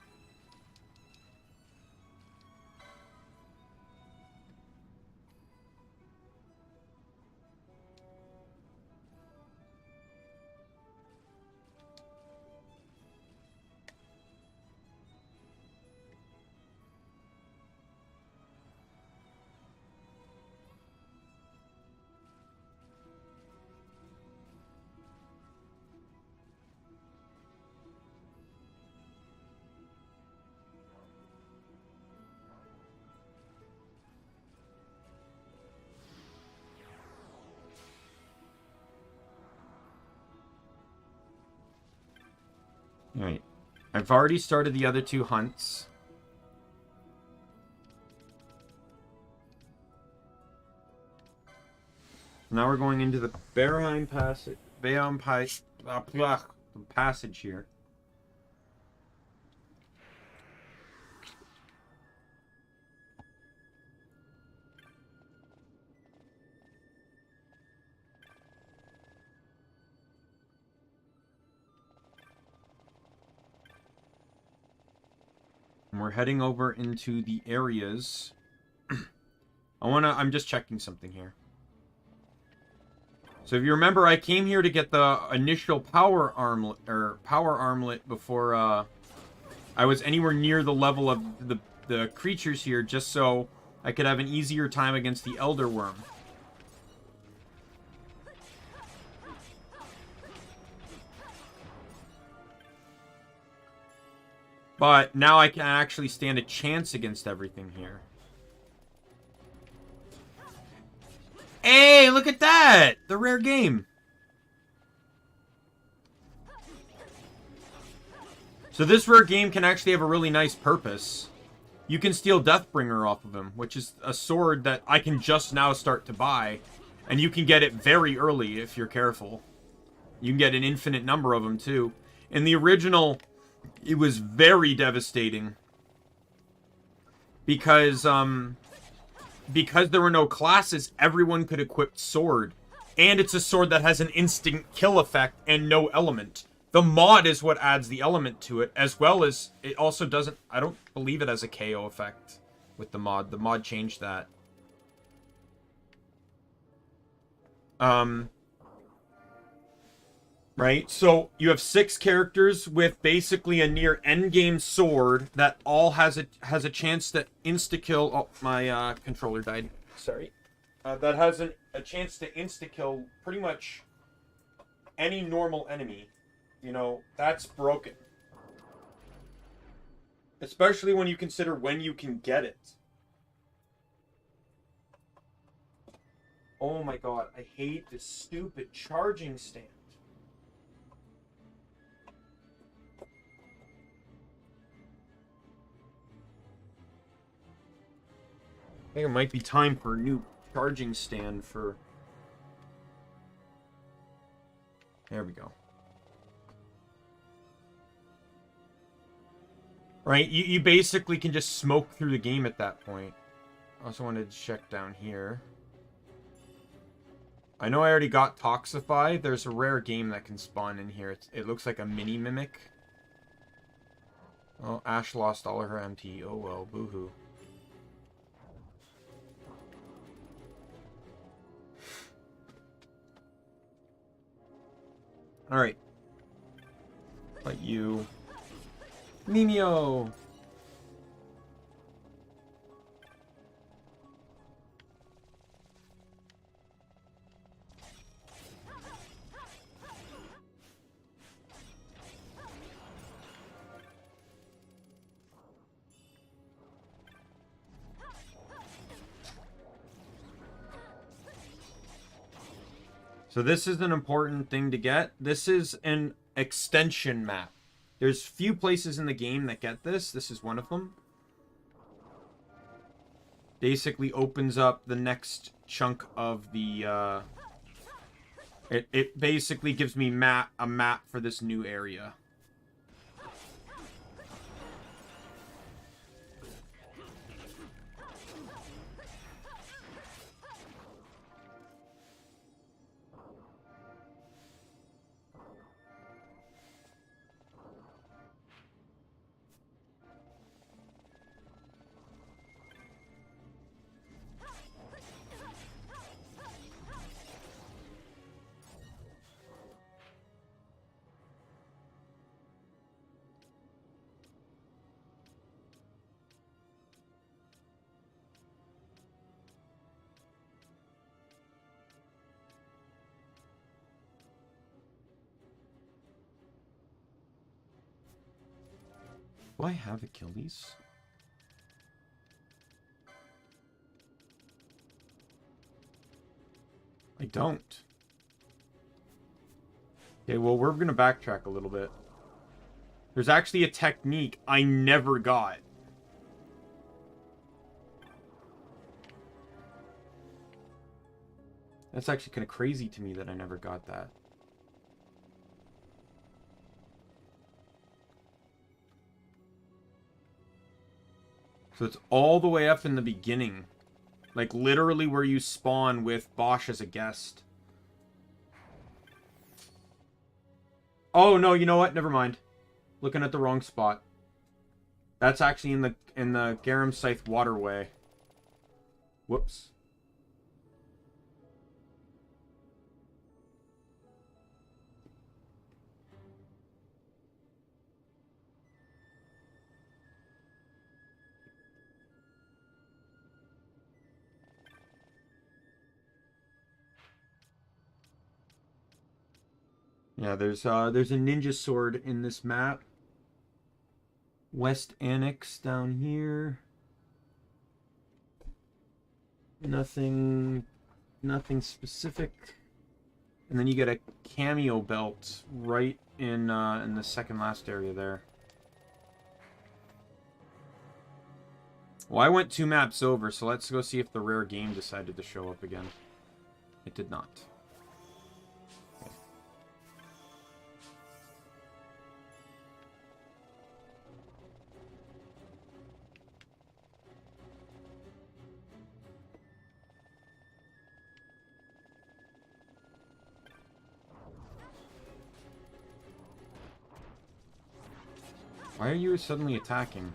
Speaker 1: Alright. I've already started the other 2 hunts. Now we're going into the Berheim passage. Passage here. And we're heading over into the areas. I'm just checking something here. So if you remember, I came here to get the initial power armlet before I was anywhere near the level of the creatures here, just so I could have an easier time against the Elder Worm. But now I can actually stand a chance against everything here. Hey, look at that! The rare game. So this rare game can actually have a really nice purpose. You can steal Deathbringer off of him, which is a sword that I can just now start to buy. And you can get it very early if you're careful. You can get an infinite number of them, too. In the original, it was very devastating. Because there were no classes, everyone could equip sword. And it's a sword that has an instant kill effect and no element. The mod is what adds the element to it, as well as it also doesn't... I don't believe it has a KO effect with the mod. The mod changed that. Right? So you have 6 characters with basically a near endgame sword that all has a chance to insta-kill... Oh, my controller died. Sorry. That has a chance to insta-kill pretty much any normal enemy. You know, that's broken. Especially when you consider when you can get it. Oh my god, I hate this stupid charging stand. I think it might be time for a new charging stand for... There we go. Right, you basically can just smoke through the game at that point. I also wanted to check down here. I know I already got Toxify. There's a rare game that can spawn in here. It looks like a mini mimic. Oh, Ash lost all of her MT. Oh well, boo-hoo. Alright. But you... Mimio! So this is an important thing to get. This is an extension map. There's few places in the game that get this. This is one of them. Basically opens up the next chunk of the... It basically gives me a map for this new area. Do I have Achilles? I don't. Okay, well, we're going to backtrack a little bit. There's actually a technique I never got. That's actually kind of crazy to me that I never got that. So it's all the way up in the beginning. Like, literally where you spawn with Bosch as a guest. Oh, no, you know what? Never mind. Looking at the wrong spot. That's actually in the Garum Scythe waterway. Whoops. Yeah, there's a ninja sword in this map. West Annex down here. Nothing specific. And then you get a cameo belt right in the second last area there. Well, I went 2 maps over, so let's go see if the rare game decided to show up again. It did not. Why are you suddenly attacking?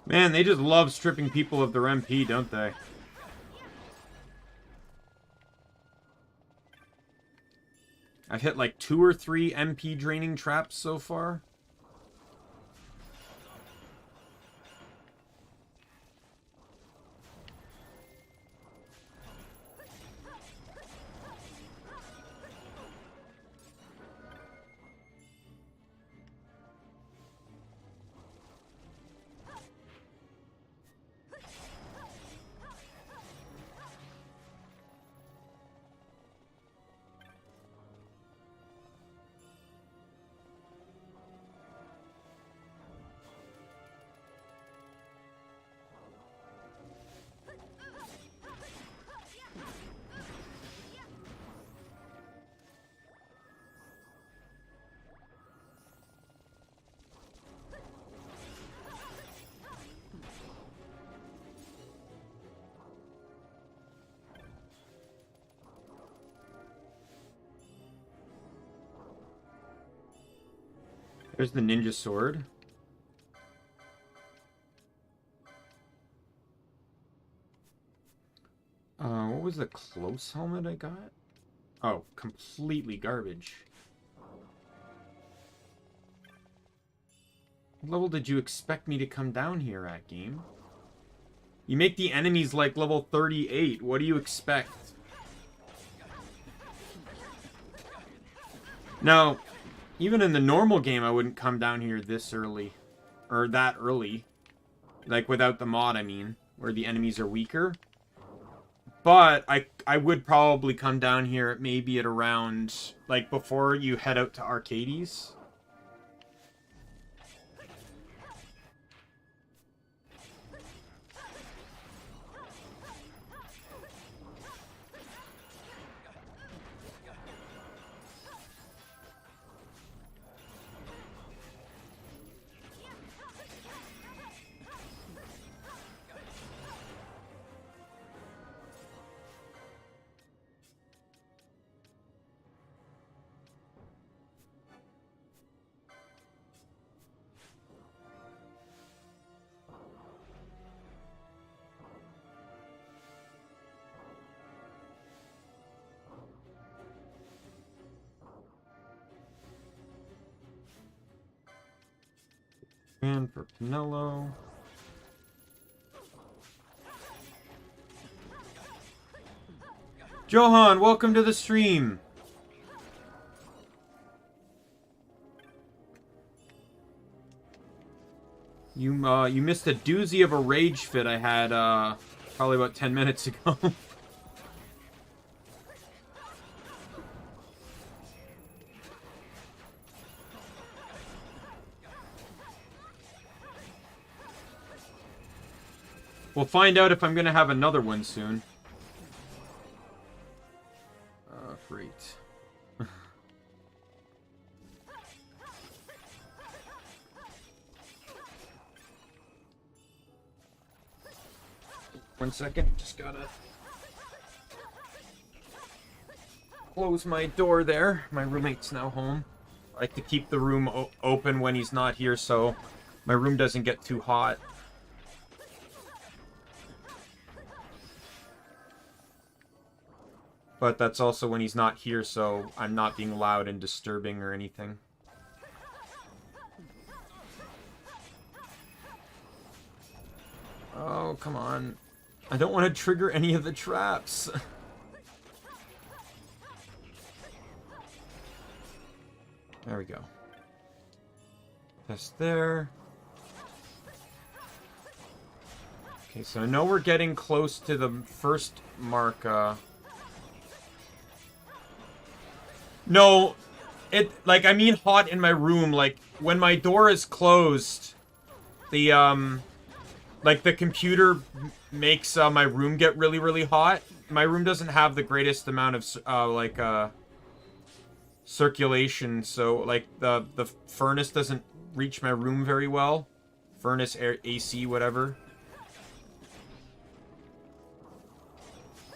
Speaker 1: Man, they just love stripping people of their MP, don't they? I've hit like 2 or 3 MP draining traps so far. There's the ninja sword. What was the close helmet I got? Oh, completely garbage. What level did you expect me to come down here at, game? You make the enemies like level 38. What do you expect? Now, even in the normal game, I wouldn't come down here this early. Or that early. Like, without the mod, I mean. Where the enemies are weaker. But I would probably come down here maybe at around, like, before you head out to Archades. And for Pinello. Johan, welcome to the stream. You missed a doozy of a rage fit I had probably about 10 minutes ago. We'll find out if I'm going to have another one soon. Great. One second, just gotta close my door there. My roommate's now home. I like to keep the room open when he's not here so my room doesn't get too hot. But that's also when he's not here, so I'm not being loud and disturbing or anything. Oh, come on. I don't want to trigger any of the traps. There we go. Chest there. Okay, so I know we're getting close to the first mark. No, like, I mean hot in my room. Like, when my door is closed, the, like, the computer makes, my room get really, really hot. My room doesn't have the greatest amount of, circulation, so, like, the furnace doesn't reach my room very well. Furnace, air, AC, whatever.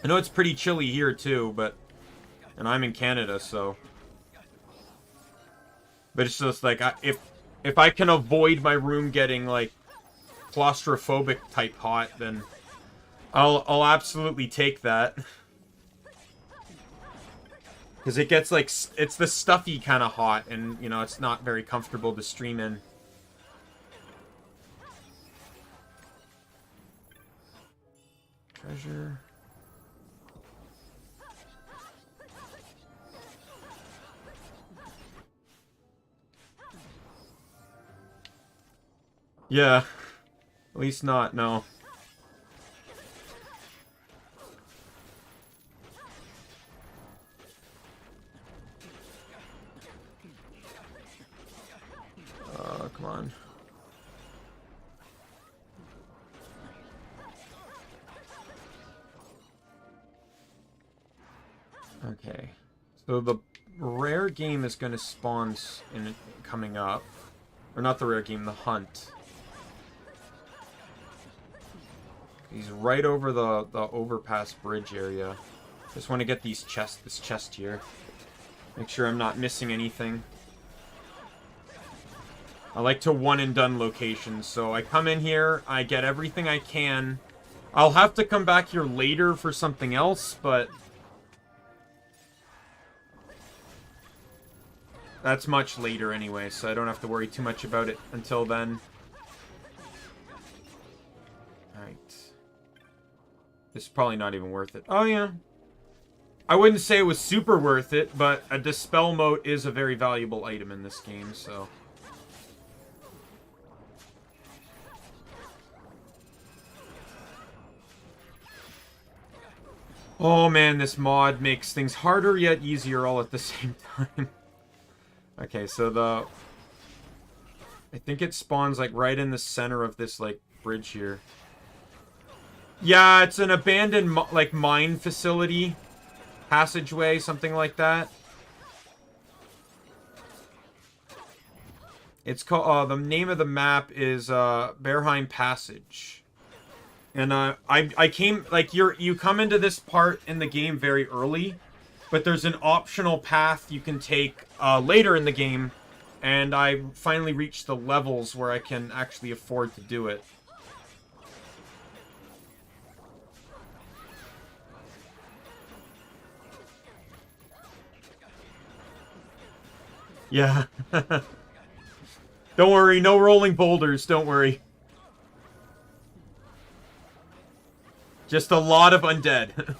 Speaker 1: I know it's pretty chilly here, too, but... And I'm in Canada, so... But it's just, like, if I can avoid my room getting, like, claustrophobic type hot, then... I'll absolutely take that. Because it gets, like... It's the stuffy kind of hot, and, you know, it's not very comfortable to stream in. Treasure... Yeah. At least not, no. Come on. Okay. So the rare game is going to spawn in coming up. Or not the rare game, the hunt. He's right over the overpass bridge area. Just want to get this chest here. Make sure I'm not missing anything. I like to one and done locations, so I come in here, I get everything I can. I'll have to come back here later for something else, but... That's much later anyway, so I don't have to worry too much about it until then. Alright. This is probably not even worth it. Oh, yeah. I wouldn't say it was super worth it, but a Dispel Mote is a very valuable item in this game, so... Oh man, this mod makes things harder yet easier all at the same time. Okay, so I think it spawns, like, right in the center of this, like, bridge here. Yeah, it's an abandoned, like, mine facility. Passageway, something like that. It's called, the name of the map is, Bearheim Passage. And, I came, like, you come into this part in the game very early, but there's an optional path you can take, later in the game, and I finally reached the levels where I can actually afford to do it. Yeah. Don't worry, no rolling boulders, don't worry. Just a lot of undead.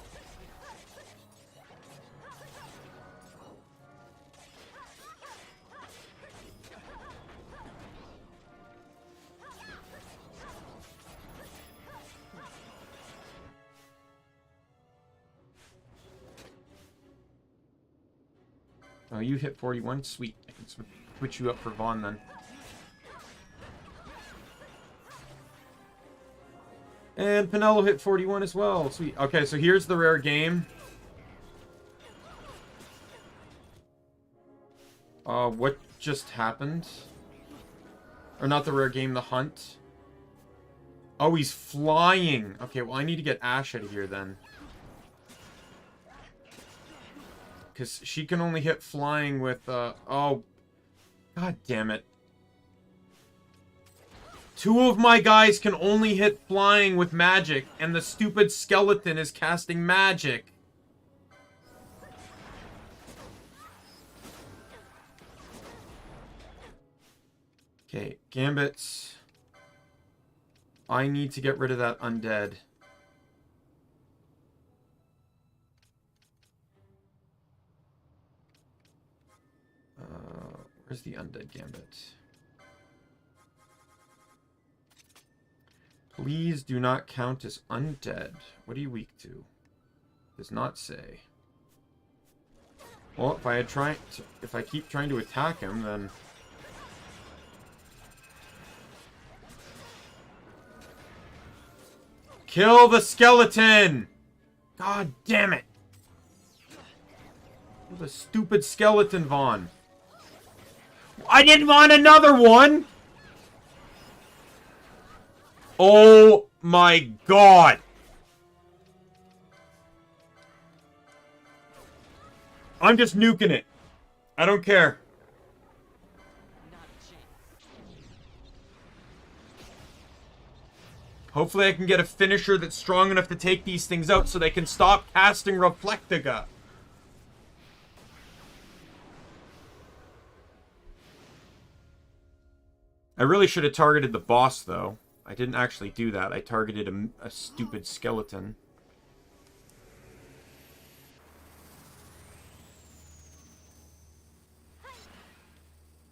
Speaker 1: Oh, you hit 41? Sweet. I can switch you up for Vaughn then. And Pinello hit 41 as well. Sweet. Okay, so here's the rare game. What just happened? Or not the rare game, the hunt. Oh, he's flying. Okay, well, I need to get Ash out of here then. Because she can only hit flying with, oh. God damn it. Two of my guys can only hit flying with magic, and the stupid skeleton is casting magic. Okay, Gambits. I need to get rid of that undead. Where's the undead Gambit? Please do not count as undead. What are you weak to? Does not say. Well, if I keep trying to attack him, then kill the skeleton! God damn it! The stupid skeleton, Vaughn. I didn't want another one! Oh my god! I'm just nuking it. I don't care. Hopefully I can get a finisher that's strong enough to take these things out so they can stop casting Reflectica. I really should have targeted the boss, though. I didn't actually do that. I targeted a stupid skeleton.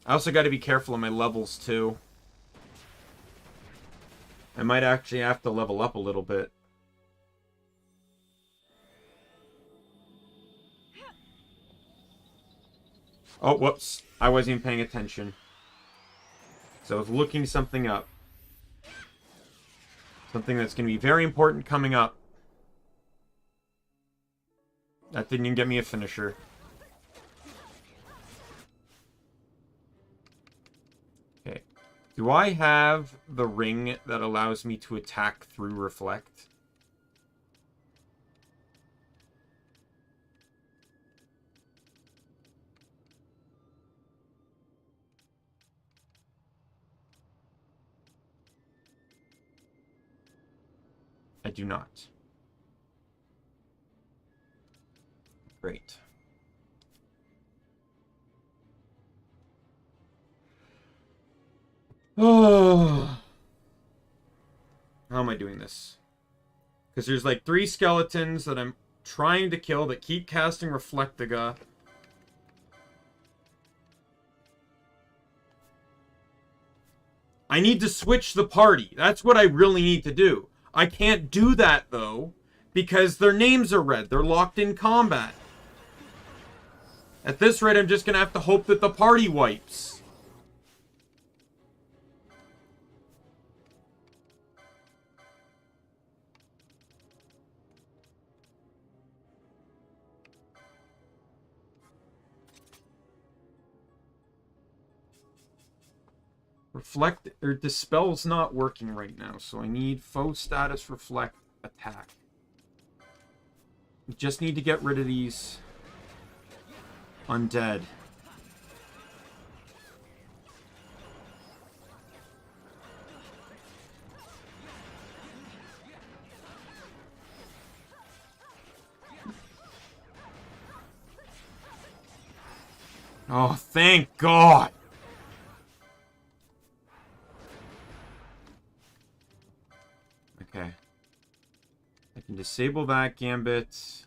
Speaker 1: I also got to be careful of my levels, too. I might actually have to level up a little bit. Oh, whoops. I wasn't even paying attention. So I was looking something up. Something that's going to be very important coming up. That didn't even get me a finisher. Okay. Do I have the ring that allows me to attack through Reflect? I do not. Great. Oh. How am I doing this? Because there's like 3 skeletons that I'm trying to kill that keep casting Reflectica. I need to switch the party. That's what I really need to do. I can't do that, though, because their names are red. They're locked in combat. At this rate, I'm just going to have to hope that the party wipes. Reflect, or Dispel's not working right now, so I need Foe Status Reflect Attack. We just need to get rid of these undead. Oh, thank God! Okay. I can disable that Gambit.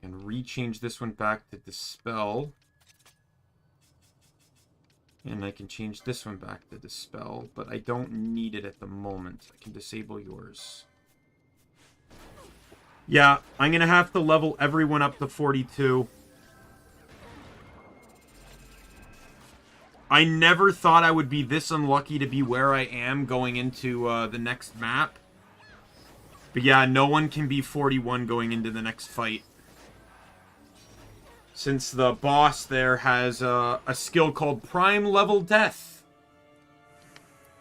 Speaker 1: And rechange this one back to Dispel. And I can change this one back to Dispel, but I don't need it at the moment. I can disable yours. Yeah, I'm going to have to level everyone up to 42. I never thought I would be this unlucky to be where I am going into the next map. But yeah, no one can be 41 going into the next fight. Since the boss there has a skill called Prime Level Death.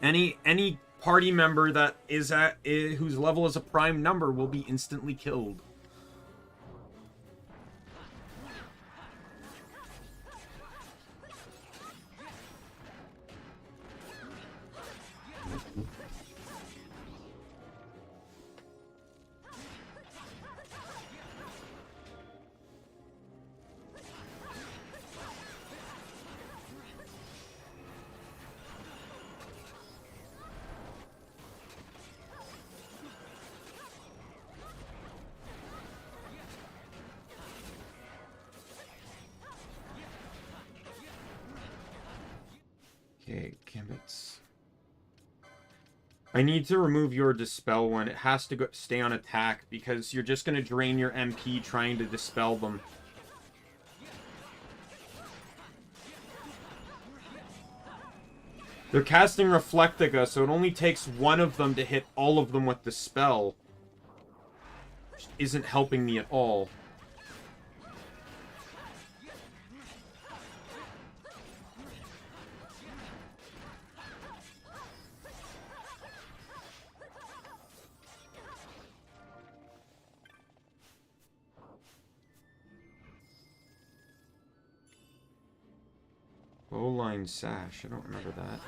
Speaker 1: Any party member that is whose level is a prime number will be instantly killed. Okay, Gambits. I need to remove your Dispel one. It has to stay on attack because you're just going to drain your MP trying to dispel them. They're casting Reflectica, so it only takes one of them to hit all of them with the spell. Which isn't helping me at all. Bowline Sash. I don't remember that.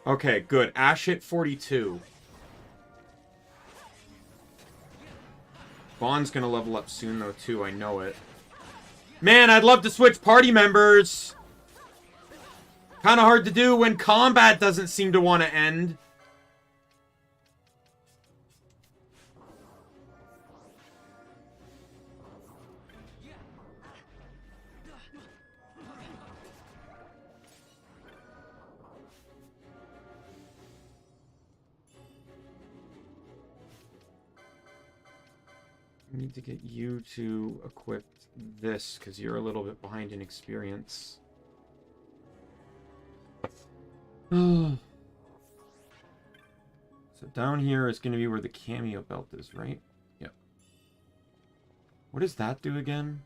Speaker 1: Okay, good. Ash hit 42. Bond's gonna level up soon, though, too. I know it. Man, I'd love to switch party members. Kind of hard to do when combat doesn't seem to want to end. I need to get you to equip this, because you're a little bit behind in experience. So down here is going to be where the cameo belt is, right? Yep. What does that do again?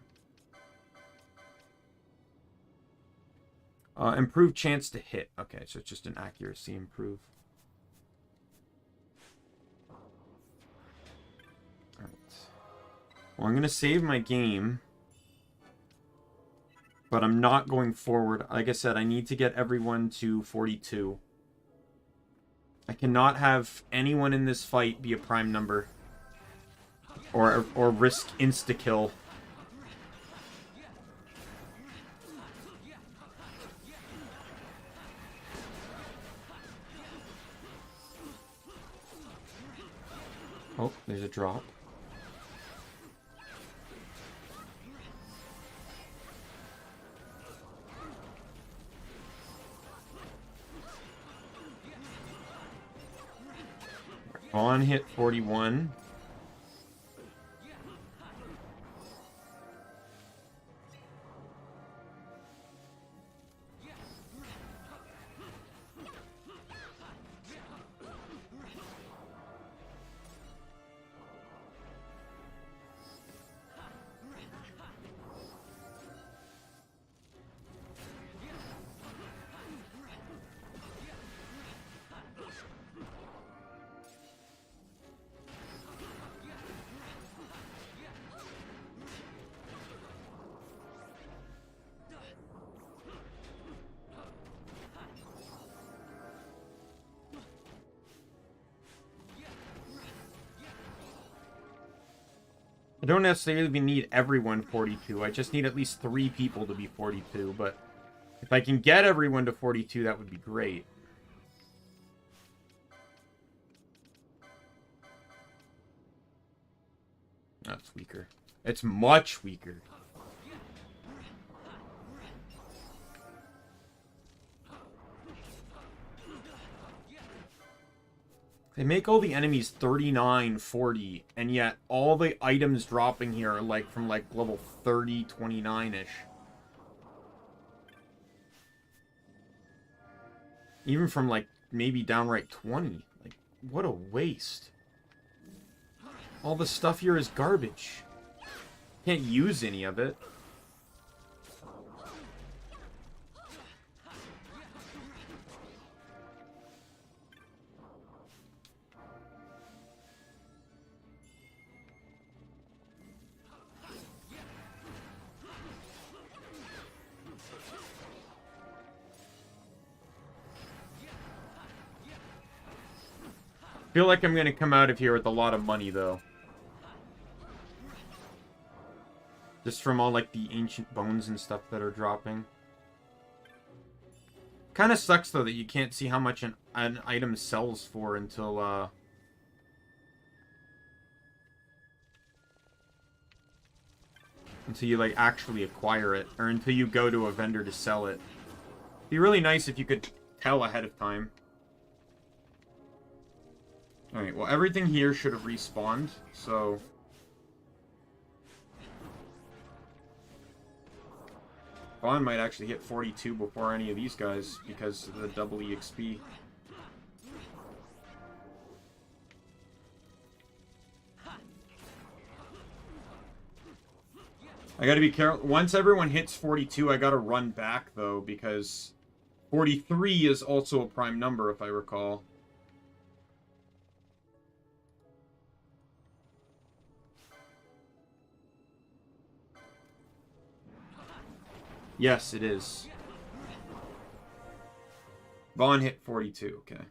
Speaker 1: Improved chance to hit. Okay, so it's just an accuracy improve. Alright. Well, I'm going to save my game. But I'm not going forward. Like I said, I need to get everyone to 42. I cannot have anyone in this fight be a prime number. Or risk insta-kill. Oh, there's a drop. On hit 41. I don't necessarily need everyone 42. I just need at least 3 people to be 42. But if I can get everyone to 42, that would be great. That's weaker. It's much weaker. They make all the enemies 39, 40, and yet all the items dropping here are like from like level 30, 29-ish. Even from like maybe downright 20. Like, what a waste. All the stuff here is garbage. Can't use any of it. I feel like I'm going to come out of here with a lot of money, though. Just from all, like, the ancient bones and stuff that are dropping. Kind of sucks, though, that you can't see how much an item sells for until, until you, like, actually acquire it. Or until you go to a vendor to sell it. Be really nice if you could tell ahead of time. Alright, well, everything here should have respawned, so... Vaughn might actually hit 42 before any of these guys, because of the double EXP. I gotta be careful. Once everyone hits 42, I gotta run back, though, because 43 is also a prime number, if I recall. Yes, it is. Vaughn hit 42, okay.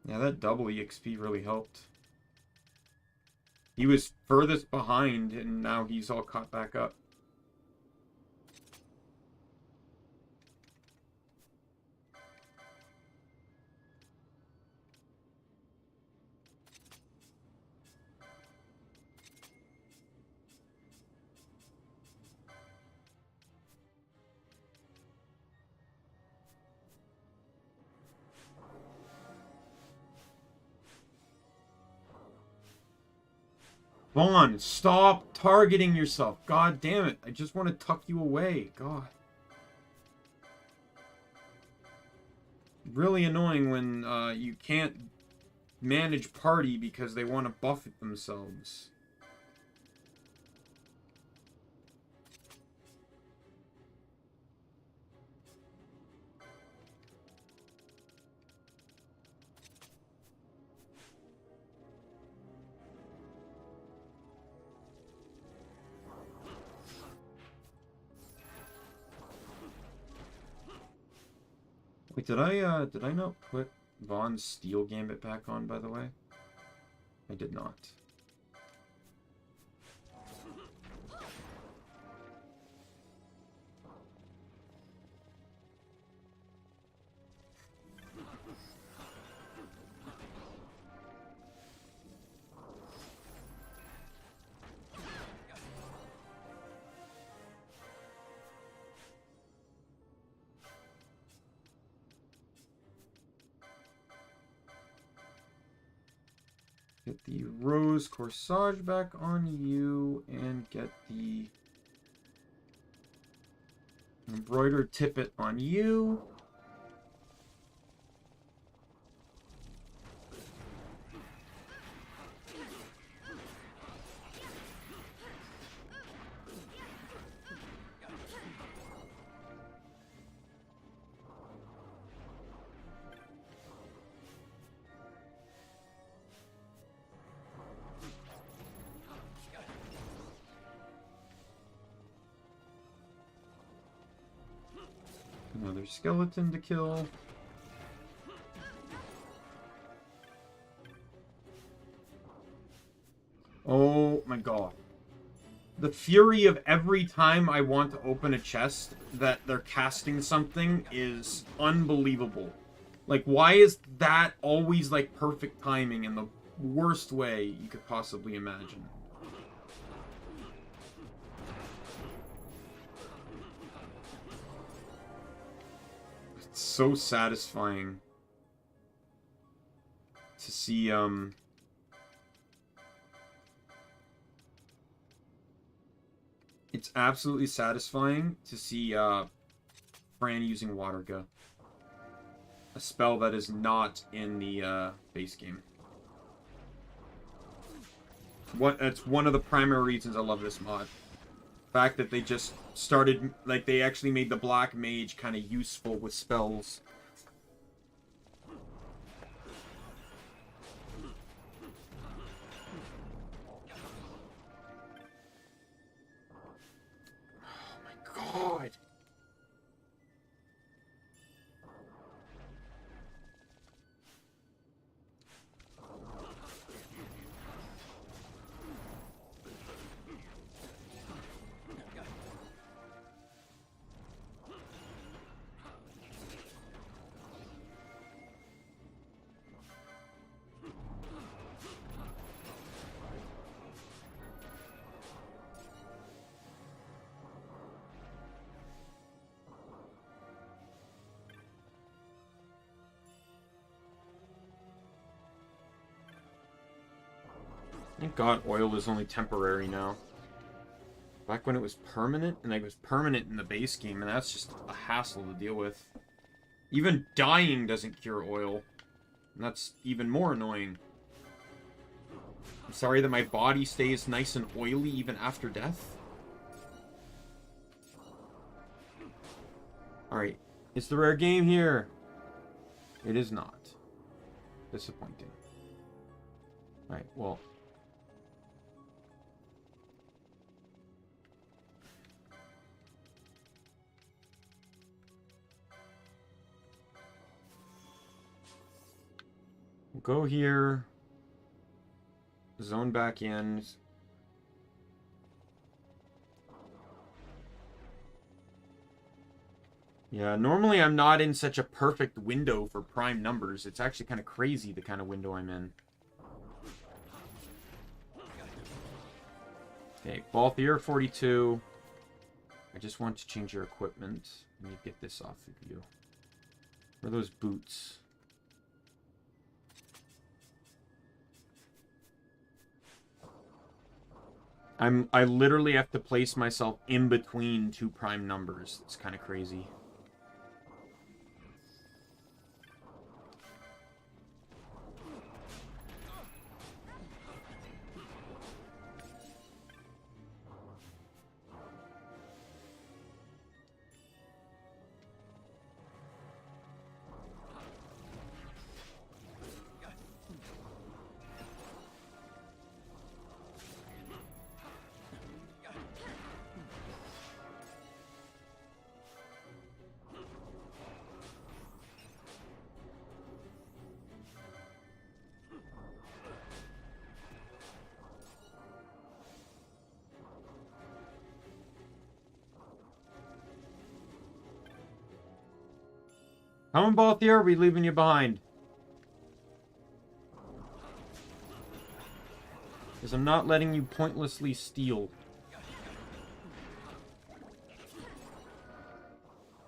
Speaker 1: Yeah, that double EXP really helped. He was furthest behind, and now he's all caught back up. Vaughn, stop targeting yourself. God damn it. I just want to tuck you away. God. Really annoying when you can't manage party because they want to buff it themselves. Wait, did I not put Vaughn's Steel Gambit back on, by the way? I did not. Get the Rose Corsage back on you, and get the Embroidered Tippet on you. Another skeleton to kill. Oh my god. The fury of every time I want to open a chest that they're casting something is unbelievable. Like, why is that always, like, perfect timing in the worst way you could possibly imagine? It's so satisfying to see, it's absolutely satisfying to see, Fran using Water Gun. A spell that is not in the, base game. That's one of the primary reasons I love this mod. The fact that they just started, like, they actually made the Black Mage kind of useful with spells. Oh my god! Thank God oil is only temporary now. Back when it was permanent, and it was permanent in the base game, and that's just a hassle to deal with. Even dying doesn't cure oil. And that's even more annoying. I'm sorry that my body stays nice and oily even after death. Alright, it's the rare game here. It is not. Disappointing. Alright, well. We'll go here. Zone back in. Yeah, normally I'm not in such a perfect window for prime numbers. It's actually kind of crazy the kind of window I'm in. Okay, Balthier 42. I just want to change your equipment. Let me get this off of you. Where are those boots? I literally have to place myself in between two prime numbers. It's kind of crazy. Come on, Balthier, are we leaving you behind? Because I'm not letting you pointlessly steal.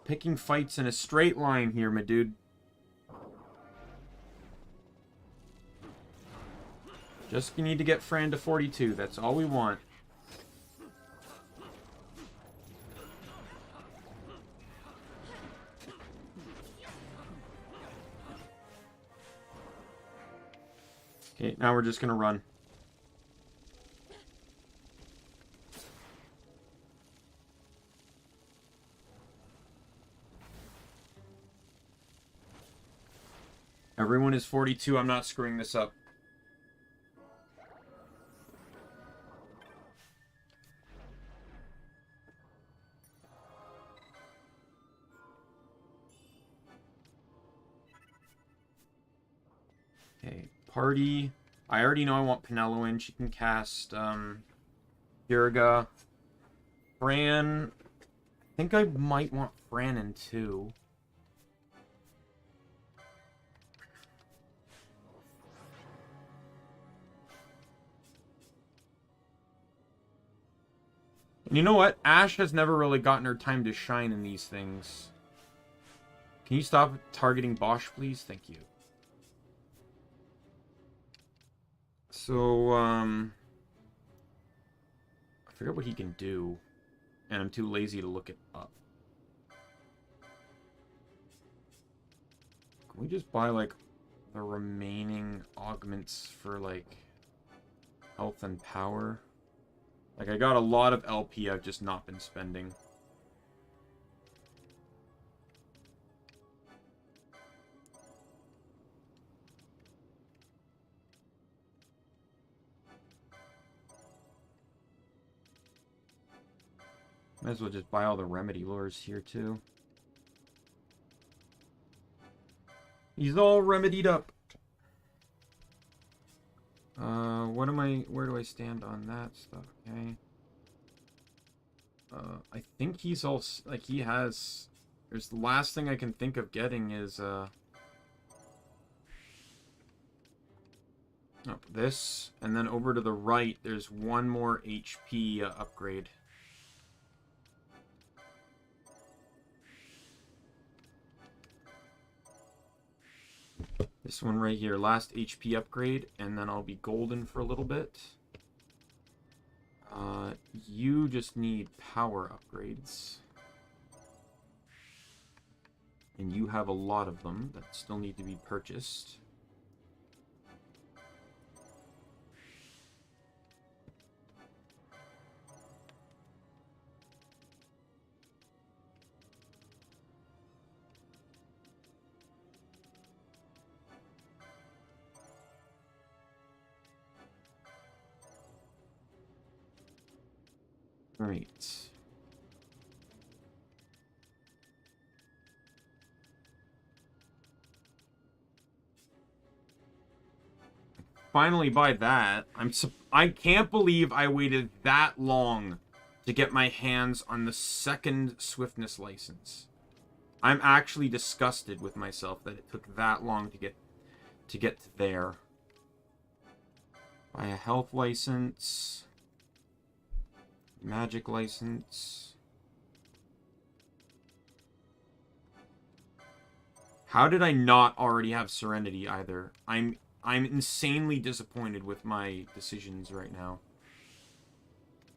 Speaker 1: Picking fights in a straight line here, my dude. Just need to get Fran to 42. That's all we want. Okay, now we're just gonna run. Everyone is 42. I'm not screwing this up. Okay, party. I already know I want Penelo in. She can cast Yurga. Fran. I think I might want Fran in too. And you know what? Ash has never really gotten her time to shine in these things. Can you stop targeting Bosch, please? Thank you. So, I forget what he can do. And I'm too lazy to look it up. Can we just buy, like, the remaining augments for, like, health and power? Like, I got a lot of LP I've just not been spending. Might as well just buy all the remedy lures here, too. He's all remedied up. Where do I stand on that stuff? Okay. I think he's all, like, he has, there's the last thing I can think of getting is, this, and then over to the right, there's one more HP upgrade. This one right here, last HP upgrade, and then I'll be golden for a little bit. You just need power upgrades. And you have a lot of them that still need to be purchased. Right. Finally buy that. I can't believe I waited that long to get my hands on the second swiftness license. I'm actually disgusted with myself that it took that long to get to there. Buy a health license. Magic license. How did I not already have Serenity either? I'm insanely disappointed with my decisions right now.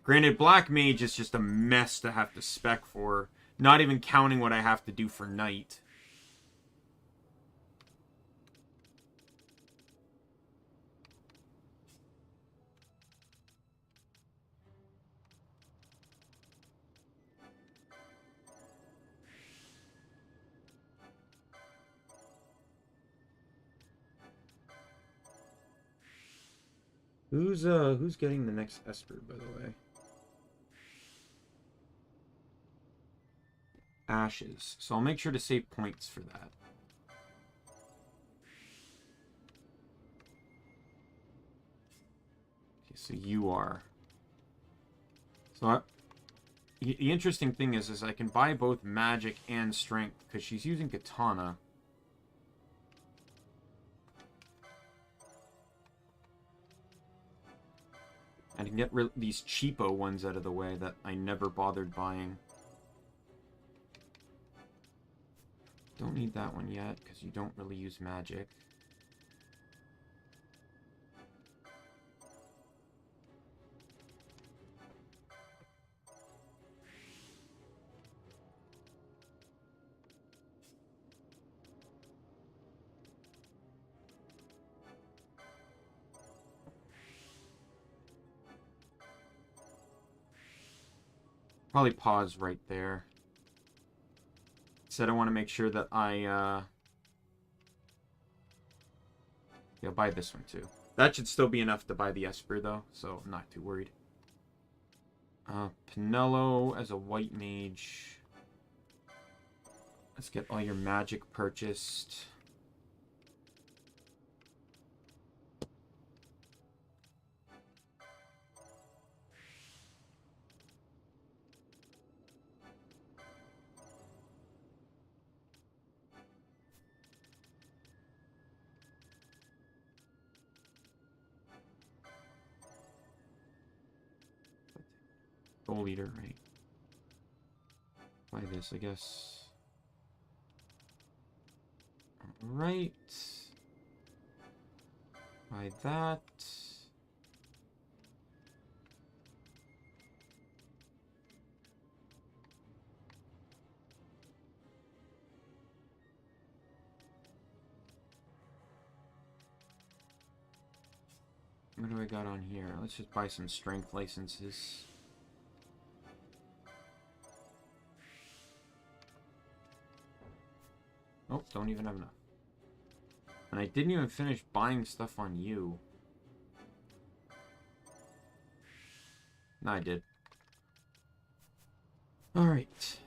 Speaker 1: Granted, Black Mage is just a mess to have to spec for, not even counting what I have to do for Knight. Who's getting the next Esper, by the way? Ashes. So I'll make sure to save points for that. Okay, so you are. So the interesting thing is I can buy both magic and strength because she's using katana. And I can get these cheapo ones out of the way that I never bothered buying. Don't need that one yet, because you don't really use magic. Probably pause right there. Said I want to make sure that I, yeah, buy this one too. That should still be enough to buy the Esper though, so I'm not too worried. Pinello as a white mage. Let's get all your magic purchased. Goal leader, right? Buy this, I guess. Alright. Buy that. What do I got on here? Let's just buy some strength licenses. Oh, don't even have enough. And I didn't even finish buying stuff on you. No, I did. Alright.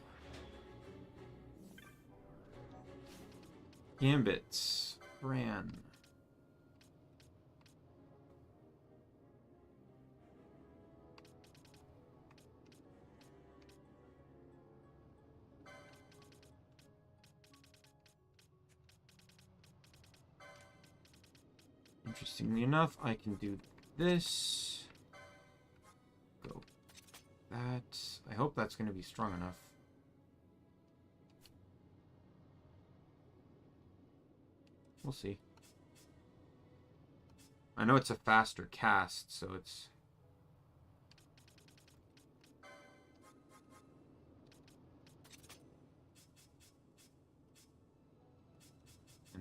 Speaker 1: Gambits. Bran. Interestingly enough, I can do this. Go that. I hope that's going to be strong enough. We'll see. I know it's a faster cast, so it's...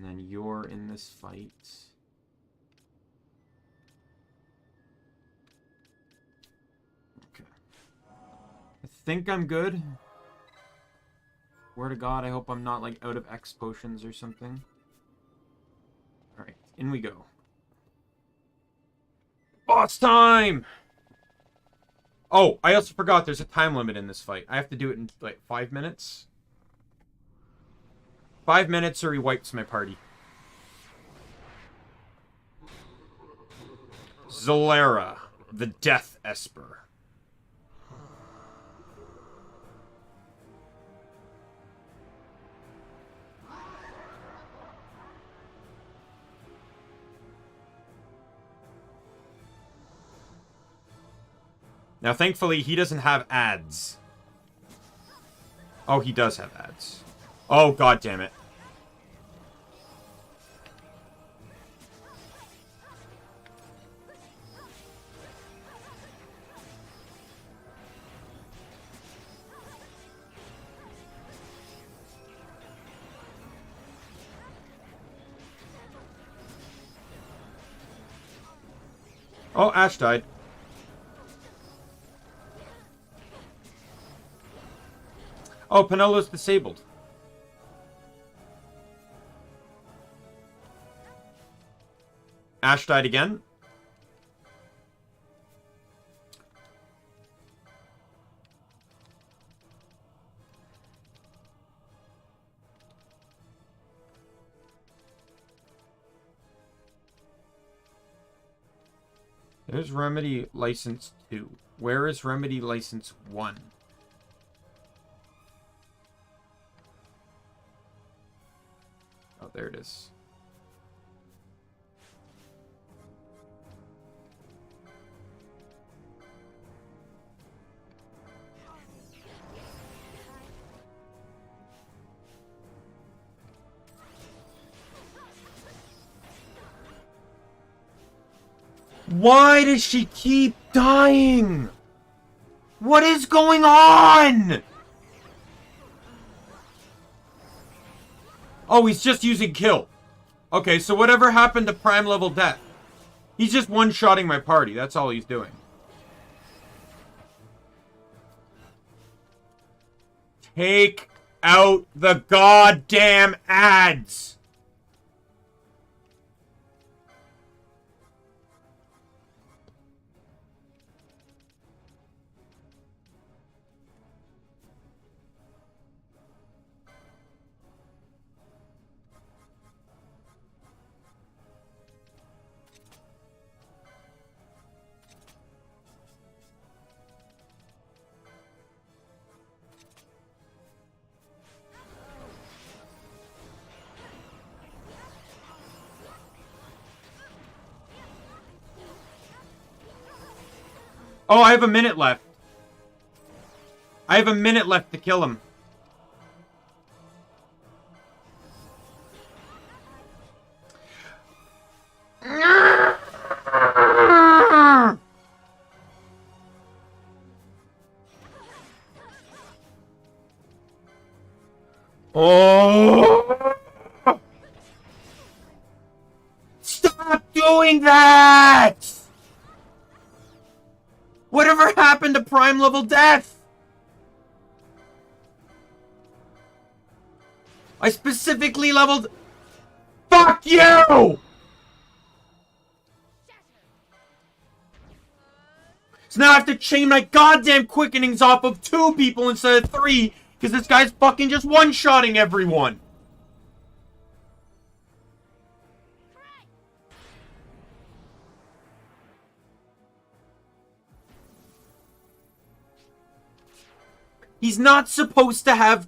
Speaker 1: And then you're in this fight. Okay. I think I'm good. Swear to God, I hope I'm not, like, out of X potions or something. Alright, in we go. Boss time! Oh, I also forgot there's a time limit in this fight. I have to do it in, like, 5 minutes. 5 minutes or he wipes my party. Zolera, the Death Esper. Now, thankfully, he doesn't have ads. Oh, he does have ads. Oh, God damn it. Oh, Ash died. Oh, Penelo's disabled. Ash died again. There's Remedy License 2. Where is Remedy License 1? Oh, there it is. Why does she keep dying? What is going on? Oh, he's just using kill. Okay, so whatever happened to prime level death? He's just one-shotting my party. That's all he's doing. Take out the goddamn ads. Oh, I have a minute left. I have a minute left to kill him. Oh! Stop doing that! Whatever happened to prime level death? I specifically leveled... Fuck you! So now I have to chain my goddamn quickenings off of 2 people instead of 3, because this guy's fucking just one-shotting everyone. He's not supposed to have...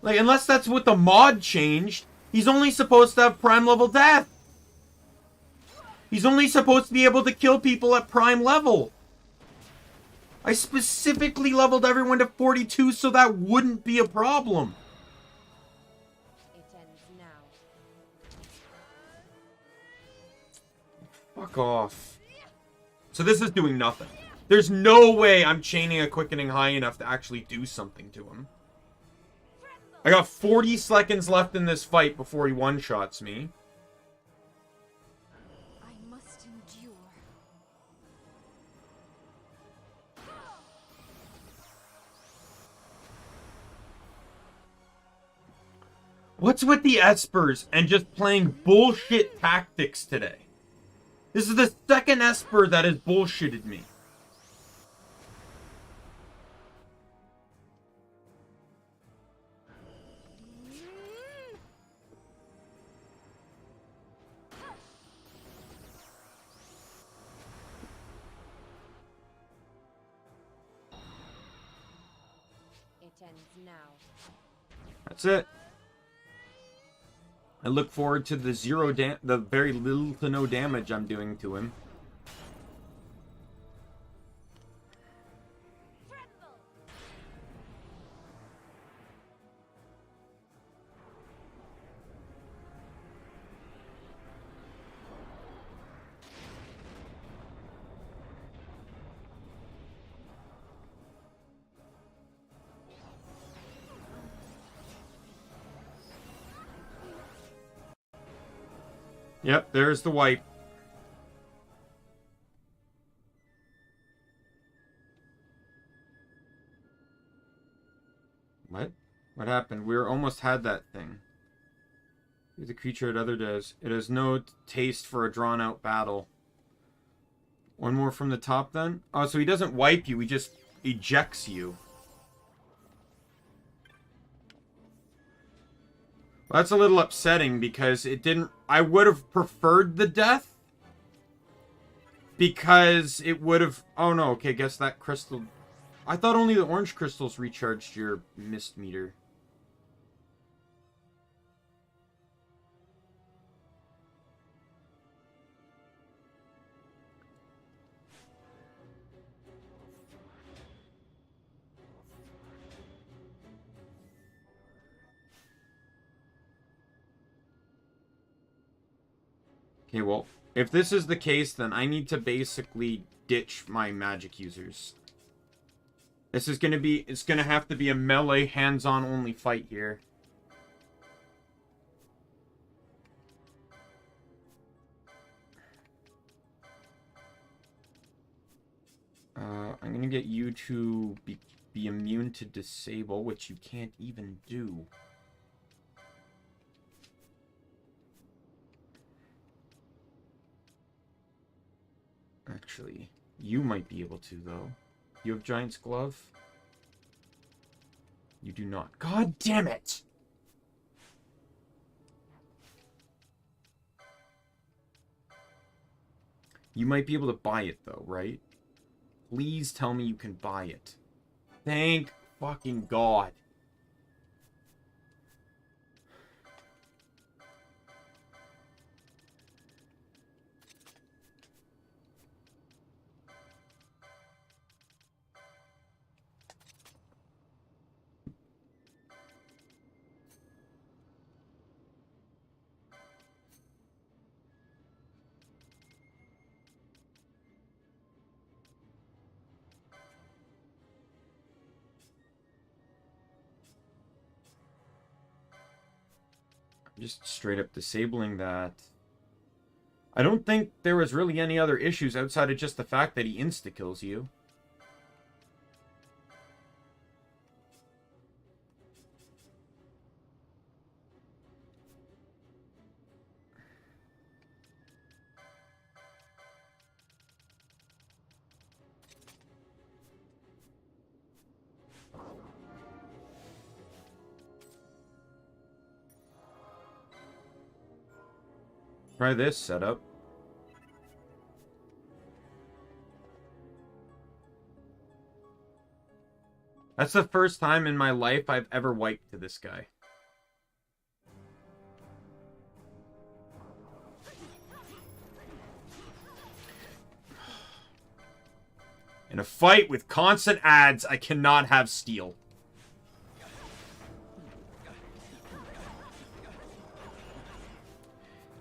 Speaker 1: Like, unless that's what the mod changed, he's only supposed to have prime level death. He's only supposed to be able to kill people at prime level. I specifically leveled everyone to 42 so that wouldn't be a problem.
Speaker 12: It ends now.
Speaker 1: Fuck off. So this is doing nothing. There's no way I'm chaining a quickening high enough to actually do something to him.
Speaker 12: Tremble.
Speaker 1: I got 40 seconds left in this fight before he one-shots me.
Speaker 4: I must endure.
Speaker 1: What's with the Espers and just playing bullshit tactics today? This is the second Esper that has bullshitted me.
Speaker 12: It ends now.
Speaker 1: That's it. I look forward to the very little to no damage I'm doing to him. Yep, there's the wipe. What? What happened? We almost had that thing. The creature it other does. It has no taste for a drawn-out battle. One more from the top, then? Oh, so he doesn't wipe you. He just ejects you. Well, that's a little upsetting because it didn't... I would have preferred the death. Because it would have... Oh, no. Okay, guess that crystal... I thought only the orange crystals recharged your mist meter. Okay, well, if this is the case, then I need to basically ditch my magic users. This is gonna be, it's gonna have to be a melee, hands-on only fight here. I'm gonna get you to be immune to disable, which you can't even do. Actually, you might be able to, though. You have Giant's Glove? You do not. God damn it! You might be able to buy it, though, right? Please tell me you can buy it. Thank fucking God. Just straight up disabling that. I don't think there was really any other issues outside of just the fact that he insta-kills you. Try this setup. That's the first time in my life I've ever wiped to this guy. In a fight with constant ads, I cannot have steel.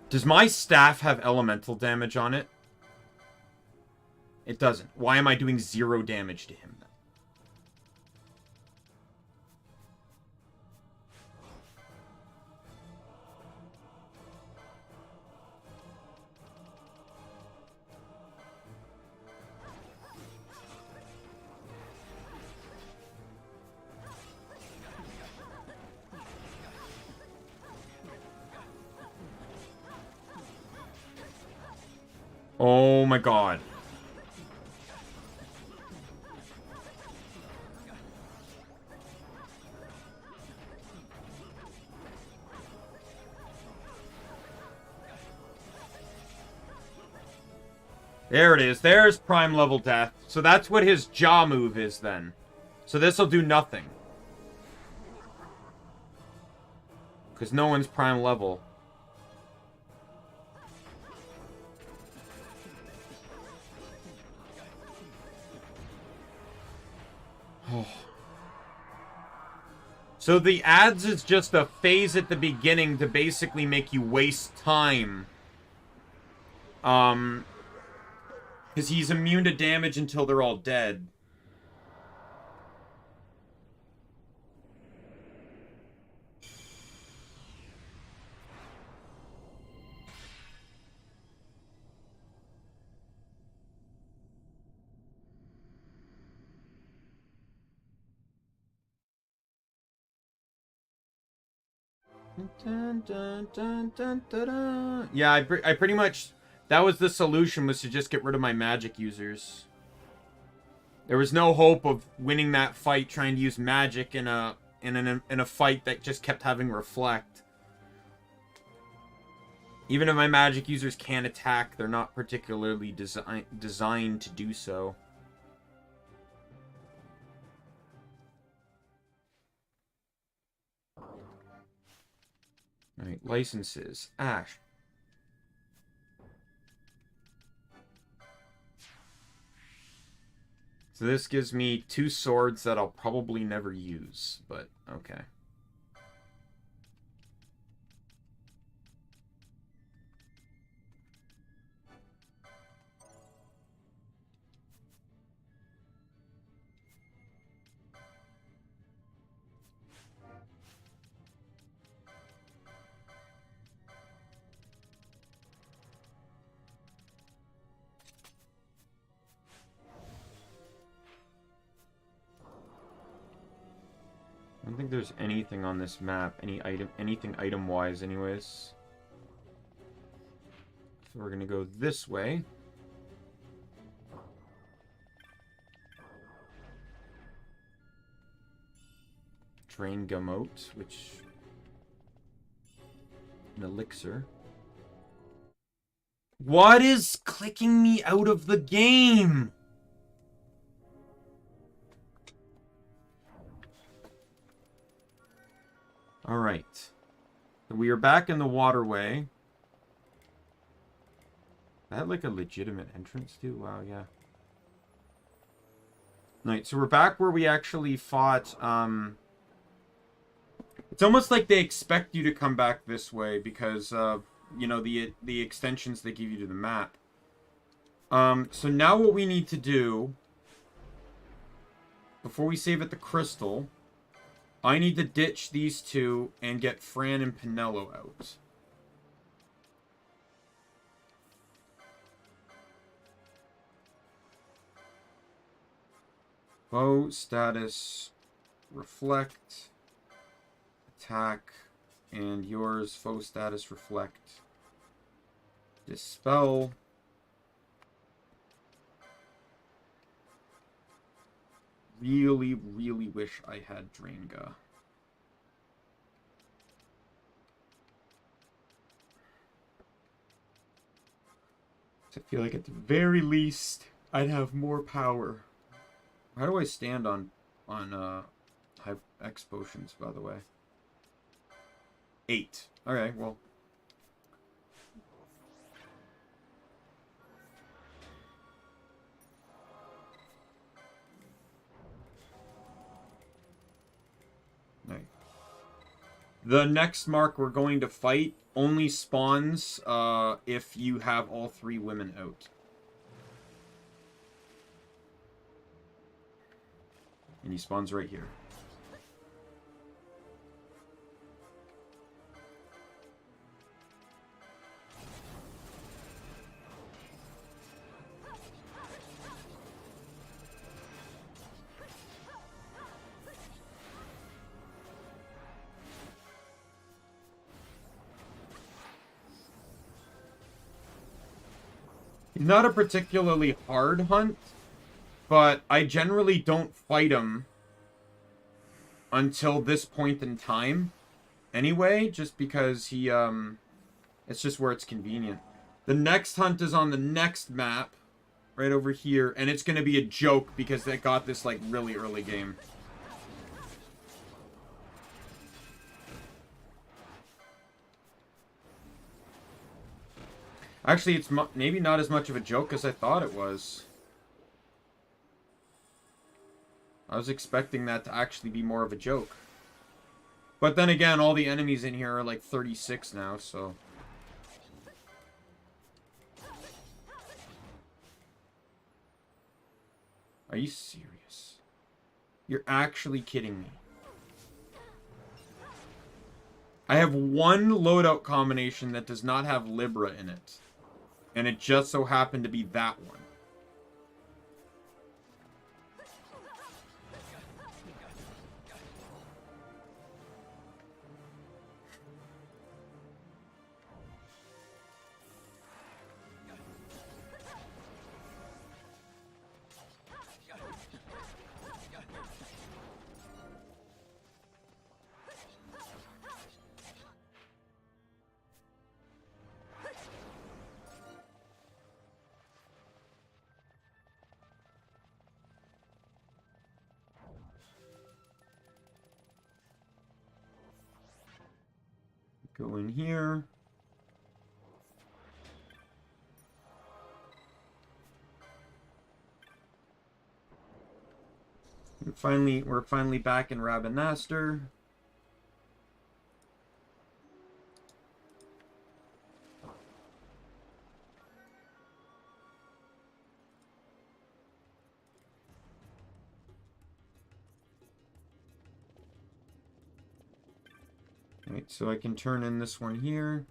Speaker 1: Does my staff have elemental damage on it? It doesn't. Why am I doing 0 damage to him then? Oh my god. There it is. There's prime level death. So that's what his jaw move is then. So this will do nothing. Because no one's prime level. Oh. So the ads is just a phase at the beginning to basically make you waste time. Because he's immune to damage until they're all dead. Dun, dun, dun, dun, dun, dun. Yeah, I pretty much... That was the solution, was to just get rid of my magic users. There was no hope of winning that fight trying to use magic in a fight that just kept having reflect. Even if my magic users can attack, they're not particularly designed to do so. Alright, licenses. Ash. So this gives me 2 swords that I'll probably never use, but okay. I don't think there's anything on this map, anything item-wise anyways. So we're gonna go this way. Drain Gumote, which... an elixir. What is clicking me out of the game? Alright. We are back in the waterway. Is that like a legitimate entrance too? Wow, yeah. Alright, so we're back where we actually fought, It's almost like they expect you to come back this way because of, you know, the extensions they give you to the map. So now what we need to do, before we save at the crystal... I need to ditch these two and get Fran and Pinello out. Foe status, reflect, attack, and yours, foe status, reflect, dispel. Really, really wish I had Drenga. I feel like at the very least, I'd have more power. How do I stand on high X potions, by the way? 8. Okay, well. Right. The next mark we're going to fight only spawns if you have all 3 women out. And he spawns right here. He's not a particularly hard hunt, but I generally don't fight him until this point in time anyway, just because he, it's just where it's convenient. The next hunt is on the next map, right over here, and it's going to be a joke because they got this, like, really early game. Actually, it's maybe not as much of a joke as I thought it was. I was expecting that to actually be more of a joke. But then again, all the enemies in here are like 36 now, so... Are you serious? You're actually kidding me. I have one loadout combination that does not have Libra in it. And it just so happened to be that one. Go in here. We're finally back in Rabanastre. Right, so I can turn in this one here.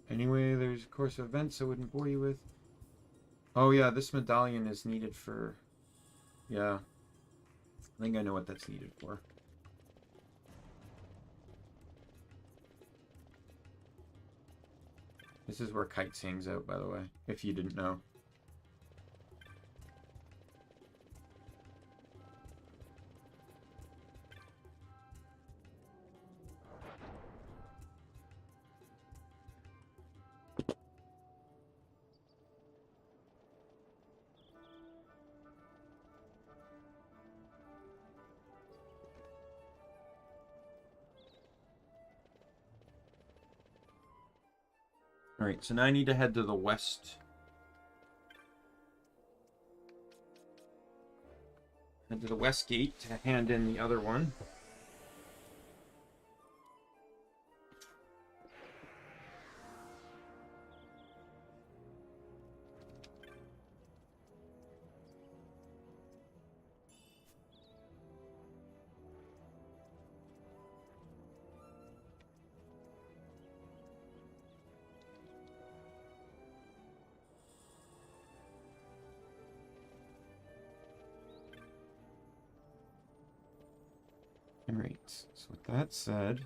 Speaker 1: Anyway, there's of course events I wouldn't bore you with. Oh yeah, this medallion is needed for... Yeah. I think I know what that's needed for. This is where Kite hangs out, by the way, if you didn't know. Alright, so now I need to head to the west. Head to the west gate to hand in the other one. Alright, so with that said...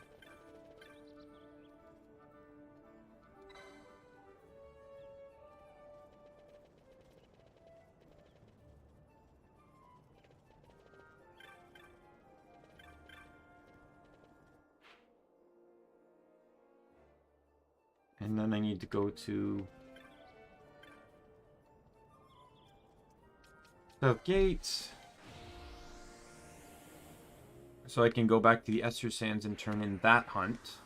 Speaker 1: And then I need to go to... South Gate... So I can go back to the Ester Sands and turn in that hunt.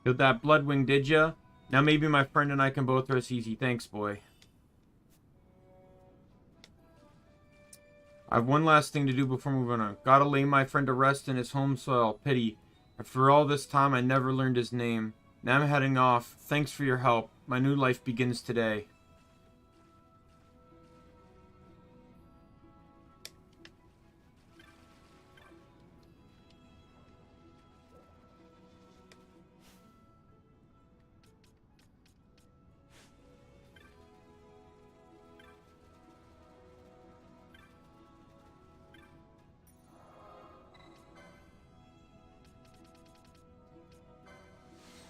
Speaker 1: Killed that Bloodwing, did ya? Now maybe my friend and I can both rest easy. Thanks, boy. I have one last thing to do before moving on. Gotta lay my friend to rest in his home soil. Pity. After all this time, I never learned his name. Now I'm heading off. Thanks for your help. My new life begins today.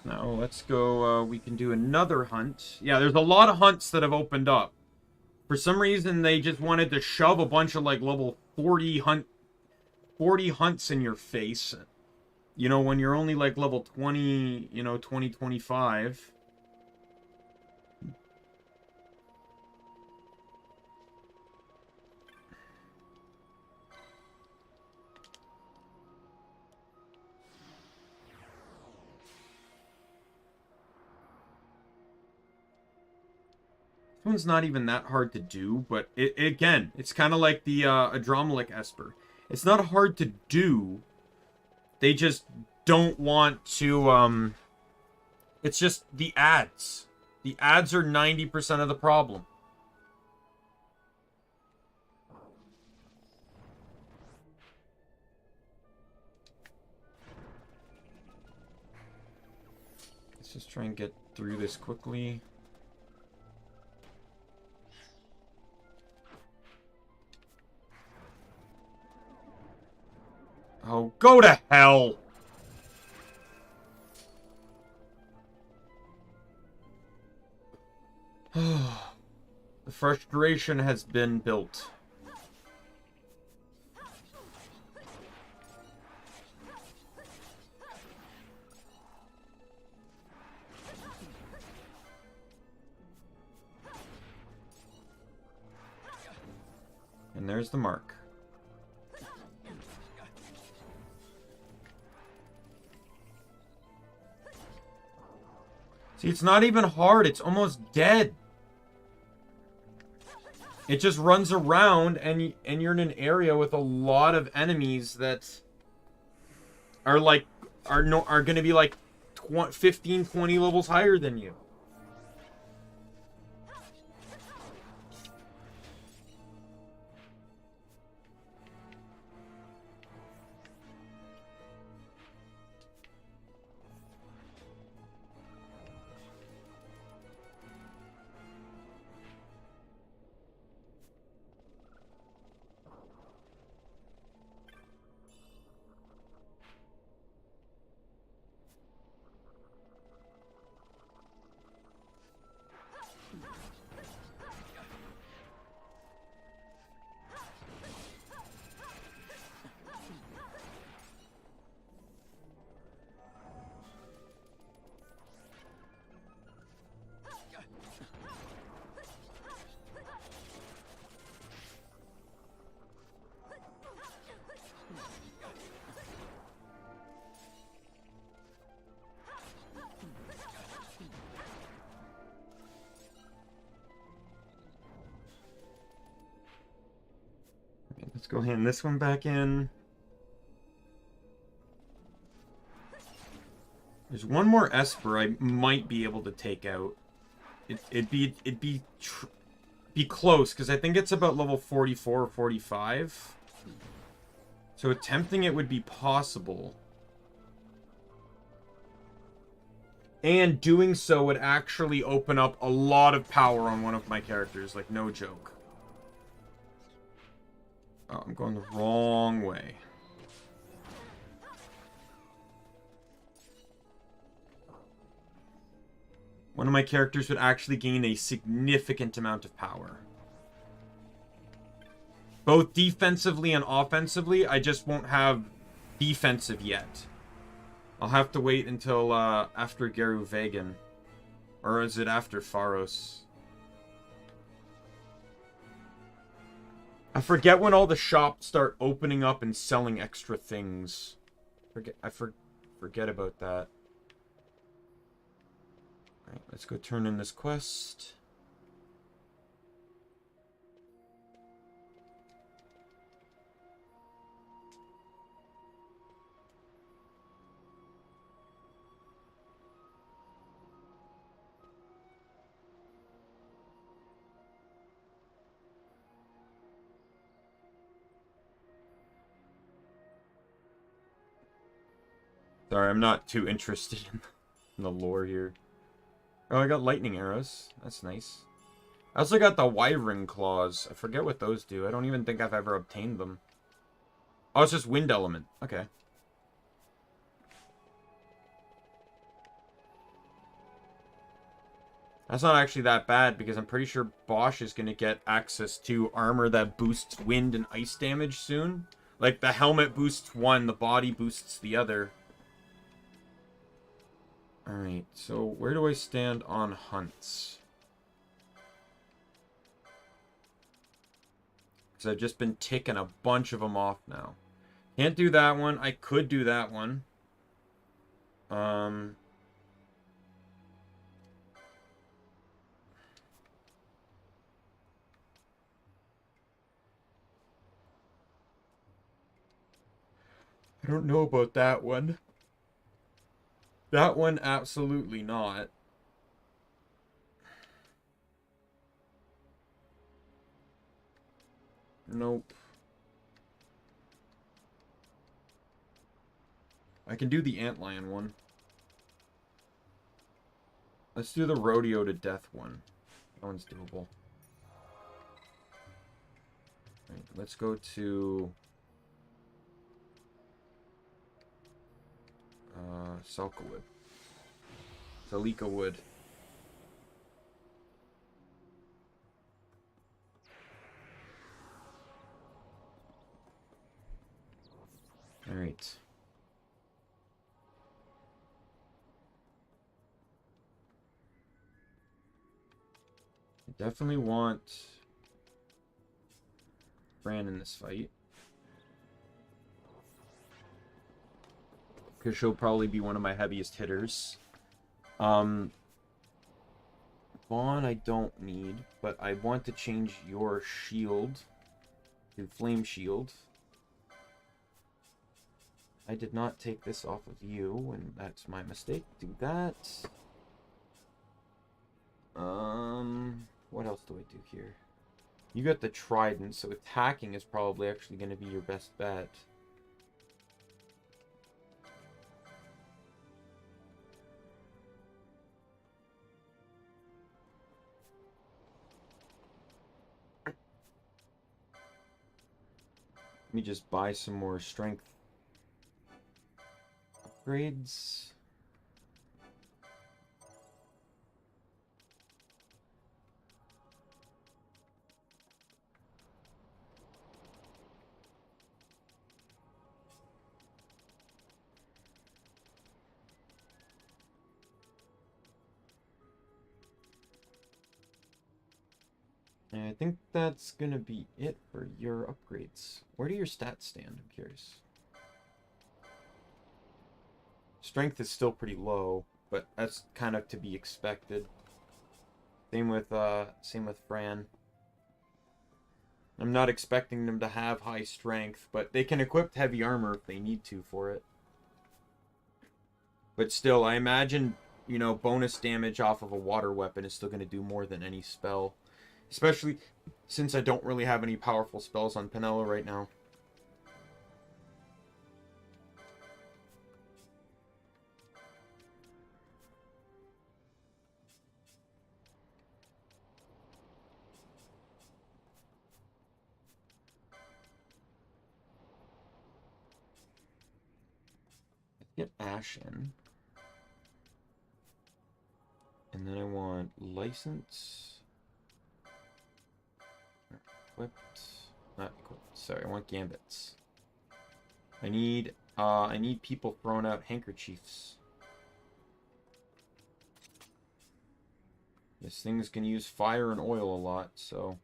Speaker 1: Now, let's go, we can do another hunt. Yeah, there's a lot of hunts that have opened up. For some reason, they just wanted to shove a bunch of, like, level 40 hunts in your face. You know, when you're only, like, level 20, you know, 20, 25. This one's not even that hard to do, but again, it's kind of like the Adromalic Esper. It's not hard to do. They just don't want to, it's just the ads. The ads are 90% of the problem. Let's just try and get through this quickly. Oh, go to hell! The frustration has been built. And there's the mark. See, it's not even hard. It's almost dead. It just runs around, and you're in an area with a lot of enemies that are like are going to be like 15, 20 levels higher than you. Let's go hand this one back in. There's one more Esper I might be able to take out. It'd be close, because I think it's about level 44 or 45. So attempting it would be possible. And doing so would actually open up a lot of power on one of my characters, like no joke. Oh, I'm going the wrong way. One of my characters would actually gain a significant amount of power. Both defensively and offensively, I just won't have defensive yet. I'll have to wait until after Geruvegan. Or is it after Pharos? I forget when all the shops start opening up and selling extra things. Forget about that. Alright, let's go turn in this quest. Sorry, I'm not too interested in the lore here. Oh, I got lightning arrows. That's nice. I also got the wyvern claws. I forget what those do. I don't even think I've ever obtained them. Oh, it's just wind element. Okay. That's not actually that bad, because I'm pretty sure Bosch is going to get access to armor that boosts wind and ice damage soon. Like, the helmet boosts one, the body boosts the other. Alright, so where do I stand on hunts? Because I've just been ticking a bunch of them off now. Can't do that one. I could do that one. I don't know about that one. That one, absolutely not. Nope. I can do the antlion one. Let's do the rodeo to death one. That one's doable. Right, let's go to... Salka wood. Salika wood. Alright. I definitely want Bran in this fight. Because she'll probably be one of my heaviest hitters. Vaughn I don't need, but I want to change your shield to flame shield. I did not take this off of you, and that's my mistake. Do that. What else do I do here? You got the trident, so attacking is probably actually going to be your best bet. Let me just buy some more strength upgrades. And I think that's gonna be it for your upgrades. Where do your stats stand? I'm curious. Strength is still pretty low, but that's kind of to be expected. Same with Fran. I'm not expecting them to have high strength, but they can equip heavy armor if they need to for it. But still, I imagine, you know, bonus damage off of a water weapon is still going to do more than any spell. Especially since I don't really have any powerful spells on Penelo right now. Get Ash in. And And then I want license. Equipped. Not equipped. Sorry, I want gambits. I need people throwing out handkerchiefs. This thing's gonna use fire and oil a lot, so.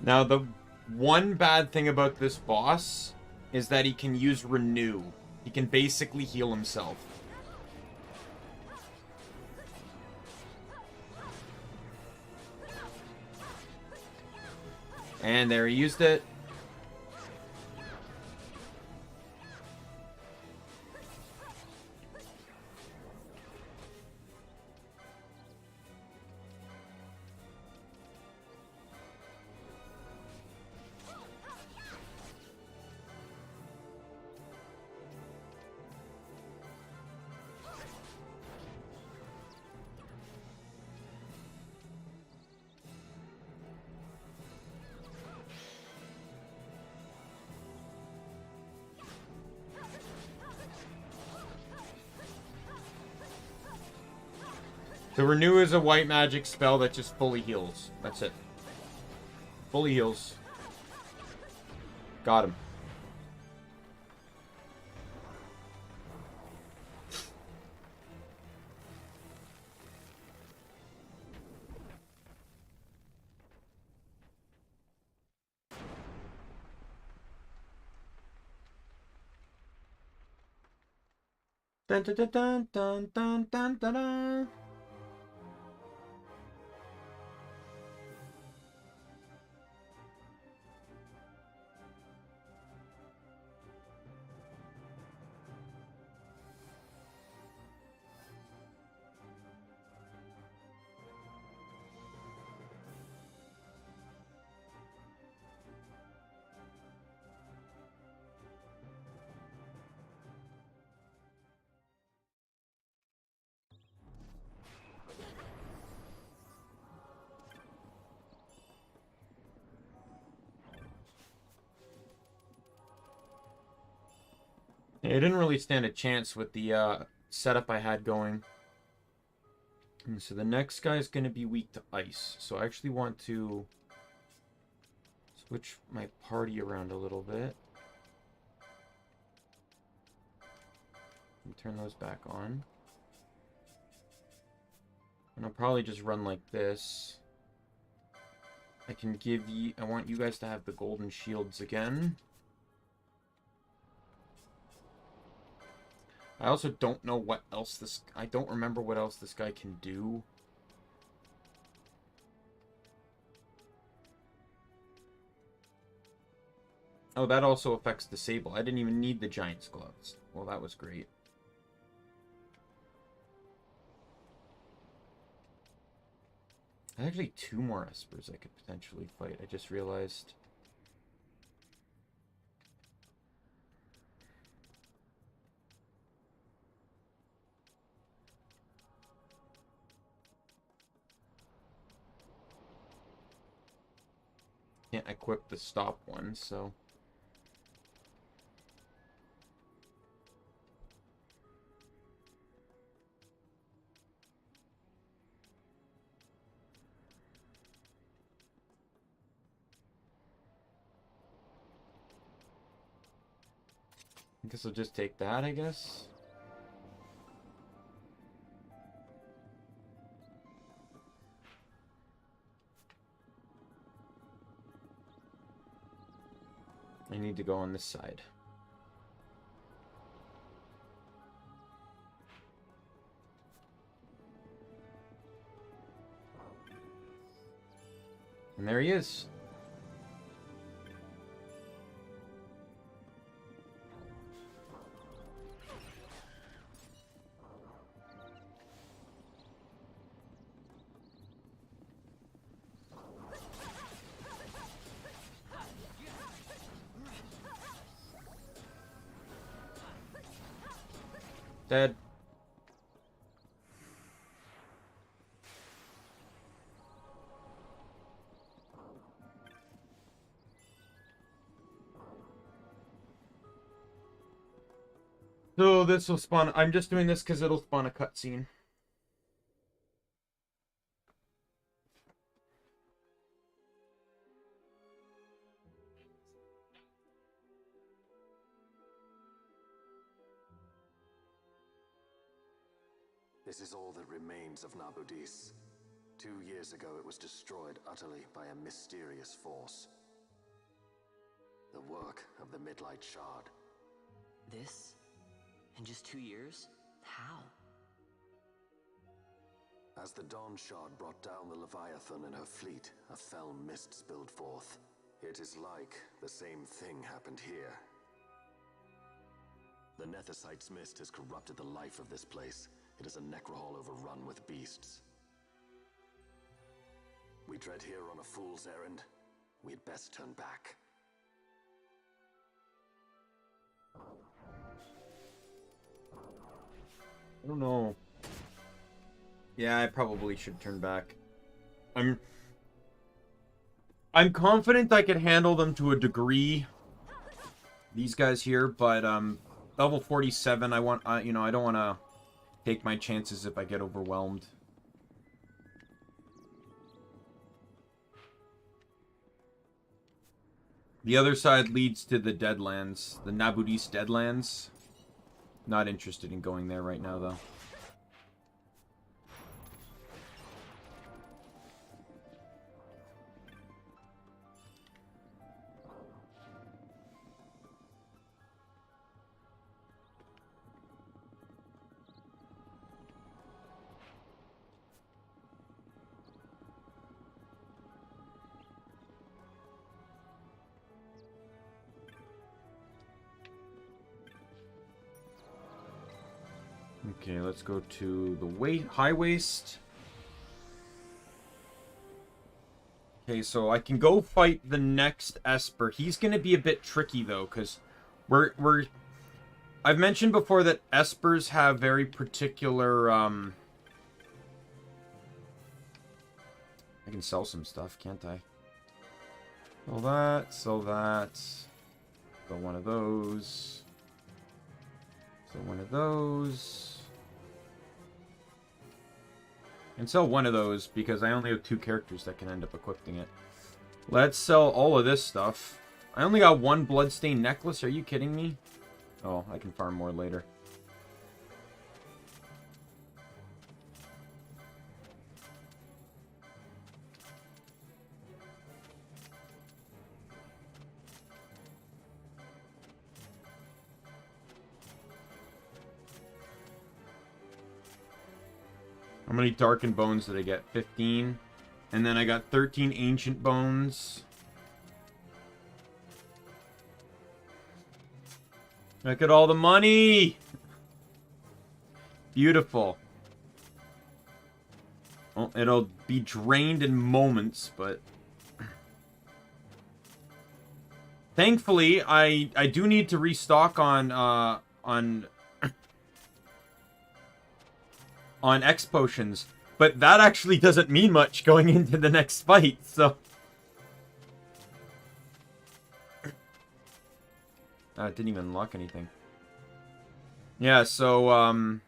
Speaker 1: Now, the one bad thing about this boss is that he can use Renew. He can basically heal himself. And there, he used it. The Renew is a white magic spell that just fully heals. That's it. Fully heals. Got him. Dun dun dun dun dun dun dun dun. I didn't really stand a chance with the setup I had going. And so the next guy is going to be weak to ice. So I actually want to switch my party around a little bit. And turn those back on. And I'll probably just run like this. I can give you... I want you guys to have the golden shields again. I also don't know what else this... I don't remember what else this guy can do. Oh, that also affects Disable. I didn't even need the Giant's Gloves. Well, that was great. Actually, 2 more Espers I could potentially fight. I just realized... Can't equip the stop one, so... I guess I'll just take that, I guess. I need to go on this side. And there he is. Dead. So this will spawn... I'm just doing this because it'll spawn a cutscene.
Speaker 11: This is all that remains of Nabudis. 2 years ago, it was destroyed utterly by a mysterious force. The work of the Midlight Shard.
Speaker 2: This? In just 2 years? How?
Speaker 11: As the Dawn Shard brought down the Leviathan and her fleet, a fell mist spilled forth. It is like the same thing happened here. The Nethicite's mist has corrupted the life of this place. It is a necrohol overrun with beasts. We tread here on a fool's errand. We'd best turn back.
Speaker 1: I don't know. Yeah, I probably should turn back. I'm confident I can handle them to a degree. These guys here, but level 47. I want, you know, I don't want to take my chances if I get overwhelmed. The other side leads to the Deadlands, the Nabudis Deadlands. Not interested in going there right now, though. Okay, let's go to the high waist. Okay, so I can go fight the next Esper. He's gonna be a bit tricky though, because I've mentioned before that Espers have very particular I can sell some stuff, can't I? Sell that, sell that. Sell one of those. Sell one of those. And sell one of those because I only have 2 characters that can end up equipping it. Let's sell all of this stuff. I only got 1 bloodstained necklace. Are you kidding me? Oh, I can farm more later. How many Darkened Bones did I get? 15. And then I got 13 Ancient Bones. Look at all the money! Beautiful. Well, it'll be drained in moments, but... Thankfully, I do need to restock on X potions, but that actually doesn't mean much going into the next fight, so... it didn't even unlock anything. Yeah, so,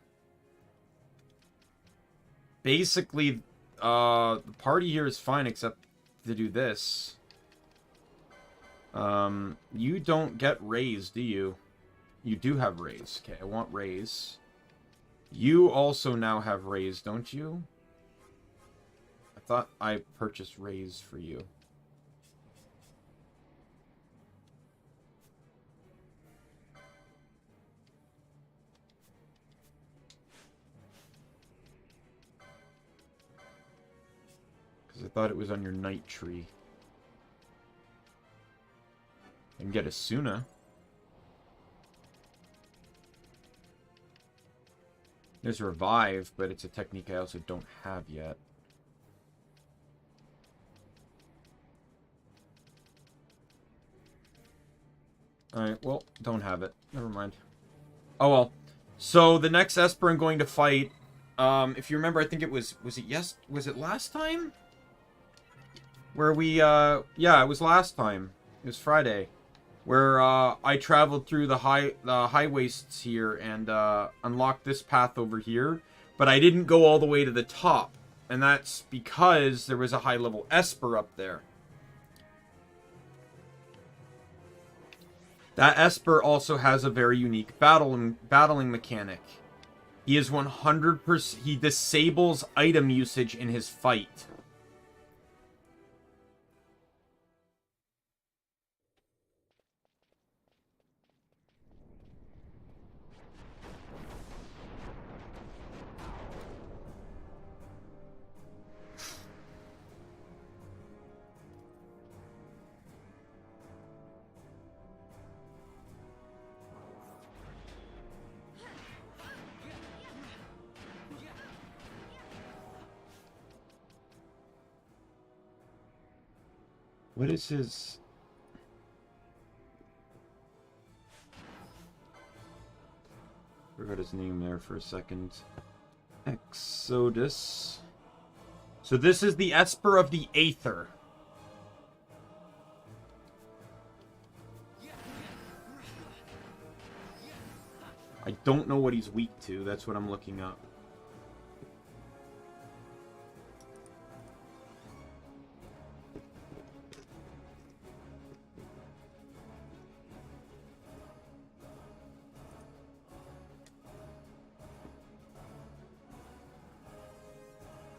Speaker 1: basically, the party here is fine except to do this. You don't get raise, do you? You do have raise. Okay, I want raise. You also now have raise, don't you? I thought I purchased raise for you. Because I thought it was on your night tree. I can get a Suna. There's Revive, but it's a technique I also don't have yet. Alright, well, don't have it. Never mind. Oh well. So the next Esper I'm going to fight, if you remember, I think it was it last time? Where we, yeah, it was last time. It was Friday. Where, I traveled through the high wastes here and, unlocked this path over here. But I didn't go all the way to the top. And that's because there was a high-level Esper up there. That Esper also has a very unique battling mechanic. He is 100%... He disables item usage in his fight. What is his... Forgot his name there for a second. Exodus. So this is the Esper of the Aether. I don't know what he's weak to. That's what I'm looking up.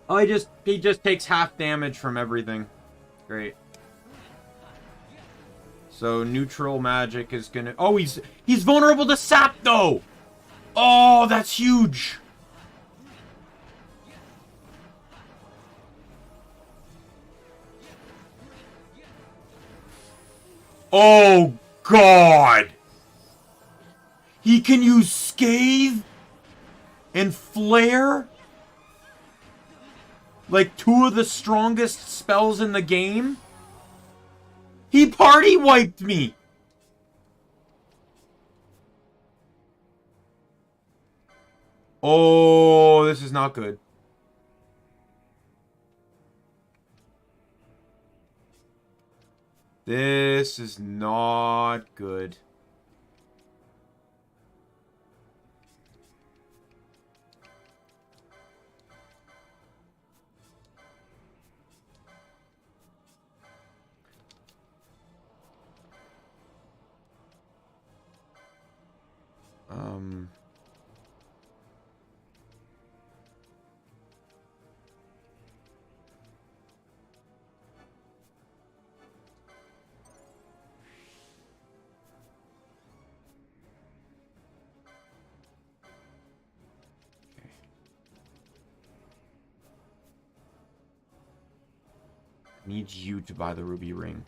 Speaker 1: Oh, he just takes half damage from everything. Great. So neutral magic is gonna... Oh, he's vulnerable to sap though. Oh, that's huge. Oh God. He can use Scathe and Flare. Like, two of the strongest spells in the game? He party wiped me! Oh, this is not good. This is not good. Need you to buy the ruby ring.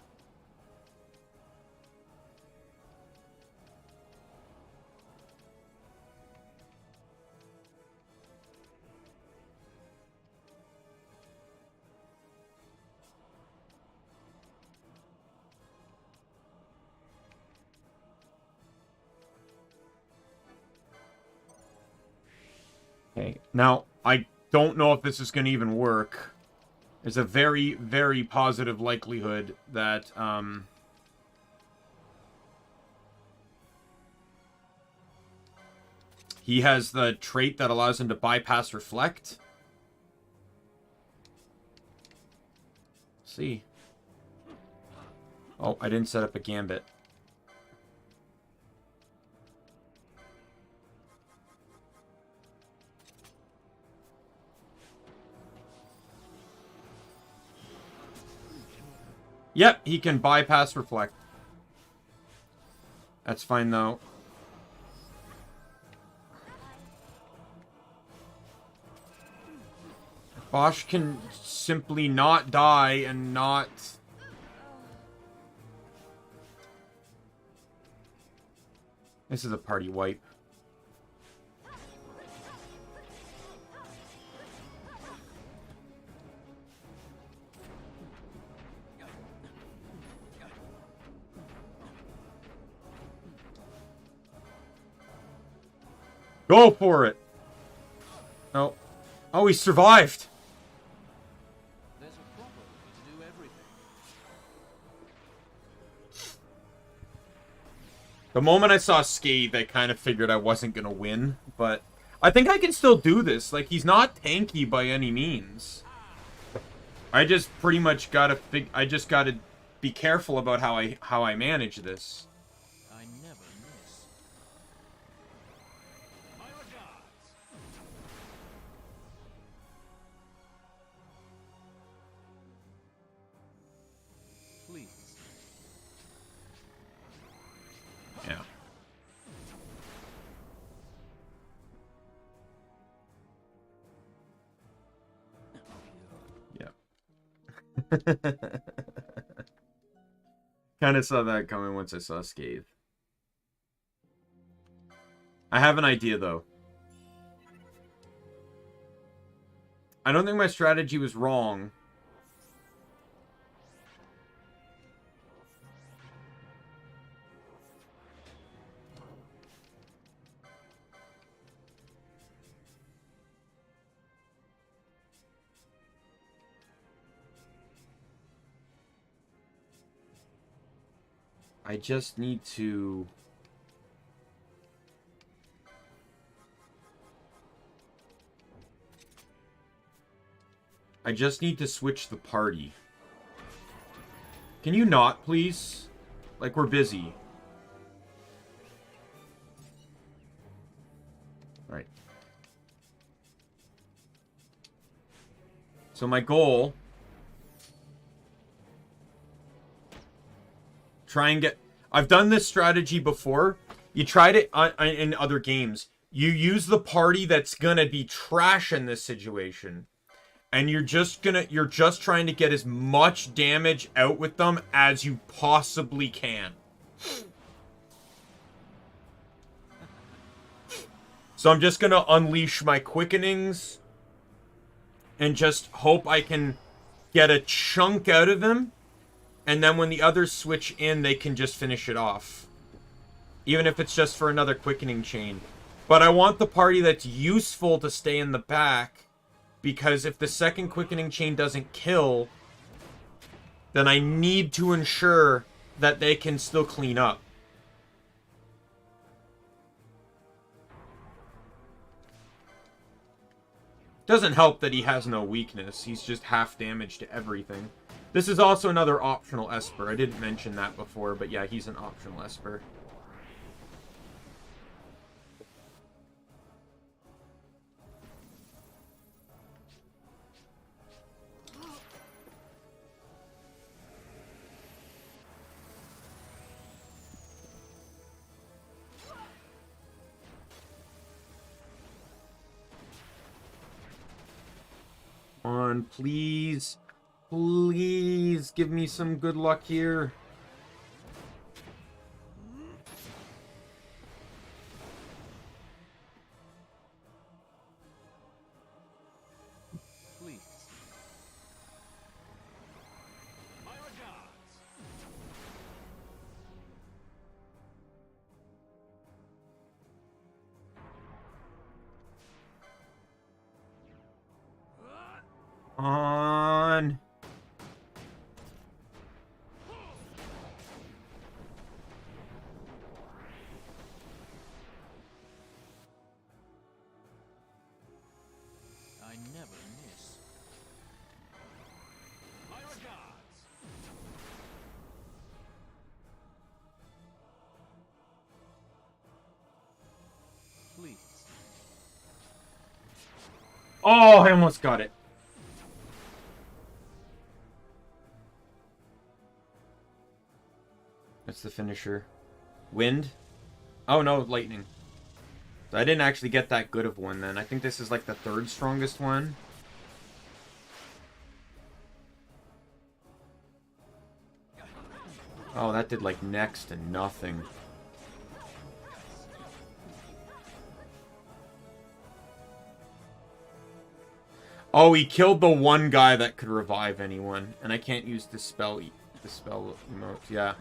Speaker 1: Okay, now, I don't know if this is going to even work. There's a very, very positive likelihood that, he has the trait that allows him to bypass Reflect. Let's see. Oh, I didn't set up a Gambit. Yep, he can bypass Reflect. That's fine, though. Bosch can simply not die and not... This is a party wipe. Go for it. No. Oh, he survived.
Speaker 13: There's a proper way to do everything.
Speaker 1: The moment I saw Scathe, I kind of figured I wasn't going to win. But I think I can still do this. Like, he's not tanky by any means. I just pretty much got to... I just got to be careful about how I manage this.
Speaker 13: I never miss. My regards. Please.
Speaker 1: Yeah. Kind of saw that coming once I saw Scathe. I have an idea, though. I don't think my strategy was wrong. I just need to... I just need to switch the party. Can you not, please? Like, we're busy. Alright. So my goal... Try and get... I've done this strategy before. You tried it in other games. You use the party that's gonna be trash in this situation. And you're just trying to get as much damage out with them as you possibly can. So I'm just gonna unleash my quickenings. And just hope I can get a chunk out of them. And then when the others switch in, they can just finish it off. Even if it's just for another quickening chain. But I want the party that's useful to stay in the back. Because if the second quickening chain doesn't kill, then I need to ensure that they can still clean up. Doesn't help that he has no weakness. He's just half damage to everything. This is also another optional Esper. I didn't mention that before, but yeah, he's an optional Esper. On, please. Please give me some good luck here.
Speaker 13: Please. My regards.
Speaker 1: On.
Speaker 13: I never miss. My regards. Please.
Speaker 1: Oh, I almost got it. That's the finisher. Wind? Oh no, lightning. So I didn't actually get that good of one then. I think this is like the third strongest one. Oh, that did like next to nothing. Oh, he killed the one guy that could revive anyone. And I can't use the spell emote. Yeah.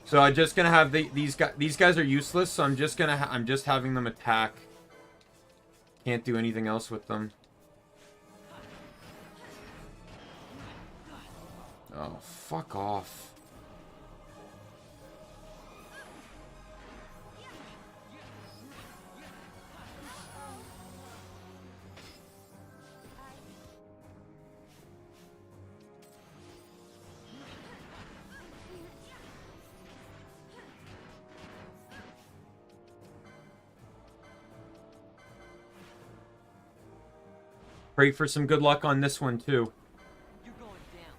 Speaker 1: So I'm just gonna have these guys are useless, so I'm just having them attack Can't do anything else with them. Oh, fuck off. Pray for some good luck on this one, too.
Speaker 2: You're going down.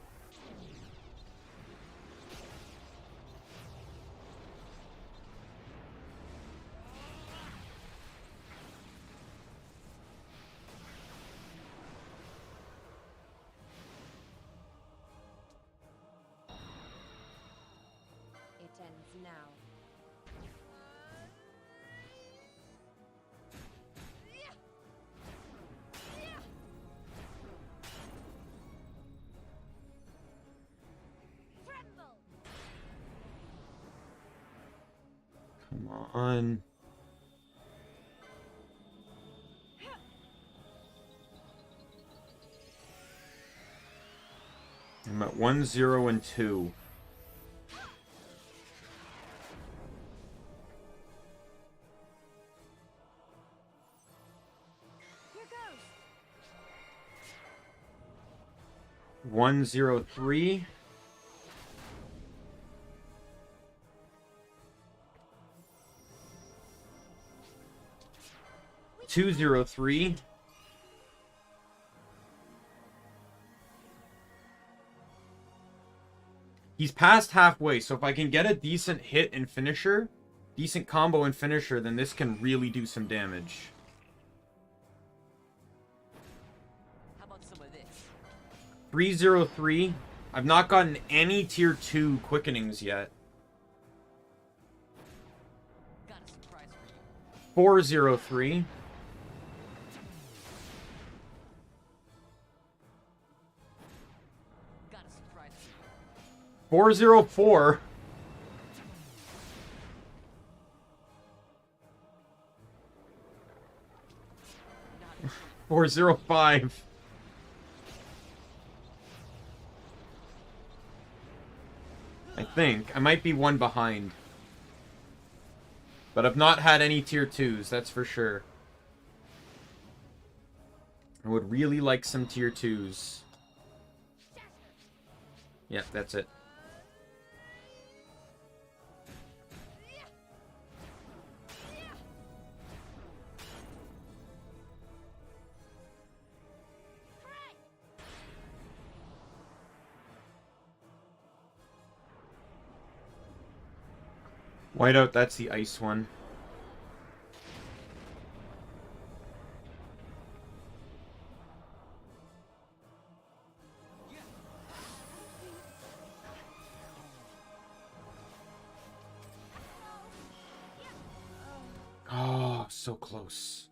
Speaker 12: It ends now.
Speaker 1: Come on. I'm at 1, 0, and 2.
Speaker 4: Here goes.
Speaker 1: 1, 0, 3. 203. He's past halfway, so if I can get a decent hit and finisher, decent combo and finisher, then this can really do some damage.
Speaker 2: How about some of this?
Speaker 1: 303. I've not gotten any tier 2 quickenings yet.
Speaker 2: Got a surprise for you.
Speaker 1: 403. 404. 405. I think. I might be one behind. But I've not had any tier 2s, that's for sure. I would really like some tier 2s. Yep, that's it. Whiteout, that's the ice one. Oh, so close.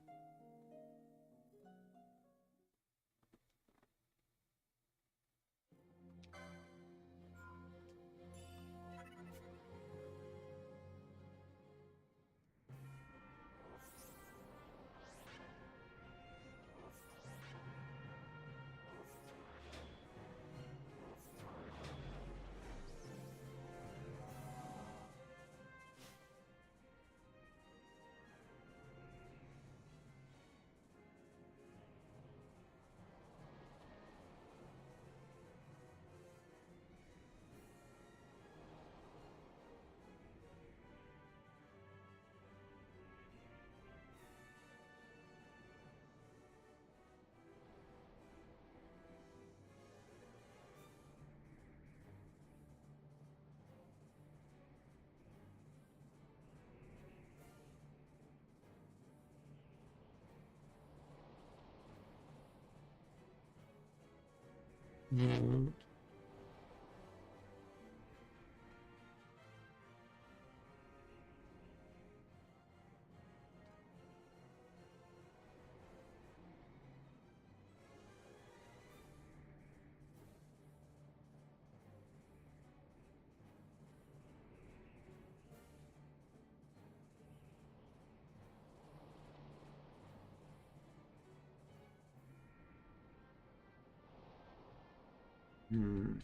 Speaker 1: Hmm.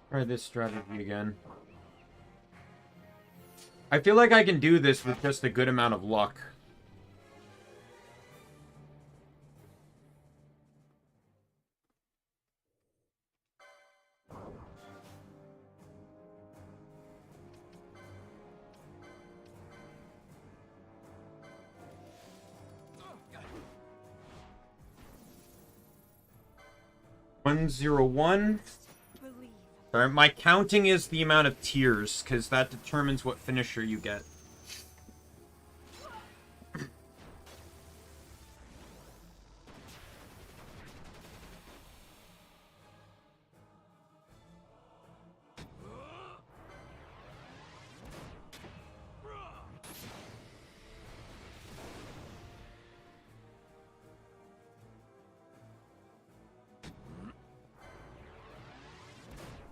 Speaker 1: Try this strategy again. I feel like I can do this with just a good amount of luck. One, 0, 1. Sorry, my counting is the amount of tiers, because that determines what finisher you get.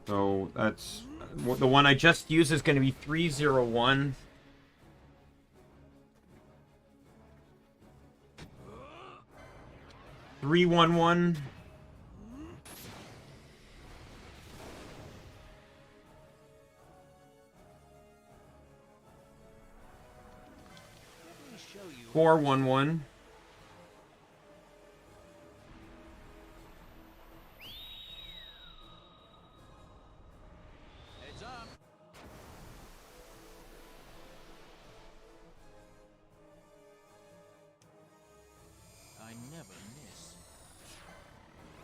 Speaker 1: So that's the one I just used is going to be 301. Three, 1, 1. Four, 1, 1.
Speaker 13: I never miss.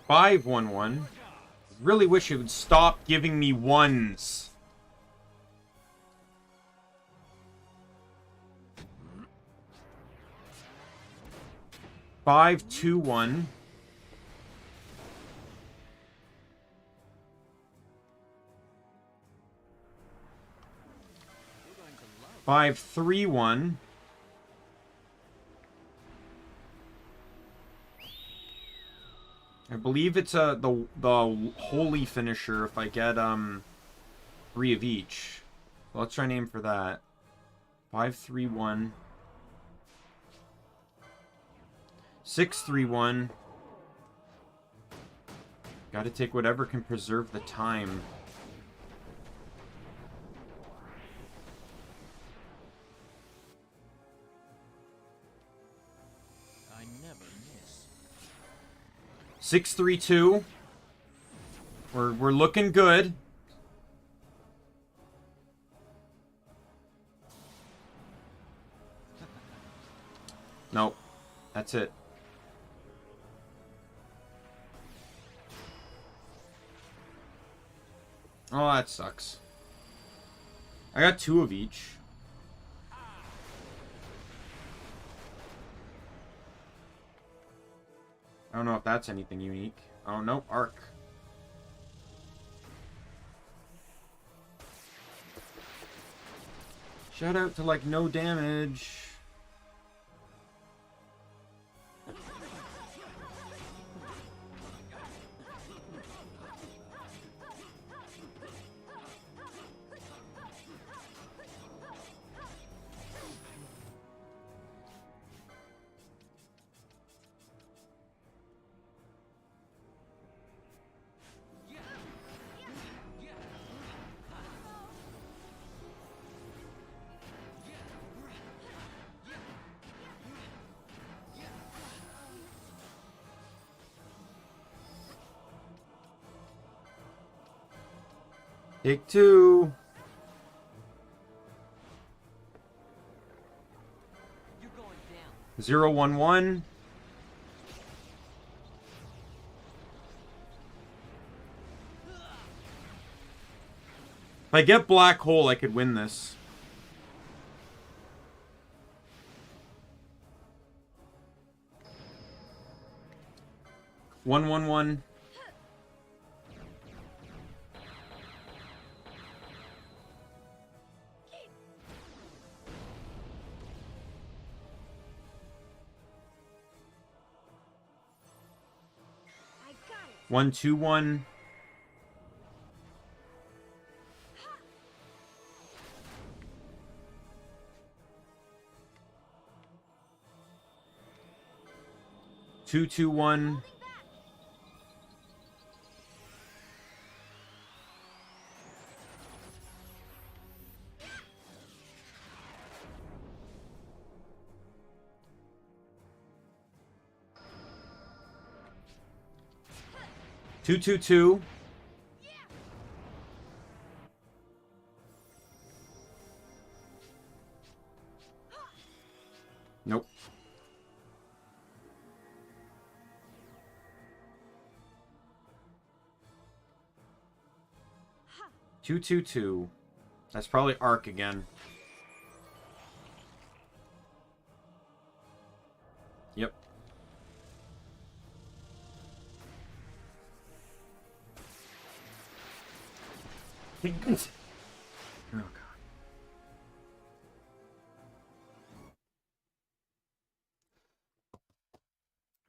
Speaker 1: 5, 1, 1. Really wish it would stop giving me ones. Five, 2, 1. 5, 3, 1. I believe it's the holy finisher if I get 3 of each. So let's try and aim for that. 5, 3, 1. 6, 3, 1. Gotta take whatever can preserve the time.
Speaker 13: I never miss.
Speaker 1: 6, 3, 2. We're looking good. Nope. That's it. Oh, that sucks. I got 2 of each. I don't know if that's anything unique. Oh, no, Arc. Shout out to, like, no damage. Take 2. 011. If I get Black Hole, I could win this. One, one, one. One, two, one. Two, two, one. Two, two, two. Nope. Two, two, two. That's probably Arc again. Yep. Oh, God.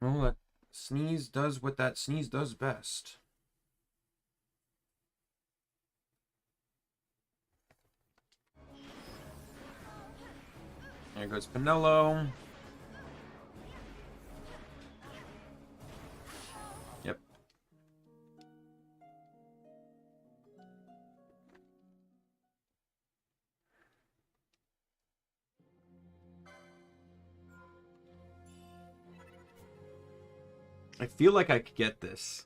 Speaker 1: Well, that sneeze does what that sneeze does best. There goes Pinello. Yep. I feel like I could get this.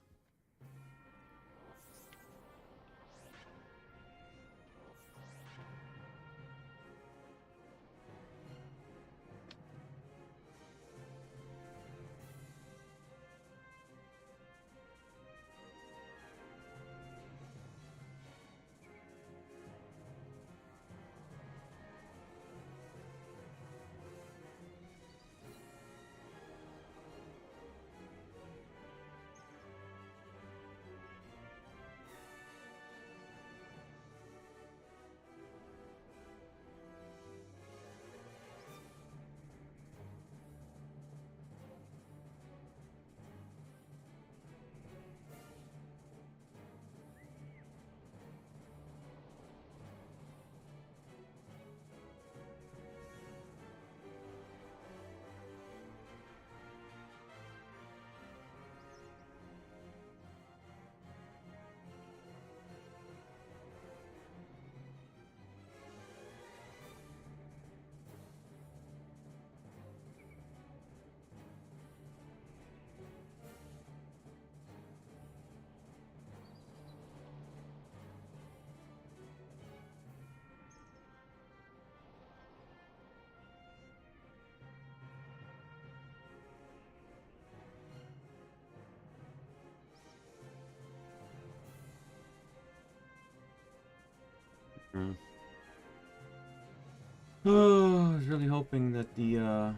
Speaker 1: Oh, I was really hoping that the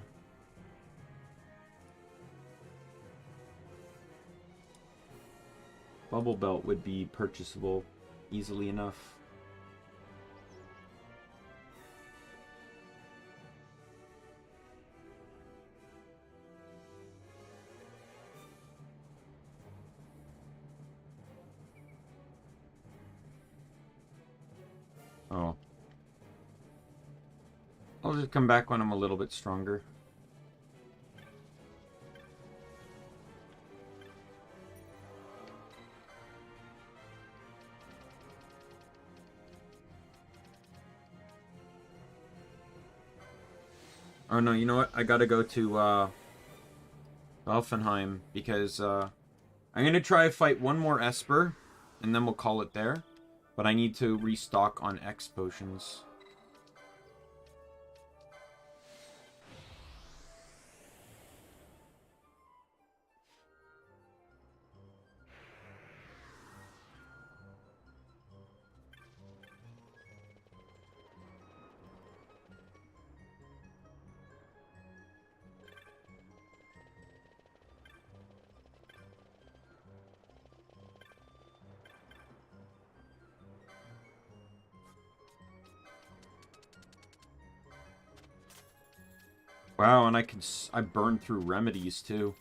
Speaker 1: bubble belt would be purchasable easily enough. Oh. I'll just come back when I'm a little bit stronger. Oh no, you know what? I gotta go to Elfenheim because I'm gonna try to fight one more Esper and then we'll call it there. But I need to restock on X potions. Wow, and I burned through remedies too.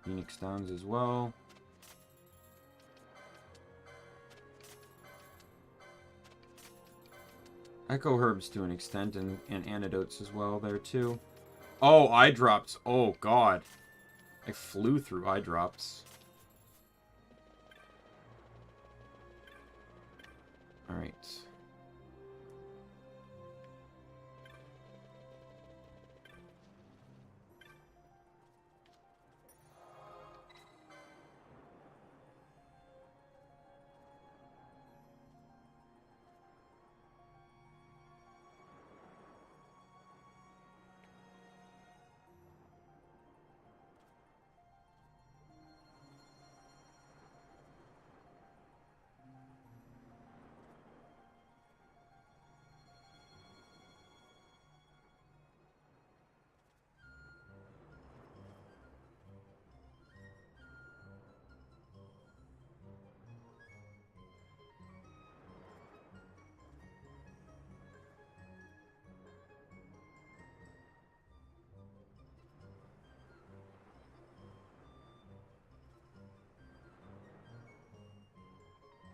Speaker 1: Phoenix Downs as well. Echo Herbs to an extent, and antidotes as well there too. Oh, eye drops. Oh god. I flew through eye drops. Alright.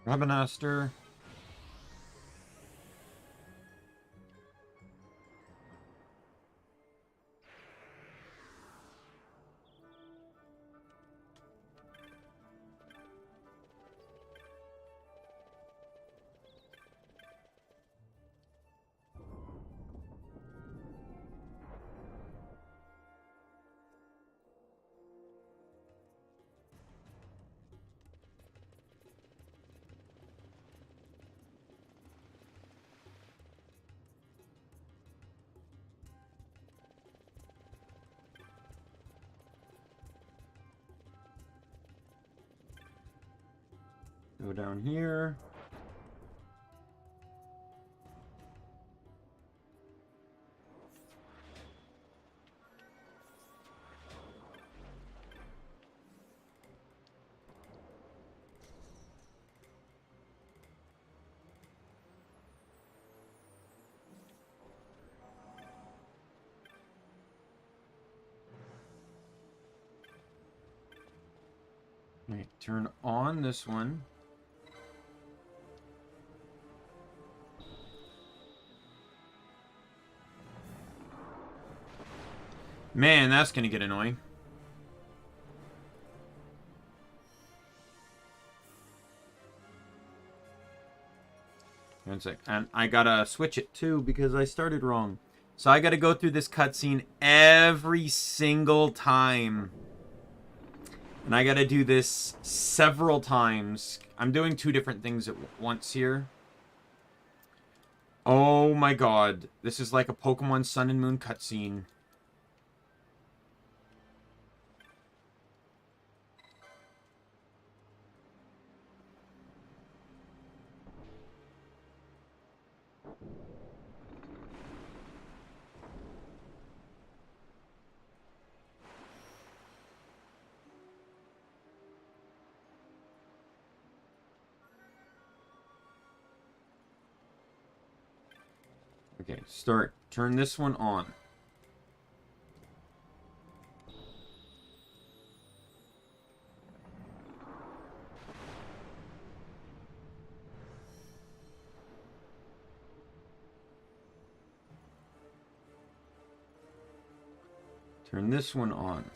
Speaker 1: Rabinaster. Go down here. Right, turn on this one. Man, that's gonna get annoying. One sec. And I gotta switch it too because I started wrong. So I gotta go through this cutscene every single time. And I gotta do this several times. I'm doing two different things at once here. Oh my god. This is like a Pokemon Sun and Moon cutscene. Okay, start. Turn this one on. Turn this one on.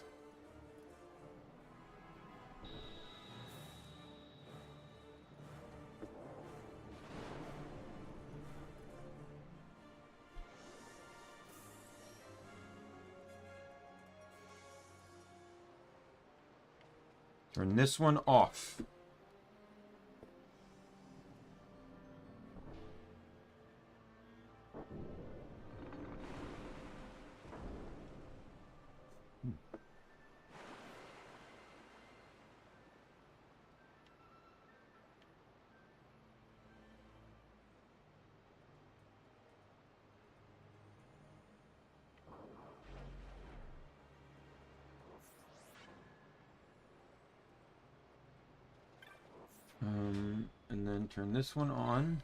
Speaker 1: Turn this one off. And then turn this one on.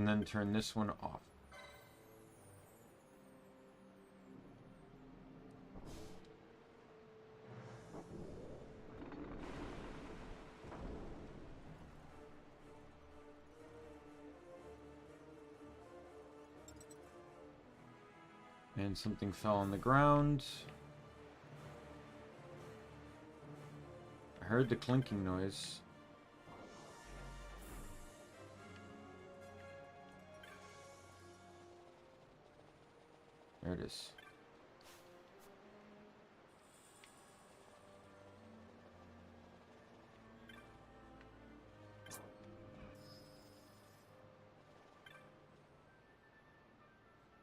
Speaker 1: and then turn this one off. And something fell on the ground. I heard the clinking noise. There it is.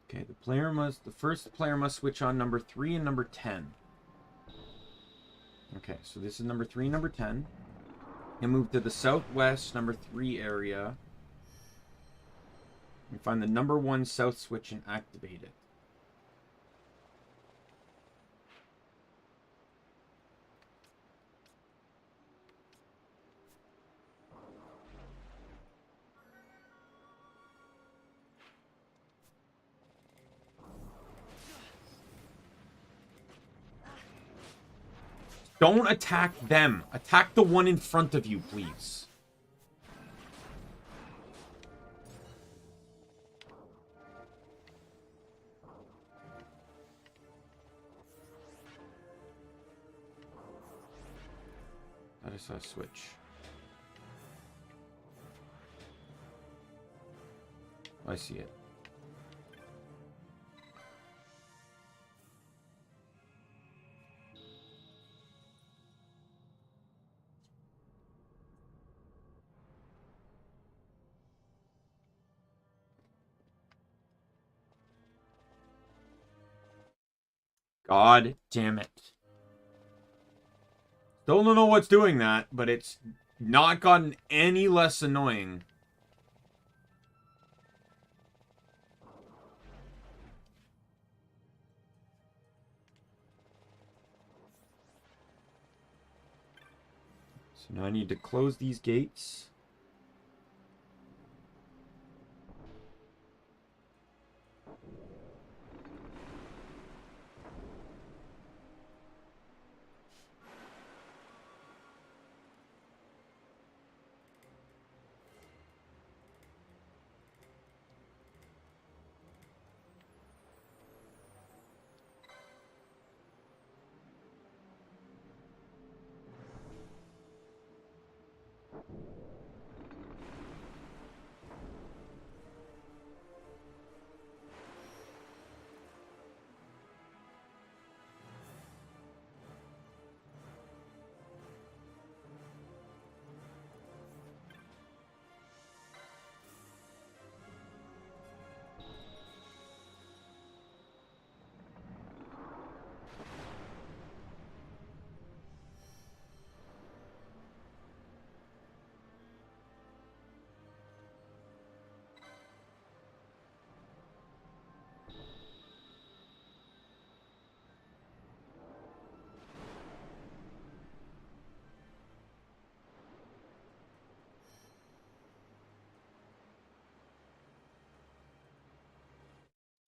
Speaker 1: Okay, the first player must switch on number 3 and number 10. Okay, so this is number 3 and number 10. And move to the southwest number 3 area. And find the number 1 south switch and activate it. Don't attack them. Attack the one in front of you, please. That is a switch. I see it. God damn it. Still don't know what's doing that, but it's not gotten any less annoying. So now I need to close these gates.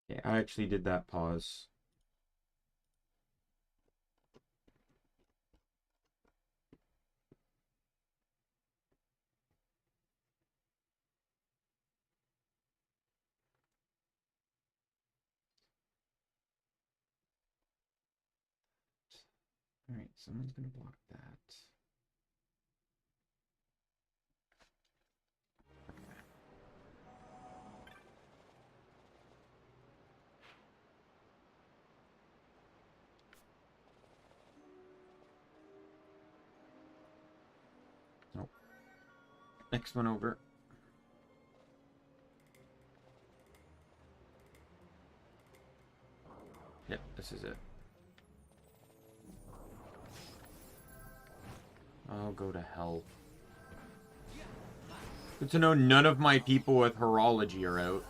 Speaker 1: Yeah, I actually did that pause. Alright, someone's gonna block that. Nope. Next one over. Yep, this is it. I'll go to hell. Good to know none of my people with horology are out.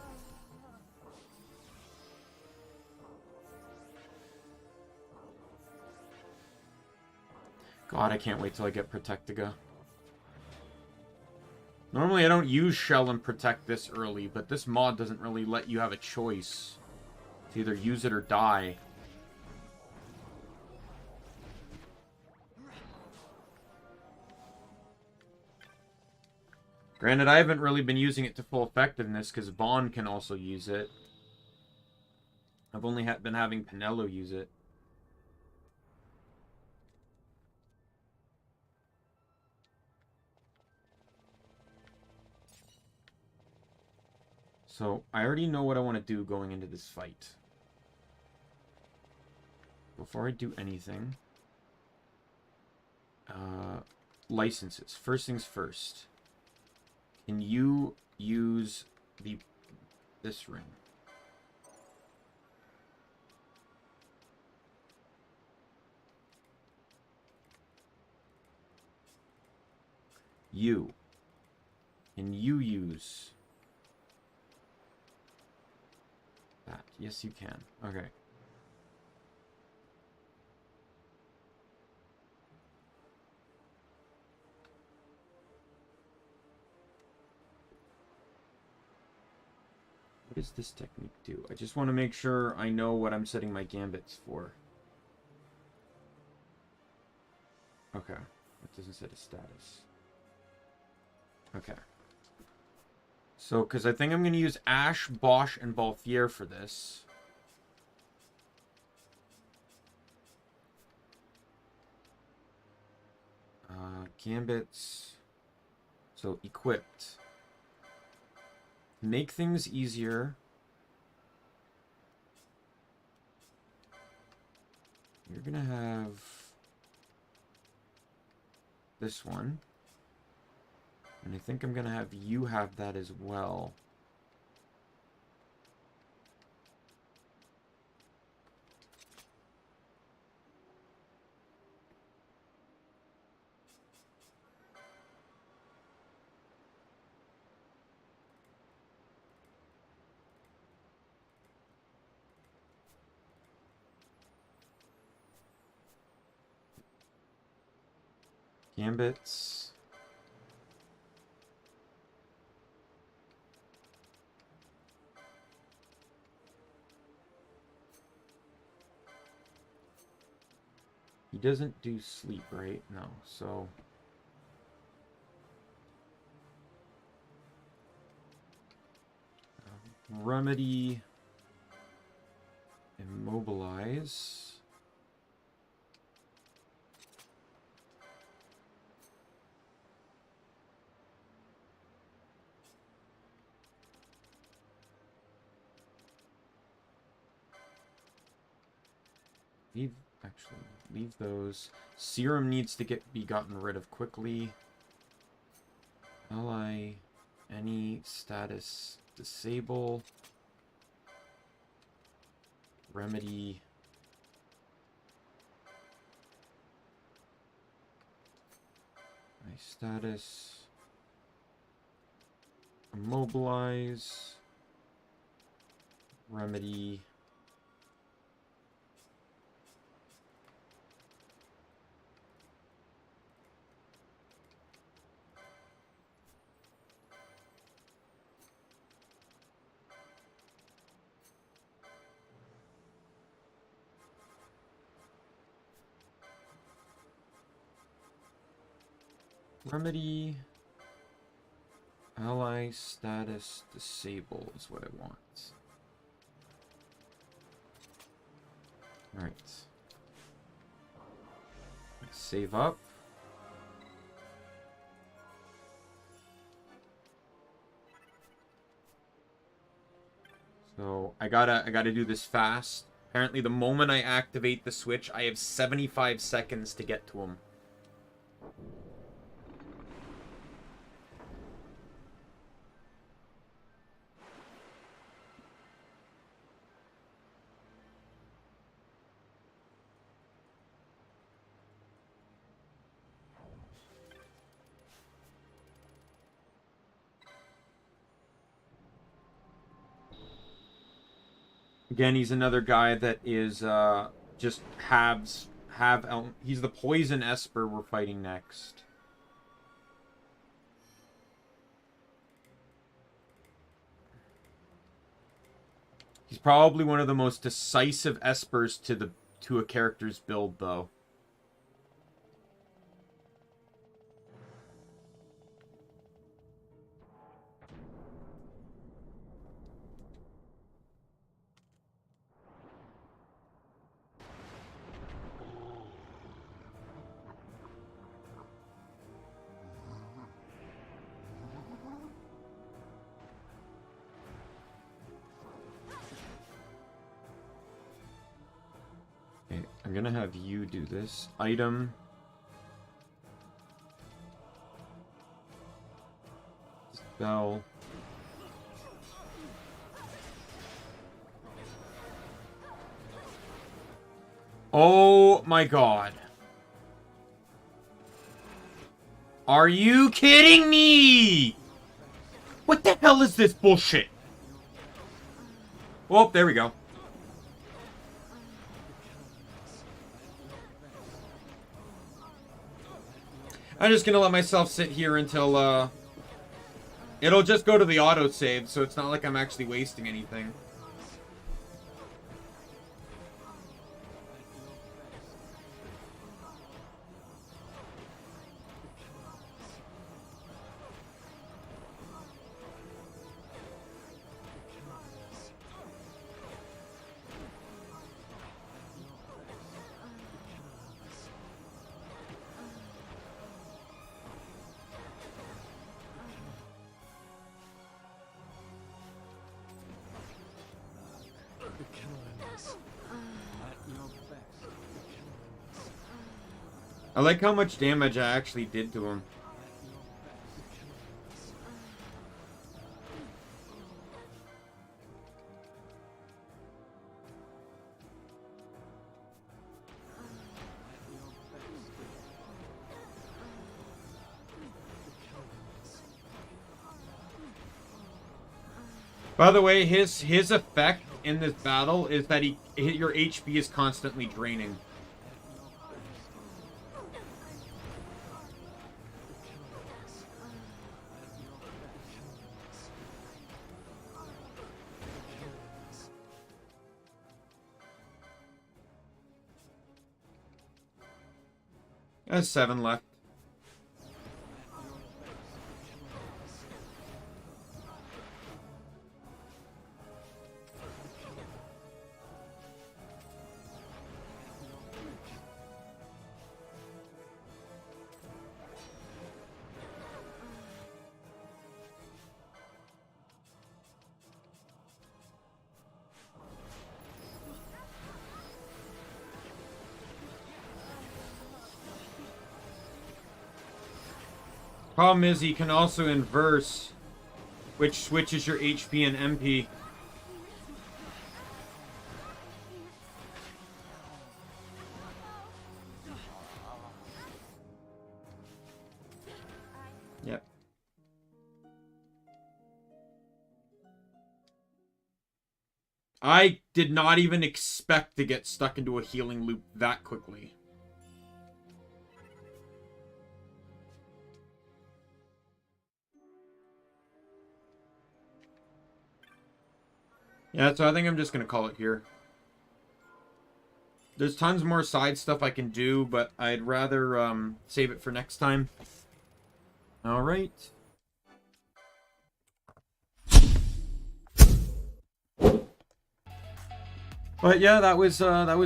Speaker 1: God, I can't wait till I get Protectiga. Normally I don't use Shell and Protect this early, but this mod doesn't really let you have a choice to either use it or die. Granted, I haven't really been using it to full effectiveness because Vaughn can also use it. I've only been having Pinello use it. So, I already know what I want to do going into this fight. Before I do anything... licenses. First things first. Can you use this ring? You. Can you use... that? Yes, you can. Okay. What does this technique do? I just want to make sure I know what I'm setting my gambits for. Okay. It doesn't set a status. Okay. So, because I think I'm going to use Ash, Bosch, and Balthier for this. Gambits. So, equipped. Make things easier. You're going to have this one. And I think I'm going to have you have that as well. Gambits. He doesn't do sleep, right? No, so... remedy... immobilize... leave those. Serum needs to be gotten rid of quickly. Ally, any status, disable. Remedy. My status. Immobilize. Remedy. Remedy, ally status disable is what I want. Alright. Save up. So I gotta do this fast. Apparently the moment I activate the switch, I have 75 seconds to get to him. Again, he's another guy that is just he's the poison Esper we're fighting next. He's probably one of the most decisive espers to a character's build, though. I'm gonna have you do this. Item. Spell. Oh my god. Are you kidding me? What the hell is this bullshit? Oh, there we go. I'm just gonna let myself sit here until, it'll just go to the autosave, so it's not like I'm actually wasting anything. I like how much damage I actually did to him. By the way, his effect in this battle is that your HP is constantly draining. There's 7 left. Problem is, he can also inverse, which switches your HP and MP. Yep. I did not even expect to get stuck into a healing loop that quickly. Yeah, so I think I'm just going to call it here. There's tons more side stuff I can do, but I'd rather save it for next time. All right. But yeah, that was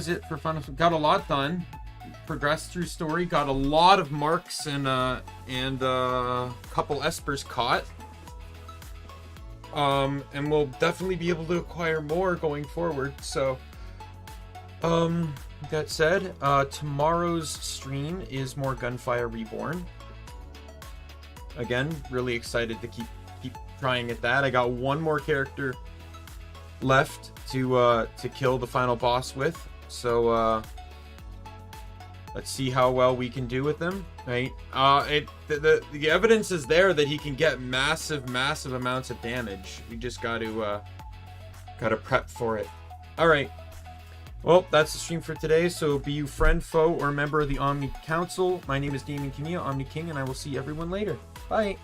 Speaker 1: it for fun. Got a lot done. Progressed through story. Got a lot of marks and a couple espers caught. And we'll definitely be able to acquire more going forward. So, that said, tomorrow's stream is more Gunfire Reborn. Again, really excited to keep trying at that. I got one more character left to kill the final boss with. So, let's see how well we can do with them, right? The evidence is there that he can get massive amounts of damage. We just got to prep for it. All right. Well, that's the stream for today. So be you friend, foe, or member of the Omni Council. My name is Daimien Kamiya, Omni King, and I will see everyone later. Bye.